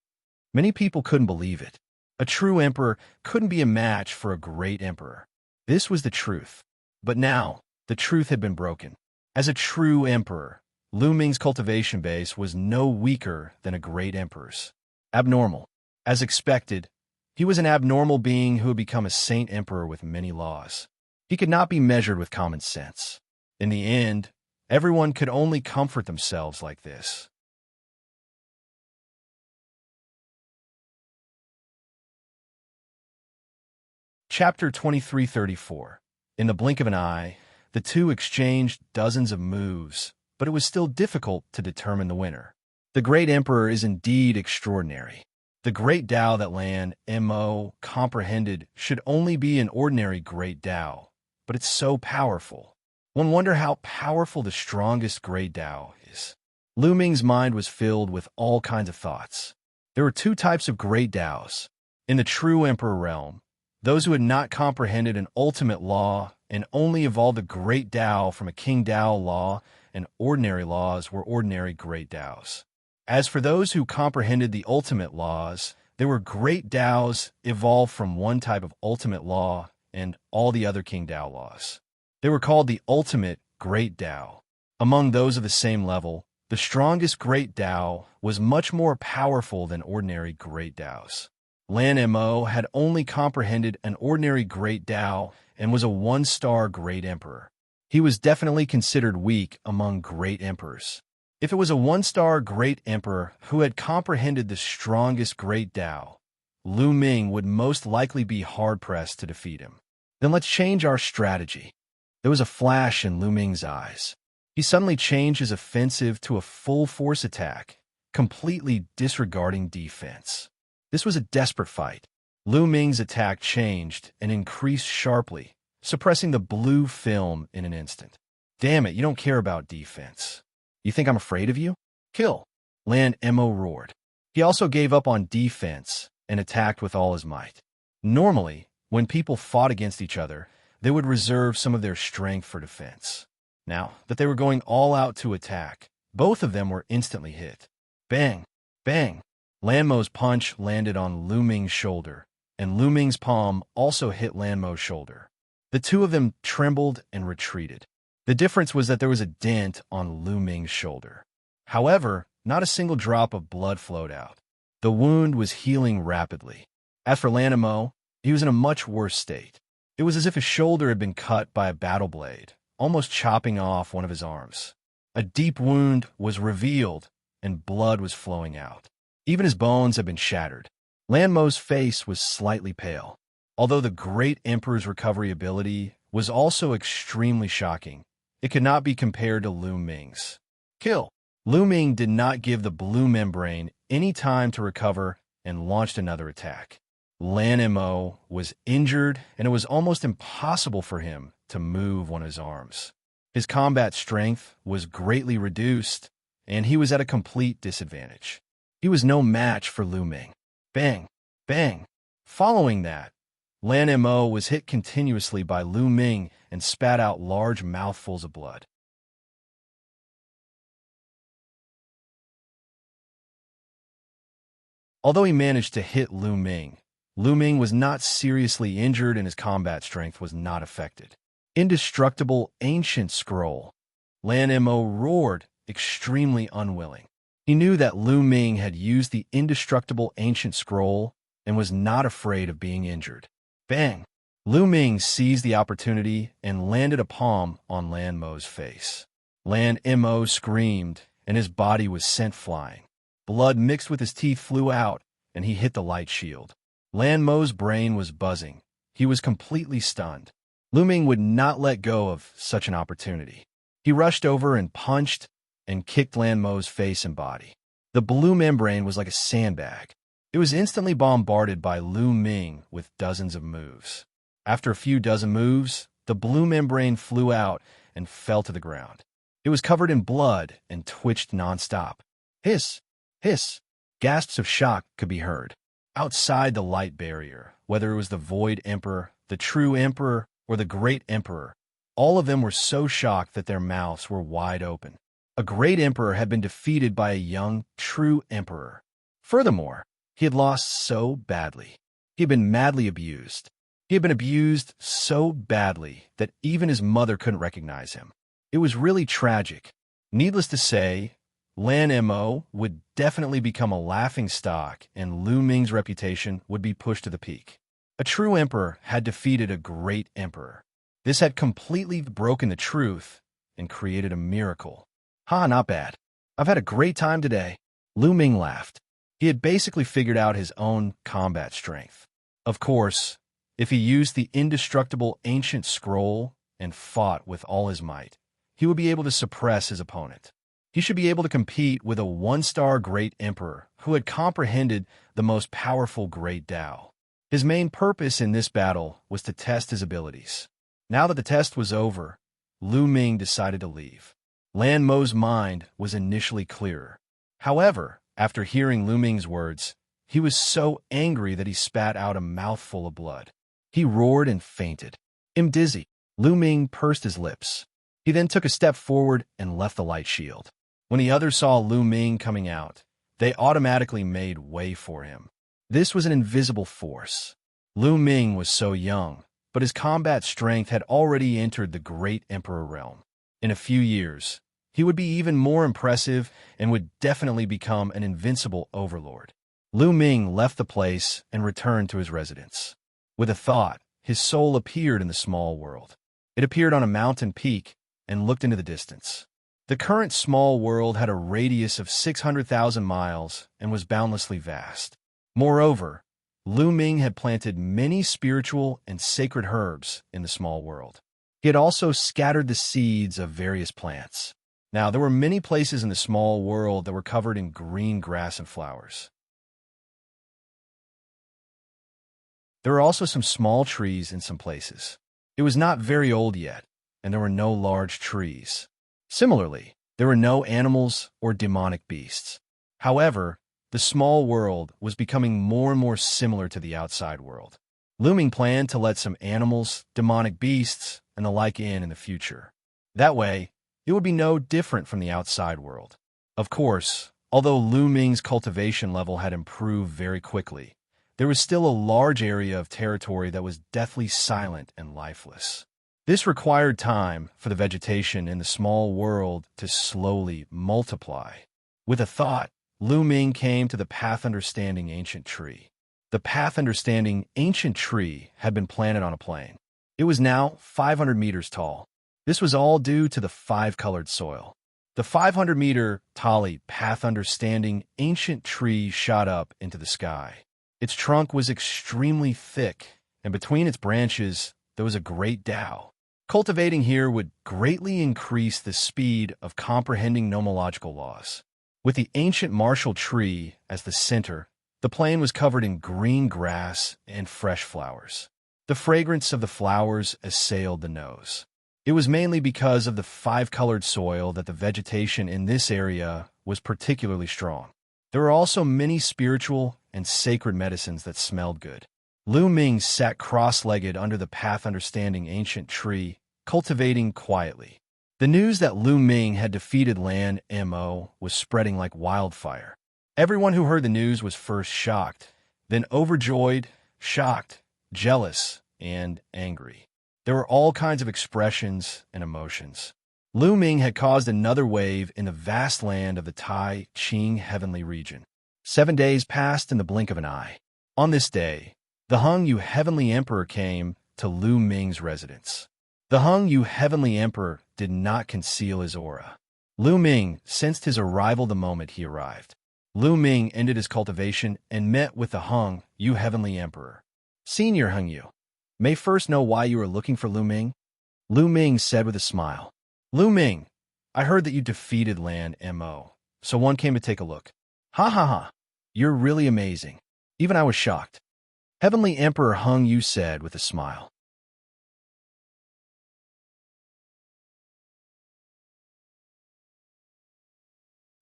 Speaker 1: Many people couldn't believe it. A true emperor couldn't be a match for a great emperor. This was the truth. But now, the truth had been broken. As a true emperor, Lu Ming's cultivation base was no weaker than a great emperor's. Abnormal. As expected, he was an abnormal being who had become a saint emperor with many laws. He could not be measured with common sense. In the end, everyone could only comfort themselves like this. Chapter 2334. In the blink of an eye, the two exchanged dozens of moves, but it was still difficult to determine the winner. The great emperor is indeed extraordinary. The great Tao that Lan Mo comprehended should only be an ordinary great Tao, but it's so powerful. One wonders how powerful the strongest great Tao is. Lu Ming's mind was filled with all kinds of thoughts. There were 2 types of great Taos. In the true emperor realm, those who had not comprehended an ultimate law and only evolved the great Tao from a king Tao law and ordinary laws were ordinary great Taos. As for those who comprehended the ultimate laws, there were great Taos evolved from one type of ultimate law and all the other king Tao laws. They were called the ultimate great Tao. Among those of the same level, the strongest great Tao was much more powerful than ordinary great Taos. Lan Mo had only comprehended an ordinary great Tao and was a 1-star great emperor. He was definitely considered weak among great emperors. If it was a 1-star great emperor who had comprehended the strongest great Tao, Lu Ming would most likely be hard-pressed to defeat him. Then let's change our strategy. There was a flash in Lu Ming's eyes. He suddenly changed his offensive to a full-force attack, completely disregarding defense. This was a desperate fight. Lu Ming's attack changed and increased sharply, suppressing the blue film in an instant. Damn it, you don't care about defense. You think I'm afraid of you? Kill! Lan Mo roared. He also gave up on defense and attacked with all his might. Normally, when people fought against each other, they would reserve some of their strength for defense. Now that they were going all out to attack, both of them were instantly hit. Bang! Bang! Lanmo's punch landed on Lu Ming's shoulder, and Lu Ming's palm also hit Lanmo's shoulder. The two of them trembled and retreated. The difference was that there was a dent on Lu Ming's shoulder. However, not a single drop of blood flowed out. The wound was healing rapidly. As for Lanmo, he was in a much worse state. It was as if his shoulder had been cut by a battle blade, almost chopping off one of his arms. A deep wound was revealed, and blood was flowing out. Even his bones had been shattered. Lanmo's face was slightly pale. Although the great emperor's recovery ability was also extremely shocking, it could not be compared to Lu Ming's. Kill! Lu Ming did not give the blue membrane any time to recover and launched another attack. Lanmo was injured, and it was almost impossible for him to move one of his arms. His combat strength was greatly reduced, and he was at a complete disadvantage. He was no match for Lu Ming. Bang! Bang! Following that, Lanmo was hit continuously by Lu Ming and spat out large mouthfuls of blood. Although he managed to hit Lu Ming was not seriously injured and his combat strength was not affected. Indestructible ancient scroll. Lanmo roared, extremely unwilling. He knew that Lu Ming had used the indestructible ancient scroll and was not afraid of being injured. Bang! Lu Ming seized the opportunity and landed a palm on Lanmo's face. Lanmo screamed, and his body was sent flying. Blood mixed with his teeth flew out, and he hit the light shield. Lanmo's brain was buzzing. He was completely stunned. Lu Ming would not let go of such an opportunity. He rushed over and punched and kicked Lanmo's face and body. The blue membrane was like a sandbag. It was instantly bombarded by Lu Ming with dozens of moves. After a few dozen moves, the blue membrane flew out and fell to the ground. It was covered in blood and twitched nonstop. Hiss! Hiss! Gasps of shock could be heard. Outside the light barrier, whether it was the Void Emperor, the True Emperor, or the Great Emperor, all of them were so shocked that their mouths were wide open. A great emperor had been defeated by a young, true emperor. Furthermore, he had lost so badly. He had been madly abused. He had been abused so badly that even his mother couldn't recognize him. It was really tragic. Needless to say, Lanmo would definitely become a laughingstock, and Lu Ming's reputation would be pushed to the peak. A true emperor had defeated a great emperor. This had completely broken the truth and created a miracle. Not bad. I've had a great time today. Lu Ming laughed. He had basically figured out his own combat strength. Of course, if he used the indestructible ancient scroll and fought with all his might, he would be able to suppress his opponent. He should be able to compete with a one-star great emperor who had comprehended the most powerful great Tao. His main purpose in this battle was to test his abilities. Now that the test was over, Lu Ming decided to leave. Lanmo's mind was initially clearer. However, after hearing Lu Ming's words, he was so angry that he spat out a mouthful of blood. He roared and fainted. "I'm dizzy." Lu Ming pursed his lips. He then took a step forward and left the light shield. When the others saw Lu Ming coming out, they automatically made way for him. This was an invisible force. Lu Ming was so young, but his combat strength had already entered the great emperor realm. In a few years, he would be even more impressive and would definitely become an invincible overlord. Lu Ming left the place and returned to his residence. With a thought, his soul appeared in the small world. It appeared on a mountain peak and looked into the distance. The current small world had a radius of 600,000 miles and was boundlessly vast. Moreover, Lu Ming had planted many spiritual and sacred herbs in the small world. He had also scattered the seeds of various plants. Now, there were many places in the small world that were covered in green grass and flowers. There were also some small trees in some places. It was not very old yet, and there were no large trees. Similarly, there were no animals or demonic beasts. However, the small world was becoming more and more similar to the outside world. Lu Ming planned to let some animals, demonic beasts, and the like in the future. That way, it would be no different from the outside world. Of course, although Lu Ming's cultivation level had improved very quickly, there was still a large area of territory that was deathly silent and lifeless. This required time for the vegetation in the small world to slowly multiply. With a thought, Lu Ming came to the path-understanding ancient tree. The path-understanding ancient tree had been planted on a plain. It was now 500 meters tall. This was all due to the five-colored soil. The 500-meter tall path-understanding ancient tree shot up into the sky. Its trunk was extremely thick, and between its branches there was a great Tao. Cultivating here would greatly increase the speed of comprehending nomological laws. With the ancient martial tree as the center, the plain was covered in green grass and fresh flowers. The fragrance of the flowers assailed the nose. It was mainly because of the five-colored soil that the vegetation in this area was particularly strong. There were also many spiritual and sacred medicines that smelled good. Lu Ming sat cross-legged under the path-understanding ancient tree, cultivating quietly. The news that Lu Ming had defeated Lan Mo was spreading like wildfire. Everyone who heard the news was first shocked, then overjoyed, shocked, jealous, and angry. There were all kinds of expressions and emotions. Lu Ming had caused another wave in the vast land of the Tai Ching heavenly region. 7 days passed in the blink of an eye. On this day, the Hung Yu heavenly emperor came to Lu Ming's residence. The Hung Yu heavenly emperor did not conceal his aura. Lu Ming sensed his arrival the moment he arrived. Lu Ming ended his cultivation and met with the Hung Yu heavenly emperor. Senior Hung Yu, may first know why you are looking for Lu Ming? Lu Ming said with a smile. Lu Ming, I heard that you defeated Lan Mo, so one came to take a look. Ha ha ha, you're really amazing. Even I was shocked. Heavenly Emperor Hung Yu said with a smile.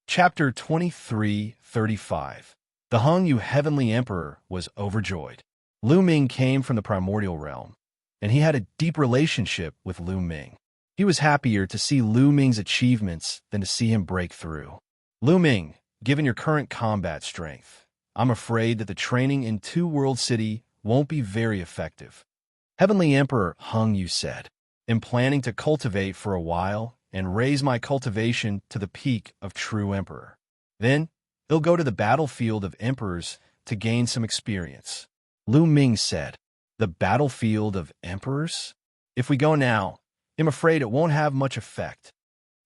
Speaker 1: Chapter 23:35. The Hung Yu Heavenly Emperor was overjoyed. Lu Ming came from the primordial realm, and he had a deep relationship with Lu Ming. He was happier to see Lu Ming's achievements than to see him break through. Lu Ming, given your current combat strength, I'm afraid that the training in Two World City won't be very effective. Heavenly Emperor Hung Yu said, I'm planning to cultivate for a while and raise my cultivation to the peak of true emperor. Then, he'll go to the battlefield of emperors to gain some experience. Lu Ming said, the battlefield of emperors? If we go now, I'm afraid it won't have much effect.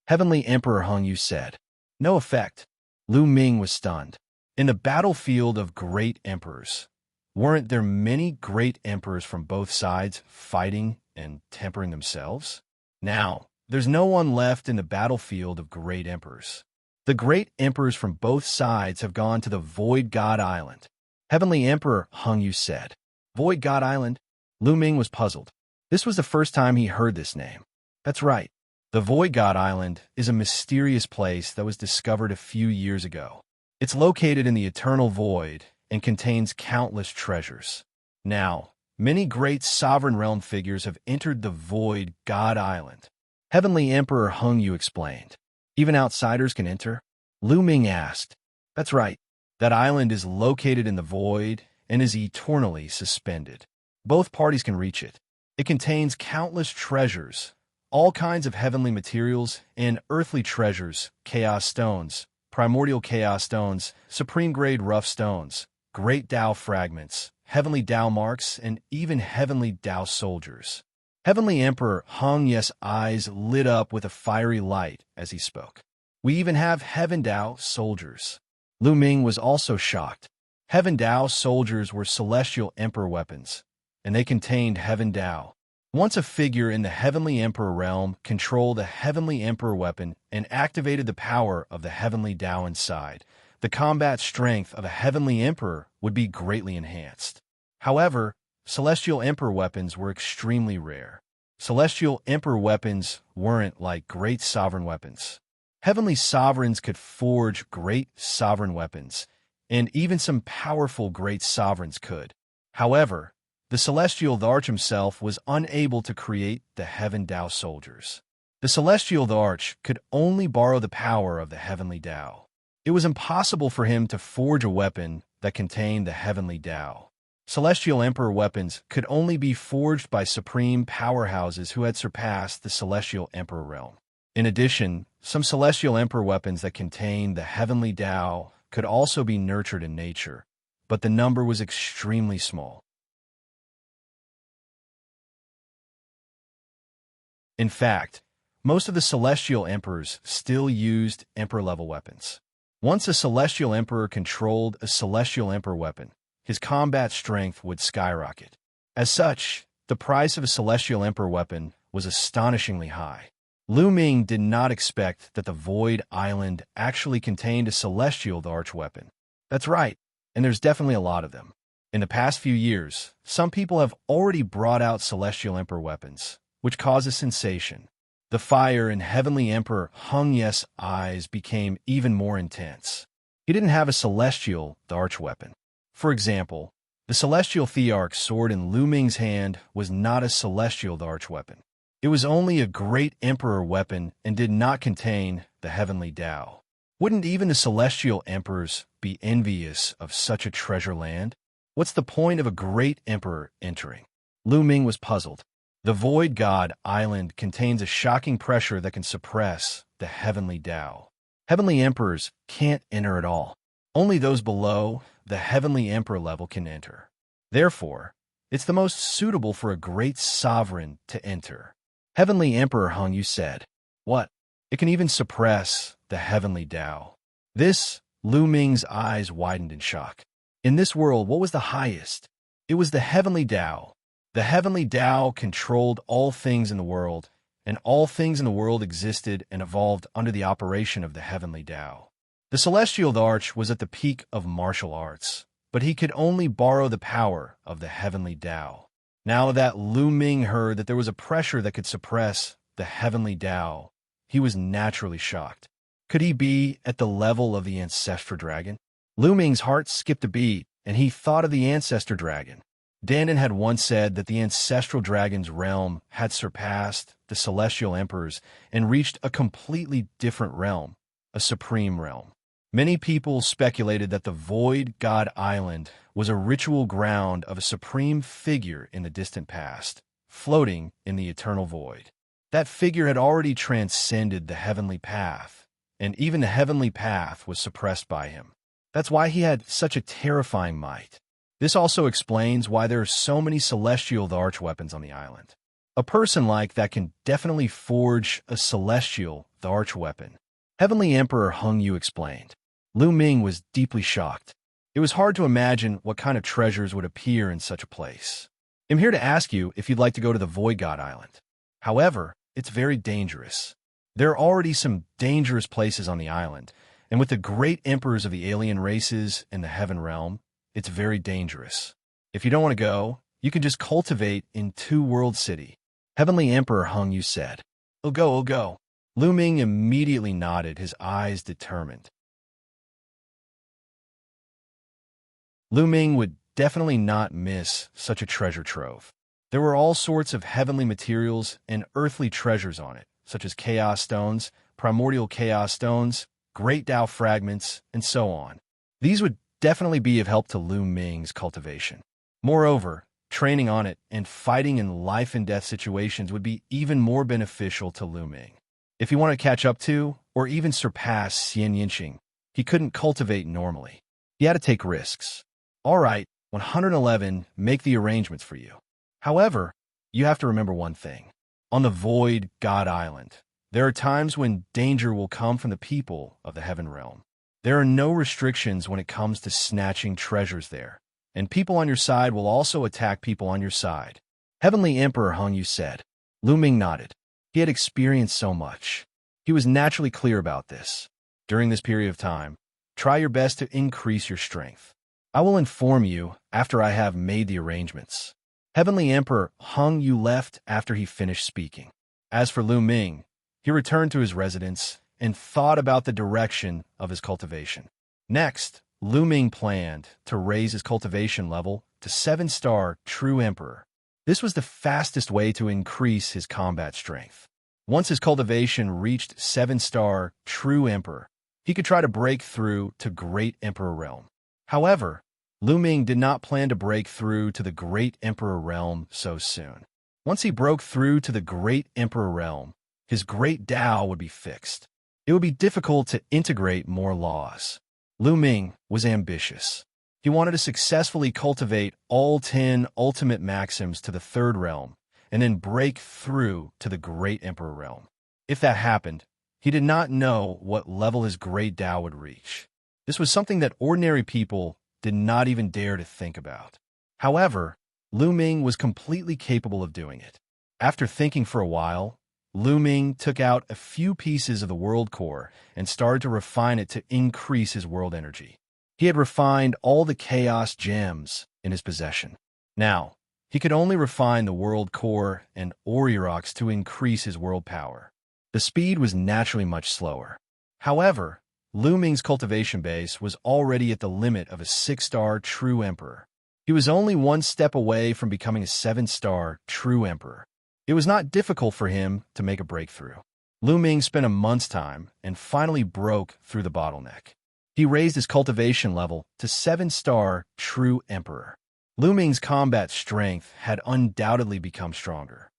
Speaker 1: Heavenly Emperor Hung Yu said, no effect. Lu Ming was stunned. In the battlefield of great emperors, weren't there many great emperors from both sides fighting and tempering themselves? Now, there's no one left in the battlefield of great emperors. The great emperors from both sides have gone to the Void God Island. Heavenly Emperor Hung Yu said, Void God Island? Lu Ming was puzzled. This was the first time he heard this name. That's right. The Void God Island is a mysterious place that was discovered a few years ago. It's located in the eternal void and contains countless treasures. Now, many great sovereign realm figures have entered the Void God Island. Heavenly Emperor Hung Yu explained. Even outsiders can enter? Lu Ming asked. That's right. That island is located in the void and is eternally suspended. Both parties can reach it. It contains countless treasures, all kinds of heavenly materials and earthly treasures, chaos stones, primordial chaos stones, supreme-grade rough stones, great Tao fragments, heavenly Tao marks, and even heavenly Tao soldiers. Heavenly Emperor Hung Yu's eyes lit up with a fiery light as he spoke. We even have Heaven Tao soldiers. Lu Ming was also shocked. Heaven Tao soldiers were celestial emperor weapons, and they contained Heaven Tao. Once a figure in the Heavenly Emperor realm controlled a Heavenly Emperor weapon and activated the power of the Heavenly Tao inside, the combat strength of a Heavenly Emperor would be greatly enhanced. However, Celestial Emperor weapons were extremely rare. Celestial Emperor weapons weren't like great sovereign weapons. Heavenly sovereigns could forge great sovereign weapons, and even some powerful great sovereigns could. However, the celestial Arch himself was unable to create the Heaven Tao soldiers. The celestial Arch could only borrow the power of the heavenly Tao. It was impossible for him to forge a weapon that contained the heavenly Tao. Celestial Emperor weapons could only be forged by supreme powerhouses who had surpassed the Celestial Emperor realm. In addition, some Celestial Emperor weapons that contained the heavenly Tao could also be nurtured in nature, but the number was extremely small. In fact, most of the Celestial Emperors still used Emperor-level weapons. Once a Celestial Emperor controlled a Celestial Emperor weapon, his combat strength would skyrocket. As such, the price of a Celestial Emperor weapon was astonishingly high. Lu Ming did not expect that the Void Island actually contained a Celestial Arch weapon. That's right, and there's definitely a lot of them. In the past few years, some people have already brought out Celestial Emperor weapons, which caused a sensation. The fire in Heavenly Emperor Hung Ye's eyes became even more intense. He didn't have a Celestial Arch weapon. For example, the Celestial Thearch sword in Lu Ming's hand was not a Celestial Arch weapon. It was only a Great Emperor weapon and did not contain the Heavenly Tao. Wouldn't even the Celestial Emperors be envious of such a treasure land? What's the point of a Great Emperor entering? Lu Ming was puzzled. The Void God Island contains a shocking pressure that can suppress the Heavenly Tao. Heavenly Emperors can't enter at all. Only those below the Heavenly Emperor level can enter. Therefore, it's the most suitable for a great sovereign to enter. Heavenly Emperor Hung Yu said, "What? It can even suppress the Heavenly Tao." This, Lu Ming's eyes widened in shock. In this world, what was the highest? It was the Heavenly Tao. The Heavenly Tao controlled all things in the world, and all things in the world existed and evolved under the operation of the Heavenly Tao. The Celestial Arch was at the peak of martial arts, but he could only borrow the power of the Heavenly Tao. Now that Lu Ming heard that there was a pressure that could suppress the Heavenly Tao, he was naturally shocked. Could he be at the level of the Ancestral Dragon? Lu Ming's heart skipped a beat, and he thought of the Ancestor Dragon. Dandan had once said that the Ancestral Dragon's realm had surpassed the Celestial Emperors and reached a completely different realm, a supreme realm. Many people speculated that the Void God Island was a ritual ground of a supreme figure in the distant past, floating in the eternal void. That figure had already transcended the heavenly path, and even the heavenly path was suppressed by him. That's why he had such a terrifying might. This also explains why there are so many Celestial Arch weapons on the island. A person like that can definitely forge a Celestial Arch weapon. Heavenly Emperor Hung Yu explained. Lu Ming was deeply shocked. It was hard to imagine what kind of treasures would appear in such a place. I'm here to ask you if you'd like to go to the Void God Island. However, it's very dangerous. There are already some dangerous places on the island, and with the great emperors of the alien races in the Heaven Realm, it's very dangerous. If you don't want to go, you can just cultivate in Two World City. Heavenly Emperor Hung Yu said. I'll go. Lu Ming immediately nodded, his eyes determined. Lu Ming would definitely not miss such a treasure trove. There were all sorts of heavenly materials and earthly treasures on it, such as chaos stones, primordial chaos stones, great Tao fragments, and so on. These would definitely be of help to Lu Ming's cultivation. Moreover, training on it and fighting in life and death situations would be even more beneficial to Lu Ming. If he wanted to catch up to, or even surpass Xianxia, he couldn't cultivate normally. He had to take risks. All right, 111, make the arrangements for you. However, you have to remember one thing. On the Void God Island, there are times when danger will come from the people of the Heaven Realm. There are no restrictions when it comes to snatching treasures there, and people on your side will also attack people on your side. Heavenly Emperor Hung Yu said. Lu Ming nodded. He had experienced so much. He was naturally clear about this. During this period of time, try your best to increase your strength. I will inform you after I have made the arrangements. Heavenly Emperor Hung Yu left after he finished speaking. As for Lu Ming, he returned to his residence and thought about the direction of his cultivation. Next, Lu Ming planned to raise his cultivation level to 7-star True Emperor. This was the fastest way to increase his combat strength. Once his cultivation reached 7-star True Emperor, he could try to break through to Great Emperor realm. However, Lu Ming did not plan to break through to the Great Emperor realm so soon. Once he broke through to the Great Emperor realm, his Great Tao would be fixed. It would be difficult to integrate more laws. Lu Ming was ambitious. He wanted to successfully cultivate all 10 ultimate maxims to the 3rd realm, and then break through to the Great Emperor realm. If that happened, he did not know what level his Great Tao would reach. This was something that ordinary people did not even dare to think about. However, Lu Ming was completely capable of doing it. After thinking for a while, Lu Ming took out a few pieces of the world core and started to refine it to increase his world energy. He had refined all the chaos gems in his possession. Now, he could only refine the world core and Oriox to increase his world power. The speed was naturally much slower. However, Lu Ming's cultivation base was already at the limit of a 6-star True Emperor. He was only 1 step away from becoming a 7-star True Emperor. It was not difficult for him to make a breakthrough. Lu Ming spent a month's time and finally broke through the bottleneck. He raised his cultivation level to 7-star True Emperor. Lu Ming's combat strength had undoubtedly become stronger.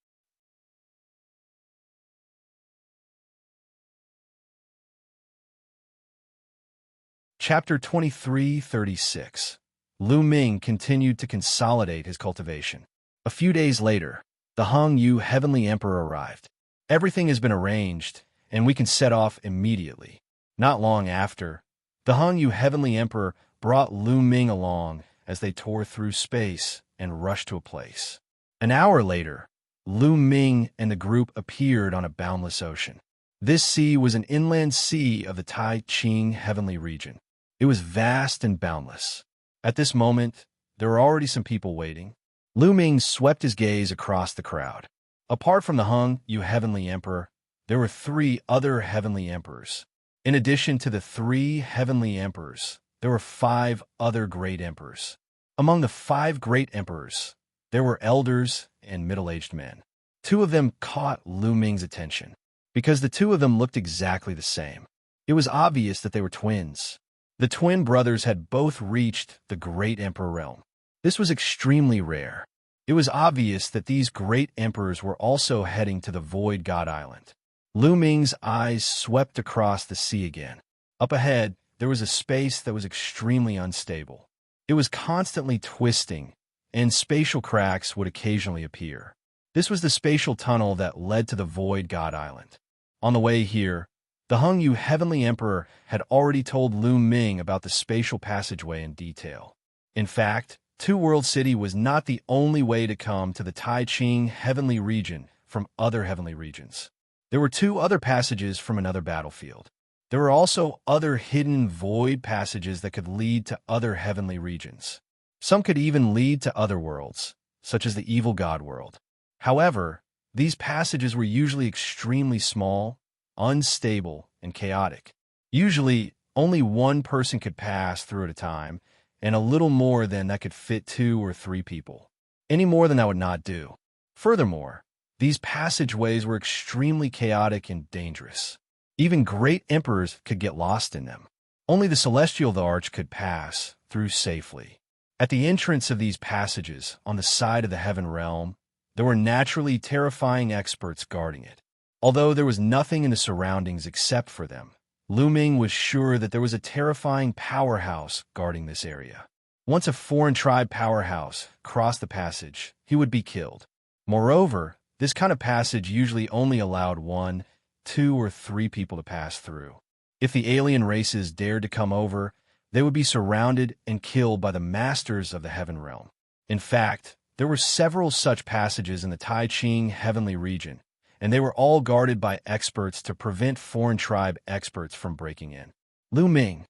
Speaker 1: Chapter 23:36. Lu Ming continued to consolidate his cultivation. A few days later, the Hung Yu Heavenly Emperor arrived. Everything has been arranged, and we can set off immediately. Not long after, the Hung Yu Heavenly Emperor brought Lu Ming along as they tore through space and rushed to a place. An hour later, Lu Ming and the group appeared on a boundless ocean. This sea was an inland sea of the Tai Ching Heavenly region. It was vast and boundless. At this moment, there were already some people waiting. Lu Ming swept his gaze across the crowd. Apart from the Hung Yu Heavenly Emperor, there were 3 other Heavenly Emperors. In addition to the 3 Heavenly Emperors, there were 5 other Great Emperors. Among the 5 Great Emperors, there were elders and middle-aged men. 2 of them caught Lu Ming's attention, because the 2 of them looked exactly the same. It was obvious that they were twins. The twin brothers had both reached the Great Emperor realm. This was extremely rare. It was obvious that these Great Emperors were also heading to the Void God Island. Lu Ming's eyes swept across the sea again. Up ahead, there was a space that was extremely unstable. It was constantly twisting, and spatial cracks would occasionally appear. This was the spatial tunnel that led to the Void God Island. On the way here, the Hung Yu Heavenly Emperor had already told Lu Ming about the spatial passageway in detail. In fact, Two World City was not the only way to come to the Tai Ching Heavenly region from other heavenly regions. There were 2 other passages from another battlefield. There were also other hidden void passages that could lead to other heavenly regions. Some could even lead to other worlds, such as the evil god world. However, these passages were usually extremely small, unstable, and chaotic. Usually, only 1 person could pass through at a time, and a little more than that could fit 2 or 3 people. Any more than that would not do. Furthermore, these passageways were extremely chaotic and dangerous. Even great emperors could get lost in them. Only the Celestial of the Arch could pass through safely. At the entrance of these passages, on the side of the heaven realm, there were naturally terrifying experts guarding it. Although there was nothing in the surroundings except for them, Lu Ming was sure that there was a terrifying powerhouse guarding this area. Once a foreign tribe powerhouse crossed the passage, he would be killed. Moreover, this kind of passage usually only allowed 1, 2, or 3 people to pass through. If the alien races dared to come over, they would be surrounded and killed by the masters of the heaven realm. In fact, there were several such passages in the Tai Ching Heavenly region, and they were all guarded by experts to prevent foreign tribe experts from breaking in. Lu Ming.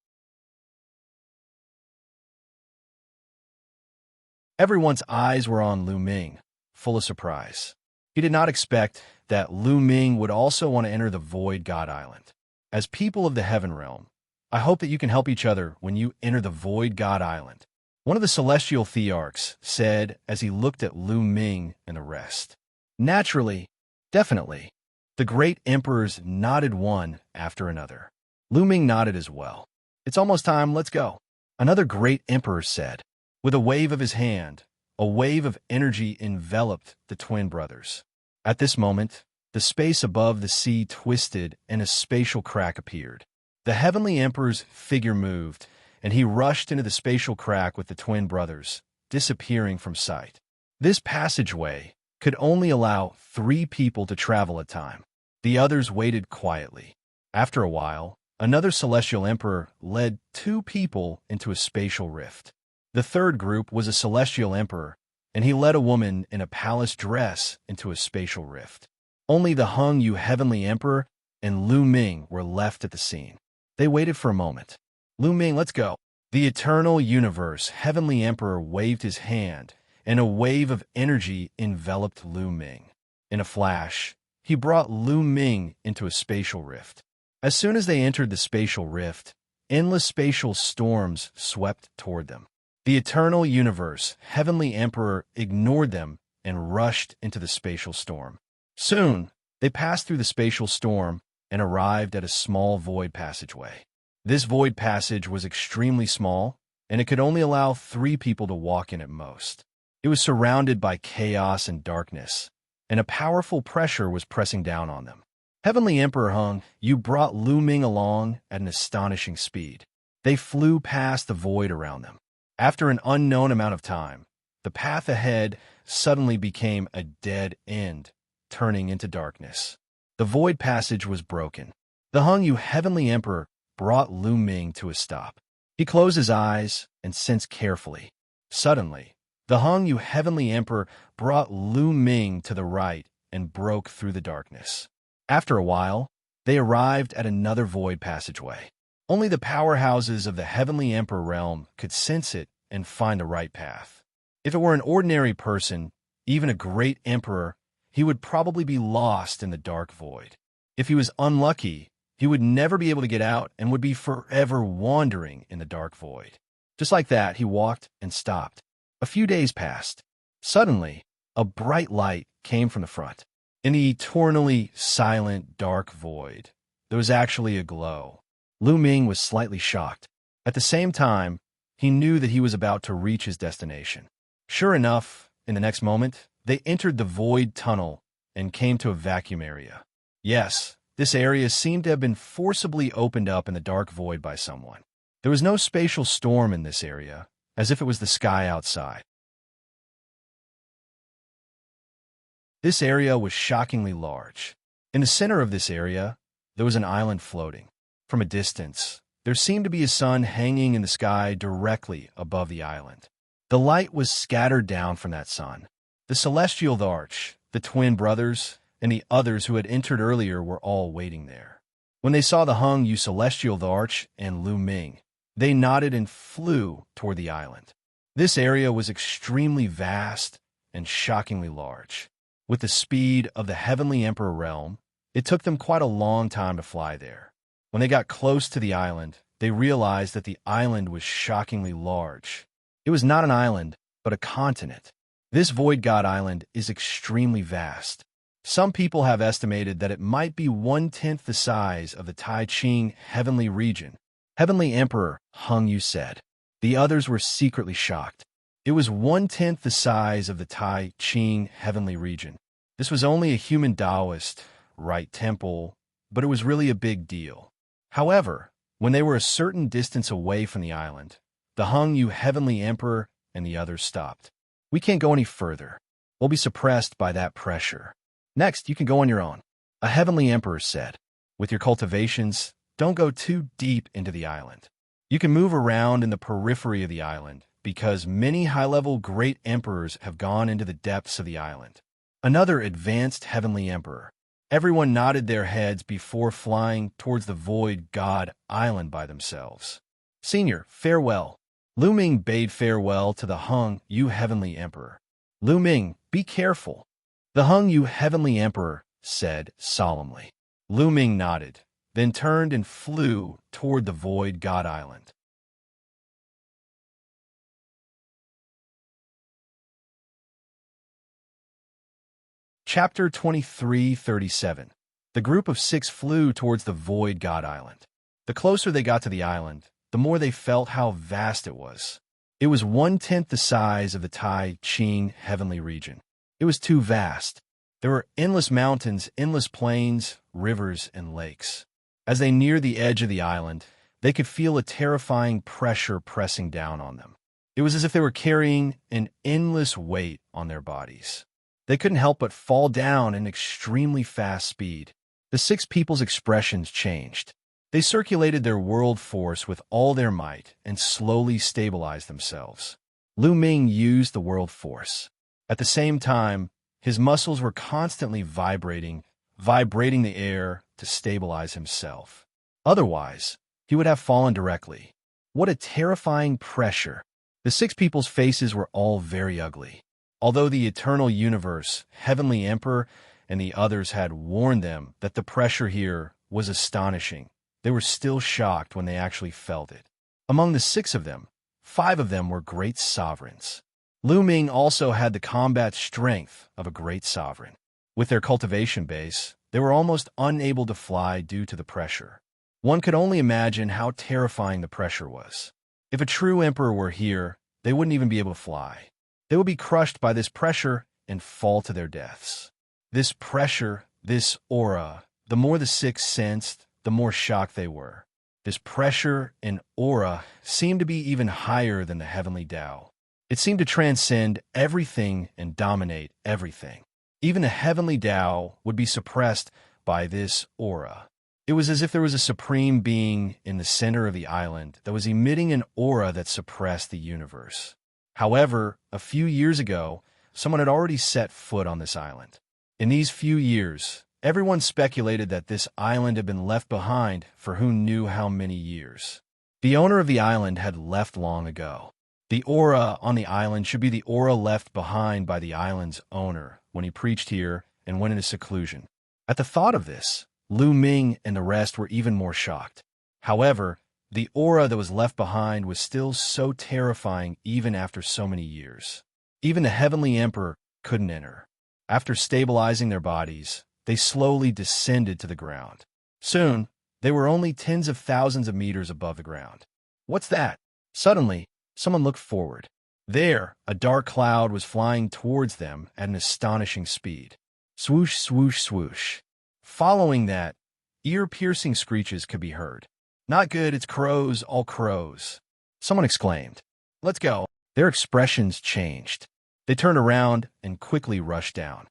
Speaker 1: Everyone's eyes were on Lu Ming, full of surprise. He did not expect that Lu Ming would also want to enter the Void God Island. As people of the Heaven Realm, I hope that you can help each other when you enter the Void God Island. One of the celestial thearchs said as he looked at Lu Ming and the rest. Naturally, definitely. The great emperors nodded one after another. Lu Ming nodded as well. It's almost time, let's go. Another great emperor said. With a wave of his hand, a wave of energy enveloped the twin brothers. At this moment, the space above the sea twisted and a spatial crack appeared. The heavenly emperor's figure moved, and he rushed into the spatial crack with the twin brothers, disappearing from sight. This passageway could only allow 3 people to travel at a time. The others waited quietly. After a while, another celestial emperor led 2 people into a spatial rift. The third group was a celestial emperor, and he led a woman in a palace dress into a spatial rift. Only the Hung Yu heavenly emperor and Lu Ming were left at the scene. They waited for a moment. Lu Ming, let's go. The eternal universe heavenly emperor waved his hand, and a wave of energy enveloped Lu Ming. In a flash, he brought Lu Ming into a spatial rift. As soon as they entered the spatial rift, endless spatial storms swept toward them. The eternal universe heavenly emperor ignored them and rushed into the spatial storm. Soon, they passed through the spatial storm and arrived at a small void passageway. This void passage was extremely small, and it could only allow 3 people to walk in at most. It was surrounded by chaos and darkness, and a powerful pressure was pressing down on them. Heavenly Emperor Hung, you brought Lu Ming along at an astonishing speed. They flew past the void around them. After an unknown amount of time, the path ahead suddenly became a dead end, turning into darkness. The void passage was broken. The Hung Yu Heavenly Emperor brought Lu Ming to a stop. He closed his eyes and sensed carefully. Suddenly, the Hung Yu Heavenly Emperor brought Lu Ming to the right and broke through the darkness. After a while, they arrived at another void passageway. Only the powerhouses of the Heavenly Emperor realm could sense it and find the right path. If it were an ordinary person, even a great emperor, he would probably be lost in the dark void. If he was unlucky, he would never be able to get out and would be forever wandering in the dark void. Just like that, he walked and stopped. A few days passed. Suddenly, a bright light came from the front. In the eternally silent dark void, there was actually a glow. Lu Ming was slightly shocked. At the same time, he knew that he was about to reach his destination. Sure enough, in the next moment, they entered the void tunnel and came to a vacuum area. Yes, this area seemed to have been forcibly opened up in the dark void by someone. There was no spatial storm in this area, as if it was the sky outside. This area was shockingly large. In the center of this area, there was an island floating. From a distance, there seemed to be a sun hanging in the sky directly above the island. The light was scattered down from that sun. The celestial arch, the twin brothers, and the others who had entered earlier were all waiting there. When they saw the Hung Yu celestial arch and Lu Ming, they nodded and flew toward the island. This area was extremely vast and shockingly large. With the speed of the Heavenly Emperor realm, it took them quite a long time to fly there. When they got close to the island, they realized that the island was shockingly large. It was not an island, but a continent. This Void God Island is extremely vast. Some people have estimated that it might be 1/10 the size of the Tai Ching heavenly region. Heavenly Emperor Hung Yu said. The others were secretly shocked. It was 1/10 the size of the Tai Ching heavenly region. This was only a human Taoist, right temple, but it was really a big deal. However, when they were a certain distance away from the island, the Hung Yu Heavenly Emperor and the others stopped. We can't go any further. We'll be suppressed by that pressure. Next, you can go on your own. A Heavenly Emperor said, with your cultivations, don't go too deep into the island. You can move around in the periphery of the island because many high-level great emperors have gone into the depths of the island. Another advanced Heavenly Emperor. Everyone nodded their heads before flying towards the Void God Island by themselves. Senior, farewell. Lu Ming bade farewell to the Hung Yu Heavenly Emperor. Lu Ming, be careful. The Hung Yu Heavenly Emperor said solemnly. Lu Ming nodded, then turned and flew toward the Void God Island. Chapter 23:37. The group of 6 flew towards the Void God Island. The closer they got to the island, the more they felt how vast it was. It was 1/10 the size of the Tai Ching heavenly region. It was too vast. There were endless mountains, endless plains, rivers, and lakes. As they neared the edge of the island, they could feel a terrifying pressure pressing down on them. It was as if they were carrying an endless weight on their bodies. They couldn't help but fall down in extremely fast speed. The 6 people's expressions changed. They circulated their world force with all their might and slowly stabilized themselves. Lu Ming used the world force. At the same time, his muscles were constantly vibrating the air to stabilize himself. Otherwise, he would have fallen directly. What a terrifying pressure! The 6 people's faces were all very ugly. Although the Eternal Universe, Heavenly Emperor, and the others had warned them that the pressure here was astonishing, they were still shocked when they actually felt it. Among the 6 of them, 5 of them were great sovereigns. Lu Ming also had the combat strength of a great sovereign. With their cultivation base, they were almost unable to fly due to the pressure. One could only imagine how terrifying the pressure was. If a true emperor were here, they wouldn't even be able to fly. They would be crushed by this pressure and fall to their deaths. This pressure, this aura, the more the 6 sensed, the more shocked they were. This pressure and aura seemed to be even higher than the heavenly Tao. It seemed to transcend everything and dominate everything. Even the heavenly Tao would be suppressed by this aura. It was as if there was a supreme being in the center of the island that was emitting an aura that suppressed the universe. However, a few years ago, someone had already set foot on this island. In these few years, everyone speculated that this island had been left behind for who knew how many years. The owner of the island had left long ago. The aura on the island should be the aura left behind by the island's owner when he preached here and went into seclusion. At the thought of this, Lu Ming and the rest were even more shocked. However, the aura that was left behind was still so terrifying even after so many years. Even the Heavenly Emperor couldn't enter. After stabilizing their bodies, they slowly descended to the ground. Soon, they were only tens of thousands of meters above the ground. What's that? Suddenly, someone looked forward. There, a dark cloud was flying towards them at an astonishing speed. Swoosh, swoosh, swoosh. Following that, ear-piercing screeches could be heard. Not good, it's crows, all crows. Someone exclaimed. Let's go. Their expressions changed. They turned around and quickly rushed down.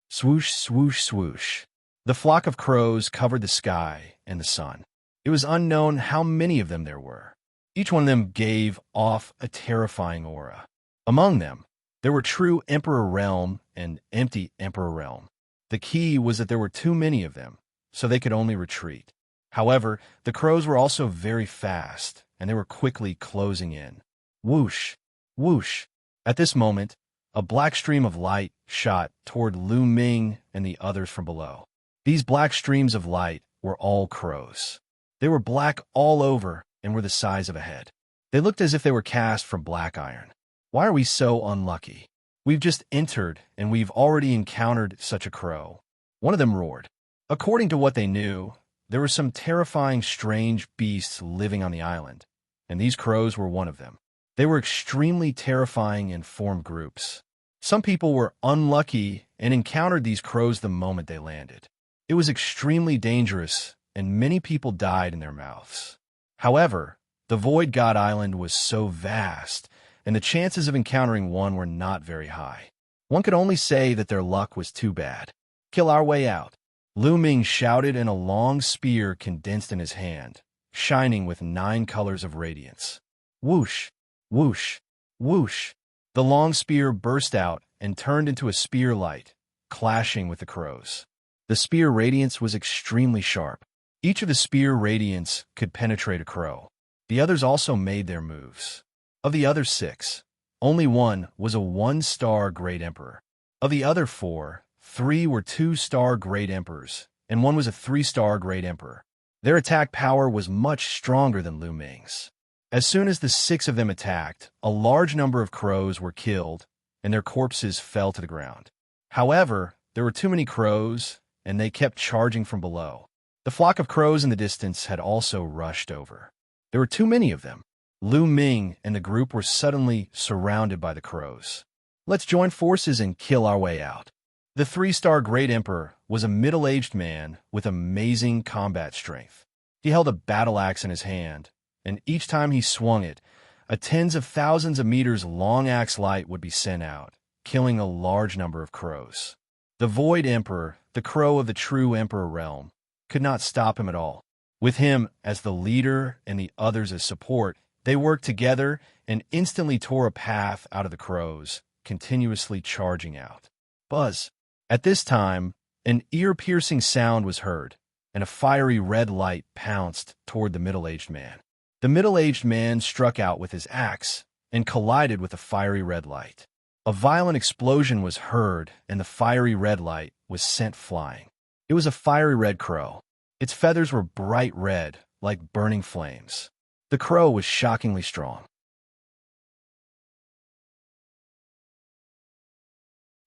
Speaker 1: Swoosh, swoosh, swoosh. The flock of crows covered the sky and the sun. It was unknown how many of them there were. Each one of them gave off a terrifying aura. Among them, there were true Emperor Realm and empty Emperor Realm. The key was that there were too many of them, so they could only retreat. However, the crows were also very fast, and they were quickly closing in. Whoosh, whoosh. At this moment, a black stream of light shot toward Lu Ming and the others from below. These black streams of light were all crows. They were black all over and were the size of a head. They looked as if they were cast from black iron. Why are we so unlucky? We've just entered, and we've already encountered such a crow. One of them roared. According to what they knew, there were some terrifying, strange beasts living on the island, and these crows were one of them. They were extremely terrifying and formed groups. Some people were unlucky and encountered these crows the moment they landed. It was extremely dangerous, and many people died in their mouths. However, the Void God Island was so vast, and the chances of encountering one were not very high. One could only say that their luck was too bad. Kill our way out. Lu Ming shouted, and a long spear condensed in his hand, shining with 9 colors of radiance. Whoosh, whoosh, whoosh. The long spear burst out and turned into a spear light, clashing with the crows. The spear radiance was extremely sharp. Each of the spear radiance could penetrate a crow. The others also made their moves. Of the other 6, only one was a 1-star Great Emperor. Of the other 4, 3 were 2-star Great Emperors, and one was a 3-star Great Emperor. Their attack power was much stronger than Lu Ming's. As soon as the 6 of them attacked, a large number of crows were killed, and their corpses fell to the ground. However, there were too many crows, and they kept charging from below. The flock of crows in the distance had also rushed over. There were too many of them. Lu Ming and the group were suddenly surrounded by the crows. "Let's join forces and kill our way out." The three-star Great Emperor was a middle-aged man with amazing combat strength. He held a battle axe in his hand, and each time he swung it, a tens of thousands of meters long axe light would be sent out, killing a large number of crows. The Void Emperor, the crow of the true Emperor realm, could not stop him at all. With him as the leader and the others as support, they worked together and instantly tore a path out of the crows, continuously charging out. Buzz! At this time, an ear-piercing sound was heard, and a fiery red light pounced toward the middle-aged man. The middle-aged man struck out with his axe and collided with the fiery red light. A violent explosion was heard, and the fiery red light was sent flying. It was a fiery red crow. Its feathers were bright red, like burning flames. The crow was shockingly strong.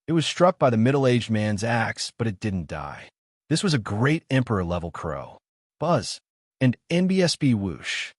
Speaker 1: It was struck by the middle-aged man's axe, but it didn't die. This was a Great Emperor-level crow. Buzz! And NBSB whoosh.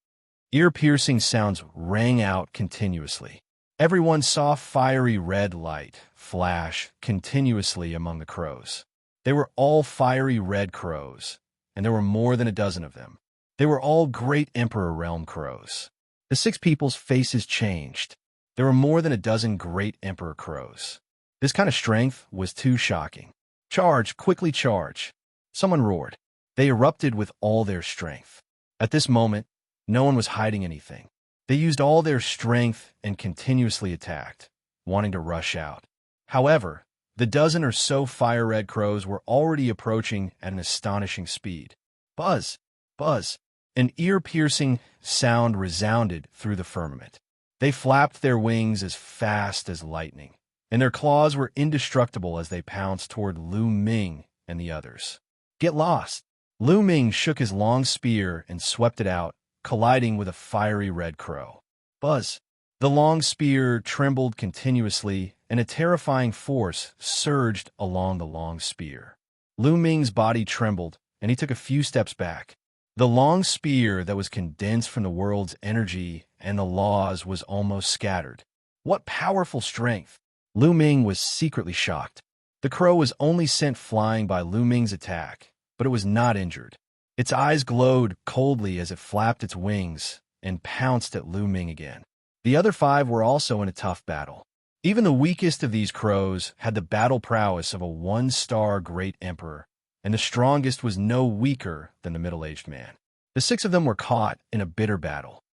Speaker 1: Ear-piercing sounds rang out continuously. Everyone saw fiery red light flash continuously among the crows. They were all fiery red crows, and there were more than a dozen of them. They were all Great Emperor realm crows. The six people's faces changed. There were more than a dozen Great Emperor crows. This kind of strength was too shocking. "Charge! Quickly charge!" Someone roared. They erupted with all their strength. At this moment, no one was hiding anything. They used all their strength and continuously attacked, wanting to rush out. However, the dozen or so fire-red crows were already approaching at an astonishing speed. Buzz! Buzz! An ear-piercing sound resounded through the firmament. They flapped their wings as fast as lightning, and their claws were indestructible as they pounced toward Lu Ming and the others. "Get lost!" Lu Ming shook his long spear and swept it out, colliding with a fiery red crow. Buzz! The long spear trembled continuously, and a terrifying force surged along the long spear. Lu Ming's body trembled, and he took a few steps back. The long spear that was condensed from the world's energy and the laws was almost scattered. What powerful strength! Lu Ming was secretly shocked. The crow was only sent flying by Lu Ming's attack, but it was not injured. Its eyes glowed coldly as it flapped its wings and pounced at Lu Ming again. The other five were also in a tough battle. Even the weakest of these crows had the battle prowess of a one-star Great Emperor, and the strongest was no weaker than the middle-aged man. The six of them were caught in a bitter battle.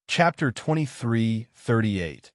Speaker 1: Chapter 23:38.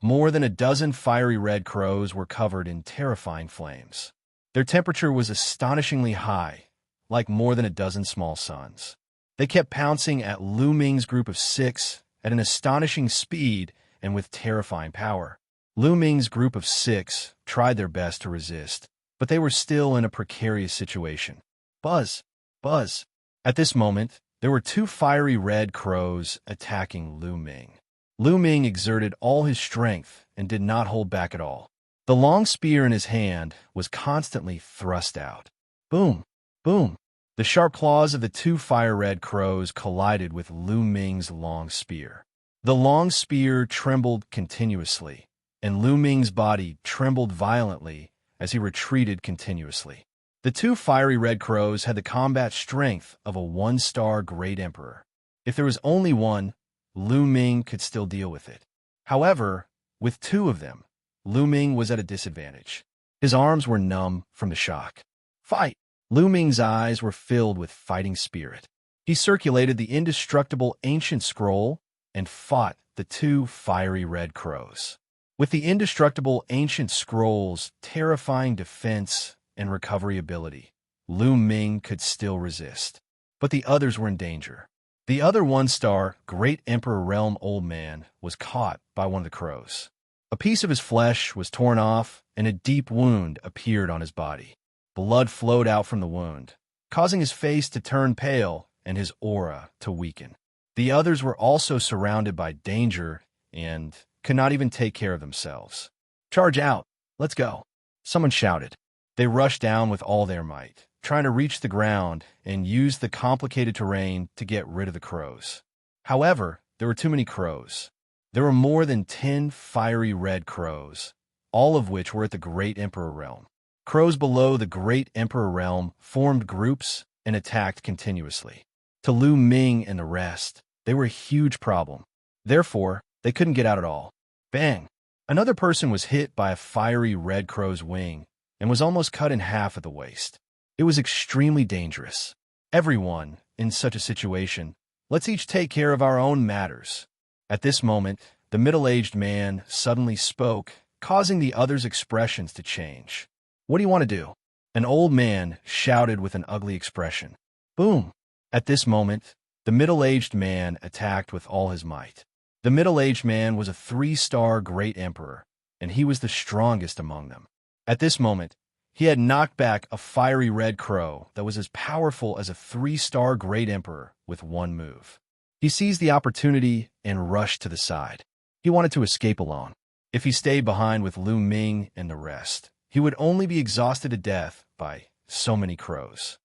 Speaker 1: More than a dozen fiery red crows were covered in terrifying flames. Their temperature was astonishingly high, like more than a dozen small suns. They kept pouncing at Lu Ming's group of six at an astonishing speed and with terrifying power. Lu Ming's group of six tried their best to resist, but they were still in a precarious situation. Buzz! Buzz! At this moment, there were two fiery red crows attacking Lu Ming. Lu Ming exerted all his strength and did not hold back at all. The long spear in his hand was constantly thrust out. Boom! Boom! The sharp claws of the two fire-red crows collided with Lu Ming's long spear. The long spear trembled continuously, and Lu Ming's body trembled violently as he retreated continuously. The two fiery red crows had the combat strength of a one-star Great Emperor. If there was only one, Lu Ming could still deal with it. However, with two of them, Lu Ming was at a disadvantage. His arms were numb from the shock. Fight! Lu Ming's eyes were filled with fighting spirit. He circulated the indestructible ancient scroll and fought the two fiery red crows. With the indestructible ancient scroll's terrifying defense and recovery ability, Lu Ming could still resist. But the others were in danger. The other one-star Great Emperor Realm old man was caught by one of the crows. A piece of his flesh was torn off, and a deep wound appeared on his body. Blood flowed out from the wound, causing his face to turn pale and his aura to weaken. The others were also surrounded by danger and could not even take care of themselves. "Charge out! Let's go!" someone shouted. They rushed down with all their might, trying to reach the ground and use the complicated terrain to get rid of the crows. However, there were too many crows. There were more than 10 fiery red crows, all of which were at the Great Emperor realm. Crows below the Great Emperor realm formed groups and attacked continuously. To Lu Ming and the rest, they were a huge problem. Therefore, they couldn't get out at all. Bang! Another person was hit by a fiery red crow's wing and was almost cut in half at the waist. It was extremely dangerous. Everyone, in such a situation, let's each take care of our own matters. At this moment, the middle-aged man suddenly spoke, causing the others' expressions to change. "What do you want to do?" An old man shouted with an ugly expression. Boom! At this moment, the middle-aged man attacked with all his might. The middle-aged man was a 3-star Great Emperor, and he was the strongest among them. At this moment, he had knocked back a fiery red crow that was as powerful as a 3-star Great Emperor with one move. He seized the opportunity and rushed to the side. He wanted to escape alone. If he stayed behind with Lu Ming and the rest, he would only be exhausted to death by so many crows.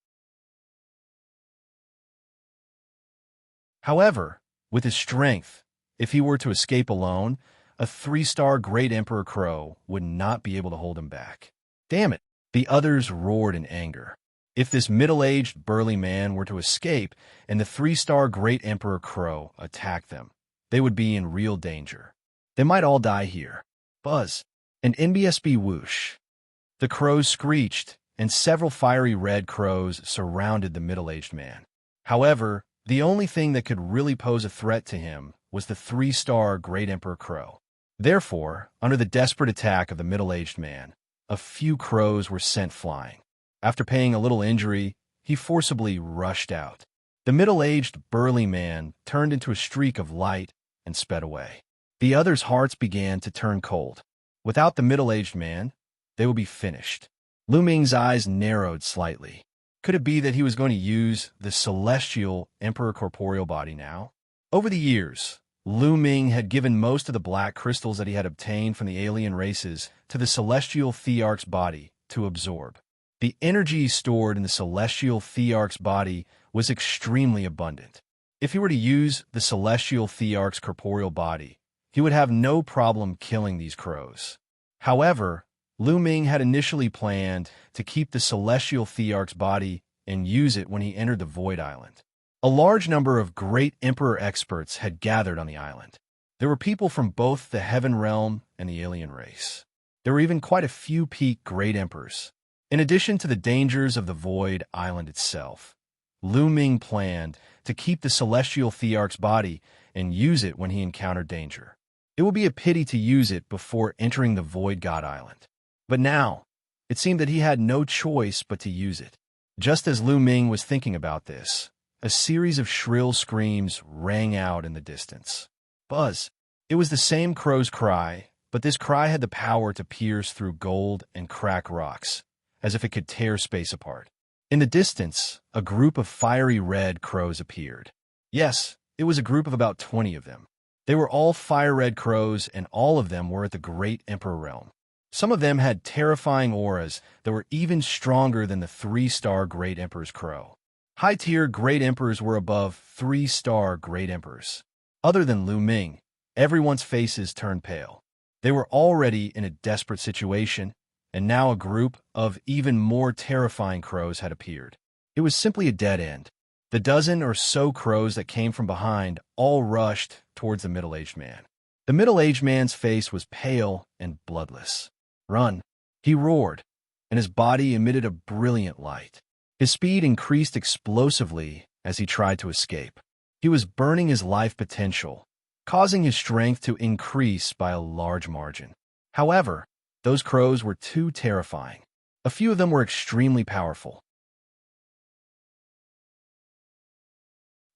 Speaker 1: However, with his strength, if he were to escape alone, a 3-star Great Emperor crow would not be able to hold him back. Damn it! The others roared in anger. If this middle-aged, burly man were to escape and the 3-star Great Emperor crow attacked them, they would be in real danger. They might all die here. Buzz. An NBSB whoosh. The crows screeched, and several fiery red crows surrounded the middle-aged man. However, the only thing that could really pose a threat to him was the 3-star Great Emperor crow. Therefore, under the desperate attack of the middle-aged man, a few crows were sent flying. After paying a little injury, he forcibly rushed out. The middle-aged, burly man turned into a streak of light and sped away. The others' hearts began to turn cold. Without the middle-aged man, they would be finished. Lu Ming's eyes narrowed slightly. Could it be that he was going to use the celestial emperor corporeal body now? Over the years, Lu Ming had given most of the black crystals that he had obtained from the alien races to the celestial thearch's body to absorb. The energy stored in the celestial thearch's body was extremely abundant. If he were to use the celestial thearch's corporeal body, he would have no problem killing these crows. However, Lu Ming had initially planned to keep the celestial thearch's body and use it when he entered the Void Island. A large number of Great Emperor experts had gathered on the island. There were people from both the Heaven Realm and the alien race. There were even quite a few peak Great Emperors. In addition to the dangers of the Void Island itself, Lu Ming planned to keep the celestial thearch's body and use it when he encountered danger. It would be a pity to use it before entering the Void God Island. But now, it seemed that he had no choice but to use it. Just as Lu Ming was thinking about this, a series of shrill screams rang out in the distance. Buzz. It was the same crow's cry, but this cry had the power to pierce through gold and crack rocks, as if it could tear space apart. In the distance, a group of fiery red crows appeared. Yes, it was a group of about 20 of them. They were all fire-red crows, and all of them were at the Great Emperor realm. Some of them had terrifying auras that were even stronger than the 3-star Great Emperor's crow. High-tier Great Emperors were above 3-star Great Emperors. Other than Lu Ming, everyone's faces turned pale. They were already in a desperate situation, and now a group of even more terrifying crows had appeared. It was simply a dead end. The dozen or so crows that came from behind all rushed towards the middle-aged man. The middle-aged man's face was pale and bloodless. "Run!" he roared, and his body emitted a brilliant light. His speed increased explosively as he tried to escape. He was burning his life potential, causing his strength to increase by a large margin. However, those crows were too terrifying. A few of them were extremely powerful.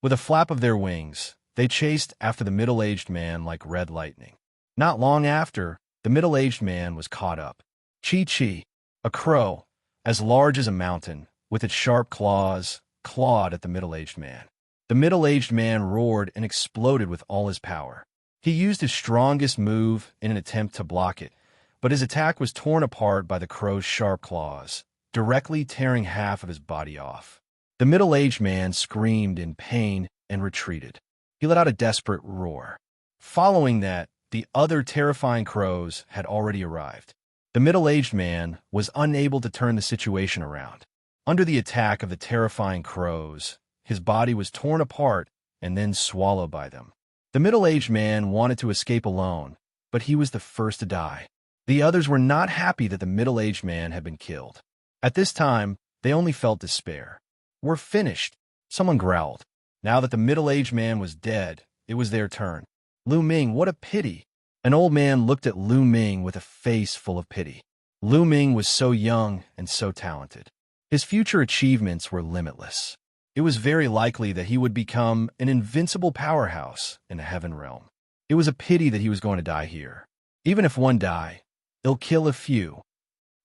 Speaker 1: With a flap of their wings, they chased after the middle-aged man like red lightning. Not long after, the middle-aged man was caught up. Chi-Chi, a crow, as large as a mountain, with its sharp claws, clawed at the middle-aged man. The middle-aged man roared and exploded with all his power. He used his strongest move in an attempt to block it, but his attack was torn apart by the crow's sharp claws, directly tearing half of his body off. The middle-aged man screamed in pain and retreated. He let out a desperate roar. Following that, the other terrifying crows had already arrived. The middle-aged man was unable to turn the situation around. Under the attack of the terrifying crows, his body was torn apart and then swallowed by them. The middle-aged man wanted to escape alone, but he was the first to die. The others were not happy that the middle-aged man had been killed. At this time, they only felt despair. "We're finished," someone growled. Now that the middle-aged man was dead, it was their turn. "Lu Ming, what a pity." An old man looked at Lu Ming with a face full of pity. Lu Ming was so young and so talented. His future achievements were limitless. It was very likely that he would become an invincible powerhouse in the heaven realm. It was a pity that he was going to die here. Even if one die, it'll kill a few.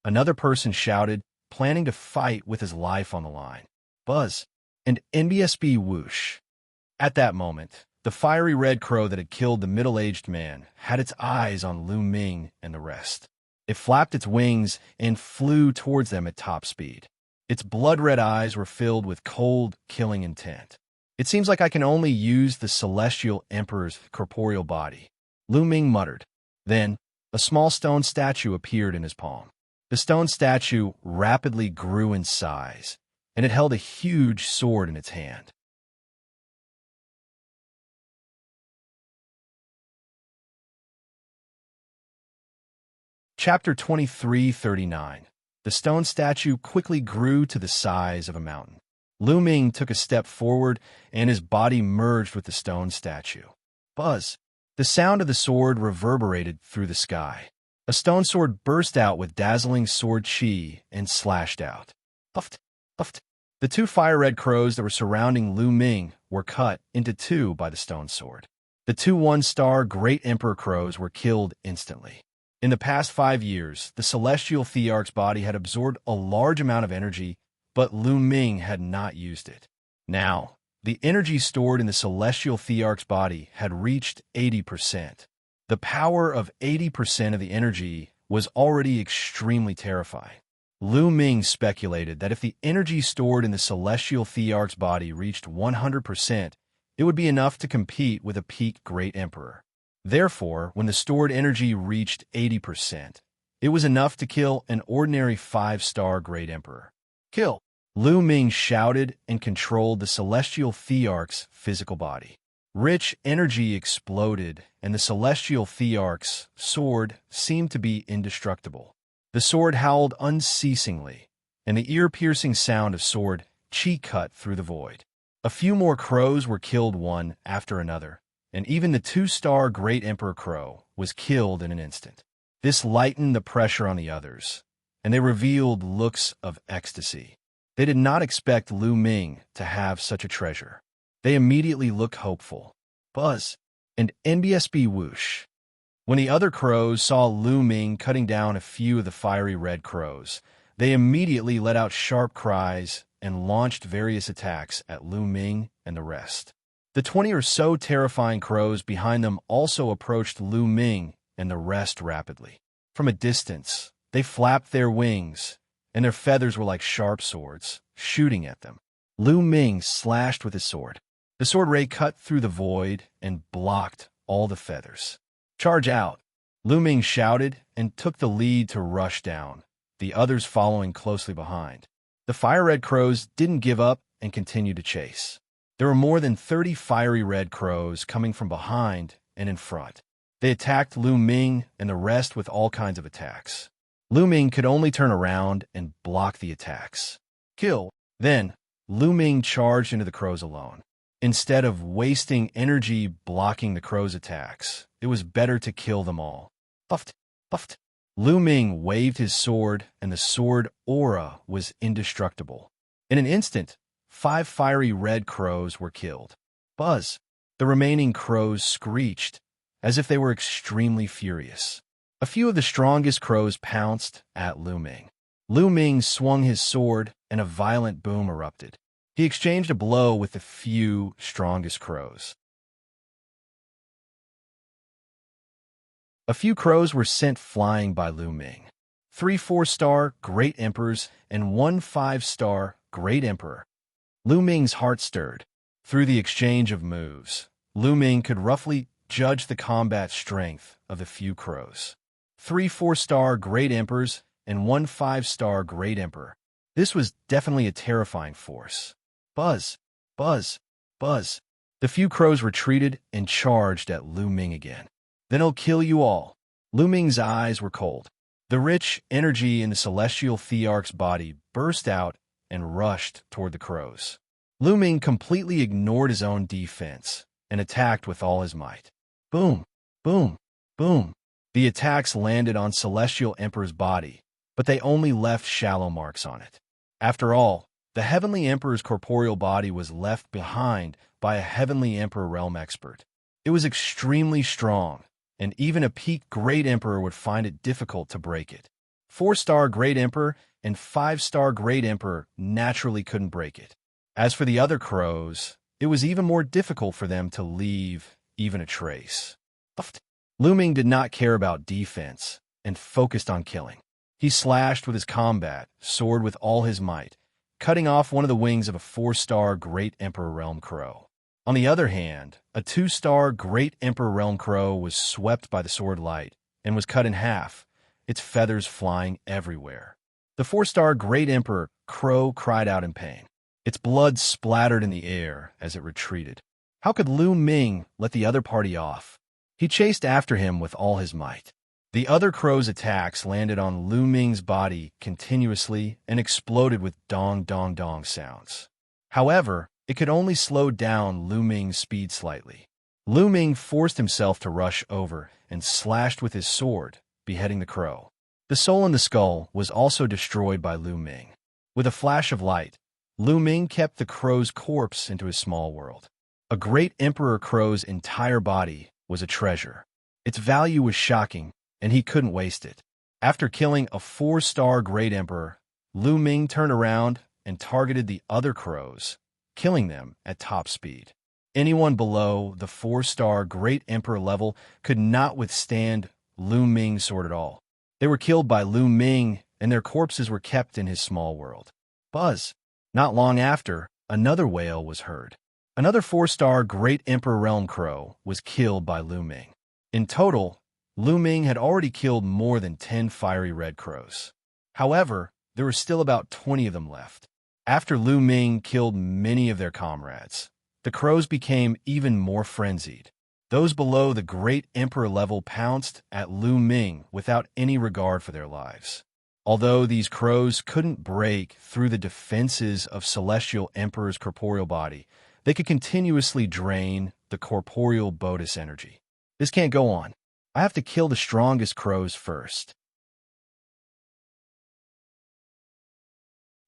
Speaker 1: Another person shouted, planning to fight with his life on the line. Buzz and NBSB whoosh. At that moment, the fiery red crow that had killed the middle-aged man had its eyes on Lu Ming and the rest. It flapped its wings and flew towards them at top speed. Its blood-red eyes were filled with cold, killing intent. "It seems like I can only use the Celestial Emperor's corporeal body," Lu Ming muttered. Then, a small stone statue appeared in his palm. The stone statue rapidly grew in size, and it held a huge sword in its hand. Chapter 23:39. The stone statue quickly grew to the size of a mountain. Lu Ming took a step forward, and his body merged with the stone statue. Buzz! The sound of the sword reverberated through the sky. A stone sword burst out with dazzling sword chi and slashed out. Puffed! Puffed! The two fire-red crows that were surrounding Lu Ming were cut into two by the stone sword. The two one-star Great Emperor crows were killed instantly. In the past 5 years, the Celestial Thearch's body had absorbed a large amount of energy, but Lu Ming had not used it. Now, the energy stored in the Celestial Thearch's body had reached 80%. The power of 80% of the energy was already extremely terrifying. Lu Ming speculated that if the energy stored in the Celestial Thearch's body reached 100%, it would be enough to compete with a peak Great Emperor. Therefore, when the stored energy reached 80%, it was enough to kill an ordinary 5-star Great Emperor. "Kill!" Lu Ming shouted and controlled the Celestial Thearch's physical body. Rich energy exploded, and the Celestial Thearch's sword seemed to be indestructible. The sword howled unceasingly, and the ear-piercing sound of sword chi cut through the void. A few more crows were killed one after another, and even the 2-star Great Emperor Crow was killed in an instant. This lightened the pressure on the others, and they revealed looks of ecstasy. They did not expect Lu Ming to have such a treasure. They immediately looked hopeful. Buzz and NBSB whoosh. When the other crows saw Lu Ming cutting down a few of the fiery red crows, they immediately let out sharp cries and launched various attacks at Lu Ming and the rest. The 20 or so terrifying crows behind them also approached Lu Ming and the rest rapidly. From a distance, they flapped their wings, and their feathers were like sharp swords, shooting at them. Lu Ming slashed with his sword. The sword ray cut through the void and blocked all the feathers. "Charge out!" Lu Ming shouted and took the lead to rush down, the others following closely behind. The fire-red crows didn't give up and continued to chase. There were more than 30 fiery red crows coming from behind and in front. They attacked Lu Ming and the rest with all kinds of attacks. Lu Ming could only turn around and block the attacks. "Kill!" Then, Lu Ming charged into the crows alone. Instead of wasting energy blocking the crows' attacks, it was better to kill them all. Puffed! Puffed! Lu Ming waved his sword, and the sword aura was indestructible. In an instant, 5 fiery red crows were killed. Buzz! The remaining crows screeched, as if they were extremely furious. A few of the strongest crows pounced at Lu Ming. Lu Ming swung his sword, and a violent boom erupted. He exchanged a blow with the few strongest crows. A few crows were sent flying by Lu Ming. 3 4-star Great Emperors and 1 5-star Great Emperor. Lu Ming's heart stirred. Through the exchange of moves, Lu Ming could roughly judge the combat strength of the few crows. 3 4-star Great Emperors and 1 5-star Great Emperor. This was definitely a terrifying force. Buzz, buzz, buzz. The few crows retreated and charged at Lu Ming again. Then I'll kill you all. Lu Ming's eyes were cold. The rich energy in the celestial thearch's body burst out and rushed toward the crows. Lu Ming completely ignored his own defense and attacked with all his might. Boom, boom, boom. The attacks landed on Celestial Emperor's body, but they only left shallow marks on it. After all, the Heavenly Emperor's corporeal body was left behind by a Heavenly Emperor realm expert. It was extremely strong, and even a peak Great Emperor would find it difficult to break it. 4-star Great Emperor and 5-star Great Emperor naturally couldn't break it. As for the other crows, it was even more difficult for them to leave even a trace. Lu Ming did not care about defense and focused on killing. He slashed with his combat sword with all his might, cutting off one of the wings of a 4-star Great Emperor realm crow. On the other hand, a 2-star Great Emperor realm crow was swept by the sword light and was cut in half, its feathers flying everywhere. The 4-star Great Emperor crow cried out in pain. Its blood splattered in the air as it retreated. How could Lu Ming let the other party off? He chased after him with all his might. The other crow's attacks landed on Lu Ming's body continuously and exploded with dong-dong-dong sounds. However, it could only slow down Lu Ming's speed slightly. Lu Ming forced himself to rush over and slashed with his sword, beheading the crow. The soul in the skull was also destroyed by Lu Ming. With a flash of light, Lu Ming kept the crow's corpse into his small world. A Great Emperor crow's entire body was a treasure. Its value was shocking, and he couldn't waste it. After killing a 4-star Great Emperor, Lu Ming turned around and targeted the other crows, killing them at top speed. Anyone below the 4-star Great Emperor level could not withstand Lu Ming's sword at all. They were killed by Lu Ming, and their corpses were kept in his small world. Buzz. Not long after, another wail was heard. Another 4-star Great Emperor realm crow was killed by Lu Ming. In total, Lu Ming had already killed more than 10 fiery red crows. However, there were still about 20 of them left. After Lu Ming killed many of their comrades, the crows became even more frenzied. Those below the Great Emperor level pounced at Lu Ming without any regard for their lives. Although these crows couldn't break through the defenses of Celestial Emperor's corporeal body, they could continuously drain the corporeal Bodis energy. This can't go on. I have to kill the strongest crows first.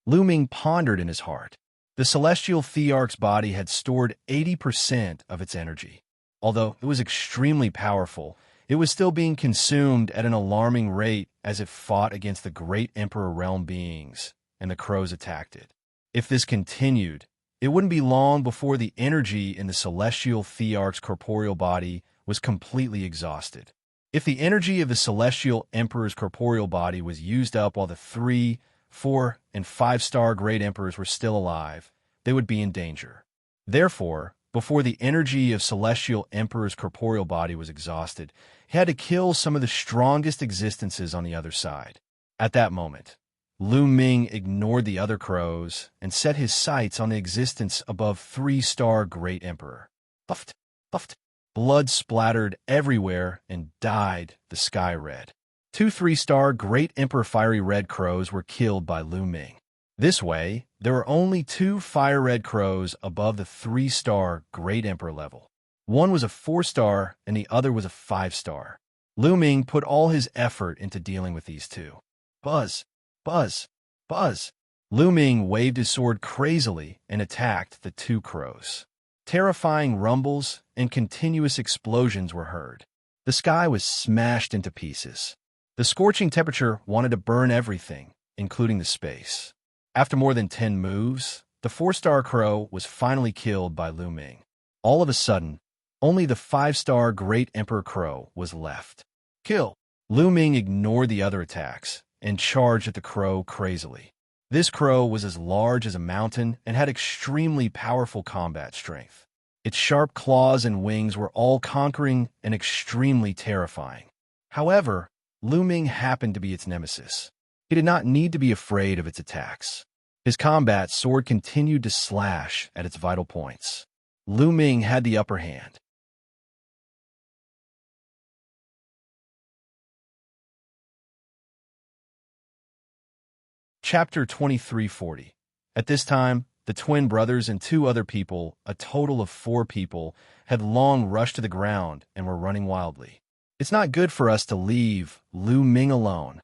Speaker 1: Lu Ming pondered in his heart. The celestial thearch's body had stored 80% of its energy. Although it was extremely powerful, it was still being consumed at an alarming rate as it fought against the Great Emperor realm beings, and the crows attacked it. If this continued, it wouldn't be long before the energy in the celestial thearch's corporeal body was completely exhausted. If the energy of the celestial emperor's corporeal body was used up while the 3, 4, and 5-star Great Emperors were still alive, they would be in danger. Therefore, before the energy of Celestial Emperor's corporeal body was exhausted, he had to kill some of the strongest existences on the other side. At that moment, Lu Ming ignored the other crows and set his sights on the existence above 3-star Great Emperor. Puffed, puffed. Blood splattered everywhere and dyed the sky red. 2 3-star Great Emperor fiery red crows were killed by Lu Ming. This way, there were only 2 fire red crows above the 3-star Great Emperor level. One was a 4-star and the other was a 5-star. Lu Ming put all his effort into dealing with these 2. Buzz, buzz, buzz. Lu Ming waved his sword crazily and attacked the 2 crows. Terrifying rumbles and continuous explosions were heard. The sky was smashed into pieces. The scorching temperature wanted to burn everything, including the space. After more than 10 moves, the 4-star crow was finally killed by Lu Ming. All of a sudden, only the 5-star Great Emperor Crow was left. Kill! Lu Ming ignored the other attacks and charged at the crow crazily. This crow was as large as a mountain and had extremely powerful combat strength. Its sharp claws and wings were all-conquering and extremely terrifying. However, Lu Ming happened to be its nemesis. He did not need to be afraid of its attacks. His combat sword continued to slash at its vital points. Lu Ming had the upper hand. Chapter 2340. At this time, the twin brothers and 2 other people, a total of 4 people, had long rushed to the ground and were running wildly. "It's not good for us to leave Lu Ming alone,"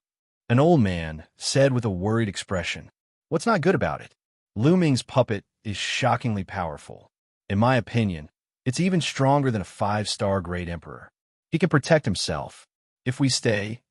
Speaker 1: an old man said with a worried expression. "What's not good about it? Lu Ming's puppet is shockingly powerful. In my opinion, it's even stronger than a 5-star Great Emperor. He can protect himself. If we stay,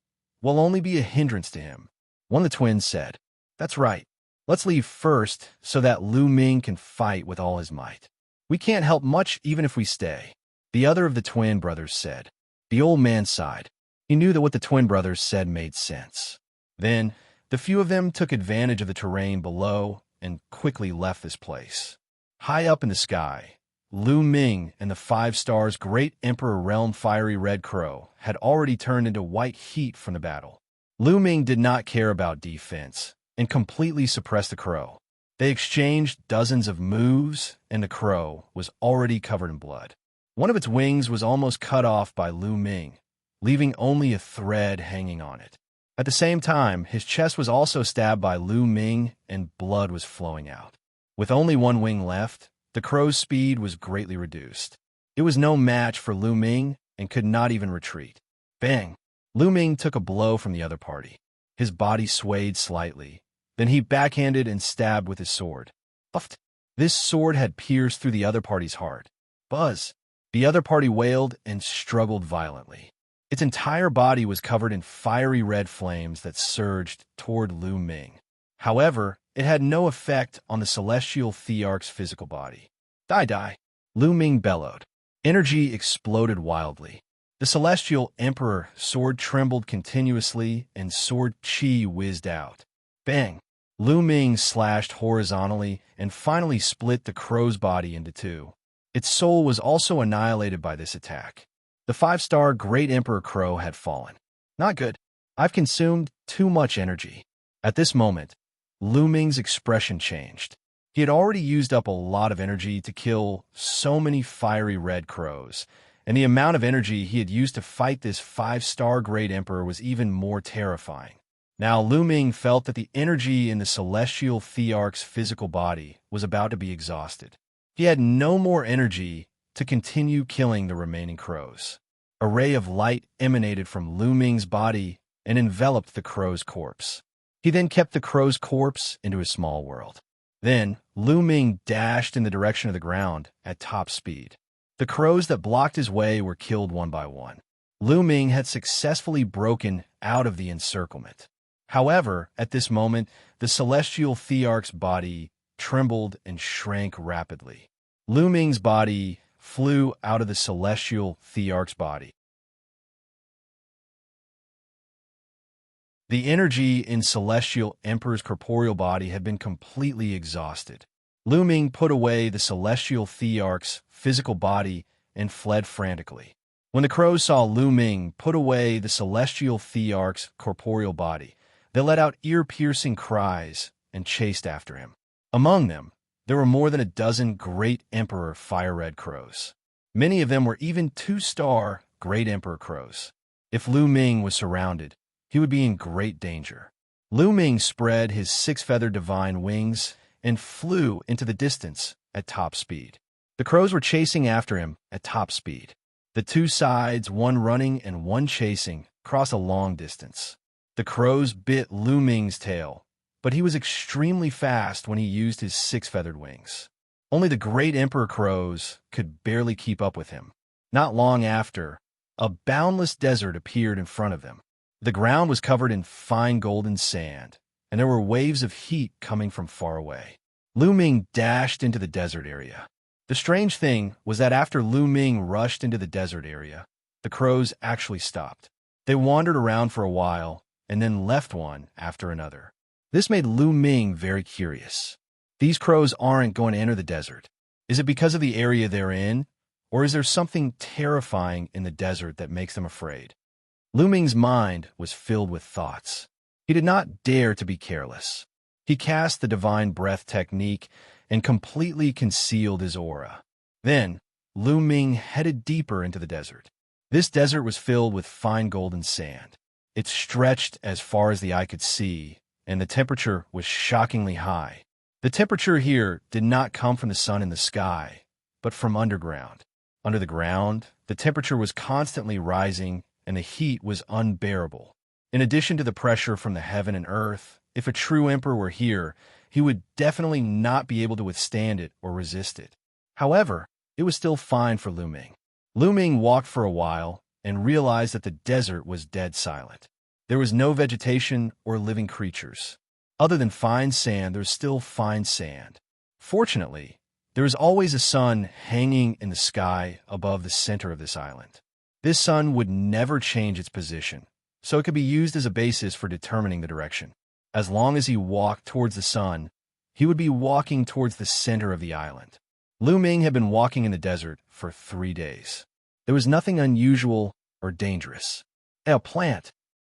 Speaker 1: we'll only be a hindrance to him." One of the twins said, "That's right. Let's leave first so that Lu Ming can fight with all his might. We can't help much even if we stay." The other of the twin brothers said. The old man sighed. He knew that what the twin brothers said made sense. Then, the few of them took advantage of the terrain below and quickly left this place. High up in the sky, Lu Ming and the 5 stars Great Emperor Realm Fiery Red Crow had already turned into white heat from the battle. Lu Ming did not care about defense and completely suppressed the crow. They exchanged dozens of moves, and the crow was already covered in blood. One of its wings was almost cut off by Lu Ming, leaving only a thread hanging on it. At the same time, his chest was also stabbed by Lu Ming, and blood was flowing out. With only one wing left, the crow's speed was greatly reduced. It was no match for Lu Ming and could not even retreat. Bang! Lu Ming took a blow from the other party. His body swayed slightly. Then he backhanded and stabbed with his sword. Puffed! This sword had pierced through the other party's heart. Buzz! The other party wailed and struggled violently. Its entire body was covered in fiery red flames that surged toward Lu Ming. However, it had no effect on the celestial thearch's physical body. "Die, die!" Lu Ming bellowed. Energy exploded wildly. The celestial emperor sword trembled continuously and sword chi whizzed out. Bang! Lu Ming slashed horizontally and finally split the crow's body into 2. Its soul was also annihilated by this attack. The 5-star Great Emperor Crow had fallen. "Not good. I've consumed too much energy." At this moment, Lu Ming's expression changed. He had already used up a lot of energy to kill so many fiery red crows, and the amount of energy he had used to fight this 5-star Great Emperor was even more terrifying. Now Lu Ming felt that the energy in the celestial thearch's physical body was about to be exhausted. He had no more energy to continue killing the remaining crows. A ray of light emanated from Lu Ming's body and enveloped the crow's corpse. He then kept the crow's corpse into his small world. Then, Lu Ming dashed in the direction of the ground at top speed. The crows that blocked his way were killed one by one. Lu Ming had successfully broken out of the encirclement. However, at this moment, the celestial thearch's body trembled and shrank rapidly. Lu Ming's body flew out of the celestial thearch's body. The energy in Celestial Emperor's corporeal body had been completely exhausted. Lu Ming put away the Celestial Thearch's physical body and fled frantically. When the crows saw Lu Ming put away the Celestial Thearch's corporeal body, they let out ear-piercing cries and chased after him. Among them, there were more than a dozen Great Emperor Fire-Red Crows. Many of them were even 2-star Great Emperor Crows. If Lu Ming was surrounded, he would be in great danger. Lu Ming spread his 6-feathered divine wings and flew into the distance at top speed. The crows were chasing after him at top speed. The 2 sides, one running and one chasing, crossed a long distance. The crows bit Lu Ming's tail, but he was extremely fast when he used his 6-feathered wings. Only the Great Emperor Crows could barely keep up with him. Not long after, a boundless desert appeared in front of them. The ground was covered in fine golden sand, and there were waves of heat coming from far away. Lu Ming dashed into the desert area. The strange thing was that after Lu Ming rushed into the desert area, the crows actually stopped. They wandered around for a while and then left one after another. This made Lu Ming very curious. These crows aren't going to enter the desert. Is it because of the area they're in, or is there something terrifying in the desert that makes them afraid? Lu Ming's mind was filled with thoughts. He did not dare to be careless. He cast the divine breath technique and completely concealed his aura. Then, Lu Ming headed deeper into the desert. This desert was filled with fine golden sand. It stretched as far as the eye could see, and the temperature was shockingly high. The temperature here did not come from the sun in the sky, but from underground. Under the ground, the temperature was constantly rising, and the heat was unbearable. In addition to the pressure from the heaven and earth, if a true emperor were here, he would definitely not be able to withstand it or resist it. However, it was still fine for Lu Ming. Lu Ming walked for a while and realized that the desert was dead silent. There was no vegetation or living creatures. Other than fine sand, there's still fine sand. Fortunately, there is always a sun hanging in the sky above the center of this island. This sun would never change its position, so it could be used as a basis for determining the direction. As long as he walked towards the sun, he would be walking towards the center of the island. Lu Ming had been walking in the desert for 3 days. There was nothing unusual or dangerous. A plant.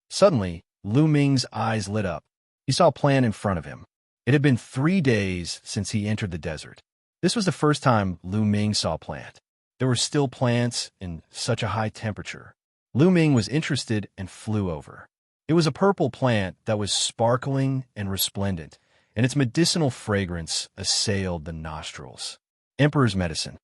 Speaker 1: Suddenly, Lu Ming's eyes lit up. He saw a plant in front of him. It had been 3 days since he entered the desert. This was the first time Lu Ming saw a plant. There were still plants in such a high temperature. Lu Ming was interested and flew over. It was a purple plant that was sparkling and resplendent, and its medicinal fragrance assailed the nostrils. Emperor's medicine.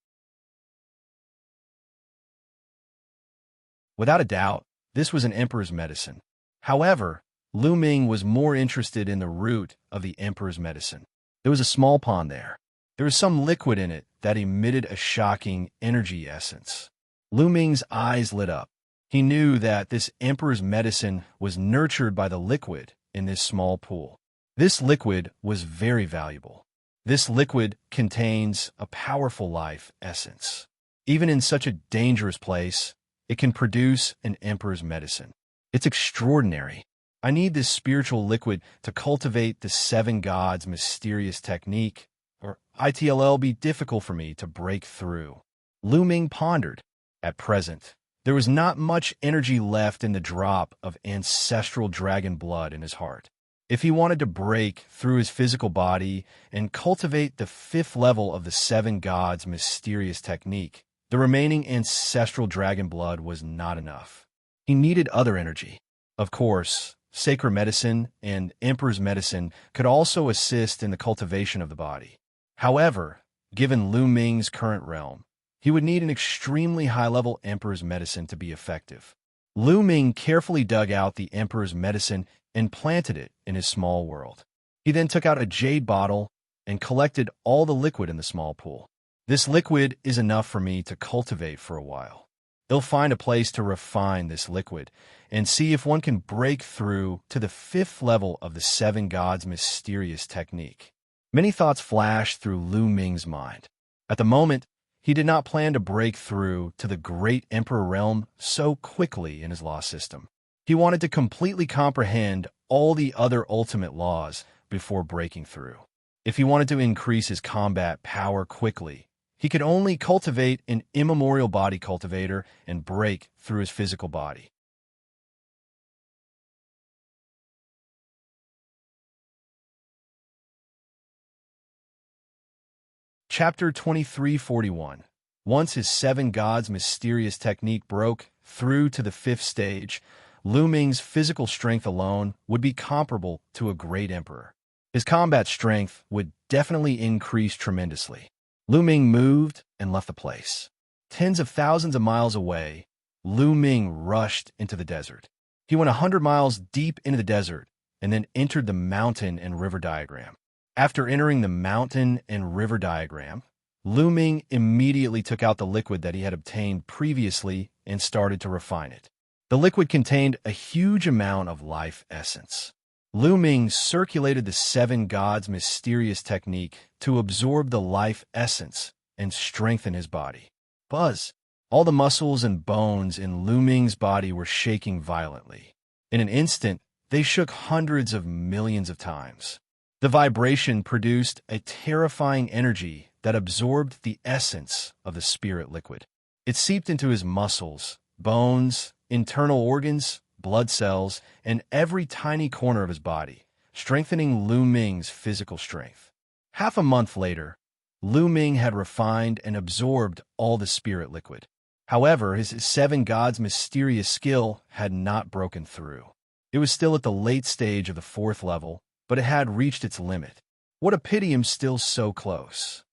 Speaker 1: Without a doubt, this was an emperor's medicine. However, Lu Ming was more interested in the root of the emperor's medicine. There was a small pond there. There was some liquid in it that emitted a shocking energy essence. Lu Ming's eyes lit up. He knew that this emperor's medicine was nurtured by the liquid in this small pool. This liquid was very valuable. This liquid contains a powerful life essence. Even in such a dangerous place, it can produce an emperor's medicine. It's extraordinary. I need this spiritual liquid to cultivate the 7 gods' mysterious technique, or it'll be difficult for me to break through. Lu Ming pondered. At present, there was not much energy left in the drop of ancestral dragon blood in his heart. If he wanted to break through his physical body and cultivate the 5th level of the 7 gods' mysterious technique, the remaining ancestral dragon blood was not enough. He needed other energy. Of course, sacred medicine and emperor's medicine could also assist in the cultivation of the body. However, given Lu Ming's current realm, he would need an extremely high-level emperor's medicine to be effective. Lu Ming carefully dug out the emperor's medicine and planted it in his small world. He then took out a jade bottle and collected all the liquid in the small pool. This liquid is enough for me to cultivate for a while. They'll find a place to refine this liquid and see if one can break through to the 5th level of the 7 gods' mysterious technique. Many thoughts flashed through Lu Ming's mind. At the moment, he did not plan to break through to the great emperor realm so quickly in his law system. He wanted to completely comprehend all the other ultimate laws before breaking through. If he wanted to increase his combat power quickly, he could only cultivate an immemorial body cultivator and break through his physical body. Chapter 2341. Once his 7 gods' mysterious technique broke through to the 5th stage, Lu Ming's physical strength alone would be comparable to a great emperor. His combat strength would definitely increase tremendously. Lu Ming moved and left the place. Tens of thousands of miles away, Lu Ming rushed into the desert. He went 100 miles deep into the desert and then entered the mountain and river diagram. After entering the mountain and river diagram, Lu Ming immediately took out the liquid that he had obtained previously and started to refine it. The liquid contained a huge amount of life essence. Lu Ming circulated the seven gods' mysterious technique to absorb the life essence and strengthen his body. Buzz! All the muscles and bones in Lu Ming's body were shaking violently. In an instant, they shook hundreds of millions of times. The vibration produced a terrifying energy that absorbed the essence of the spirit liquid. It seeped into his muscles, bones, internal organs, blood cells, and every tiny corner of his body, strengthening Lu Ming's physical strength. Half a month later, Lu Ming had refined and absorbed all the spirit liquid. However, his seven gods' mysterious skill had not broken through. It was still at the late stage of the fourth level, but it had reached its limit. What a pity I'm still so close.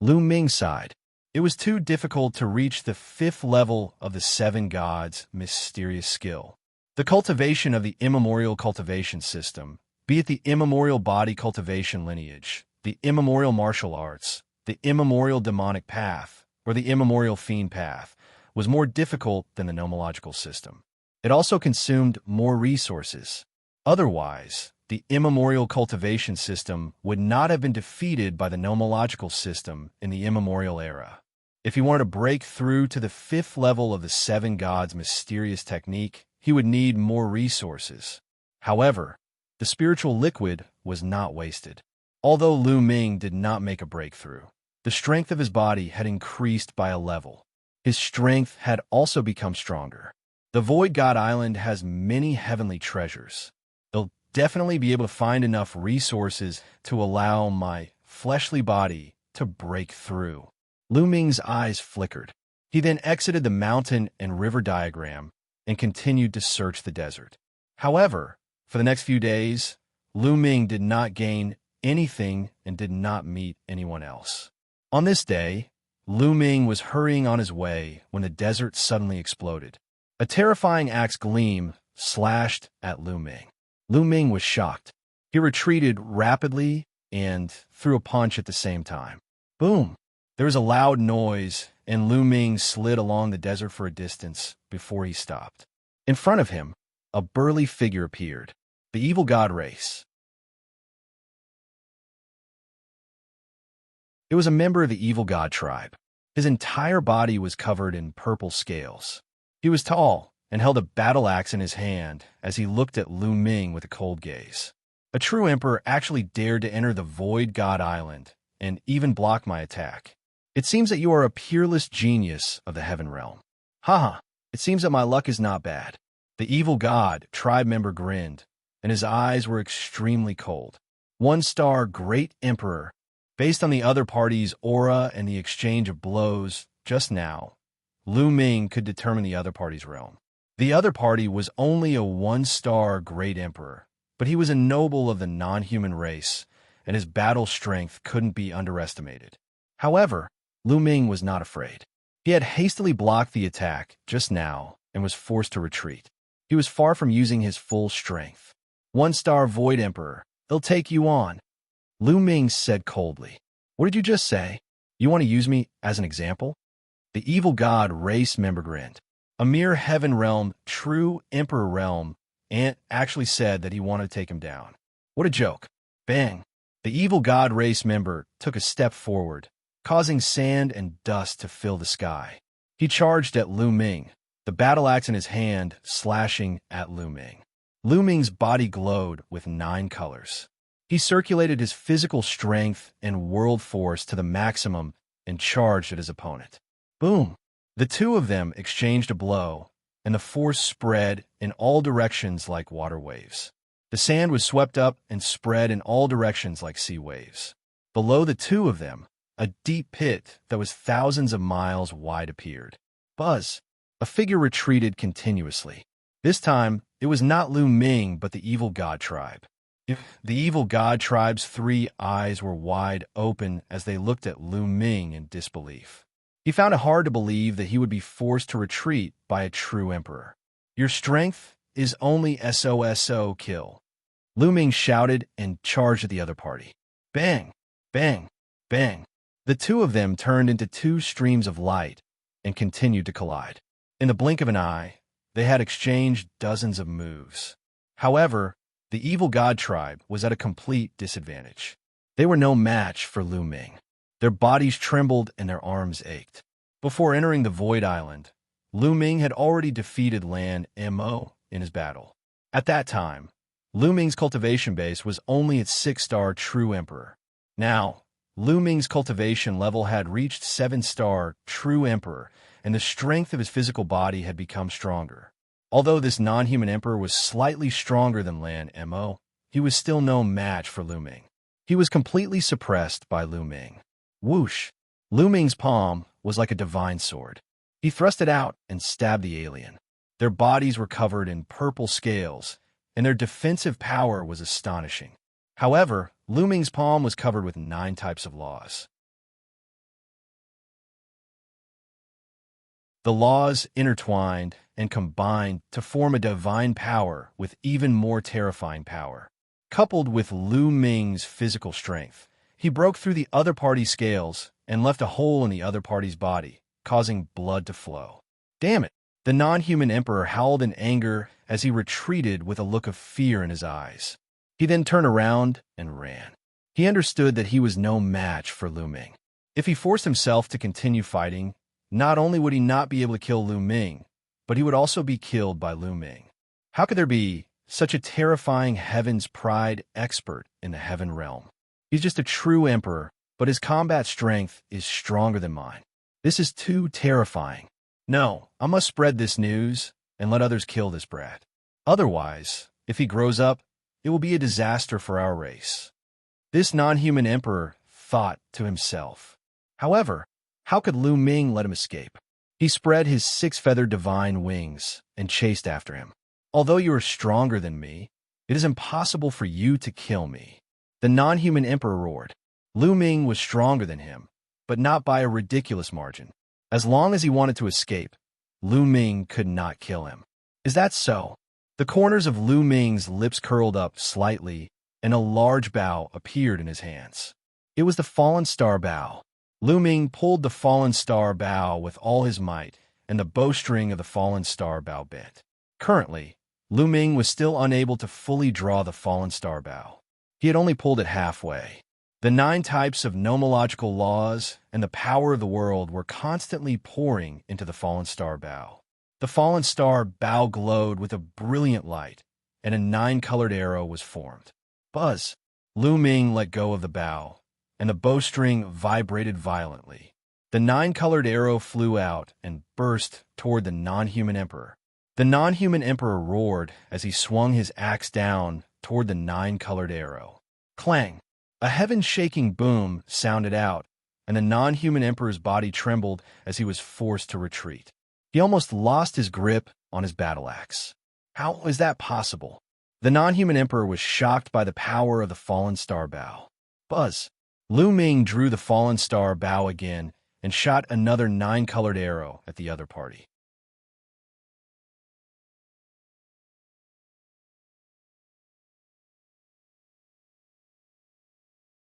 Speaker 1: Lu Ming sighed. It was too difficult to reach the fifth level of the seven gods' mysterious skill. The cultivation of the immemorial cultivation system, be it the immemorial body cultivation lineage, the immemorial martial arts, the immemorial demonic path, or the immemorial fiend path, was more difficult than the nomological system. It also consumed more resources. Otherwise, the immemorial cultivation system would not have been defeated by the nomological system in the immemorial era. If he wanted to break through to the fifth level of the seven gods' mysterious technique, he would need more resources. However, the spiritual liquid was not wasted. Although Lu Ming did not make a breakthrough, the strength of his body had increased by a level. His strength had also become stronger. The Void God Island has many heavenly treasures. They'll definitely be able to find enough resources to allow my fleshly body to break through. Lu Ming's eyes flickered. He then exited the mountain and river diagram and continued to search the desert. However, for the next few days, Lu Ming did not gain anything and did not meet anyone else. On this day, Lu Ming was hurrying on his way when the desert suddenly exploded. A terrifying axe gleam slashed at Lu Ming. Lu Ming was shocked. He retreated rapidly and threw a punch at the same time. Boom! There was a loud noise, and Lu Ming slid along the desert for a distance before he stopped. In front of him, a burly figure appeared, the evil god race. It was a member of the evil god tribe. His entire body was covered in purple scales. He was tall and held a battle axe in his hand as he looked at Lu Ming with a cold gaze. A true emperor actually dared to enter the Void God Island and even block my attack. It seems that you are a peerless genius of the heaven realm. Haha, it seems that my luck is not bad. The evil god tribe member grinned, and his eyes were extremely cold. 1-star Great Emperor. Based on the other party's aura and the exchange of blows just now, Lu Ming could determine the other party's realm. The other party was only a 1-star Great Emperor, but he was a noble of the non-human race, and his battle strength couldn't be underestimated. However, Lu Ming was not afraid. He had hastily blocked the attack just now and was forced to retreat. He was far from using his full strength. 1-star Void Emperor, they'll take you on. Lu Ming said coldly. What did you just say? You want to use me as an example? The evil god race member grinned. A mere heaven realm, true emperor realm, and actually said that he wanted to take him down. What a joke. Bang. The evil god race member took a step forward, causing sand and dust to fill the sky. He charged at Lu Ming, the battle axe in his hand slashing at Lu Ming. Lu Ming's body glowed with 9 colors. He circulated his physical strength and world force to the maximum and charged at his opponent. Boom! The two of them exchanged a blow, and the force spread in all directions like water waves. The sand was swept up and spread in all directions like sea waves. Below the two of them, a deep pit that was thousands of miles wide appeared. Buzz! A figure retreated continuously. This time, it was not Lu Ming but the evil god tribe. The evil god tribe's 3 eyes were wide open as they looked at Lu Ming in disbelief. He found it hard to believe that he would be forced to retreat by a true emperor. Your strength is only SOSO kill. Lu Ming shouted and charged at the other party. Bang! Bang! Bang! The two of them turned into 2 streams of light and continued to collide. In the blink of an eye, they had exchanged dozens of moves. However, the evil god tribe was at a complete disadvantage. They were no match for Lu Ming. Their bodies trembled and their arms ached. Before entering the Void Island, Lu Ming had already defeated Lan Mo in his battle. At that time, Lu Ming's cultivation base was only its 6-star True Emperor. Now, Lu Ming's cultivation level had reached 7-star True Emperor, and the strength of his physical body had become stronger. Although this non-human emperor was slightly stronger than Lan Mo, he was still no match for Lu Ming. He was completely suppressed by Lu Ming. Whoosh! Lu Ming's palm was like a divine sword. He thrust it out and stabbed the alien. Their bodies were covered in purple scales, and their defensive power was astonishing. However, Lu Ming's palm was covered with 9 types of laws. The laws intertwined and combined to form a divine power with even more terrifying power. Coupled with Lu Ming's physical strength, he broke through the other party's scales and left a hole in the other party's body, causing blood to flow. Damn it! The non-human emperor howled in anger as he retreated with a look of fear in his eyes. He then turned around and ran. He understood that he was no match for Lu Ming. If he forced himself to continue fighting, not only would he not be able to kill Lu Ming, but he would also be killed by Lu Ming. How could there be such a terrifying Heaven's Pride expert in the Heaven realm? He's just a true emperor, but his combat strength is stronger than mine. This is too terrifying. No, I must spread this news and let others kill this brat. Otherwise, if he grows up, it will be a disaster for our race. This non-human emperor thought to himself. However, how could Lu Ming let him escape? He spread his 6-feathered divine wings and chased after him. Although you are stronger than me, it is impossible for you to kill me. The non-human emperor roared. Lu Ming was stronger than him, but not by a ridiculous margin. As long as he wanted to escape, Lu Ming could not kill him. Is that so? The corners of Lu Ming's lips curled up slightly, and a large bow appeared in his hands. It was the Fallen Star Bow. Lu Ming pulled the Fallen Star Bow with all his might, and the bowstring of the Fallen Star Bow bent. Currently, Lu Ming was still unable to fully draw the Fallen Star Bow. He had only pulled it halfway. The 9 types of nomological laws and the power of the world were constantly pouring into the Fallen Star Bow. The Fallen Star Bow glowed with a brilliant light, and a 9-colored arrow was formed. Buzz! Lu Ming let go of the bow, and the bowstring vibrated violently. The 9-colored arrow flew out and burst toward the non-human emperor. The non-human emperor roared as he swung his axe down toward the 9-colored arrow. Clang! A heaven-shaking boom sounded out, and the non-human emperor's body trembled as he was forced to retreat. He almost lost his grip on his battle axe. How is that possible? The non-human emperor was shocked by the power of the Fallen Star Bow. Buzz! Lu Ming drew the Fallen Star Bow again and shot another 9-colored arrow at the other party.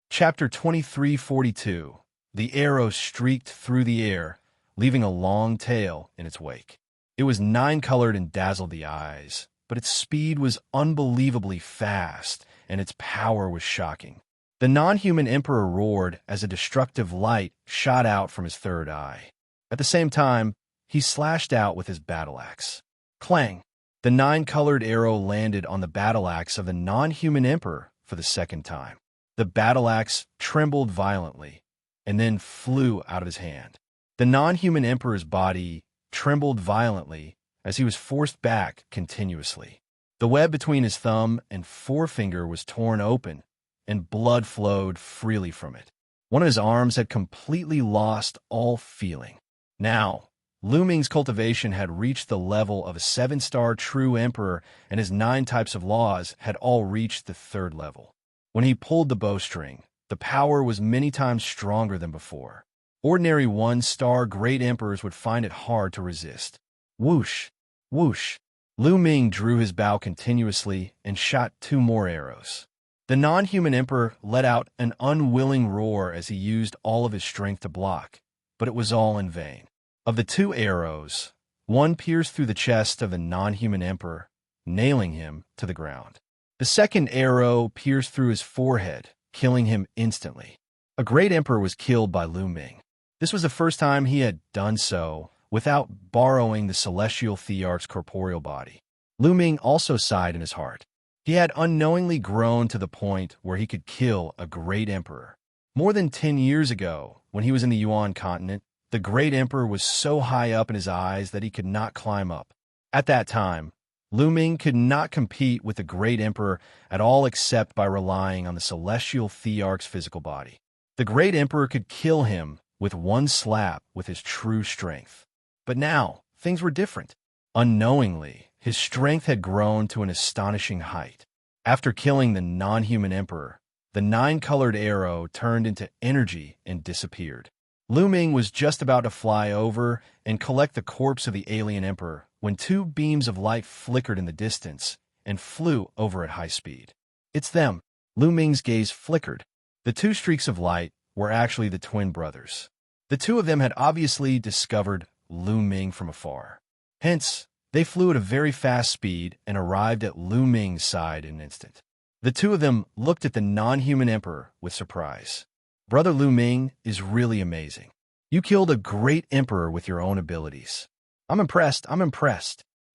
Speaker 1: Chapter 2342. The arrow streaked through the air, leaving a long tail in its wake. It was 9-colored and dazzled the eyes, but its speed was unbelievably fast, and its power was shocking. The non-human emperor roared as a destructive light shot out from his third eye. At the same time, he slashed out with his battle axe. Clang! The 9-colored arrow landed on the battle axe of the non-human emperor for the second time. The battle axe trembled violently, and then flew out of his hand. The non-human emperor's body trembled violently as he was forced back continuously. The web between his thumb and forefinger was torn open, and blood flowed freely from it. One of his arms had completely lost all feeling. Now, Lu Ming's cultivation had reached the level of a 7-star true emperor, and his 9 types of laws had all reached the 3rd level. When he pulled the bowstring, the power was many times stronger than before. Ordinary 1-star great emperors would find it hard to resist. Whoosh! Whoosh! Lu Ming drew his bow continuously and shot 2 more arrows. The non-human emperor let out an unwilling roar as he used all of his strength to block, but it was all in vain. Of the 2 arrows, one pierced through the chest of the non-human emperor, nailing him to the ground. The second arrow pierced through his forehead, killing him instantly. A great emperor was killed by Lu Ming. This was the first time he had done so without borrowing the celestial thearch's corporeal body. Lu Ming also sighed in his heart. He had unknowingly grown to the point where he could kill a great emperor. More than 10 years ago, when he was in the Yuan continent, the great emperor was so high up in his eyes that he could not climb up. At that time, Lu Ming could not compete with the great emperor at all except by relying on the celestial thearch's physical body. The great emperor could kill him with one slap with his true strength. But now, things were different. Unknowingly, his strength had grown to an astonishing height. After killing the non-human emperor, the 9-colored arrow turned into energy and disappeared. Lu Ming was just about to fly over and collect the corpse of the alien emperor when 2 beams of light flickered in the distance and flew over at high speed. It's them. Lu Ming's gaze flickered. The 2 streaks of light were actually the twin brothers. The 2 of them had obviously discovered Lu Ming from afar. Hence, they flew at a very fast speed and arrived at Lu Ming's side in an instant. The 2 of them looked at the non-human emperor with surprise. Brother Lu Ming is really amazing. You killed a great emperor with your own abilities. I'm impressed.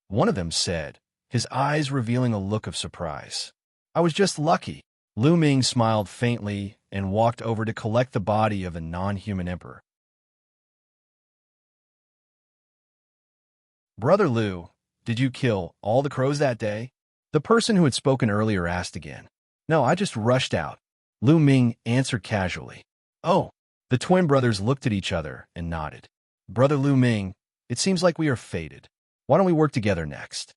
Speaker 1: One of them said, his eyes revealing a look of surprise. I was just lucky. Lu Ming smiled faintly and walked over to collect the body of the non-human emperor. Brother Lu, did you kill all the crows that day? The person who had spoken earlier asked again. No, I just rushed out. Lu Ming answered casually. Oh, the twin brothers looked at each other and nodded. Brother Lu Ming, it seems like we are fated. Why don't we work together next?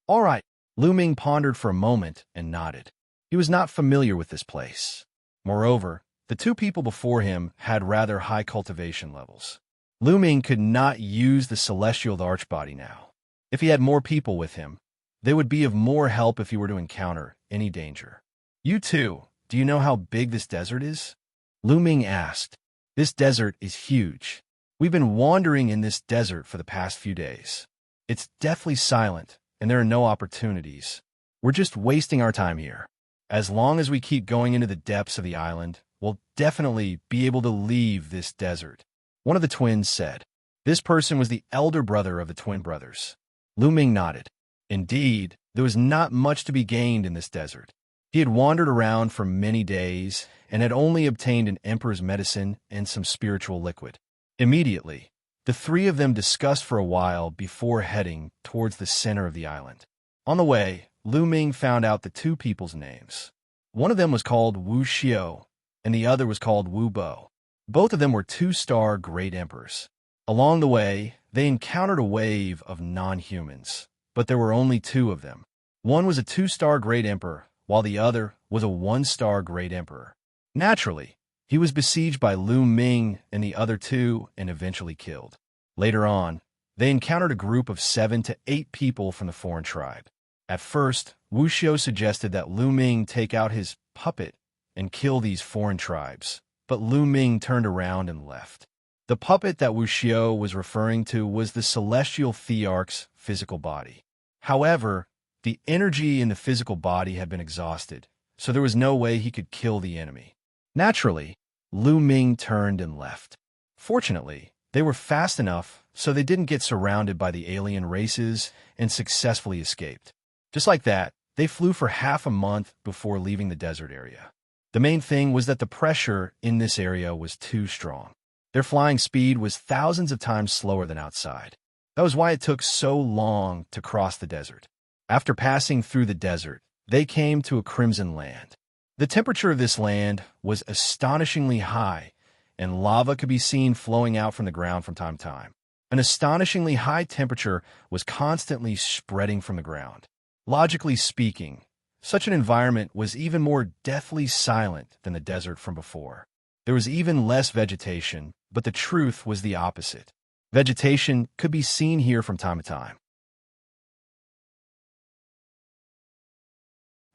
Speaker 1: All right. Lu Ming pondered for a moment and nodded. He was not familiar with this place. Moreover, the 2 people before him had rather high cultivation levels. Lu Ming could not use the celestial archbody now. If he had more people with him, they would be of more help if he were to encounter any danger. You too, do you know how big this desert is? Lu Ming asked. This desert is huge. We've been wandering in this desert for the past few days. It's deathly silent, and there are no opportunities. We're just wasting our time here. As long as we keep going into the depths of the island, we'll definitely be able to leave this desert. One of the twins said. This person was the elder brother of the twin brothers. Lu Ming nodded. Indeed, there was not much to be gained in this desert. He had wandered around for many days and had only obtained an emperor's medicine and some spiritual liquid. Immediately, the 3 of them discussed for a while before heading towards the center of the island. On the way, Lu Ming found out the 2 people's names. One of them was called Wu Xiao, and the other was called Wu Bo. Both of them were 2-star great emperors. Along the way, they encountered a wave of non-humans, but there were only 2 of them. One was a 2-star great emperor, while the other was a 1-star great emperor. Naturally, he was besieged by Lu Ming and the other 2 and eventually killed. Later on, they encountered a group of 7 to 8 people from the foreign tribe. At first, Wu Xiao suggested that Lu Ming take out his puppet and kill these foreign tribes, but Lu Ming turned around and left. The puppet that Wu Xiao was referring to was the celestial thearch's physical body. However, the energy in the physical body had been exhausted, so there was no way he could kill the enemy. Naturally, Lu Ming turned and left. Fortunately, they were fast enough so they didn't get surrounded by the alien races and successfully escaped. Just like that, they flew for half a month before leaving the desert area. The main thing was that the pressure in this area was too strong. Their flying speed was thousands of times slower than outside. That was why it took so long to cross the desert. After passing through the desert, they came to a crimson land. The temperature of this land was astonishingly high, and lava could be seen flowing out from the ground from time to time. An astonishingly high temperature was constantly spreading from the ground. Logically speaking, such an environment was even more deathly silent than the desert from before. There was even less vegetation, but the truth was the opposite. Vegetation could be seen here from time to time.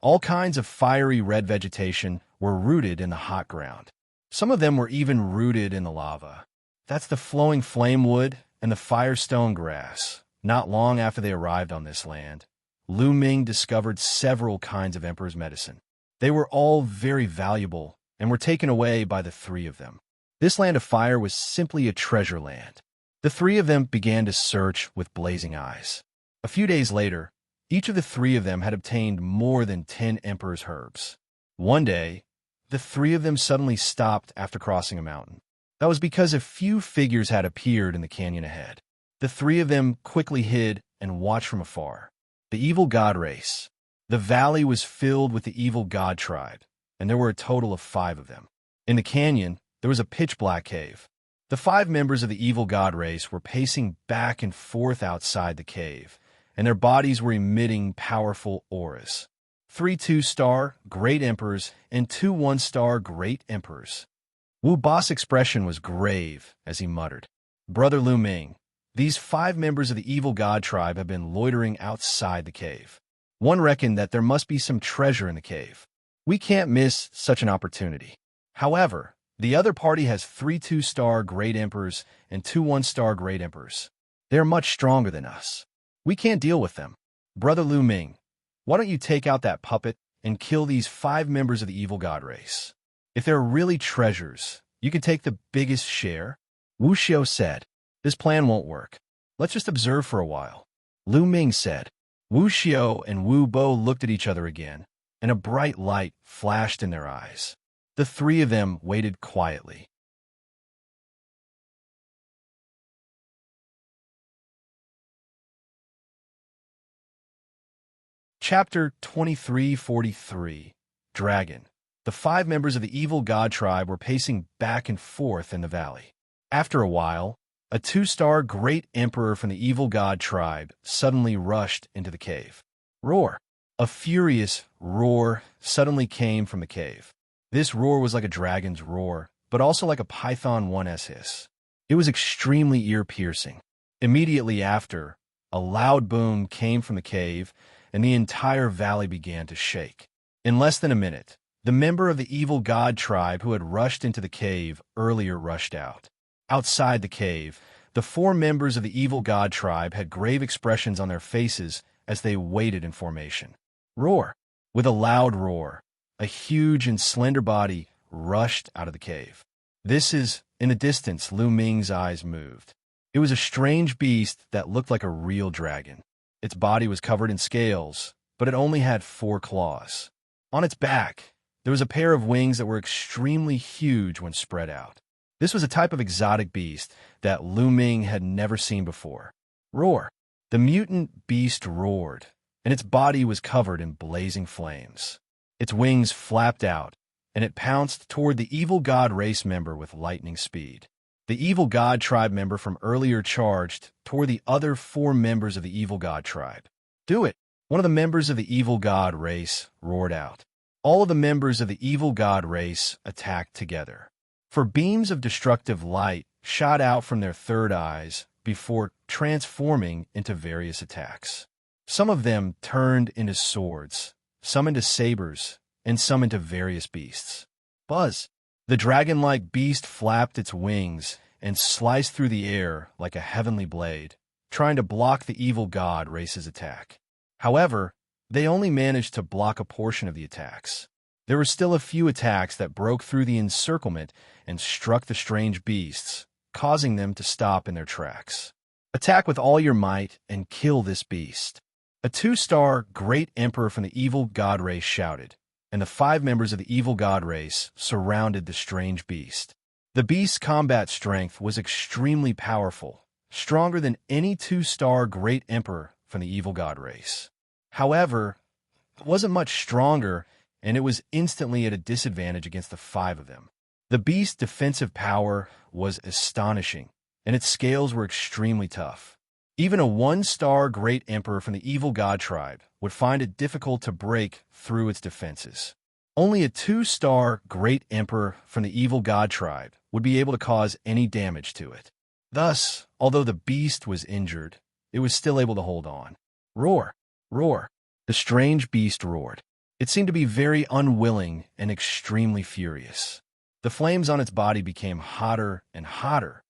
Speaker 1: All kinds of fiery red vegetation were rooted in the hot ground. Some of them were even rooted in the lava. That's the flowing flame wood and the firestone grass. Not long after they arrived on this land, Lu Ming discovered several kinds of emperor's medicine. They were all very valuable and were taken away by the three of them. This land of fire was simply a treasure land. The three of them began to search with blazing eyes. A few days later, each of the three of them had obtained more than 10 emperor's herbs. One day, the three of them suddenly stopped after crossing a mountain. That was because a few figures had appeared in the canyon ahead. The three of them quickly hid and watched from afar. The evil god race. The valley was filled with the evil god tribe, and there were a total of 5 of them. In the canyon, there was a pitch-black cave. The 5 members of the evil god race were pacing back and forth outside the cave, and their bodies were emitting powerful auras. 3 2-star great emperors and 2 1-star great emperors. Wu Ba's expression was grave as he muttered, "Brother Lu Ming, these 5 members of the evil god tribe have been loitering outside the cave. One reckoned that there must be some treasure in the cave. We can't miss such an opportunity. However, the other party has 3 2-star great emperors and 2 1-star great emperors. They are much stronger than us. We can't deal with them. Brother Lu Ming, why don't you take out that puppet and kill these 5 members of the evil god race? If they're really treasures, you can take the biggest share." Wu Xiao said, "This plan won't work. Let's just observe for a while." Lu Ming said. Wu Xiao and Wu Bo looked at each other again, and a bright light flashed in their eyes. The 3 of them waited quietly. Chapter 2343, Dragon. The 5 members of the evil god tribe were pacing back and forth in the valley. After a while, a 2-star great emperor from the evil god tribe suddenly rushed into the cave. Roar! A furious roar suddenly came from the cave. This roar was like a dragon's roar, but also like a python one's hiss. It was extremely ear-piercing. Immediately after, a loud boom came from the cave, and the entire valley began to shake. In less than a minute, the member of the evil god tribe who had rushed into the cave earlier rushed out. Outside the cave, the 4 members of the evil god tribe had grave expressions on their faces as they waited in formation. Roar! With a loud roar, a huge and slender body rushed out of the cave. In the distance, Lu Ming's eyes moved. It was a strange beast that looked like a real dragon. Its body was covered in scales, but it only had 4 claws. On its back, there was a pair of wings that were extremely huge when spread out. This was a type of exotic beast that Lu Ming had never seen before. Roar! The mutant beast roared, and its body was covered in blazing flames. Its wings flapped out, and it pounced toward the evil god race member with lightning speed. The evil god tribe member from earlier charged toward the other 4 members of the evil god tribe. "Do it!" One of the members of the evil god race roared out. All of the members of the evil god race attacked together. For beams of destructive light shot out from their third eyes before transforming into various attacks. Some of them turned into swords, some into sabers, and some into various beasts. Buzz! The dragon-like beast flapped its wings and sliced through the air like a heavenly blade, trying to block the evil god race's attack. However, they only managed to block a portion of the attacks. There were still a few attacks that broke through the encirclement and struck the strange beasts, causing them to stop in their tracks. Attack with all your might and kill this beast. A 2-star great emperor from the evil god race shouted, and the 5 members of the evil god race surrounded the strange beast. The beast's combat strength was extremely powerful, stronger than any 2-star great emperor from the evil god race. However, it wasn't much stronger, and it was instantly at a disadvantage against the 5 of them. The beast's defensive power was astonishing, and its scales were extremely tough. Even a 1-star great emperor from the evil god tribe would find it difficult to break through its defenses. Only a 2-star great emperor from the evil god tribe would be able to cause any damage to it. Thus, although the beast was injured, it was still able to hold on. Roar! Roar! The strange beast roared. It seemed to be very unwilling and extremely furious. The flames on its body became hotter and hotter.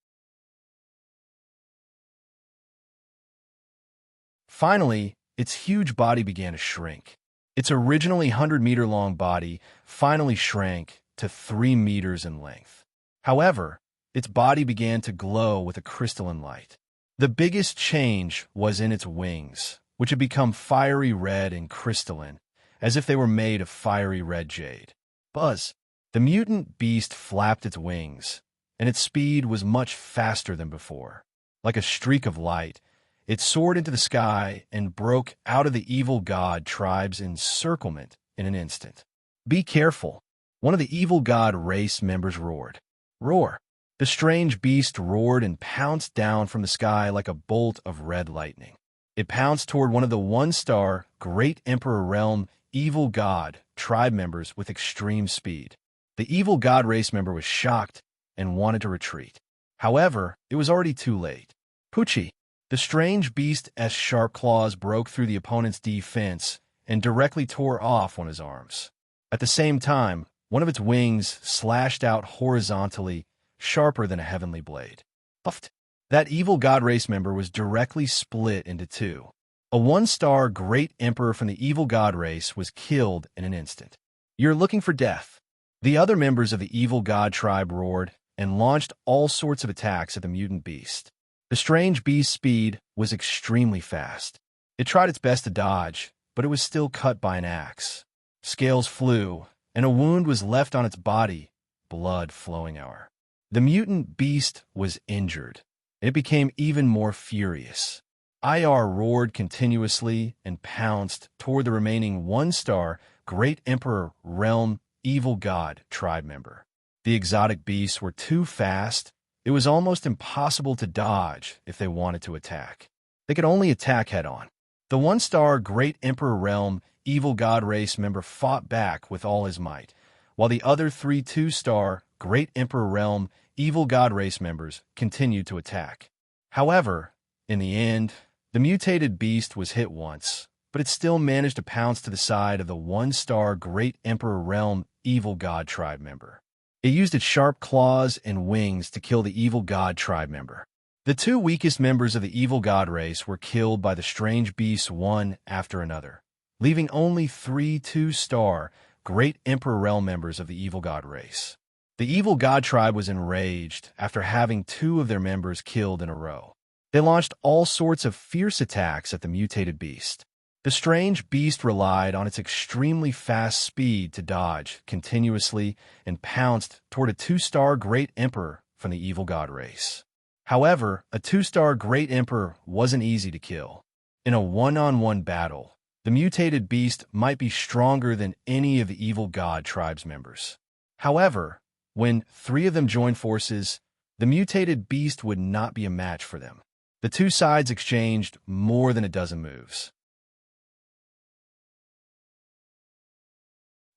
Speaker 1: Finally, its huge body began to shrink. Its originally 100-meter-long body finally shrank to 3 meters in length. However, its body began to glow with a crystalline light. The biggest change was in its wings, which had become fiery red and crystalline, as if they were made of fiery red jade. Buzz! The mutant beast flapped its wings, and its speed was much faster than before. Like a streak of light, it soared into the sky and broke out of the evil god tribe's encirclement in an instant. "Be careful!" one of the evil god race members roared. "Roar!" The strange beast roared and pounced down from the sky like a bolt of red lightning. It pounced toward one of the one-star Great Emperor Realm evil god tribe members with extreme speed. The evil god race member was shocked and wanted to retreat. However, it was already too late. Poochie! The strange beast's sharp claws broke through the opponent's defense and directly tore off one of his arms. At the same time, one of its wings slashed out horizontally, sharper than a heavenly blade. Puffed! That evil god race member was directly split into two. A one-star Great Emperor from the evil god race was killed in an instant. "You're looking for death!" The other members of the evil god tribe roared and launched all sorts of attacks at the mutant beast. The strange beast's speed was extremely fast. It tried its best to dodge, but it was still cut by an axe. Scales flew, and a wound was left on its body, blood flowing out. The mutant beast was injured. It became even more furious. IR roared continuously and pounced toward the remaining one-star Great Emperor Realm evil god tribe member. The exotic beasts were too fast. It was almost impossible to dodge if they wanted to attack. They could only attack head-on. The one-star Great Emperor Realm evil god race member fought back with all his might, while the other 3 two-star Great Emperor Realm evil god race members continued to attack. However, in the end, the mutated beast was hit once, but it still managed to pounce to the side of the one-star Great Emperor Realm evil god tribe member. It used its sharp claws and wings to kill the evil god tribe member. The 2 weakest members of the evil god race were killed by the strange beasts one after another, leaving only 3 two-star Great Emperor Realm members of the evil god race. The evil god tribe was enraged after having 2 of their members killed in a row. They launched all sorts of fierce attacks at the mutated beast. The strange beast relied on its extremely fast speed to dodge continuously and pounced toward a 2-star Great Emperor from the evil god race. However, a 2-star Great Emperor wasn't easy to kill. In a one-on-one battle, the mutated beast might be stronger than any of the evil god tribe's members. However, when 3 of them joined forces, the mutated beast would not be a match for them. The 2 sides exchanged more than a dozen moves.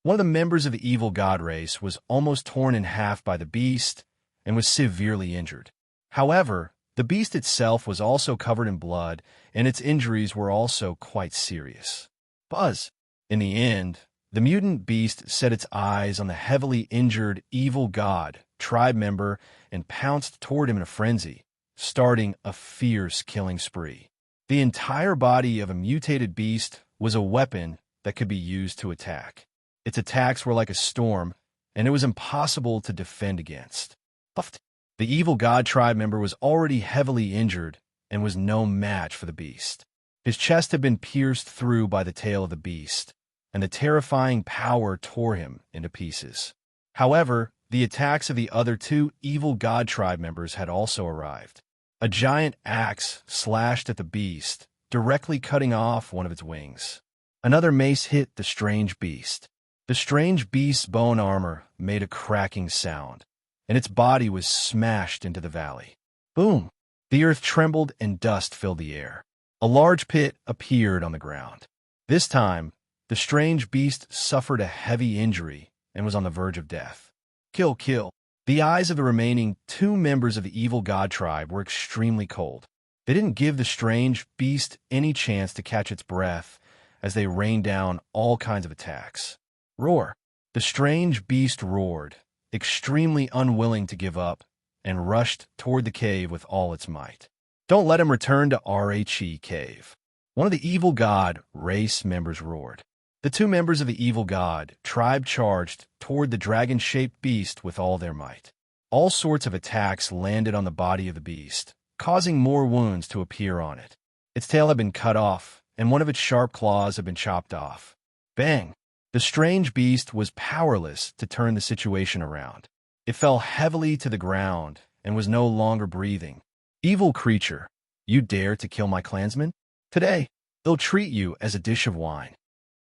Speaker 1: One of the members of the evil god race was almost torn in half by the beast and was severely injured. However, the beast itself was also covered in blood, and its injuries were also quite serious. Buzz! In the end, the mutant beast set its eyes on the heavily injured evil god tribe member and pounced toward him in a frenzy, starting a fierce killing spree. The entire body of a mutated beast was a weapon that could be used to attack. Its attacks were like a storm, and it was impossible to defend against. Puffed! The evil god tribe member was already heavily injured and was no match for the beast. His chest had been pierced through by the tail of the beast, and the terrifying power tore him into pieces. However, the attacks of the other 2 evil god tribe members had also arrived. A giant axe slashed at the beast, directly cutting off one of its wings. Another mace hit the strange beast. The strange beast's bone armor made a cracking sound, and its body was smashed into the valley. Boom! The earth trembled and dust filled the air. A large pit appeared on the ground. This time, the strange beast suffered a heavy injury and was on the verge of death. Kill, kill! The eyes of the remaining 2 members of the evil god tribe were extremely cold. They didn't give the strange beast any chance to catch its breath as they rained down all kinds of attacks. Roar! The strange beast roared, extremely unwilling to give up, and rushed toward the cave with all its might. Don't let him return to RHE Cave. One of the evil god race members roared. The two members of the evil god tribe charged toward the dragon-shaped beast with all their might. All sorts of attacks landed on the body of the beast, causing more wounds to appear on it. Its tail had been cut off, and one of its sharp claws had been chopped off. Bang! The strange beast was powerless to turn the situation around. It fell heavily to the ground and was no longer breathing. Evil creature, you dare to kill my clansmen? Today, they'll treat you as a dish of wine.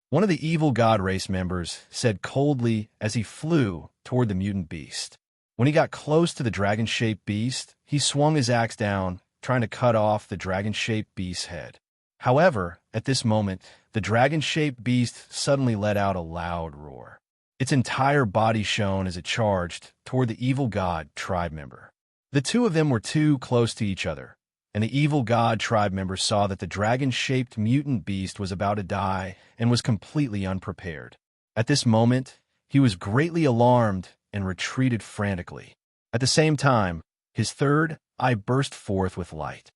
Speaker 1: One of the evil god race members said coldly as he flew toward the mutant beast. When he got close to the dragon-shaped beast, he swung his axe down, trying to cut off the dragon-shaped beast's head. However, at this moment, the dragon-shaped beast suddenly let out a loud roar. Its entire body shone as it charged toward the evil god tribe member. The two of them were too close to each other, and the evil god tribe member saw that the dragon-shaped mutant beast was about to die and was completely unprepared. At this moment, he was greatly alarmed and retreated frantically. At the same time, his third eye burst forth with light.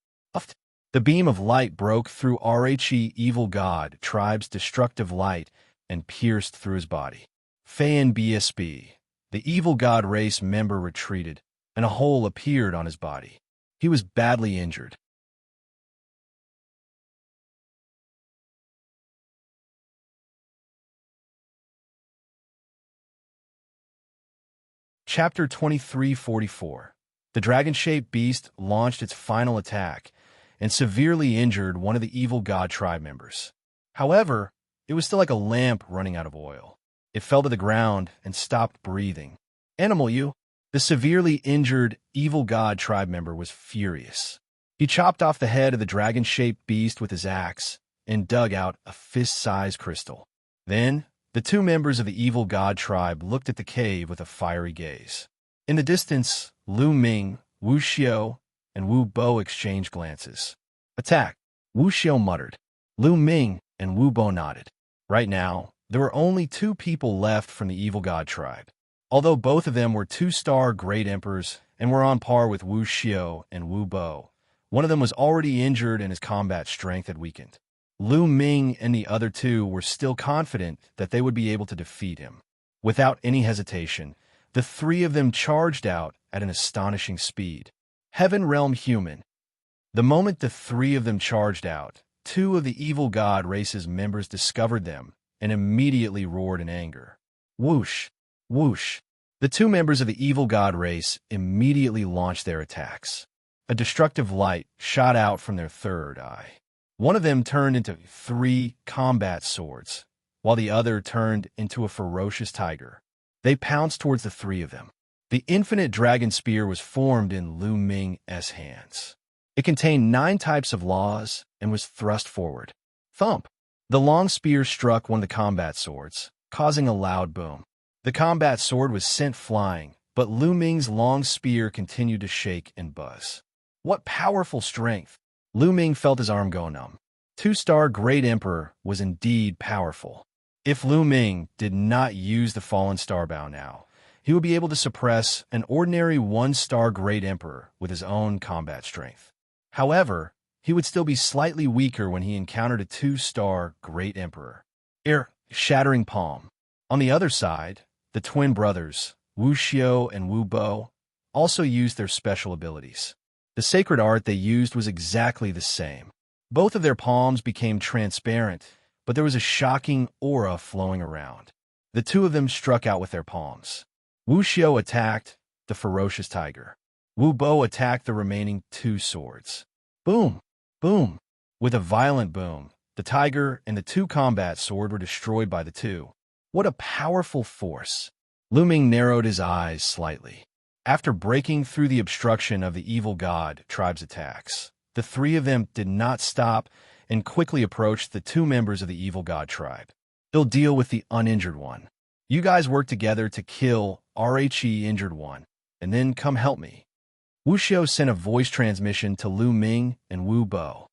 Speaker 1: The beam of light broke through RHE evil god tribe's destructive light and pierced through his body. Fayan BSB, the evil god race member retreated, and a hole appeared on his body. He was badly injured. Chapter 2344. The dragon-shaped beast launched its final attack and severely injured one of the evil god tribe members. However, it was still like a lamp running out of oil. It fell to the ground and stopped breathing. Animal you! The severely injured evil god tribe member was furious. He chopped off the head of the dragon-shaped beast with his axe and dug out a fist-sized crystal. Then, the two members of the evil god tribe looked at the cave with a fiery gaze. In the distance, Lu Ming, Wu Xiao, and Wu Bo exchanged glances. Attack! Wu Xiao muttered. Lu Ming and Wu Bo nodded. Right now, there were only two people left from the evil god tribe. Although both of them were two-star great emperors and were on par with Wu Xiao and Wu Bo, one of them was already injured and his combat strength had weakened. Lu Ming and the other two were still confident that they would be able to defeat him. Without any hesitation, the three of them charged out at an astonishing speed. Heaven Realm Human. The moment the three of them charged out, two of the evil god race's members discovered them and immediately roared in anger. Whoosh! Whoosh! The two members of the evil god race immediately launched their attacks. A destructive light shot out from their third eye. One of them turned into 3 combat swords, while the other turned into a ferocious tiger. They pounced towards the three of them. The infinite dragon spear was formed in Lu Ming's hands. It contained 9 types of laws and was thrust forward. Thump! The long spear struck one of the combat swords, causing a loud boom. The combat sword was sent flying, but Lu Ming's long spear continued to shake and buzz. What powerful strength! Lu Ming felt his arm go numb. 2-star Great Emperor was indeed powerful. If Lu Ming did not use the Fallen Star Bow now, he would be able to suppress an ordinary 1-star Great Emperor with his own combat strength. However, he would still be slightly weaker when he encountered a 2-star Great Emperor. Shattering Palm. On the other side, the twin brothers, Wu Xiao and Wu Bo, also used their special abilities. The sacred art they used was exactly the same. Both of their palms became transparent, but there was a shocking aura flowing around. The two of them struck out with their palms. Wu Xiao attacked the ferocious tiger. Wu Bo attacked the remaining 2 swords. Boom! Boom! With a violent boom, the tiger and the 2 combat sword were destroyed by the two. What a powerful force! Lu Ming narrowed his eyes slightly. After breaking through the obstruction of the evil god tribe's attacks, the 3 of them did not stop and quickly approached the 2 members of the evil god tribe. They'll deal with the uninjured one. You guys work together to kill RHE injured one, and then come help me. Wu Xiao sent a voice transmission to Lu Ming and Wu Bo.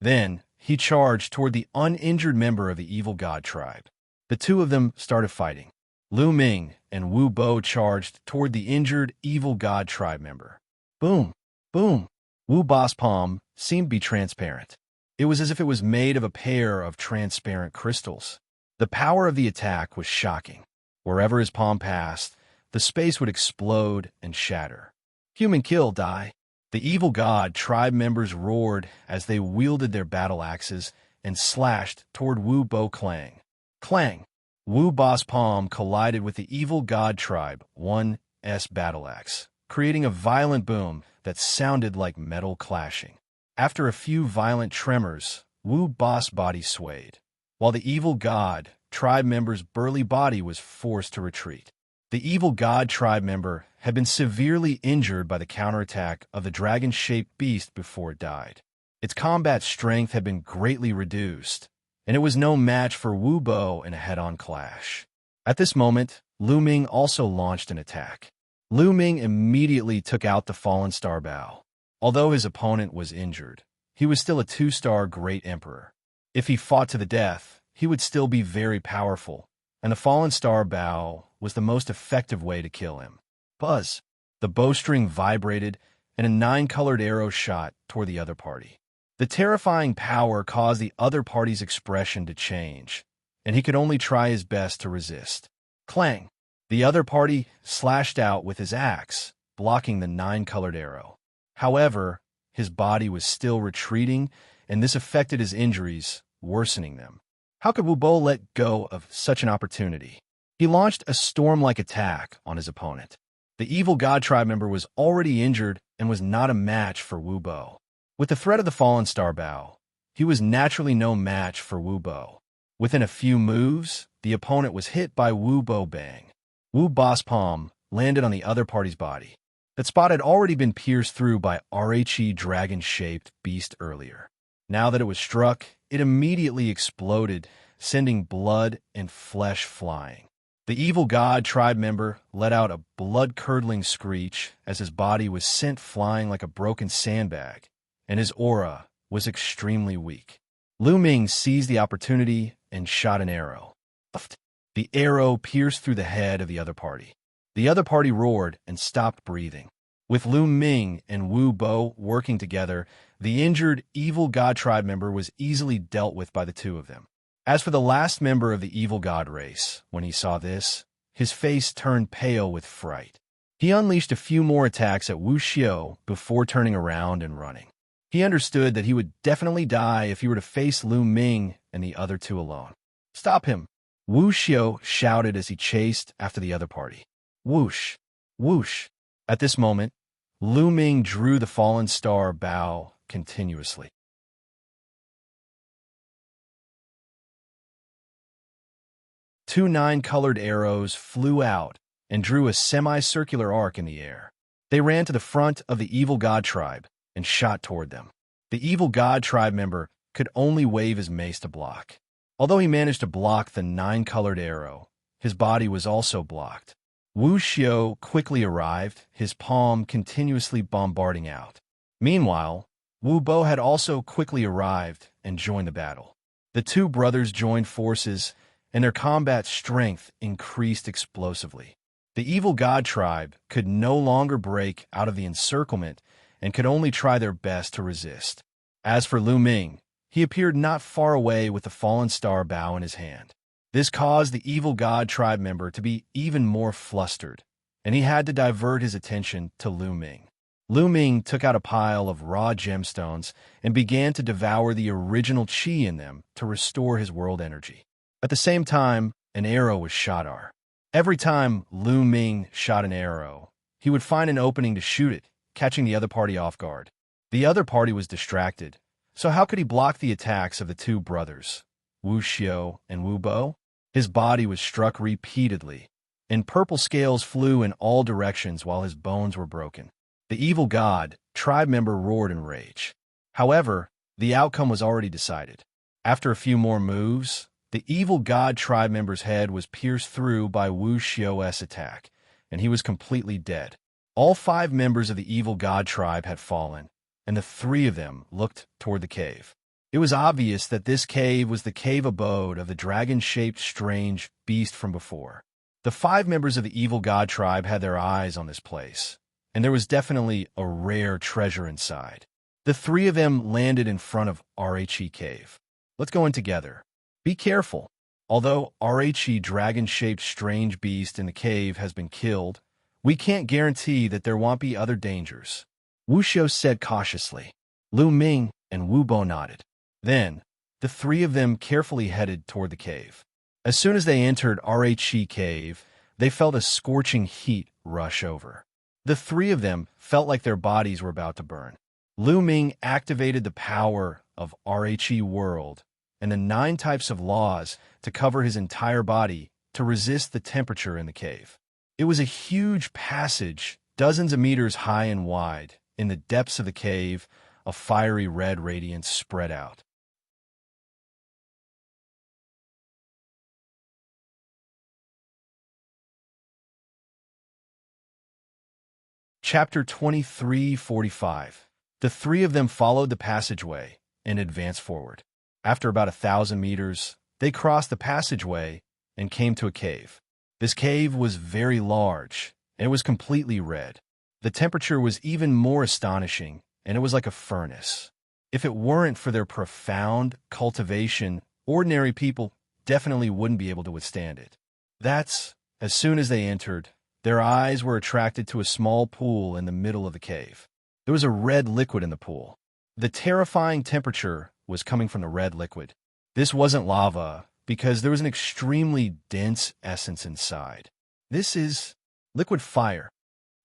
Speaker 1: Then, he charged toward the uninjured member of the evil god tribe. The 2 of them started fighting. Lu Ming and Wu Bo charged toward the injured evil god tribe member. Boom! Boom! Wu Boss palm seemed to be transparent. It was as if it was made of a pair of transparent crystals. The power of the attack was shocking. Wherever his palm passed, the space would explode and shatter. Human kill, die. The evil god tribe members roared as they wielded their battle axes and slashed toward Wu Bo Clang. Clang! Wu Boss palm collided with the evil god tribe 1's battle axe, creating a violent boom that sounded like metal clashing. After a few violent tremors, Wu Boss' body swayed, while the evil god tribe member's burly body was forced to retreat. The evil god tribe member had been severely injured by the counterattack of the dragon-shaped beast before it died. Its combat strength had been greatly reduced, and it was no match for Wu Bo in a head-on clash. At this moment, Lu Ming also launched an attack. Lu Ming immediately took out the fallen star Bao. Although his opponent was injured, he was still a 2-star Great Emperor. If he fought to the death, he would still be very powerful, and the fallen star Bao was the most effective way to kill him. Buzz! The bowstring vibrated, and a 9-colored arrow shot toward the other party. The terrifying power caused the other party's expression to change, and he could only try his best to resist. Clang! The other party slashed out with his axe, blocking the 9-colored arrow. However, his body was still retreating, and this affected his injuries, worsening them. How could Wu Bo let go of such an opportunity? He launched a storm-like attack on his opponent. The evil god tribe member was already injured and was not a match for Wu Bo. With the threat of the fallen star Bao, he was naturally no match for Wu Bo. Within a few moves, the opponent was hit by Wu Bo Bang. Wu Boss palm landed on the other party's body. That spot had already been pierced through by RHE dragon-shaped beast earlier. Now that it was struck, it immediately exploded, sending blood and flesh flying. The evil god tribe member let out a blood-curdling screech as his body was sent flying like a broken sandbag, and his aura was extremely weak. Lu Ming seized the opportunity and shot an arrow. The arrow pierced through the head of the other party. The other party roared and stopped breathing. With Lu Ming and Wu Bo working together, the injured evil god tribe member was easily dealt with by the two of them. As for the last member of the evil god race, when he saw this, his face turned pale with fright. He unleashed a few more attacks at Wu Xiao before turning around and running. He understood that he would definitely die if he were to face Lu Ming and the other two alone. "Stop him!" Wu Xiao shouted as he chased after the other party. Whoosh! Whoosh! At this moment, Lu Ming drew the fallen star Bao continuously. Two 9-colored arrows flew out and drew a semicircular arc in the air. They ran to the front of the evil god tribe and shot toward them. The evil god tribe member could only wave his mace to block. Although he managed to block the 9-colored arrow, his body was also blocked. Wu Xiao quickly arrived, his palm continuously bombarding out. Meanwhile, Wu Bo had also quickly arrived and joined the battle. The two brothers joined forces, and their combat strength increased explosively. The evil god tribe could no longer break out of the encirclement and could only try their best to resist. As for Lu Ming, he appeared not far away with the fallen star Bao in his hand. This caused the evil god tribe member to be even more flustered, and he had to divert his attention to Lu Ming. Lu Ming took out a pile of raw gemstones and began to devour the original qi in them to restore his world energy. At the same time, an arrow was shot at. Every time Lu Ming shot an arrow, he would find an opening to shoot it, catching the other party off guard. The other party was distracted, so how could he block the attacks of the two brothers, Wu Xiao and Wu Bo? His body was struck repeatedly, and purple scales flew in all directions while his bones were broken. The evil god tribe member roared in rage. However, the outcome was already decided. After a few more moves, the evil god tribe member's head was pierced through by Wu Xiao's attack, and he was completely dead. All 5 members of the evil god tribe had fallen, and the 3 of them looked toward the cave. It was obvious that this cave was the cave abode of the dragon-shaped strange beast from before. The 5 members of the evil god tribe had their eyes on this place, and there was definitely a rare treasure inside. The three of them landed in front of RHE Cave. Let's go in together. Be careful. Although RHE dragon-shaped strange beast in the cave has been killed, we can't guarantee that there won't be other dangers. Wu Xiu said cautiously. Lu Ming and Wu Bo nodded. Then, the three of them carefully headed toward the cave. As soon as they entered RHE Cave, they felt a scorching heat rush over. The three of them felt like their bodies were about to burn. Lu Ming activated the power of RHE World and the 9 types of laws to cover his entire body to resist the temperature in the cave. It was a huge passage, dozens of meters high and wide. In the depths of the cave, a fiery red radiance spread out. Chapter 23:45. The three of them followed the passageway and advanced forward. After about 1,000 meters, they crossed the passageway and came to a cave. This cave was very large, and it was completely red. The temperature was even more astonishing, and it was like a furnace. If it weren't for their profound cultivation, ordinary people definitely wouldn't be able to withstand it. As soon as they entered, their eyes were attracted to a small pool in the middle of the cave. There was a red liquid in the pool. The terrifying temperature was coming from the red liquid. This wasn't lava, because there was an extremely dense essence inside. This is liquid fire.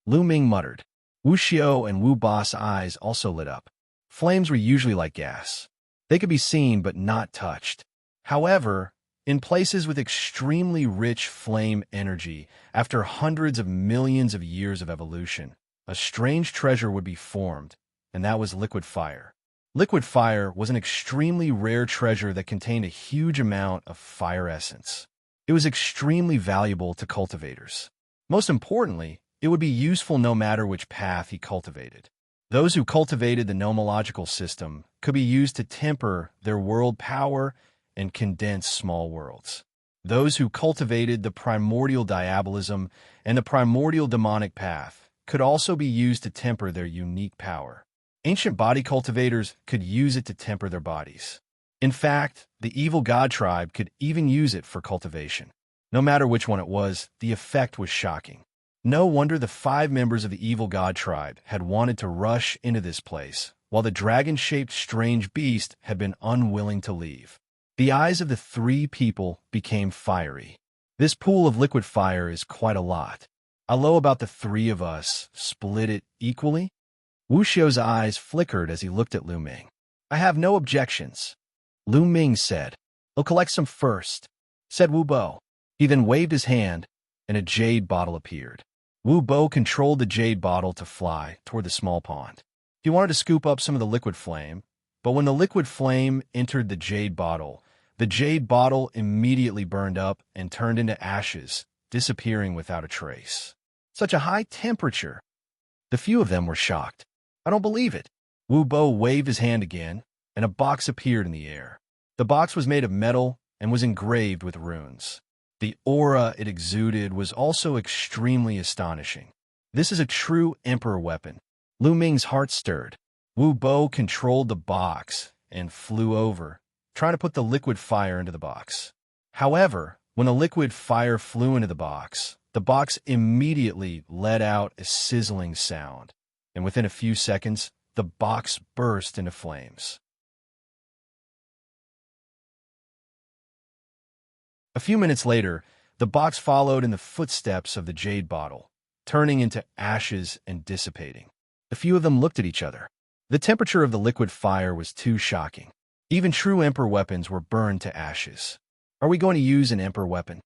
Speaker 1: Lu Ming muttered. Wu Xiu and Wu Bo's eyes also lit up. Flames were usually like gas. They could be seen but not touched. However, in places with extremely rich flame energy, after hundreds of millions of years of evolution, a strange treasure would be formed, and that was liquid fire. Liquid fire was an extremely rare treasure that contained a huge amount of fire essence. It was extremely valuable to cultivators. Most importantly, it would be useful no matter which path he cultivated. Those who cultivated the nomological system could be used to temper their world power and condense small worlds. Those who cultivated the primordial diabolism and the primordial demonic path could also be used to temper their unique power. Ancient body cultivators could use it to temper their bodies. In fact, the evil god tribe could even use it for cultivation. No matter which one it was, the effect was shocking. No wonder the 5 members of the evil god tribe had wanted to rush into this place, while the dragon-shaped strange beast had been unwilling to leave. The eyes of the 3 people became fiery. This pool of liquid fire is quite a lot. Although about the 3 of us split it equally? Wu Xiu's eyes flickered as he looked at Lu Ming. I have no objections. Lu Ming said. I'll collect some first, said Wu Bo. He then waved his hand, and a jade bottle appeared. Wu Bo controlled the jade bottle to fly toward the small pond. He wanted to scoop up some of the liquid flame, but when the liquid flame entered the jade bottle immediately burned up and turned into ashes, disappearing without a trace. Such a high temperature. The few of them were shocked. I don't believe it. Wu Bo waved his hand again, and a box appeared in the air. The box was made of metal and was engraved with runes. The aura it exuded was also extremely astonishing. This is a true emperor weapon. Lu Ming's heart stirred. Wu Bo controlled the box and flew over, trying to put the liquid fire into the box. However, when the liquid fire flew into the box immediately let out a sizzling sound, and within a few seconds, the box burst into flames. A few minutes later, the box followed in the footsteps of the jade bottle, turning into ashes and dissipating. A few of them looked at each other. The temperature of the liquid fire was too shocking. Even true emperor weapons were burned to ashes. Are we going to use an emperor weapon?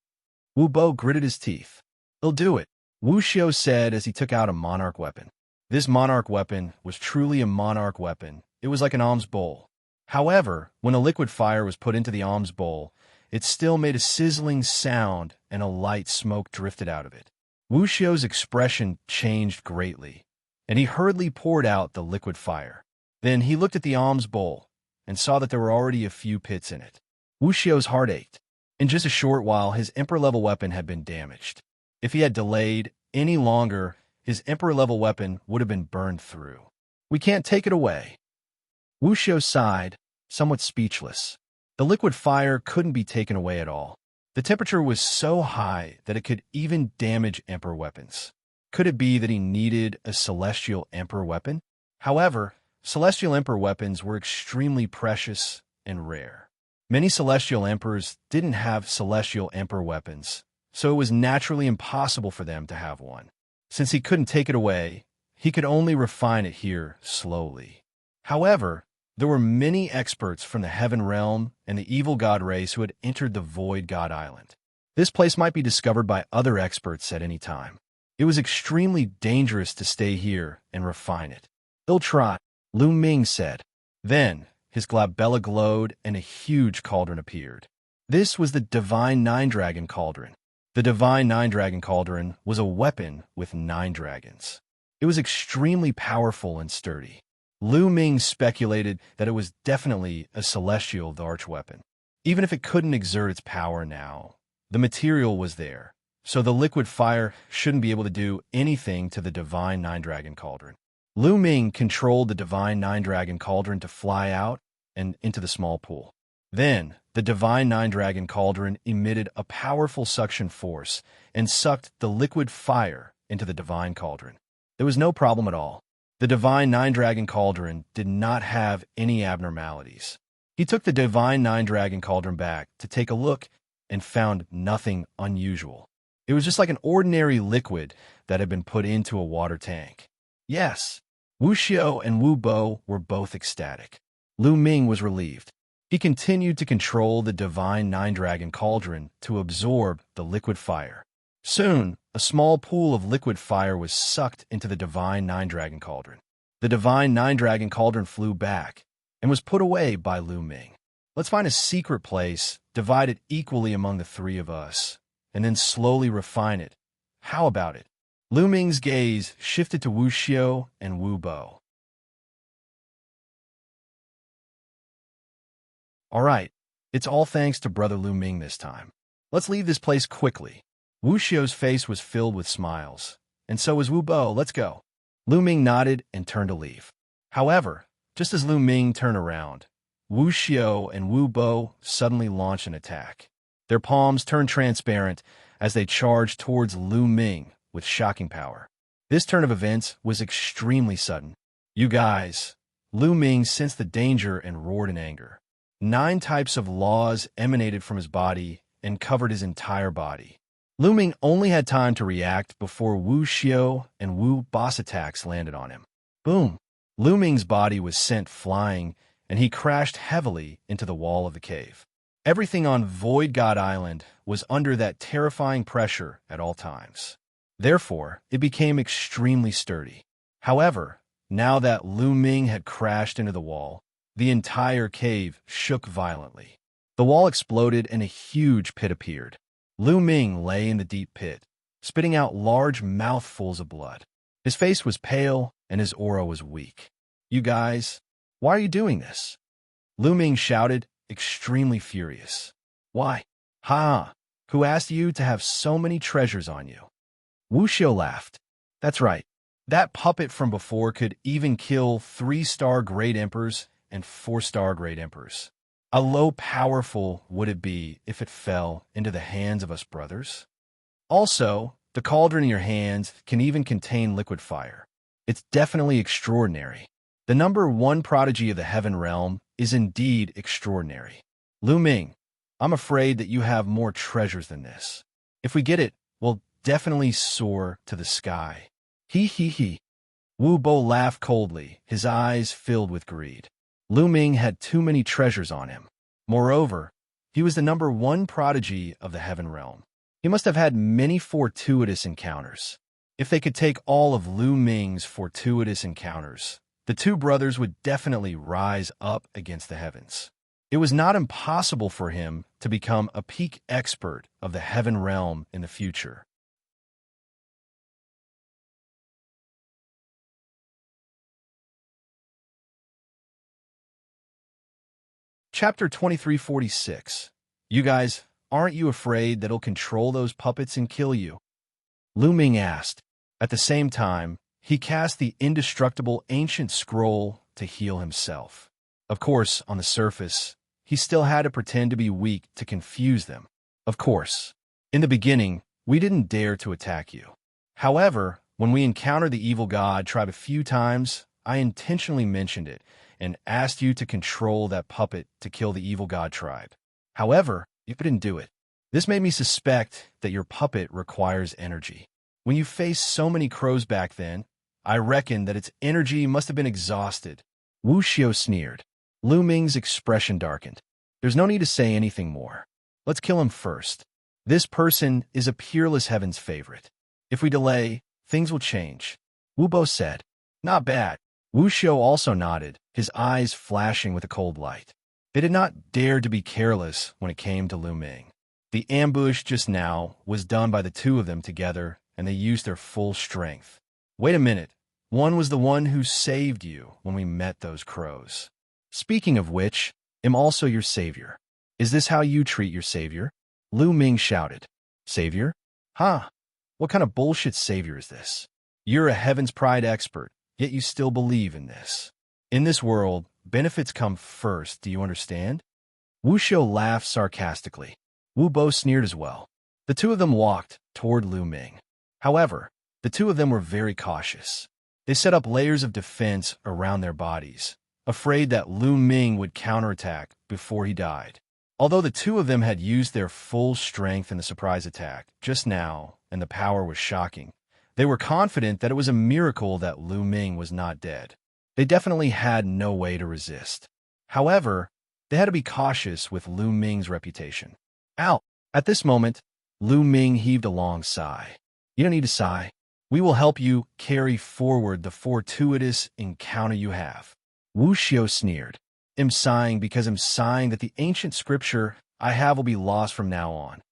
Speaker 1: Wu Bo gritted his teeth. He'll do it, Wu Xiu said as he took out a monarch weapon. This monarch weapon was truly a monarch weapon. It was like an alms bowl. However, when the liquid fire was put into the alms bowl, it still made a sizzling sound and a light smoke drifted out of it. Wu Xiu's expression changed greatly, and he hurriedly poured out the liquid fire. Then he looked at the alms bowl and saw that there were already a few pits in it. Wu Xiu's heart ached. In just a short while, his emperor-level weapon had been damaged. If he had delayed any longer, his emperor-level weapon would have been burned through. We can't take it away. Wu Xiu sighed, somewhat speechless. The liquid fire couldn't be taken away at all. The temperature was so high that it could even damage Emperor weapons. Could it be that he needed a Celestial Emperor weapon? However, Celestial Emperor weapons were extremely precious and rare. Many Celestial Emperors didn't have Celestial Emperor weapons, so it was naturally impossible for them to have one. Since he couldn't take it away, he could only refine it here slowly. However, there were many experts from the Heaven Realm and the Evil God race who had entered the Void God Island. This place might be discovered by other experts at any time. It was extremely dangerous to stay here and refine it. "They'll try," Lu Ming said. Then, his glabella glowed and a huge cauldron appeared. This was the Divine Nine-Dragon Cauldron. The Divine Nine-Dragon Cauldron was a weapon with 9 dragons. It was extremely powerful and sturdy. Lu Ming speculated that it was definitely a celestial Dharch weapon. Even if it couldn't exert its power now, the material was there, so the liquid fire shouldn't be able to do anything to the Divine Nine-Dragon Cauldron. Lu Ming controlled the Divine Nine-Dragon Cauldron to fly out and into the small pool. Then, the Divine Nine-Dragon Cauldron emitted a powerful suction force and sucked the liquid fire into the Divine Cauldron. There was no problem at all. The Divine Nine-Dragon Cauldron did not have any abnormalities. He took the Divine Nine-Dragon Cauldron back to take a look and found nothing unusual. It was just like an ordinary liquid that had been put into a water tank. Yes, Wu Xiu and Wu Bo were both ecstatic. Lu Ming was relieved. He continued to control the Divine Nine-Dragon Cauldron to absorb the liquid fire. Soon, a small pool of liquid fire was sucked into the Divine Nine-Dragon Cauldron. The Divine Nine-Dragon Cauldron flew back and was put away by Lu Ming. "Let's find a secret place, divide it equally among the 3 of us, and then slowly refine it. How about it?" Lu Ming's gaze shifted to Wu Xiu and Wu Bo. "All right, it's all thanks to Brother Lu Ming this time. Let's leave this place quickly." Wu Xiu's face was filled with smiles, and so was Wu Bo. "Let's go." Lu Ming nodded and turned to leave. However, just as Lu Ming turned around, Wu Xiu and Wu Bo suddenly launched an attack. Their palms turned transparent as they charged towards Lu Ming with shocking power. This turn of events was extremely sudden. "You guys," Lu Ming sensed the danger and roared in anger. 9 types of laws emanated from his body and covered his entire body. Lu Ming only had time to react before Wu Xiu and Wu Bo's attacks landed on him. Boom! Lu Ming's body was sent flying, and he crashed heavily into the wall of the cave. Everything on Void God Island was under that terrifying pressure at all times. Therefore, it became extremely sturdy. However, now that Lu Ming had crashed into the wall, the entire cave shook violently. The wall exploded and a huge pit appeared. Lu Ming lay in the deep pit, spitting out large mouthfuls of blood. His face was pale and his aura was weak. "You guys, why are you doing this?" Lu Ming shouted, extremely furious. "Why? Ha! Who asked you to have so many treasures on you?" Wu Xiu laughed. "That's right. That puppet from before could even kill 3-star Great Emperors and 4-star Great Emperors. How powerful would it be if it fell into the hands of us brothers? Also, the cauldron in your hands can even contain liquid fire. It's definitely extraordinary. The number 1 prodigy of the Heaven Realm is indeed extraordinary. Lu Ming, I'm afraid that you have more treasures than this. If we get it, we'll definitely soar to the sky." He he he. Wu Bo laughed coldly, his eyes filled with greed. Lu Ming had too many treasures on him. Moreover, he was the number 1 prodigy of the Heaven Realm. He must have had many fortuitous encounters. If they could take all of Lu Ming's fortuitous encounters, the 2 brothers would definitely rise up against the heavens. It was not impossible for him to become a peak expert of the Heaven Realm in the future. Chapter 2346. "You guys, aren't you afraid that it'll control those puppets and kill you?" Lu Ming asked. At the same time, he cast the indestructible ancient scroll to heal himself. Of course, on the surface, he still had to pretend to be weak to confuse them. Of course, in the beginning, we didn't dare to attack you. However, when we encountered the evil god tribe a few times, I intentionally mentioned it and asked you to control that puppet to kill the evil god tribe. However, you didn't do it. This made me suspect that your puppet requires energy. When you faced so many crows back then, I reckon that its energy must have been exhausted. Wu Xiao sneered. Lu Ming's expression darkened. There's no need to say anything more. Let's kill him first. This person is a peerless heaven's favorite. If we delay, things will change. Wu Bo said. Not bad. Wu Xiao also nodded, his eyes flashing with a cold light. They did not dare to be careless when it came to Lu Ming. The ambush just now was done by the two of them together, and they used their full strength. Wait a minute. One was the one who saved you when we met those crows. Speaking of which, I'm also your savior. Is this how you treat your savior? Lu Ming shouted. Savior? Huh? What kind of bullshit savior is this? You're a Heaven's Pride expert, yet you still believe in this. In this world, benefits come first, do you understand? Wu Xiao laughed sarcastically. Wu Bo sneered as well. The two of them walked toward Lu Ming. However, the two of them were very cautious. They set up layers of defense around their bodies, afraid that Lu Ming would counterattack before he died. Although the two of them had used their full strength in the surprise attack just now, and the power was shocking, they were confident that it was a miracle that Lu Ming was not dead. They definitely had no way to resist. However, they had to be cautious with Lu Ming's reputation. Ow! At this moment, Lu Ming heaved a long sigh. You don't need to sigh. We will help you carry forward the fortuitous encounter you have. Wu Xiao sneered. I'm sighing because I'm sighing that the ancient scripture I have will be lost from now on.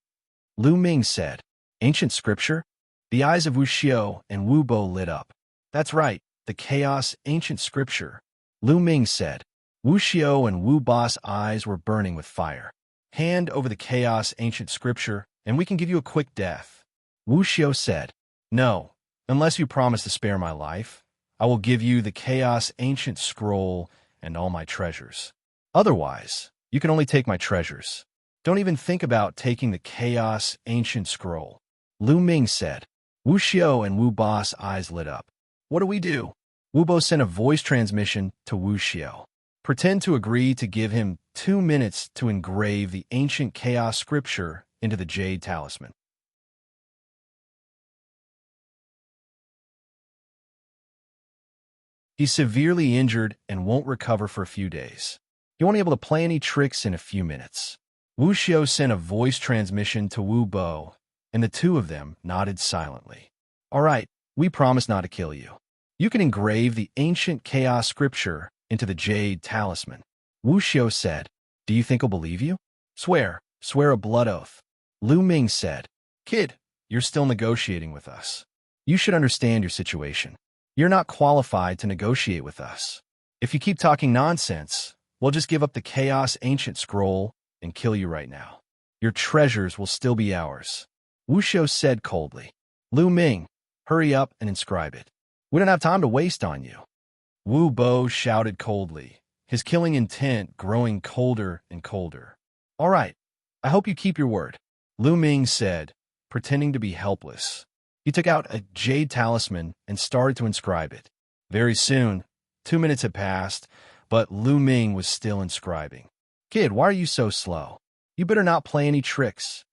Speaker 1: Lu Ming said. Ancient scripture? The eyes of Wu Xiao and Wu Bo lit up. That's right, the chaos ancient scripture. Lu Ming said. Wu Xiao and Wu Bo's eyes were burning with fire. Hand over the chaos ancient scripture, and we can give you a quick death. Wu Xiao said. No, unless you promise to spare my life, I will give you the chaos ancient scroll and all my treasures. Otherwise, you can only take my treasures. Don't even think about taking the chaos ancient scroll. Lu Ming said. Wu Xiao and Wu Bo's eyes lit up. What do we do? Wu Bo sent a voice transmission to Wu Xiao. Pretend to agree to give him 2 minutes to engrave the ancient chaos scripture into the jade talisman. He's severely injured and won't recover for a few days. He won't be able to play any tricks in a few minutes. Wu Xiao sent a voice transmission to Wu Bo, and the two of them nodded silently. All right, we promise not to kill you. You can engrave the ancient chaos scripture into the jade talisman. Wu Xiao said. Do you think he'll believe you? Swear a blood oath. Lu Ming said. Kid, you're still negotiating with us. You should understand your situation. You're not qualified to negotiate with us. If you keep talking nonsense, we'll just give up the chaos ancient scroll and kill you right now. Your treasures will still be ours. Wu Xiao said coldly. Lu Ming, hurry up and inscribe it. We don't have time to waste on you. Wu Bo shouted coldly, his killing intent growing colder and colder. All right, I hope you keep your word. Lu Ming said, pretending to be helpless. He took out a jade talisman and started to inscribe it. Very soon, 2 minutes had passed, but Lu Ming was still inscribing. Kid, why are you so slow? You better not play any tricks.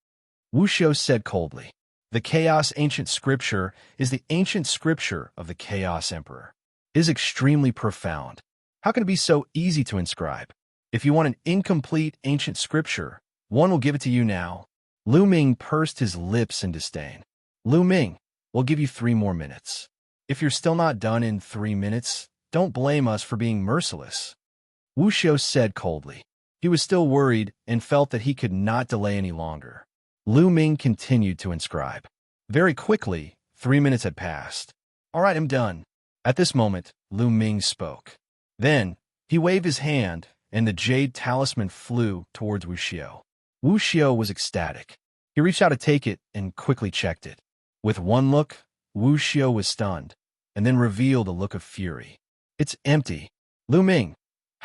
Speaker 1: Wu Xiao said coldly. The Chaos Ancient Scripture is the ancient scripture of the Chaos Emperor. It is extremely profound. How can it be so easy to inscribe? If you want an incomplete ancient scripture, one will give it to you now. Lu Ming pursed his lips in disdain. Lu Ming, we'll give you 3 more minutes. If you're still not done in 3 minutes, don't blame us for being merciless. Wu Xiao said coldly. He was still worried and felt that he could not delay any longer. Lu Ming continued to inscribe. Very quickly, 3 minutes had passed. All right, I'm done. At this moment, Lu Ming spoke. Then, he waved his hand, and the jade talisman flew towards Wu Xiao. Wu Xiao was ecstatic. He reached out to take it and quickly checked it. With one look, Wu Xiao was stunned, and then revealed a look of fury. It's empty. Lu Ming,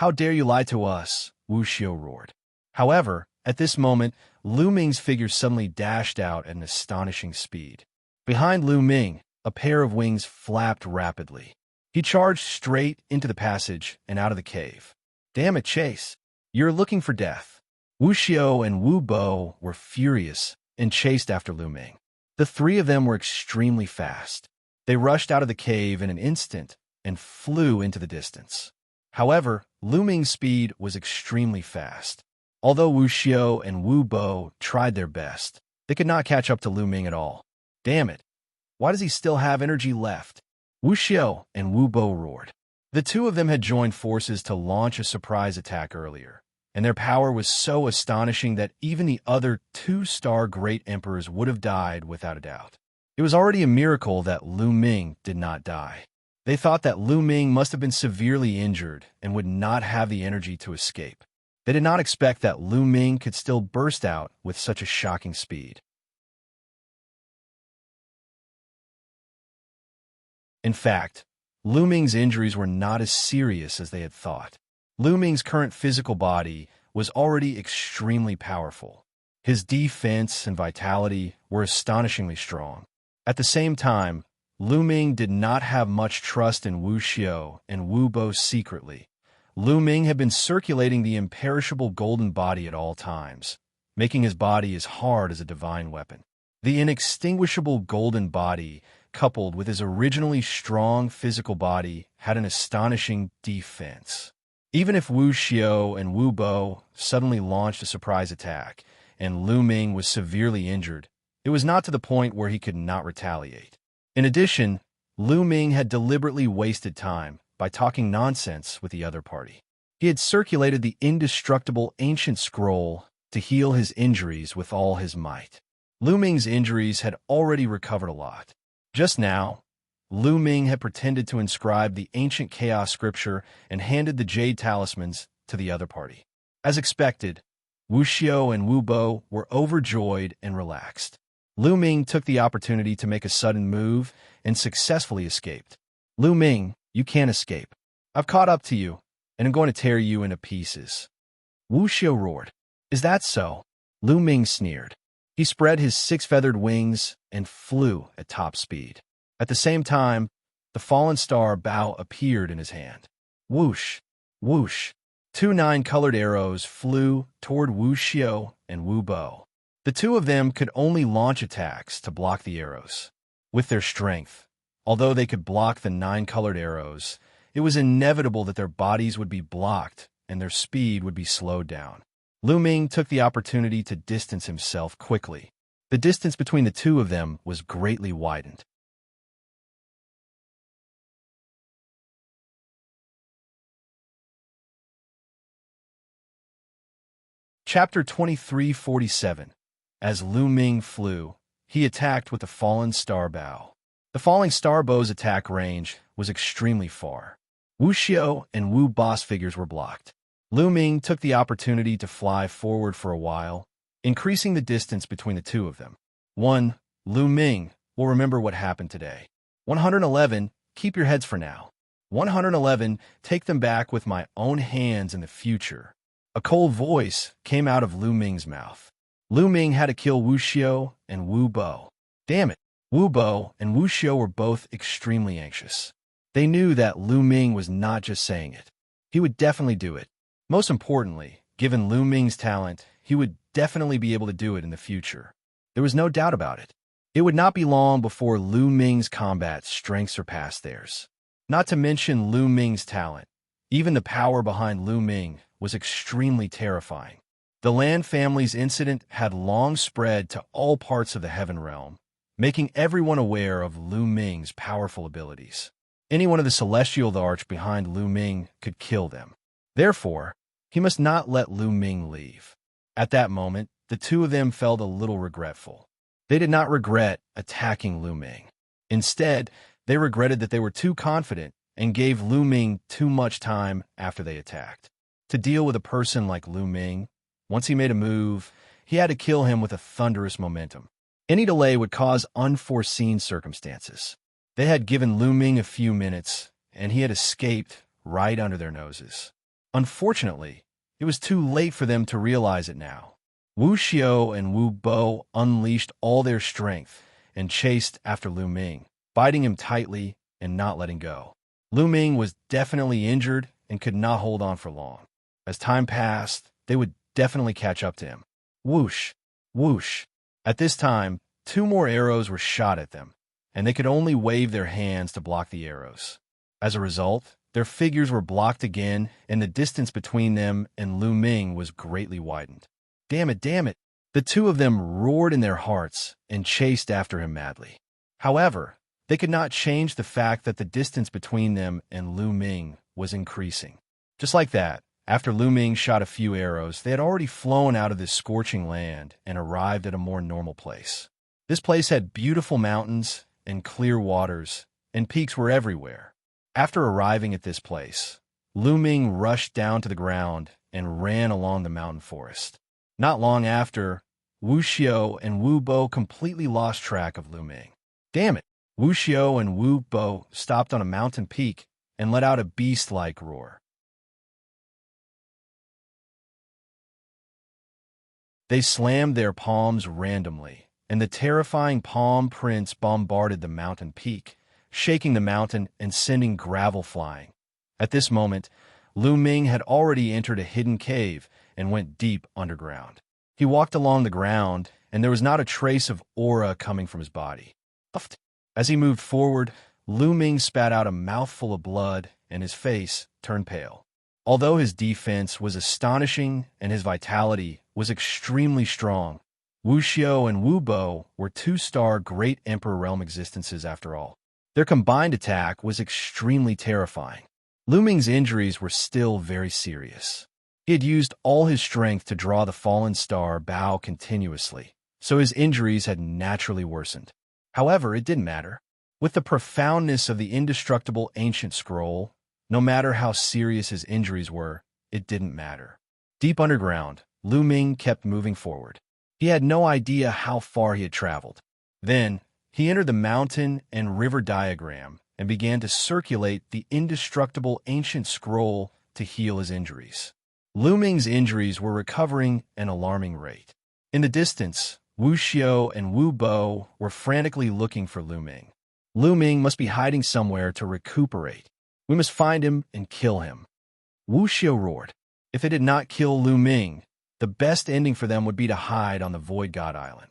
Speaker 1: How dare you lie to us? Wu Xiao roared. However, at this moment, Lu Ming's figure suddenly dashed out at an astonishing speed. Behind Lu Ming, a pair of wings flapped rapidly. He charged straight into the passage and out of the cave. Damn it, Chase. You're looking for death. Wu Xiao and Wu Bo were furious and chased after Lu Ming. The three of them were extremely fast. They rushed out of the cave in an instant and flew into the distance. However, Lu Ming's speed was extremely fast. Although Wu Xiao and Wu Bo tried their best, they could not catch up to Lu Ming at all. Damn it. Why does he still have energy left? Wu Xiao and Wu Bo roared. The two of them had joined forces to launch a surprise attack earlier, and their power was so astonishing that even the other two-star great emperors would have died without a doubt. It was already a miracle that Lu Ming did not die. They thought that Lu Ming must have been severely injured and would not have the energy to escape. They did not expect that Lu Ming could still burst out with such a shocking speed. In fact, Lu Ming's injuries were not as serious as they had thought. Lu Ming's current physical body was already extremely powerful. His defense and vitality were astonishingly strong. At the same time, Lu Ming did not have much trust in Wu Xiao and Wu Bo secretly. Lu Ming had been circulating the imperishable golden body at all times, making his body as hard as a divine weapon. The inextinguishable golden body, coupled with his originally strong physical body, had an astonishing defense. Even if Wu Xiao and Wu Bo suddenly launched a surprise attack, and Lu Ming was severely injured, it was not to the point where he could not retaliate. In addition, Lu Ming had deliberately wasted time by talking nonsense with the other party. He had circulated the indestructible ancient scroll to heal his injuries with all his might. Lu Ming's injuries had already recovered a lot. Just now, Lu Ming had pretended to inscribe the ancient chaos scripture and handed the jade talismans to the other party. As expected, Wu Xiao and Wu Bo were overjoyed and relaxed. Lu Ming took the opportunity to make a sudden move and successfully escaped. Lu Ming, you can't escape. I've caught up to you, and I'm going to tear you into pieces. Wu Xiao roared. Is that so? Lu Ming sneered. He spread his six-feathered wings and flew at top speed. At the same time, the fallen star bow appeared in his hand. Whoosh, whoosh. Two nine-colored arrows flew toward Wu Xiao and Wu Bo. The two of them could only launch attacks to block the arrows. With their strength, although they could block the nine-colored arrows, it was inevitable that their bodies would be blocked and their speed would be slowed down. Lu Ming took the opportunity to distance himself quickly. The distance between the two of them was greatly widened. Chapter 2347. As Lu Ming flew, he attacked with the fallen star bow. The falling star bow's attack range was extremely far. Wu Xiao and Wu Bo's figures were blocked. Lu Ming took the opportunity to fly forward for a while, increasing the distance between the two of them. 1. Lu Ming will remember what happened today. 111. Keep your heads for now. 111. Take them back with my own hands in the future. A cold voice came out of Lu Ming's mouth. Lu Ming had to kill Wu Xiao and Wu Bo. Damn it! Wu Bo and Wu Xiao were both extremely anxious. They knew that Lu Ming was not just saying it. He would definitely do it. Most importantly, given Lu Ming's talent, he would definitely be able to do it in the future. There was no doubt about it. It would not be long before Lu Ming's combat strength surpassed theirs. Not to mention Lu Ming's talent. Even the power behind Lu Ming was extremely terrifying. The Lan family's incident had long spread to all parts of the Heaven Realm, making everyone aware of Lu Ming's powerful abilities. Any one of the Celestial Arch behind Lu Ming could kill them. Therefore, he must not let Lu Ming leave. At that moment, the two of them felt a little regretful. They did not regret attacking Lu Ming. Instead, they regretted that they were too confident and gave Lu Ming too much time after they attacked. To deal with a person like Lu Ming, once he made a move, he had to kill him with a thunderous momentum. Any delay would cause unforeseen circumstances. They had given Lu Ming a few minutes, and he had escaped right under their noses. Unfortunately, it was too late for them to realize it now. Wu Xiao and Wu Bo unleashed all their strength and chased after Lu Ming, biting him tightly and not letting go. Lu Ming was definitely injured and could not hold on for long. As time passed, they would definitely catch up to him. Whoosh! Whoosh! At this time, 2 more arrows were shot at them, and they could only wave their hands to block the arrows. As a result, their figures were blocked again, and the distance between them and Lu Ming was greatly widened. Damn it, damn it! The 2 of them roared in their hearts and chased after him madly. However, they could not change the fact that the distance between them and Lu Ming was increasing. Just like that, after Lu Ming shot a few arrows, they had already flown out of this scorching land and arrived at a more normal place. This place had beautiful mountains and clear waters, and peaks were everywhere. After arriving at this place, Lu Ming rushed down to the ground and ran along the mountain forest. Not long after, Wu Xiao and Wu Bo completely lost track of Lu Ming. Damn it! Wu Xiao and Wu Bo stopped on a mountain peak and let out a beast-like roar. They slammed their palms randomly, and the terrifying palm prints bombarded the mountain peak, shaking the mountain and sending gravel flying. At this moment, Lu Ming had already entered a hidden cave and went deep underground. He walked along the ground, and there was not a trace of aura coming from his body. As he moved forward, Lu Ming spat out a mouthful of blood, and his face turned pale. Although his defense was astonishing and his vitality was extremely strong, Wu Xiao and Wu Bo were 2-star Great Emperor Realm existences after all. Their combined attack was extremely terrifying. Lu Ming's injuries were still very serious. He had used all his strength to draw the fallen star Bao continuously, so his injuries had naturally worsened. However, it didn't matter. With the profoundness of the indestructible ancient scroll, no matter how serious his injuries were, it didn't matter. Deep underground, Lu Ming kept moving forward. He had no idea how far he had traveled. Then, he entered the mountain and river diagram and began to circulate the indestructible ancient scroll to heal his injuries. Lu Ming's injuries were recovering at an alarming rate. In the distance, Wu Xiao and Wu Bo were frantically looking for Lu Ming. Lu Ming must be hiding somewhere to recuperate. We must find him and kill him. Wu Xiao roared. If they did not kill Lu Ming, the best ending for them would be to hide on the Void God Island.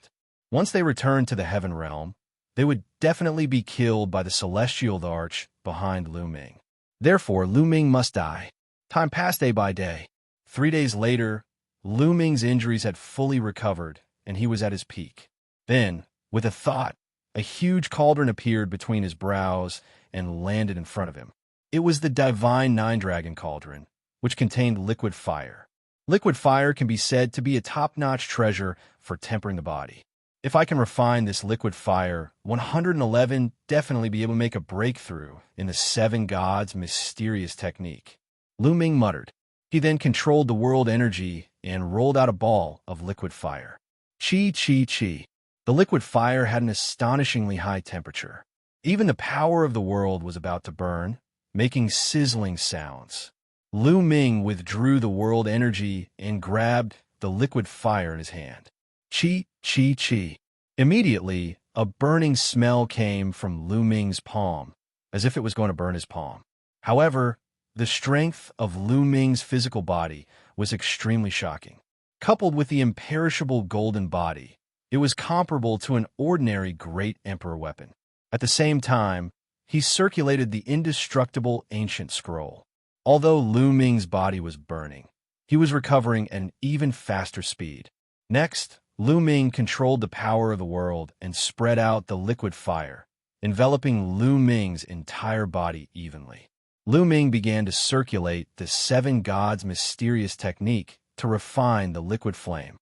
Speaker 1: Once they returned to the Heaven Realm, they would definitely be killed by the Celestial Arch behind Lu Ming. Therefore, Lu Ming must die. Time passed day by day. 3 days later, Lu Ming's injuries had fully recovered, and he was at his peak. Then, with a thought, a huge cauldron appeared between his brows and landed in front of him. It was the Divine Nine-Dragon Cauldron, which contained liquid fire. Liquid fire can be said to be a top-notch treasure for tempering the body. If I can refine this liquid fire, 111 definitely be able to make a breakthrough in the 7 gods' mysterious technique. Lu Ming muttered. He then controlled the world energy and rolled out a ball of liquid fire. Chi, chi, chi. The liquid fire had an astonishingly high temperature. Even the power of the world was about to burn, making sizzling sounds. Lu Ming withdrew the world energy and grabbed the liquid fire in his hand. Chi, chi, chi. Immediately, a burning smell came from Lu Ming's palm, as if it was going to burn his palm. However, the strength of Lu Ming's physical body was extremely shocking. Coupled with the imperishable golden body, it was comparable to an ordinary Great Emperor weapon. At the same time, he circulated the indestructible ancient scroll. Although Lu Ming's body was burning, he was recovering at an even faster speed. Next, Lu Ming controlled the power of the world and spread out the liquid fire, enveloping Lu Ming's entire body evenly. Lu Ming began to circulate the 7 gods' mysterious technique to refine the liquid flame.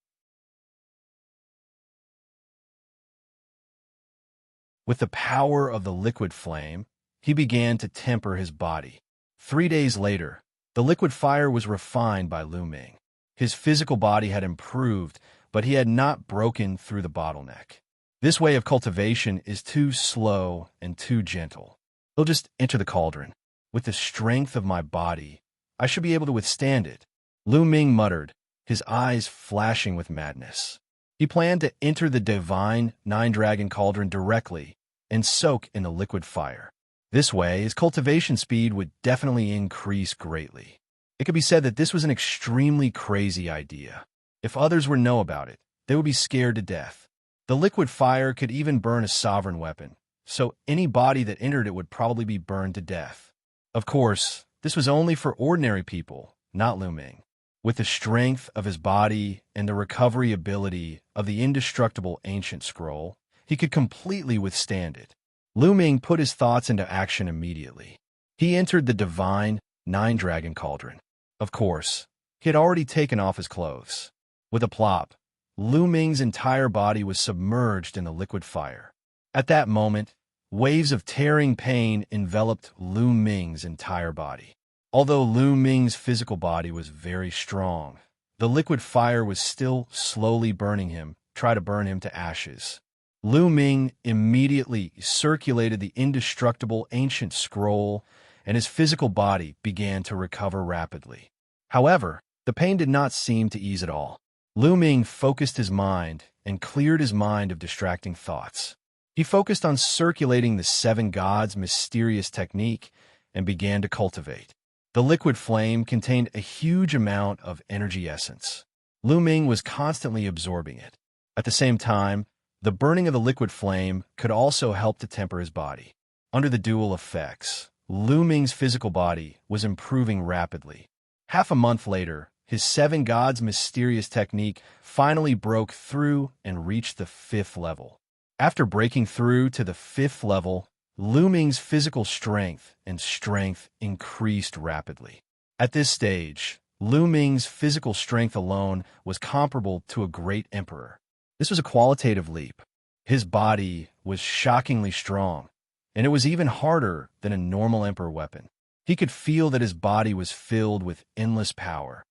Speaker 1: With the power of the liquid flame, he began to temper his body. 3 days later, the liquid fire was refined by Lu Ming. His physical body had improved, but he had not broken through the bottleneck. This way of cultivation is too slow and too gentle. He'll just enter the cauldron. With the strength of my body, I should be able to withstand it, Lu Ming muttered, his eyes flashing with madness. He planned to enter the divine nine-dragon cauldron directly and soak in the liquid fire. This way, his cultivation speed would definitely increase greatly. It could be said that this was an extremely crazy idea. If others would know about it, they would be scared to death. The liquid fire could even burn a sovereign weapon, so any body that entered it would probably be burned to death. Of course, this was only for ordinary people, not Lu Ming. With the strength of his body and the recovery ability of the indestructible ancient scroll, he could completely withstand it. Lu Ming put his thoughts into action immediately. He entered the divine nine-dragon cauldron. Of course, he had already taken off his clothes. With a plop, Lu Ming's entire body was submerged in the liquid fire. At that moment, waves of tearing pain enveloped Lu Ming's entire body. Although Lu Ming's physical body was very strong, the liquid fire was still slowly burning him, trying to burn him to ashes. Lu Ming immediately circulated the indestructible ancient scroll, and his physical body began to recover rapidly. However, the pain did not seem to ease at all. Lu Ming focused his mind and cleared his mind of distracting thoughts. He focused on circulating the seven gods' mysterious technique and began to cultivate. The liquid flame contained a huge amount of energy essence. Lu Ming was constantly absorbing it. At the same time, the burning of the liquid flame could also help to temper his body. Under the dual effects, Lu Ming's physical body was improving rapidly. Half a month later, his seven gods' mysterious technique finally broke through and reached the 5th level. After breaking through to the 5th level, Lu Ming's physical strength increased rapidly. At this stage, Lu Ming's physical strength alone was comparable to a great emperor. This was a qualitative leap. His body was shockingly strong, and it was even harder than a normal emperor weapon. He could feel that his body was filled with endless power.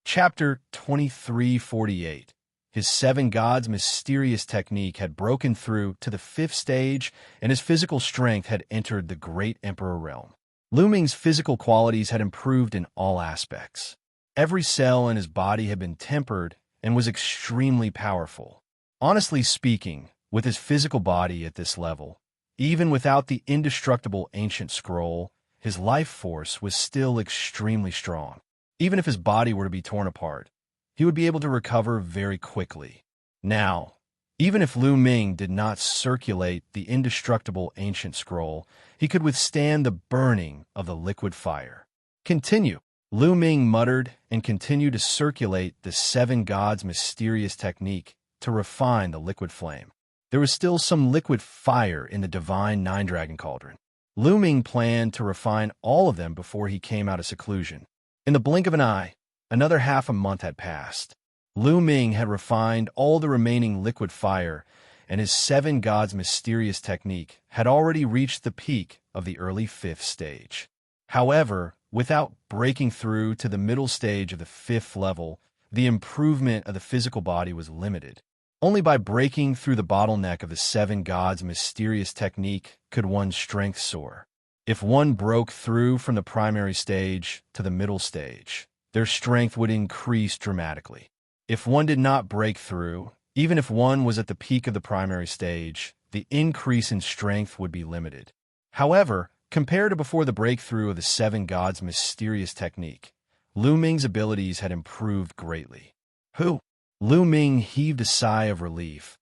Speaker 1: Chapter 2348. His seven gods' mysterious technique had broken through to the 5th stage, and his physical strength had entered the great emperor realm. Lu Ming's physical qualities had improved in all aspects. Every cell in his body had been tempered and was extremely powerful. Honestly speaking, with his physical body at this level, even without the indestructible ancient scroll, his life force was still extremely strong. Even if his body were to be torn apart, he would be able to recover very quickly. Now, even if Lu Ming did not circulate the indestructible ancient scroll, he could withstand the burning of the liquid fire. Continue, Lu Ming muttered and continued to circulate the seven gods' mysterious technique to refine the liquid flame. There was still some liquid fire in the divine nine-dragon cauldron. Lu Ming planned to refine all of them before he came out of seclusion. In the blink of an eye, another half a month had passed. Lu Ming had refined all the remaining liquid fire, and his seven gods' mysterious technique had already reached the peak of the early 5th stage. However, without breaking through to the middle stage of the 5th level, the improvement of the physical body was limited. Only by breaking through the bottleneck of the seven gods' mysterious technique could one's strength soar. If one broke through from the primary stage to the middle stage, their strength would increase dramatically. If one did not break through, even if one was at the peak of the primary stage, the increase in strength would be limited. However, compared to before the breakthrough of the seven gods' mysterious technique, Lu Ming's abilities had improved greatly. Lu Ming heaved a sigh of relief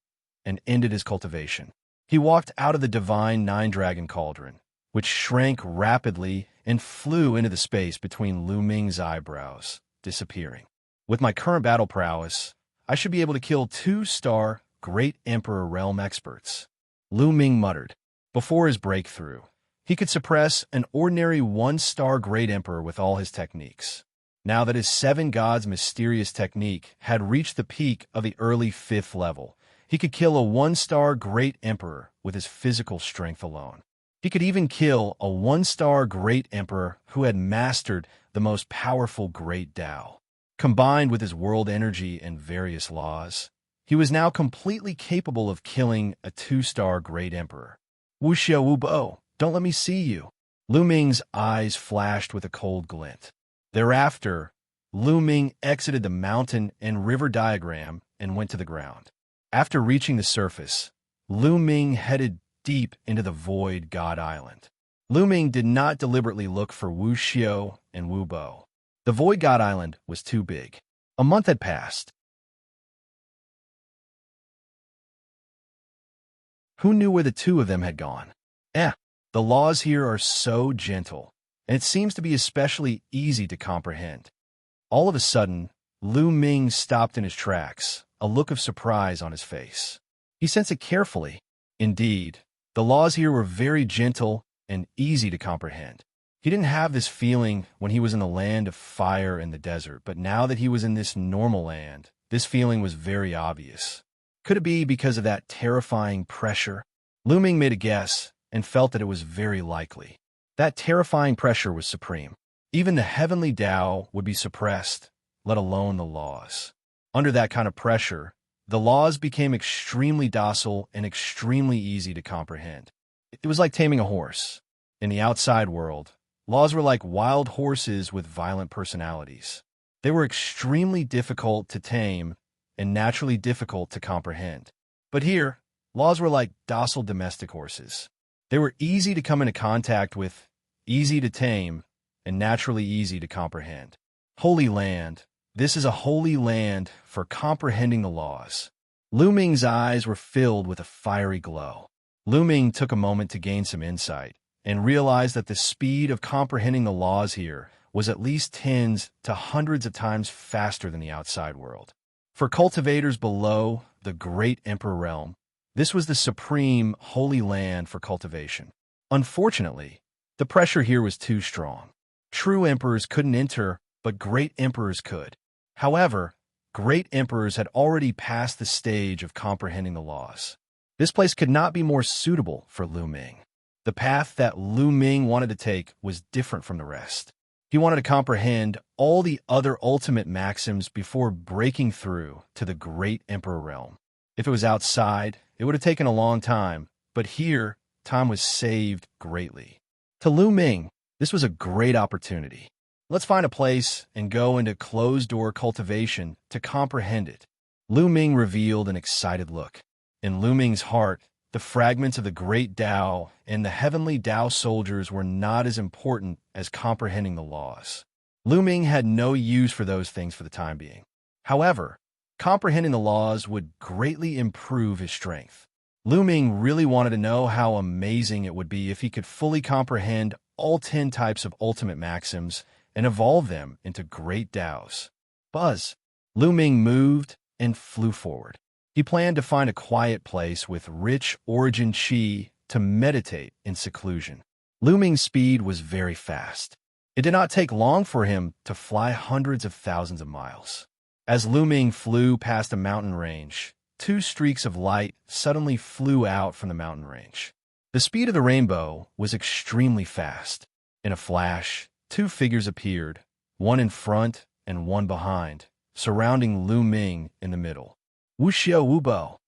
Speaker 1: and ended his cultivation. He walked out of the divine nine-dragon cauldron, which shrank rapidly and flew into the space between Lu Ming's eyebrows, disappearing. With my current battle prowess, I should be able to kill 2-star Great Emperor Realm experts, Lu Ming muttered. Before his breakthrough, he could suppress an ordinary 1-star Great Emperor with all his techniques. Now that his seven gods' mysterious technique had reached the peak of the early 5th level, he could kill a 1-star Great Emperor with his physical strength alone. He could even kill a 1-star Great Emperor who had mastered the most powerful Great Tao. Combined with his world energy and various laws, he was now completely capable of killing a 2-star great emperor. Wuxia Wubo, don't let me see you. Lu Ming's eyes flashed with a cold glint. Thereafter, Lu Ming exited the mountain and river diagram and went to the ground. After reaching the surface, Lu Ming headed deep into the Void God Island. Lu Ming did not deliberately look for Wu Xiao and Wu Bo. The Void God Island was too big. A month had passed. Who knew where the two of them had gone? The laws here are so gentle, and it seems to be especially easy to comprehend. All of a sudden, Lu Ming stopped in his tracks, a look of surprise on his face. He sensed it carefully. Indeed, the laws here were very gentle and easy to comprehend. He didn't have this feeling when he was in the land of fire in the desert, but now that he was in this normal land, this feeling was very obvious. Could it be because of that terrifying pressure? Lu Ming made a guess and felt that it was very likely. That terrifying pressure was supreme. Even the heavenly Tao would be suppressed, let alone the laws. Under that kind of pressure, the laws became extremely docile and extremely easy to comprehend. It was like taming a horse. In the outside world, laws were like wild horses with violent personalities. They were extremely difficult to tame and naturally difficult to comprehend. But here, laws were like docile domestic horses. They were easy to come into contact with, easy to tame, and naturally easy to comprehend. Holy land. This is a holy land for comprehending the laws. Lu Ming's eyes were filled with a fiery glow. Lu Ming took a moment to gain some insight and realized that the speed of comprehending the laws here was at least tens to hundreds of times faster than the outside world. For cultivators below the great emperor realm, this was the supreme holy land for cultivation. Unfortunately, the pressure here was too strong. True emperors couldn't enter, but great emperors could. However, great emperors had already passed the stage of comprehending the laws. This place could not be more suitable for Lu Ming. The path that Lu Ming wanted to take was different from the rest. He wanted to comprehend all the other ultimate maxims before breaking through to the great emperor realm. If it was outside, it would have taken a long time, but here, time was saved greatly. To Lu Ming, this was a great opportunity. Let's find a place and go into closed-door cultivation to comprehend it. Lu Ming revealed an excited look. In Lu Ming's heart, the fragments of the great Tao and the heavenly Tao soldiers were not as important as comprehending the laws. Lu Ming had no use for those things for the time being. However, comprehending the laws would greatly improve his strength. Lu Ming really wanted to know how amazing it would be if he could fully comprehend all 10 types of ultimate maxims and evolve them into great Taos. Buzz. Lu Ming moved and flew forward. He planned to find a quiet place with rich origin qi to meditate in seclusion. Lu Ming's speed was very fast. It did not take long for him to fly hundreds of thousands of miles. As Lu Ming flew past a mountain range, 2 streaks of light suddenly flew out from the mountain range. The speed of the rainbow was extremely fast. In a flash, 2 figures appeared, one in front and one behind, surrounding Lu Ming in the middle. Wu Xiao Wu Bo.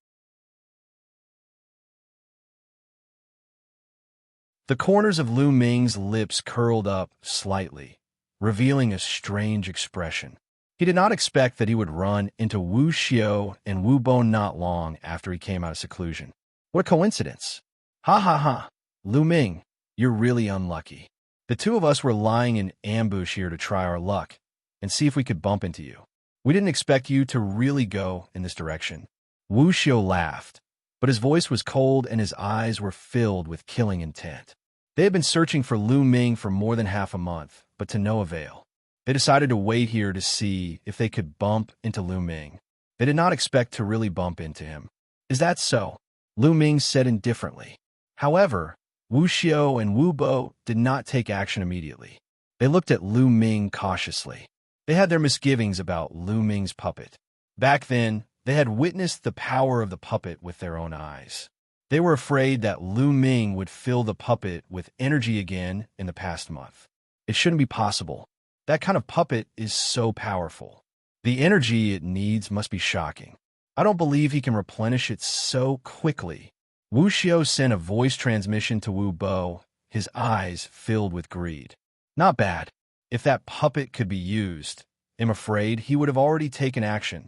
Speaker 1: The corners of Lu Ming's lips curled up slightly, revealing a strange expression. He did not expect that he would run into Wu Xiao and Wu Bo not long after he came out of seclusion. What a coincidence. Ha ha ha. Lu Ming, you're really unlucky. The 2 of us were lying in ambush here to try our luck and see if we could bump into you. We didn't expect you to really go in this direction. Wu Xiao laughed, but his voice was cold and his eyes were filled with killing intent. They had been searching for Lu Ming for more than half a month, but to no avail. They decided to wait here to see if they could bump into Lu Ming. They did not expect to really bump into him. Is that so? Lu Ming said indifferently. However, Wu Xiao and Wu Bo did not take action immediately. They looked at Lu Ming cautiously. They had their misgivings about Lu Ming's puppet. Back then, they had witnessed the power of the puppet with their own eyes. They were afraid that Lu Ming would fill the puppet with energy again in the past month. It shouldn't be possible. That kind of puppet is so powerful. The energy it needs must be shocking. I don't believe he can replenish it so quickly. Wu Xiao sent a voice transmission to Wu Bo, his eyes filled with greed. Not bad. If that puppet could be used, I'm afraid he would have already taken action.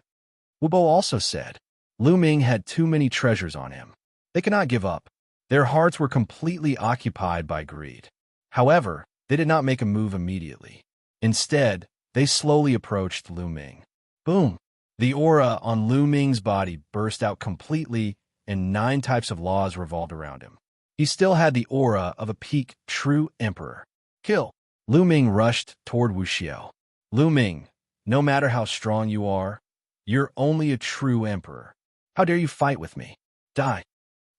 Speaker 1: Wu Bo also said, Lu Ming had too many treasures on him. They could not give up. Their hearts were completely occupied by greed. However, they did not make a move immediately. Instead, they slowly approached Lu Ming. Boom! The aura on Lu Ming's body burst out completely, and 9 types of laws revolved around him. He still had the aura of a peak true emperor. Kill! Lu Ming rushed toward Wu Xiao. Lu Ming, no matter how strong you are, you're only a true emperor. How dare you fight with me? Die!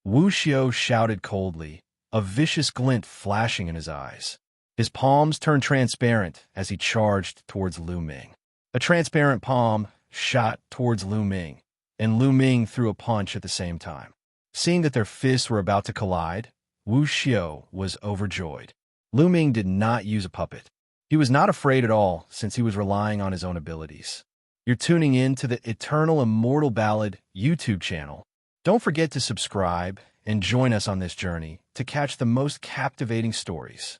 Speaker 1: Wu Xiao shouted coldly, a vicious glint flashing in his eyes. His palms turned transparent as he charged towards Lu Ming. A transparent palm shot towards Lu Ming, and Lu Ming threw a punch at the same time. Seeing that their fists were about to collide, Wu Xiao was overjoyed. Lu Ming did not use a puppet. He was not afraid at all since he was relying on his own abilities. You're tuning in to the Eternal Immortal Ballad YouTube channel. Don't forget to subscribe and join us on this journey to catch the most captivating stories.